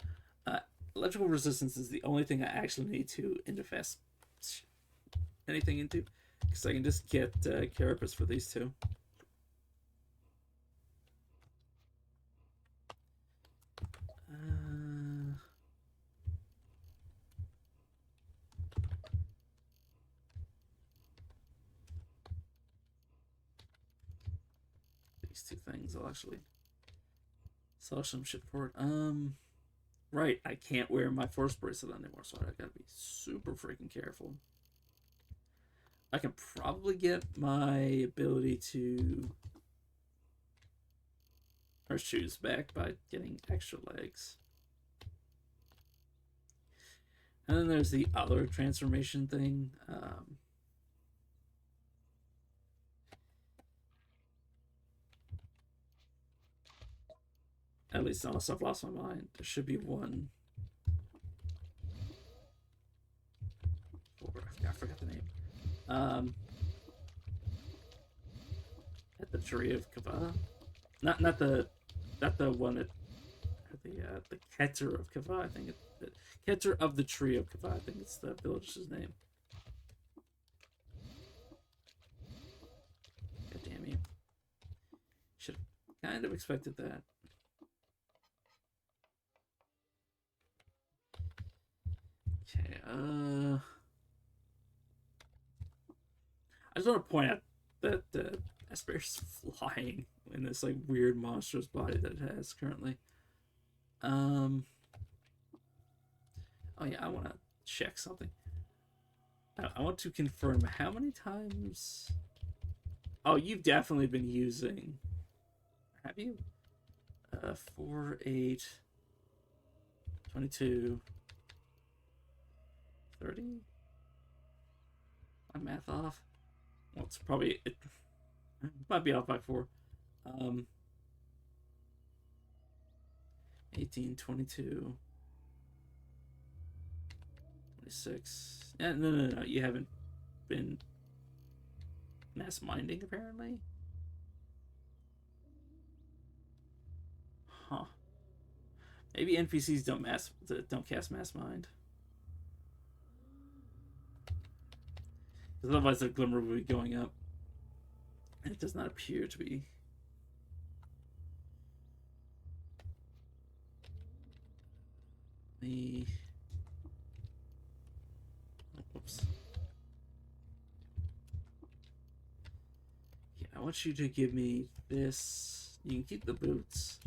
electrical resistance is the only thing I actually need to interface anything into, because I can just get Carapace for these two. these two things. I'll actually sell some shit for it. Right, I can't wear my force bracelet anymore, so I gotta be super freaking careful. I can probably get my ability to or shoes back by getting extra legs. And then there's the other transformation thing. At least unless I've lost my mind, there should be one. I forgot the name. At the Tree of Kava. Not the one that the Keter of Kava. I think the Keter of the Tree of Kava. I think it's the village's name. God damn you! Should have kind of expected that. Okay. I just want to point out that Asper's flying in this like weird monstrous body that it has currently. Oh yeah, I want to check something. I want to confirm how many times. Oh, you've definitely been using. Have you? 4, 8, 22, 30. My math off. Well, it's probably it might be off by 4. 18, 22, 26. Yeah, no. You haven't been mass minding apparently. Huh. Maybe NPCs don't cast mass mind. Because otherwise their glimmer will be going up. And it does not appear to be. Oops. Yeah, I want you to give me this. You can keep the boots.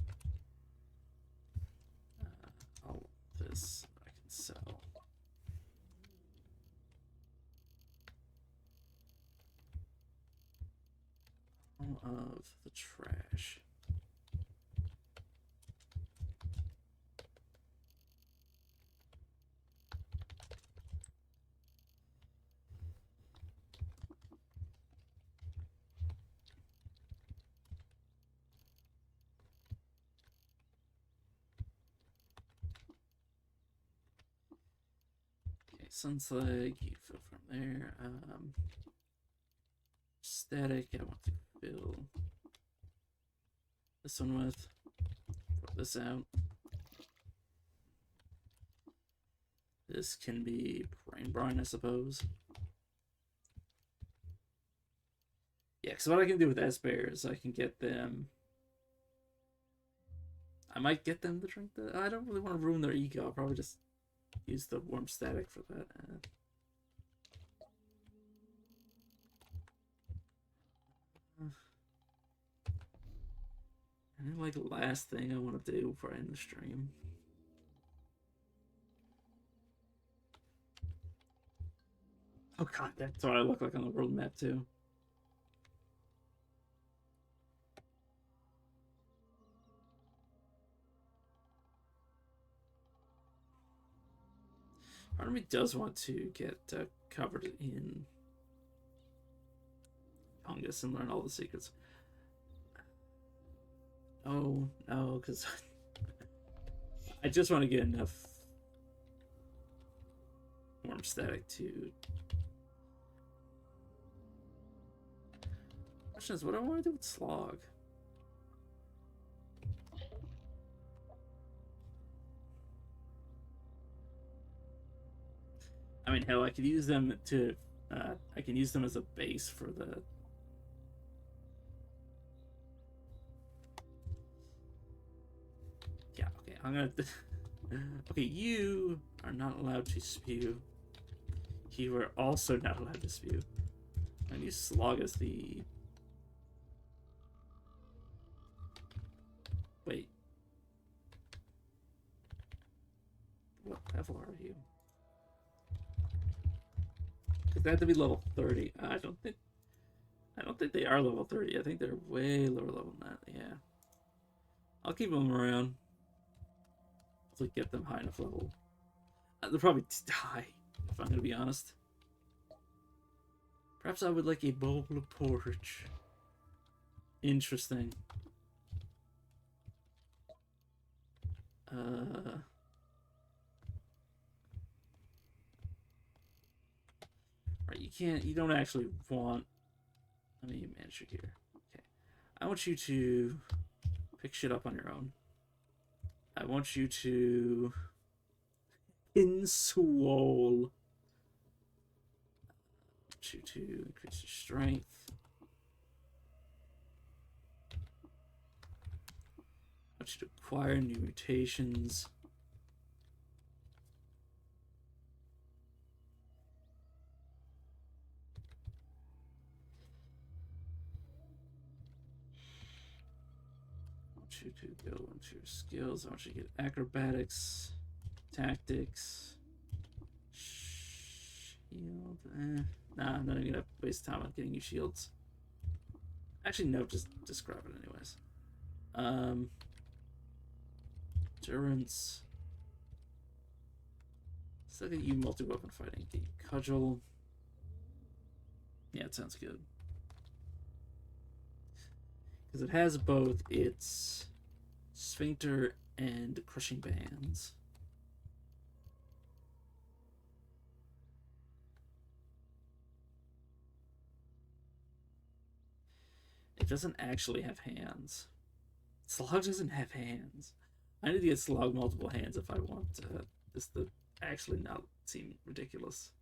All this I can sell. All of the trash. Sunslag, you fill from there. Static, I want to fill this one with. Throw this out. This can be brain brine, I suppose. Yeah, because what I can do with Esper is I can get them. I might get them to drink the. I don't really want to ruin their ego. I'll probably just use the warm static for that. And then, like, the last thing I want to do before I end the stream. Oh god, that's what I look like on the world map too. Part of me does want to get covered in fungus and learn all the secrets. Oh, no, because I just want to get enough warm static to. Question is, what do I want to do with Slog? I mean, hell, I could use them to. I can use them as a base for the. Yeah, okay, I'm gonna. Okay, you are not allowed to spew. You are also not allowed to spew. I'm gonna use Slog as the. what level are you? Because they have to be level 30. I don't think they are level 30. I think they're way lower level than that. Yeah. I'll keep them around. Hopefully get them high enough level. They'll probably die, if I'm going to be honest. Perhaps I would like a bowl of porridge. Interesting. Right, you don't actually want... Let me manage you here. Okay. I want you to pick shit up on your own. I want you to... Inswole. I want you to increase your strength. I want you to acquire new mutations. I want you to go into your skills. I want you to get acrobatics, tactics, shield. Nah, I'm not even gonna waste time on getting you shields. Actually, no, just grab it anyways. Endurance. Let's look at you multi-weapon fighting. Get you cudgel. Yeah, it sounds good. Because it has both its sphincter and crushing bands. It doesn't actually have hands. Slog doesn't have hands. I need to get Slog multiple hands if I want this to actually not seem ridiculous.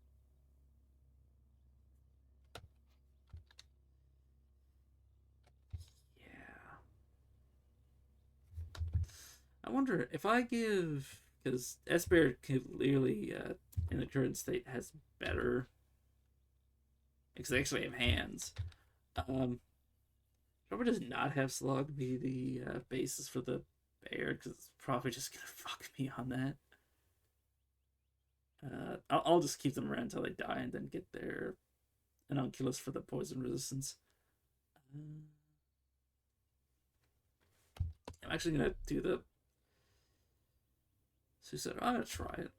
Yeah. I wonder if I give... Because Esper clearly, in the current state, has better... Because they actually have hands. Probably does not have Slog be the basis for the bear, because it's probably just gonna fuck me on that. I'll just keep them around until they die and then get their Anonculus for the poison resistance. I'm actually gonna do the suicide. I'm gonna try it.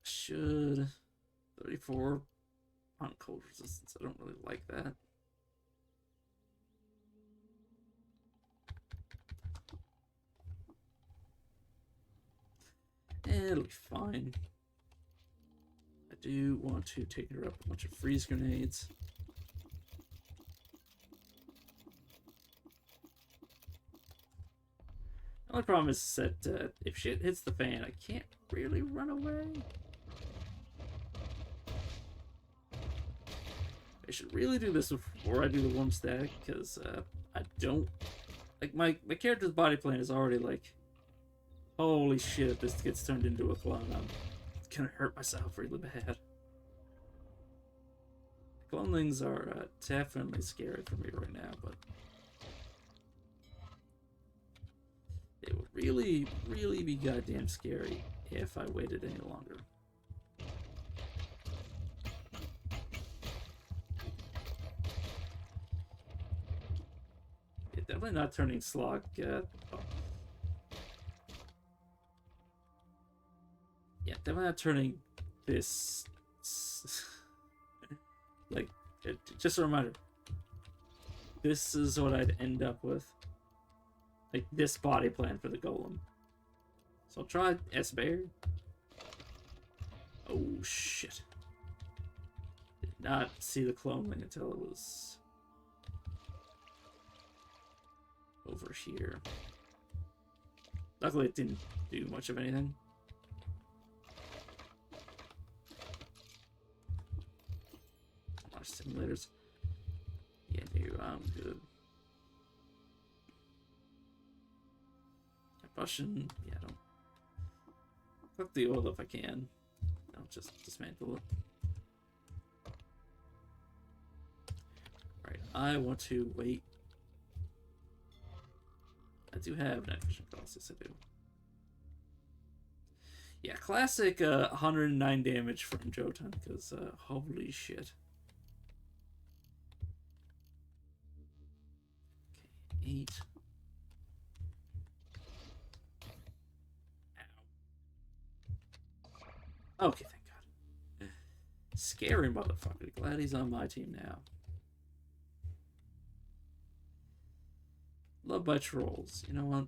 Should 34 on cold resistance. I don't really like that. It'll be fine. I do want to take her up a bunch of freeze grenades. The only problem is that if shit hits the fan, I can't really run away. I should really do this before I do the warm static, because I don't... Like, my character's body plan is already like, holy shit, if this gets turned into a clone, I'm gonna hurt myself really bad. Clonelings are definitely scary for me right now, but it would really, really be goddamn scary if I waited any longer. Yeah, definitely not turning Slog. Oh. Yeah, definitely not turning this. Like, just a reminder. This is what I'd end up with. Like, this body plan for the golem. So I'll try S-Bear. Oh, shit. Did not see the cloneling until it was over here. Luckily, it didn't do much of anything. Simulators. Yeah, no, I'm good. Combustion, yeah, don't cook the oil if I can. Don't just dismantle it. Right, I want to wait. I do have night vision calls, yes I do. Yeah, classic 109 damage from Jotun, because holy shit. Okay, 8. Ow. Okay, thank God. Scary motherfucker. Glad he's on my team now. Love by trolls. You know what?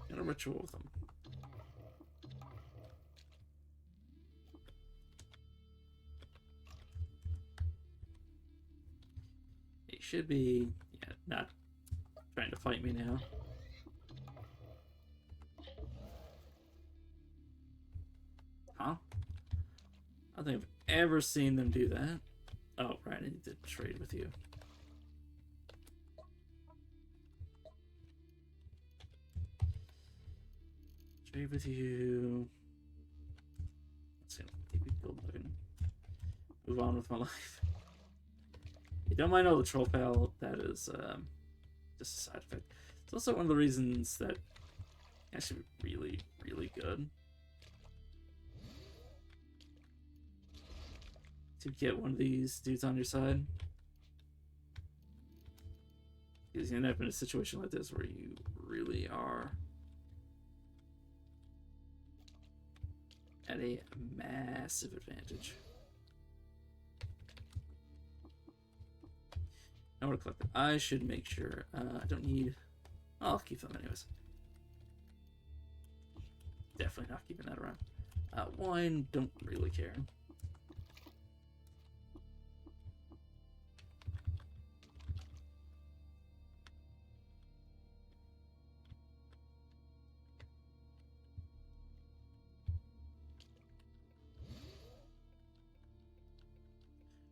Got a ritual with them. He should be, yeah, not trying to fight me now. Huh? I don't think I've ever seen them do that. Oh, right, I need to trade with you. Trade with you. Let's see, I think we build and move on with my life. You don't mind all the troll pal, that is just a side effect. It's also one of the reasons that actually really, really good to get one of these dudes on your side. Because you end up in a situation like this where you really are at a massive advantage. Now we're collecting. I should make sure. I don't need. I'll keep them anyways. Definitely not keeping that around. Wine, don't really care.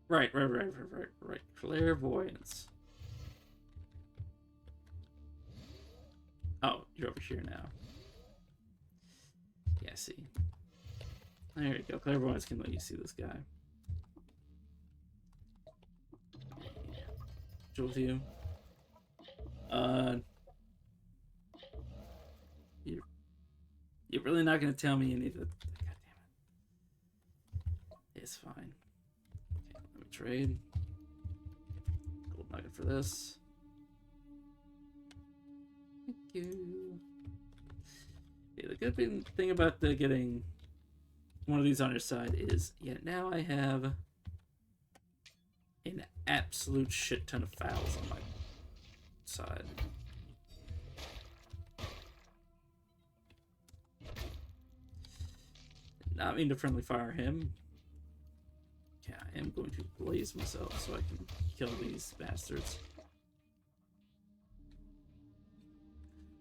Right. Clairvoyance. Oh, you're over here now. Yeah, see. There you go. Clairvoyance can let you see this guy. Deal with you. You're really not gonna tell me any of the. God damn it. It's fine. Okay, let me trade. Gold nugget for this. Thank you. Yeah, the good thing about getting one of these on your side is, yeah, now I have an absolute shit ton of fouls on my side. Not mean to friendly fire him. Yeah, I am going to blaze myself so I can kill these bastards.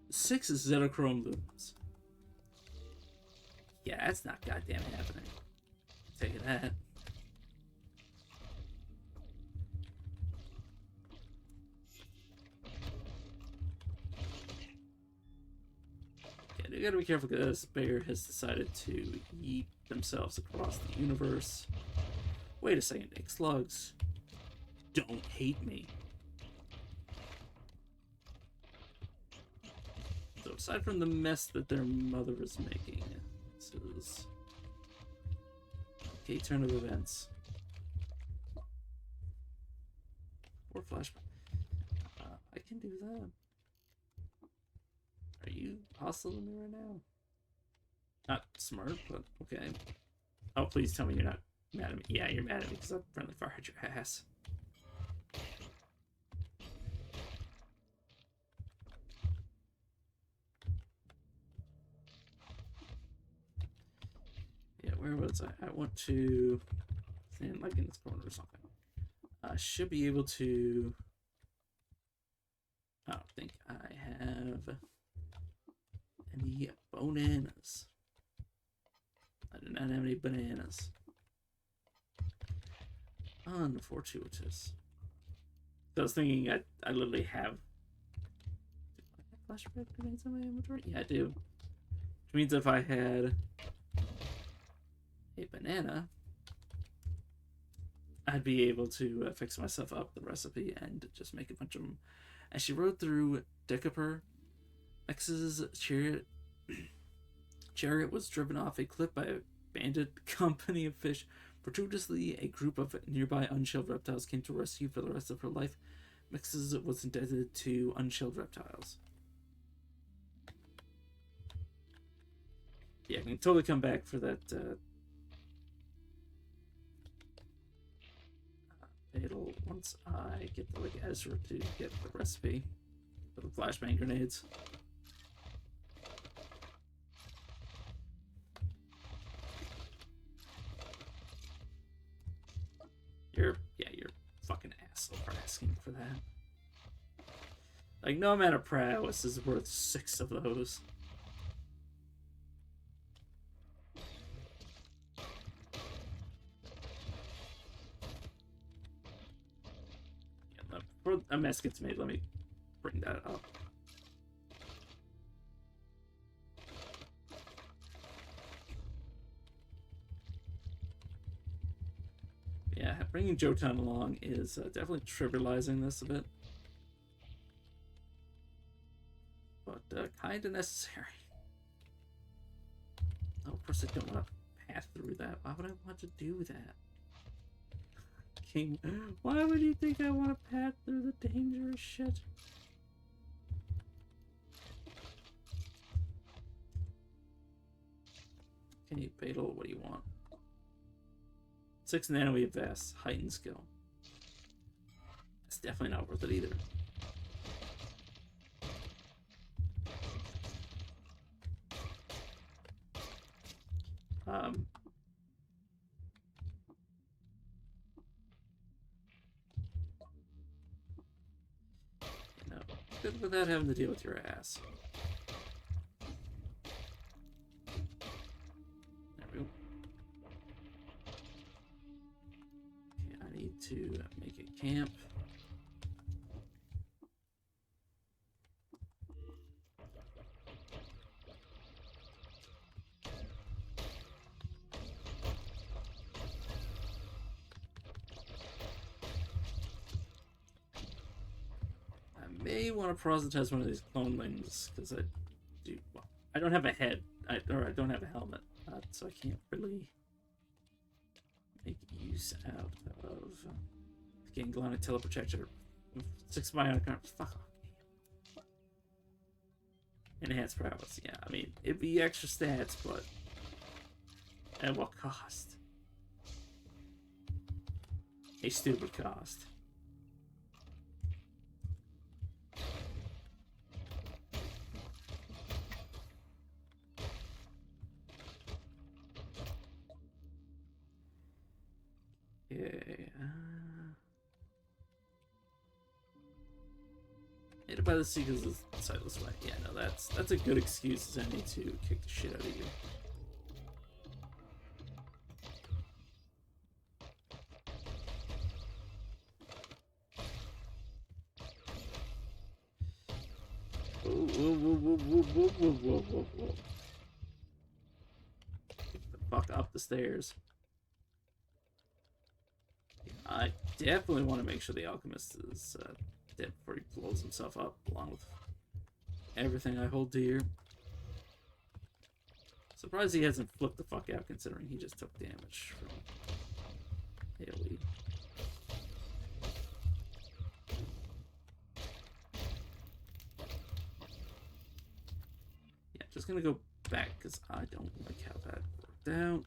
6 Zetachrome looms. Yeah, that's not goddamn happening. I'll tell you that. Yeah, you gotta be careful because Bear has decided to yeet themselves across the universe. Wait a second, Slugs. Don't hate me. So aside from the mess that their mother is making, this is okay. Turn of events. Or flashback. I can do that. Are you hostile to me right now? Not smart, but okay. Oh, please tell me you're not mad at me. Yeah, you're mad at me because I friendly fired your ass. Yeah, where was I? I want to stand like in this corner or something. I should be able to. I don't think I have any bananas. I do not have any bananas. Unfortuitous. So I was thinking I literally have. Do I have flashback grenades in my inventory? Yeah, I do. Which means if I had a banana, I'd be able to fix myself up the recipe and just make a bunch of them. As she rode through Decapur, X's chariot chariot was driven off a cliff by a bandit company of fish. Fortuitously, a group of nearby unshelled reptiles came to rescue for the rest of her life. Mixes was indebted to unshelled reptiles. Yeah, I can totally come back for that. It'll once I get the, like Ezra to get the recipe for the flashbang grenades. You're fucking asshole for asking for that. Like, no amount of prowess is worth 6 of those. Yeah, before a mess gets made, let me bring that up. Yeah, bringing Jotun along is definitely trivializing this a bit. But kind of necessary. Oh, of course I don't want to pass through that. Why would I want to do that? King, why would you think I want to pass through the dangerous shit? Okay, Fatal, what do you want? 6 nanometer vest, heightened skill. That's definitely not worth it either. You know, good without having to deal with your ass. There we go. Okay, I need to make a camp. May want to proselytize one of these clonelings because I do. Well, I don't have a head, I don't have a helmet, so I can't really make use out of getting Galactic Teleprojector. 6 bionic arms. Fuck off. Enhanced prowess. Yeah, I mean it'd be extra stats, but at what cost? A stupid cost. Okay. Made it by the sea because it's sightless way. Yeah, no, that's a good excuse as any to kick the shit out of you. Whoa. Get the fuck up the stairs. I definitely want to make sure the alchemist is dead before he blows himself up, along with everything I hold dear. Surprised he hasn't flipped the fuck out, considering he just took damage from AoE. Yeah, just gonna go back because I don't like how that worked out.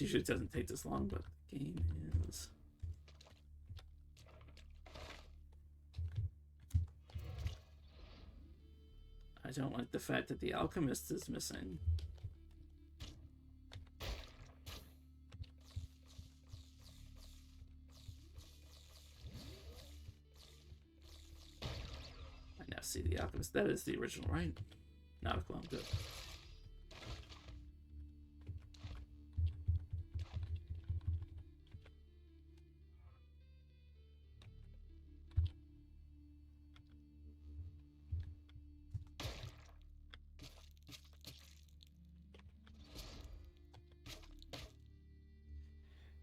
Usually it doesn't take this long, but the game is. I don't like the fact that the alchemist is missing. I now see the alchemist. That is the original, right? Not a clone. Good.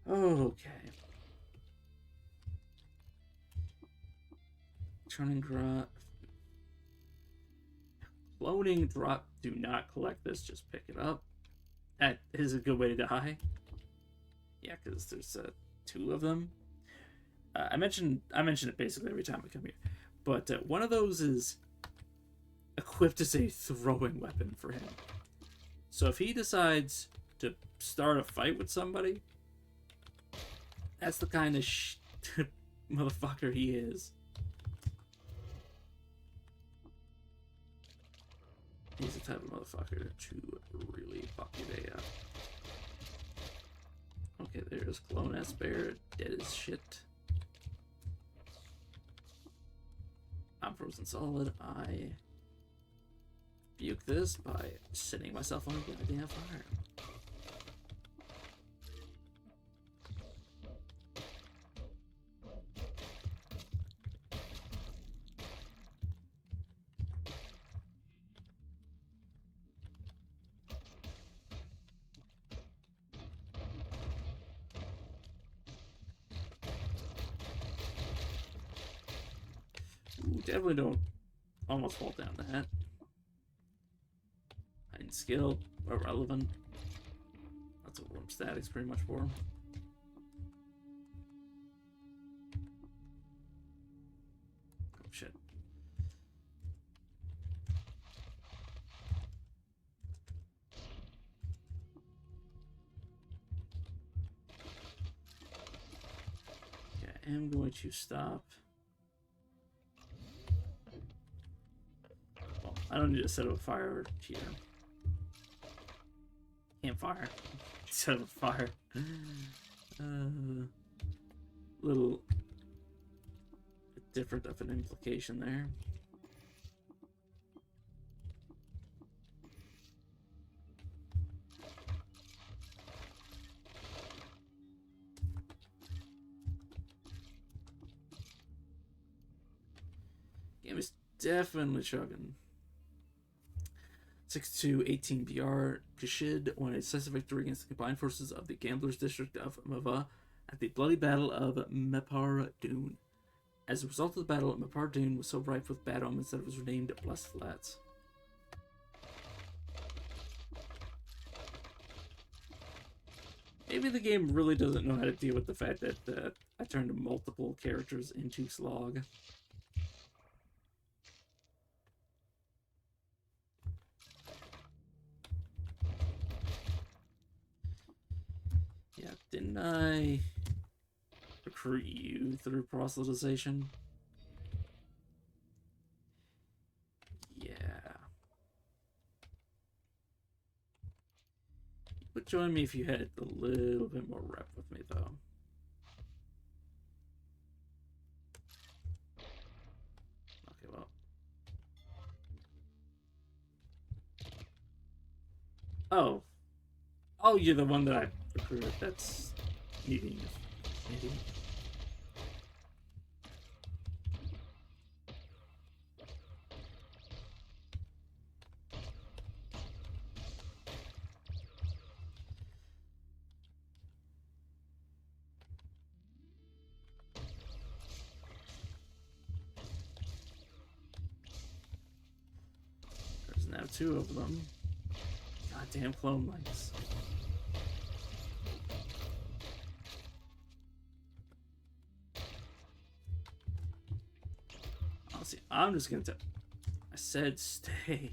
Okay. Returning drop. Cloning drop. Do not collect this. Just pick it up. That is a good way to die. Yeah, because there's 2 of them. I mention it basically every time I come here. But one of those is equipped as a throwing weapon for him. So if he decides to start a fight with somebody, that's the kind of motherfucker he is. He's the type of motherfucker to really fuck your day up. Okay, there's Clone S Bear, dead as shit. I'm frozen solid. I rebuke this by setting myself on a goddamn fire. Ooh, definitely don't almost fall down that. Hiding skill, irrelevant. That's what warm static's pretty much for. Oh shit. Okay, I am going to stop. Well, I don't need to set up a fire here. Campfire. Set up a fire. Little different of an implication there. Game is definitely chugging. 6-2-18 BR Kashid won a decisive victory against the combined forces of the Gamblers District of Mava at the bloody Battle of Mepar Dune. As a result of the battle, Mepar Dune was so rife with bad omens that it was renamed Blessed Flats. Maybe the game really doesn't know how to deal with the fact that I turned multiple characters into Slog. Yeah, didn't I recruit you through proselytization? Yeah. You would join me if you had a little bit more rep with me, though. Okay, well. Oh. Oh, you're the one that I recruited. That's needing. Maybe. There's now 2 of them. Goddamn clone mics. Honestly, I'm just gonna I said stay.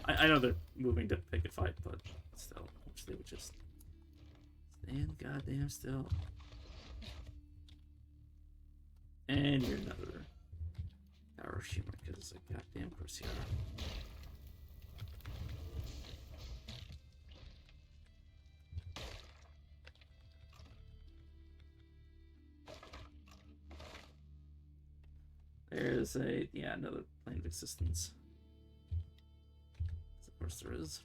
I know they're moving to pick a fight, but still, I wish they would just stand goddamn still. And you're another Hiroshima, because a goddamn course you are. There's another plane of existence. Of course there is.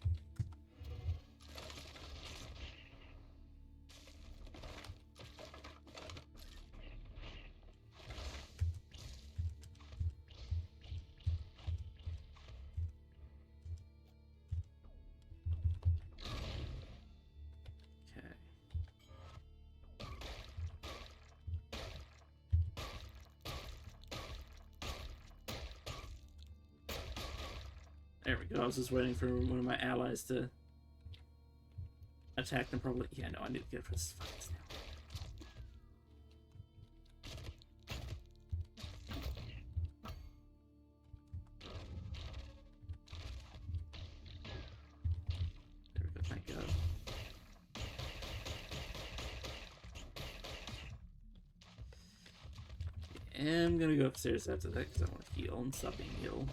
There we go. I was just waiting for one of my allies to attack them. Probably. Yeah, no, I need to get for this fight now. There we go. Thank God. Yeah, I'm gonna go upstairs after that because I want to heal and stop being healed.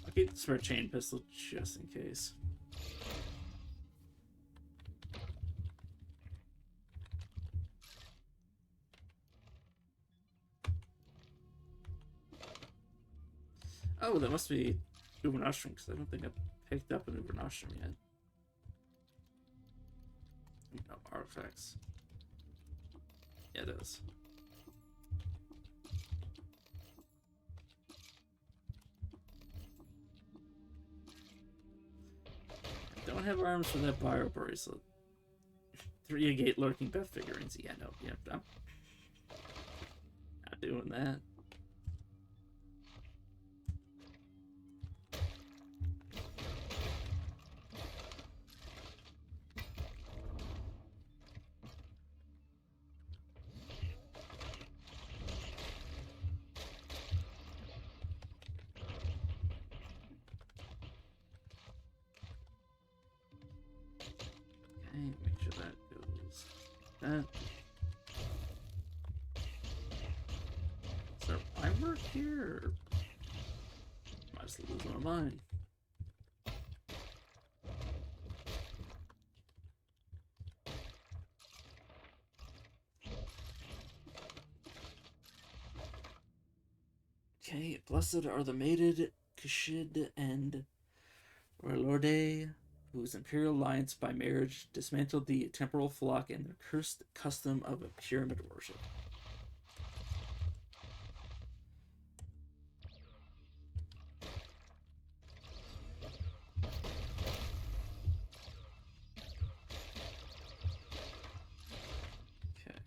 I'll keep the spare chain pistol just in case. Oh, that must be Ubernostrum, because I don't think I've picked up an Ubernostrum yet. No, artifacts. Yeah, it is. I don't have arms for that bio bracelet. 3 Agate lurking Beth figurines. Yeah, no, yeah, I'm not doing that. Make sure that goes. That. Is there a line mark here? Or... Might just lose one of mine. Okay, blessed are the mated Kashid and Warlorde, whose imperial alliance by marriage dismantled the temporal flock and their cursed custom of pyramid worship. Okay.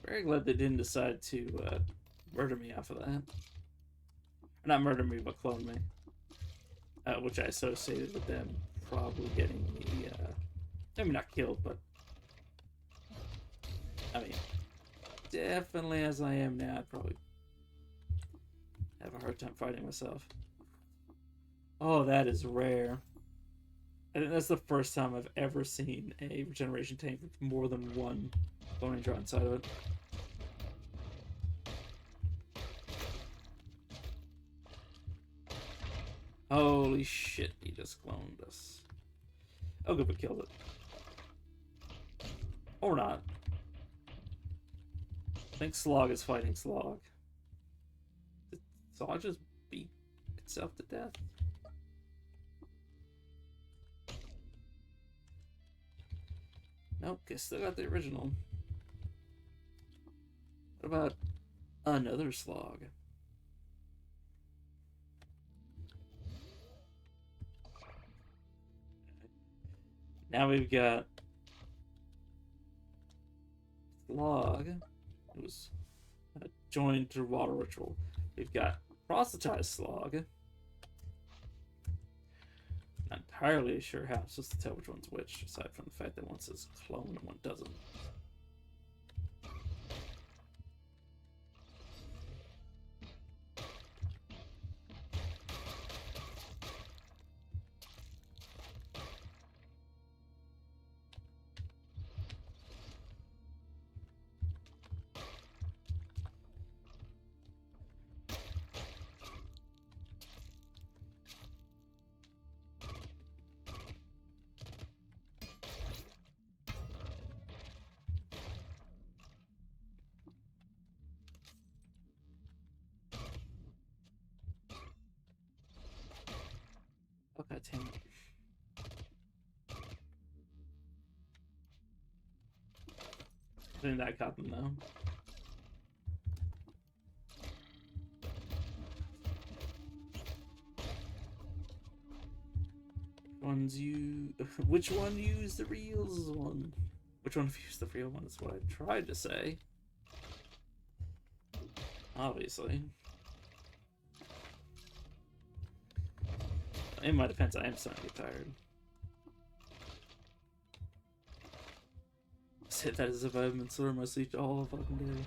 Very glad they didn't decide to murder me off of that. Not murder me, but clone me. Which I associated with them probably getting me, maybe not killed, but... I mean, definitely as I am now, I'd probably have a hard time fighting myself. Oh, that is rare. I think that's the first time I've ever seen a regeneration tank with more than one Bone Ranger inside of it. Holy shit, he just cloned us. Oh, good, we killed it. Or not. I think Slog is fighting Slog. Did Slog just beat itself to death? Nope, guess still got the original. What about another Slog? Now we've got Slog, who was joined through Water Ritual. We've got Proselytized Slog. Not entirely sure how I'm supposed to tell which one's which, aside from the fact that one says clone and one doesn't. Okay, damn it. think that got them though. Which one used the real one? Which one used the real one is what I tried to say. Obviously. In my defense, I am starting to get tired. Sit that as if I've been slurring my sleep all fucking day.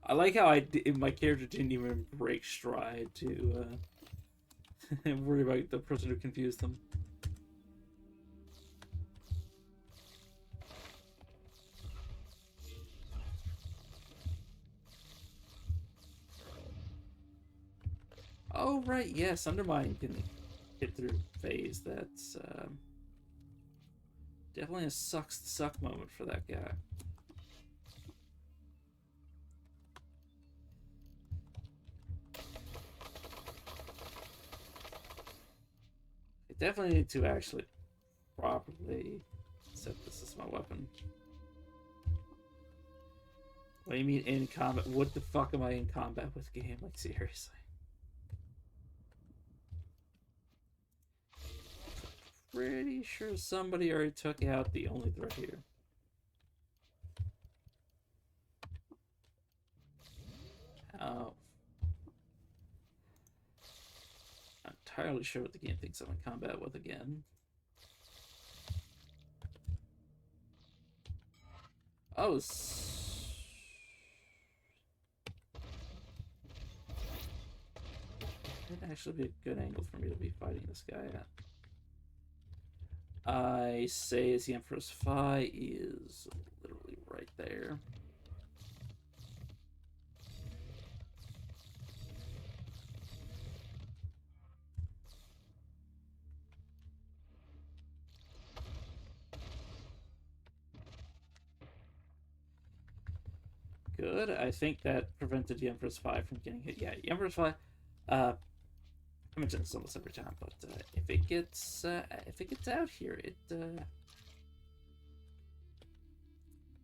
I like how my character didn't even break stride to worry about the person who confused them. Oh, right, yes, Undermine can hit through phase. That's definitely a sucks to suck moment for that guy. I definitely need to actually properly set this as my weapon. What do you mean in combat? What the fuck am I in combat with, game? Like, seriously. Pretty sure somebody already took out the only threat here. Oh. Not entirely sure what the game thinks I'm in combat with again. Oh, it'd actually be a good angle for me to be fighting this guy at. I say as the Emperor's Phi is literally right there. Good. I think that prevented the Emperor's Phi from getting hit. Yeah, the Emperor's Phi. I mention this almost every time, but if it gets out here, it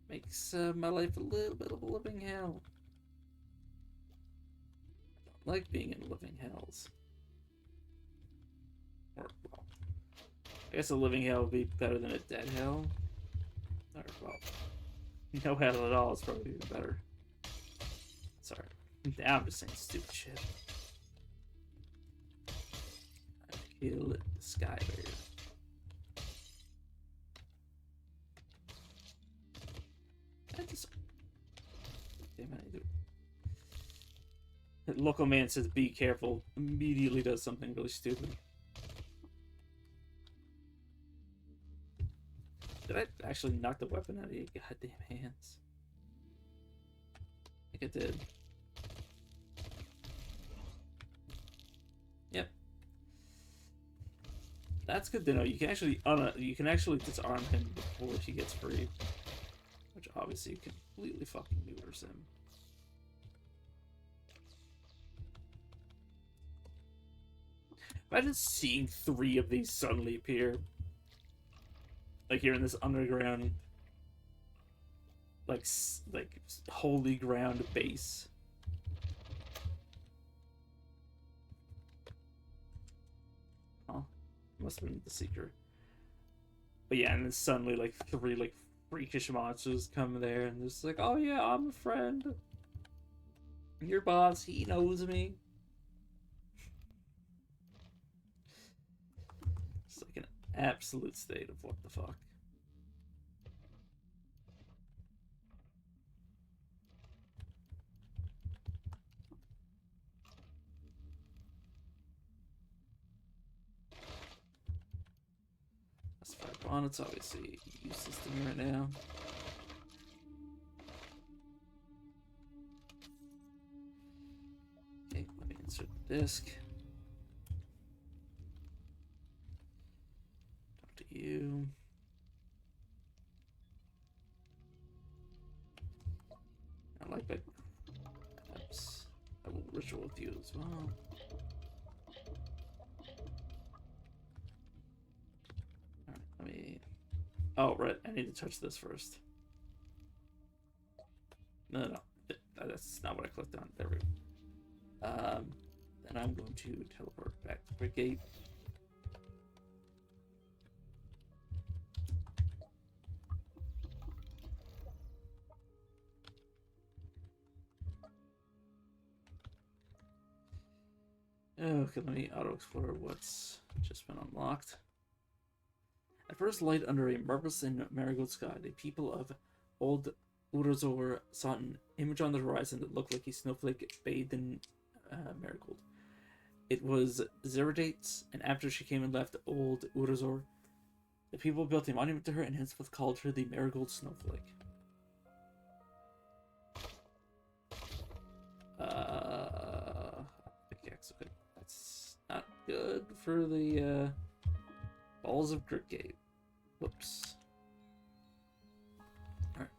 makes my life a little bit of a living hell. I don't like being in living hells. Or, well, I guess a living hell would be better than a dead hell. Or, well, no hell at all is probably even better. Sorry. Now I'm just saying stupid shit. I kill the Sky Bear. I just... Damn it, I do. The local man says, be careful. Immediately does something really stupid. Did I actually knock the weapon out of your goddamn hands? I think I did. Yep. That's good to know. You can actually disarm him before he gets free, which obviously completely fucking neuters him. Imagine seeing 3 of these suddenly appear. Like here in this underground, like holy ground base. Oh, must have been the Seeker. But yeah, and then suddenly like 3 like freakish monsters come there, and it's like, oh yeah, I'm a friend. Your boss, he knows me. It's like an absolute state of what the fuck. That's Fireball, it's obviously useless to me right now. Okay, let me insert the disc. Talk to you. I like that. Perhaps I will ritual with you as well. Alright, let me... Oh, right, I need to touch this first. No. That's not what I clicked on. There we go. Then I'm going to teleport back to Brickgate. Okay, let me auto-explore what's just been unlocked. At first light under a marvelous and marigold sky, the people of Old Urazor saw an image on the horizon that looked like a snowflake bathed in marigold. It was Zeridate's, and after she came and left Old Urazor, the people built a monument to her and henceforth called her the Marigold Snowflake. Pickaxe, okay. That's not good for the Balls of Gritgate. Whoops. Alright.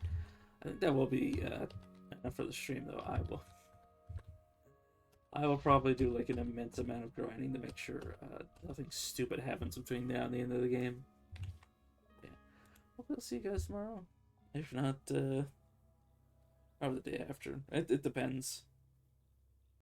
I think that will be enough for the stream, though. I will probably do like an immense amount of grinding to make sure nothing stupid happens between now and the end of the game. Yeah. Hope I'll see you guys tomorrow. If not, probably the day after. It depends.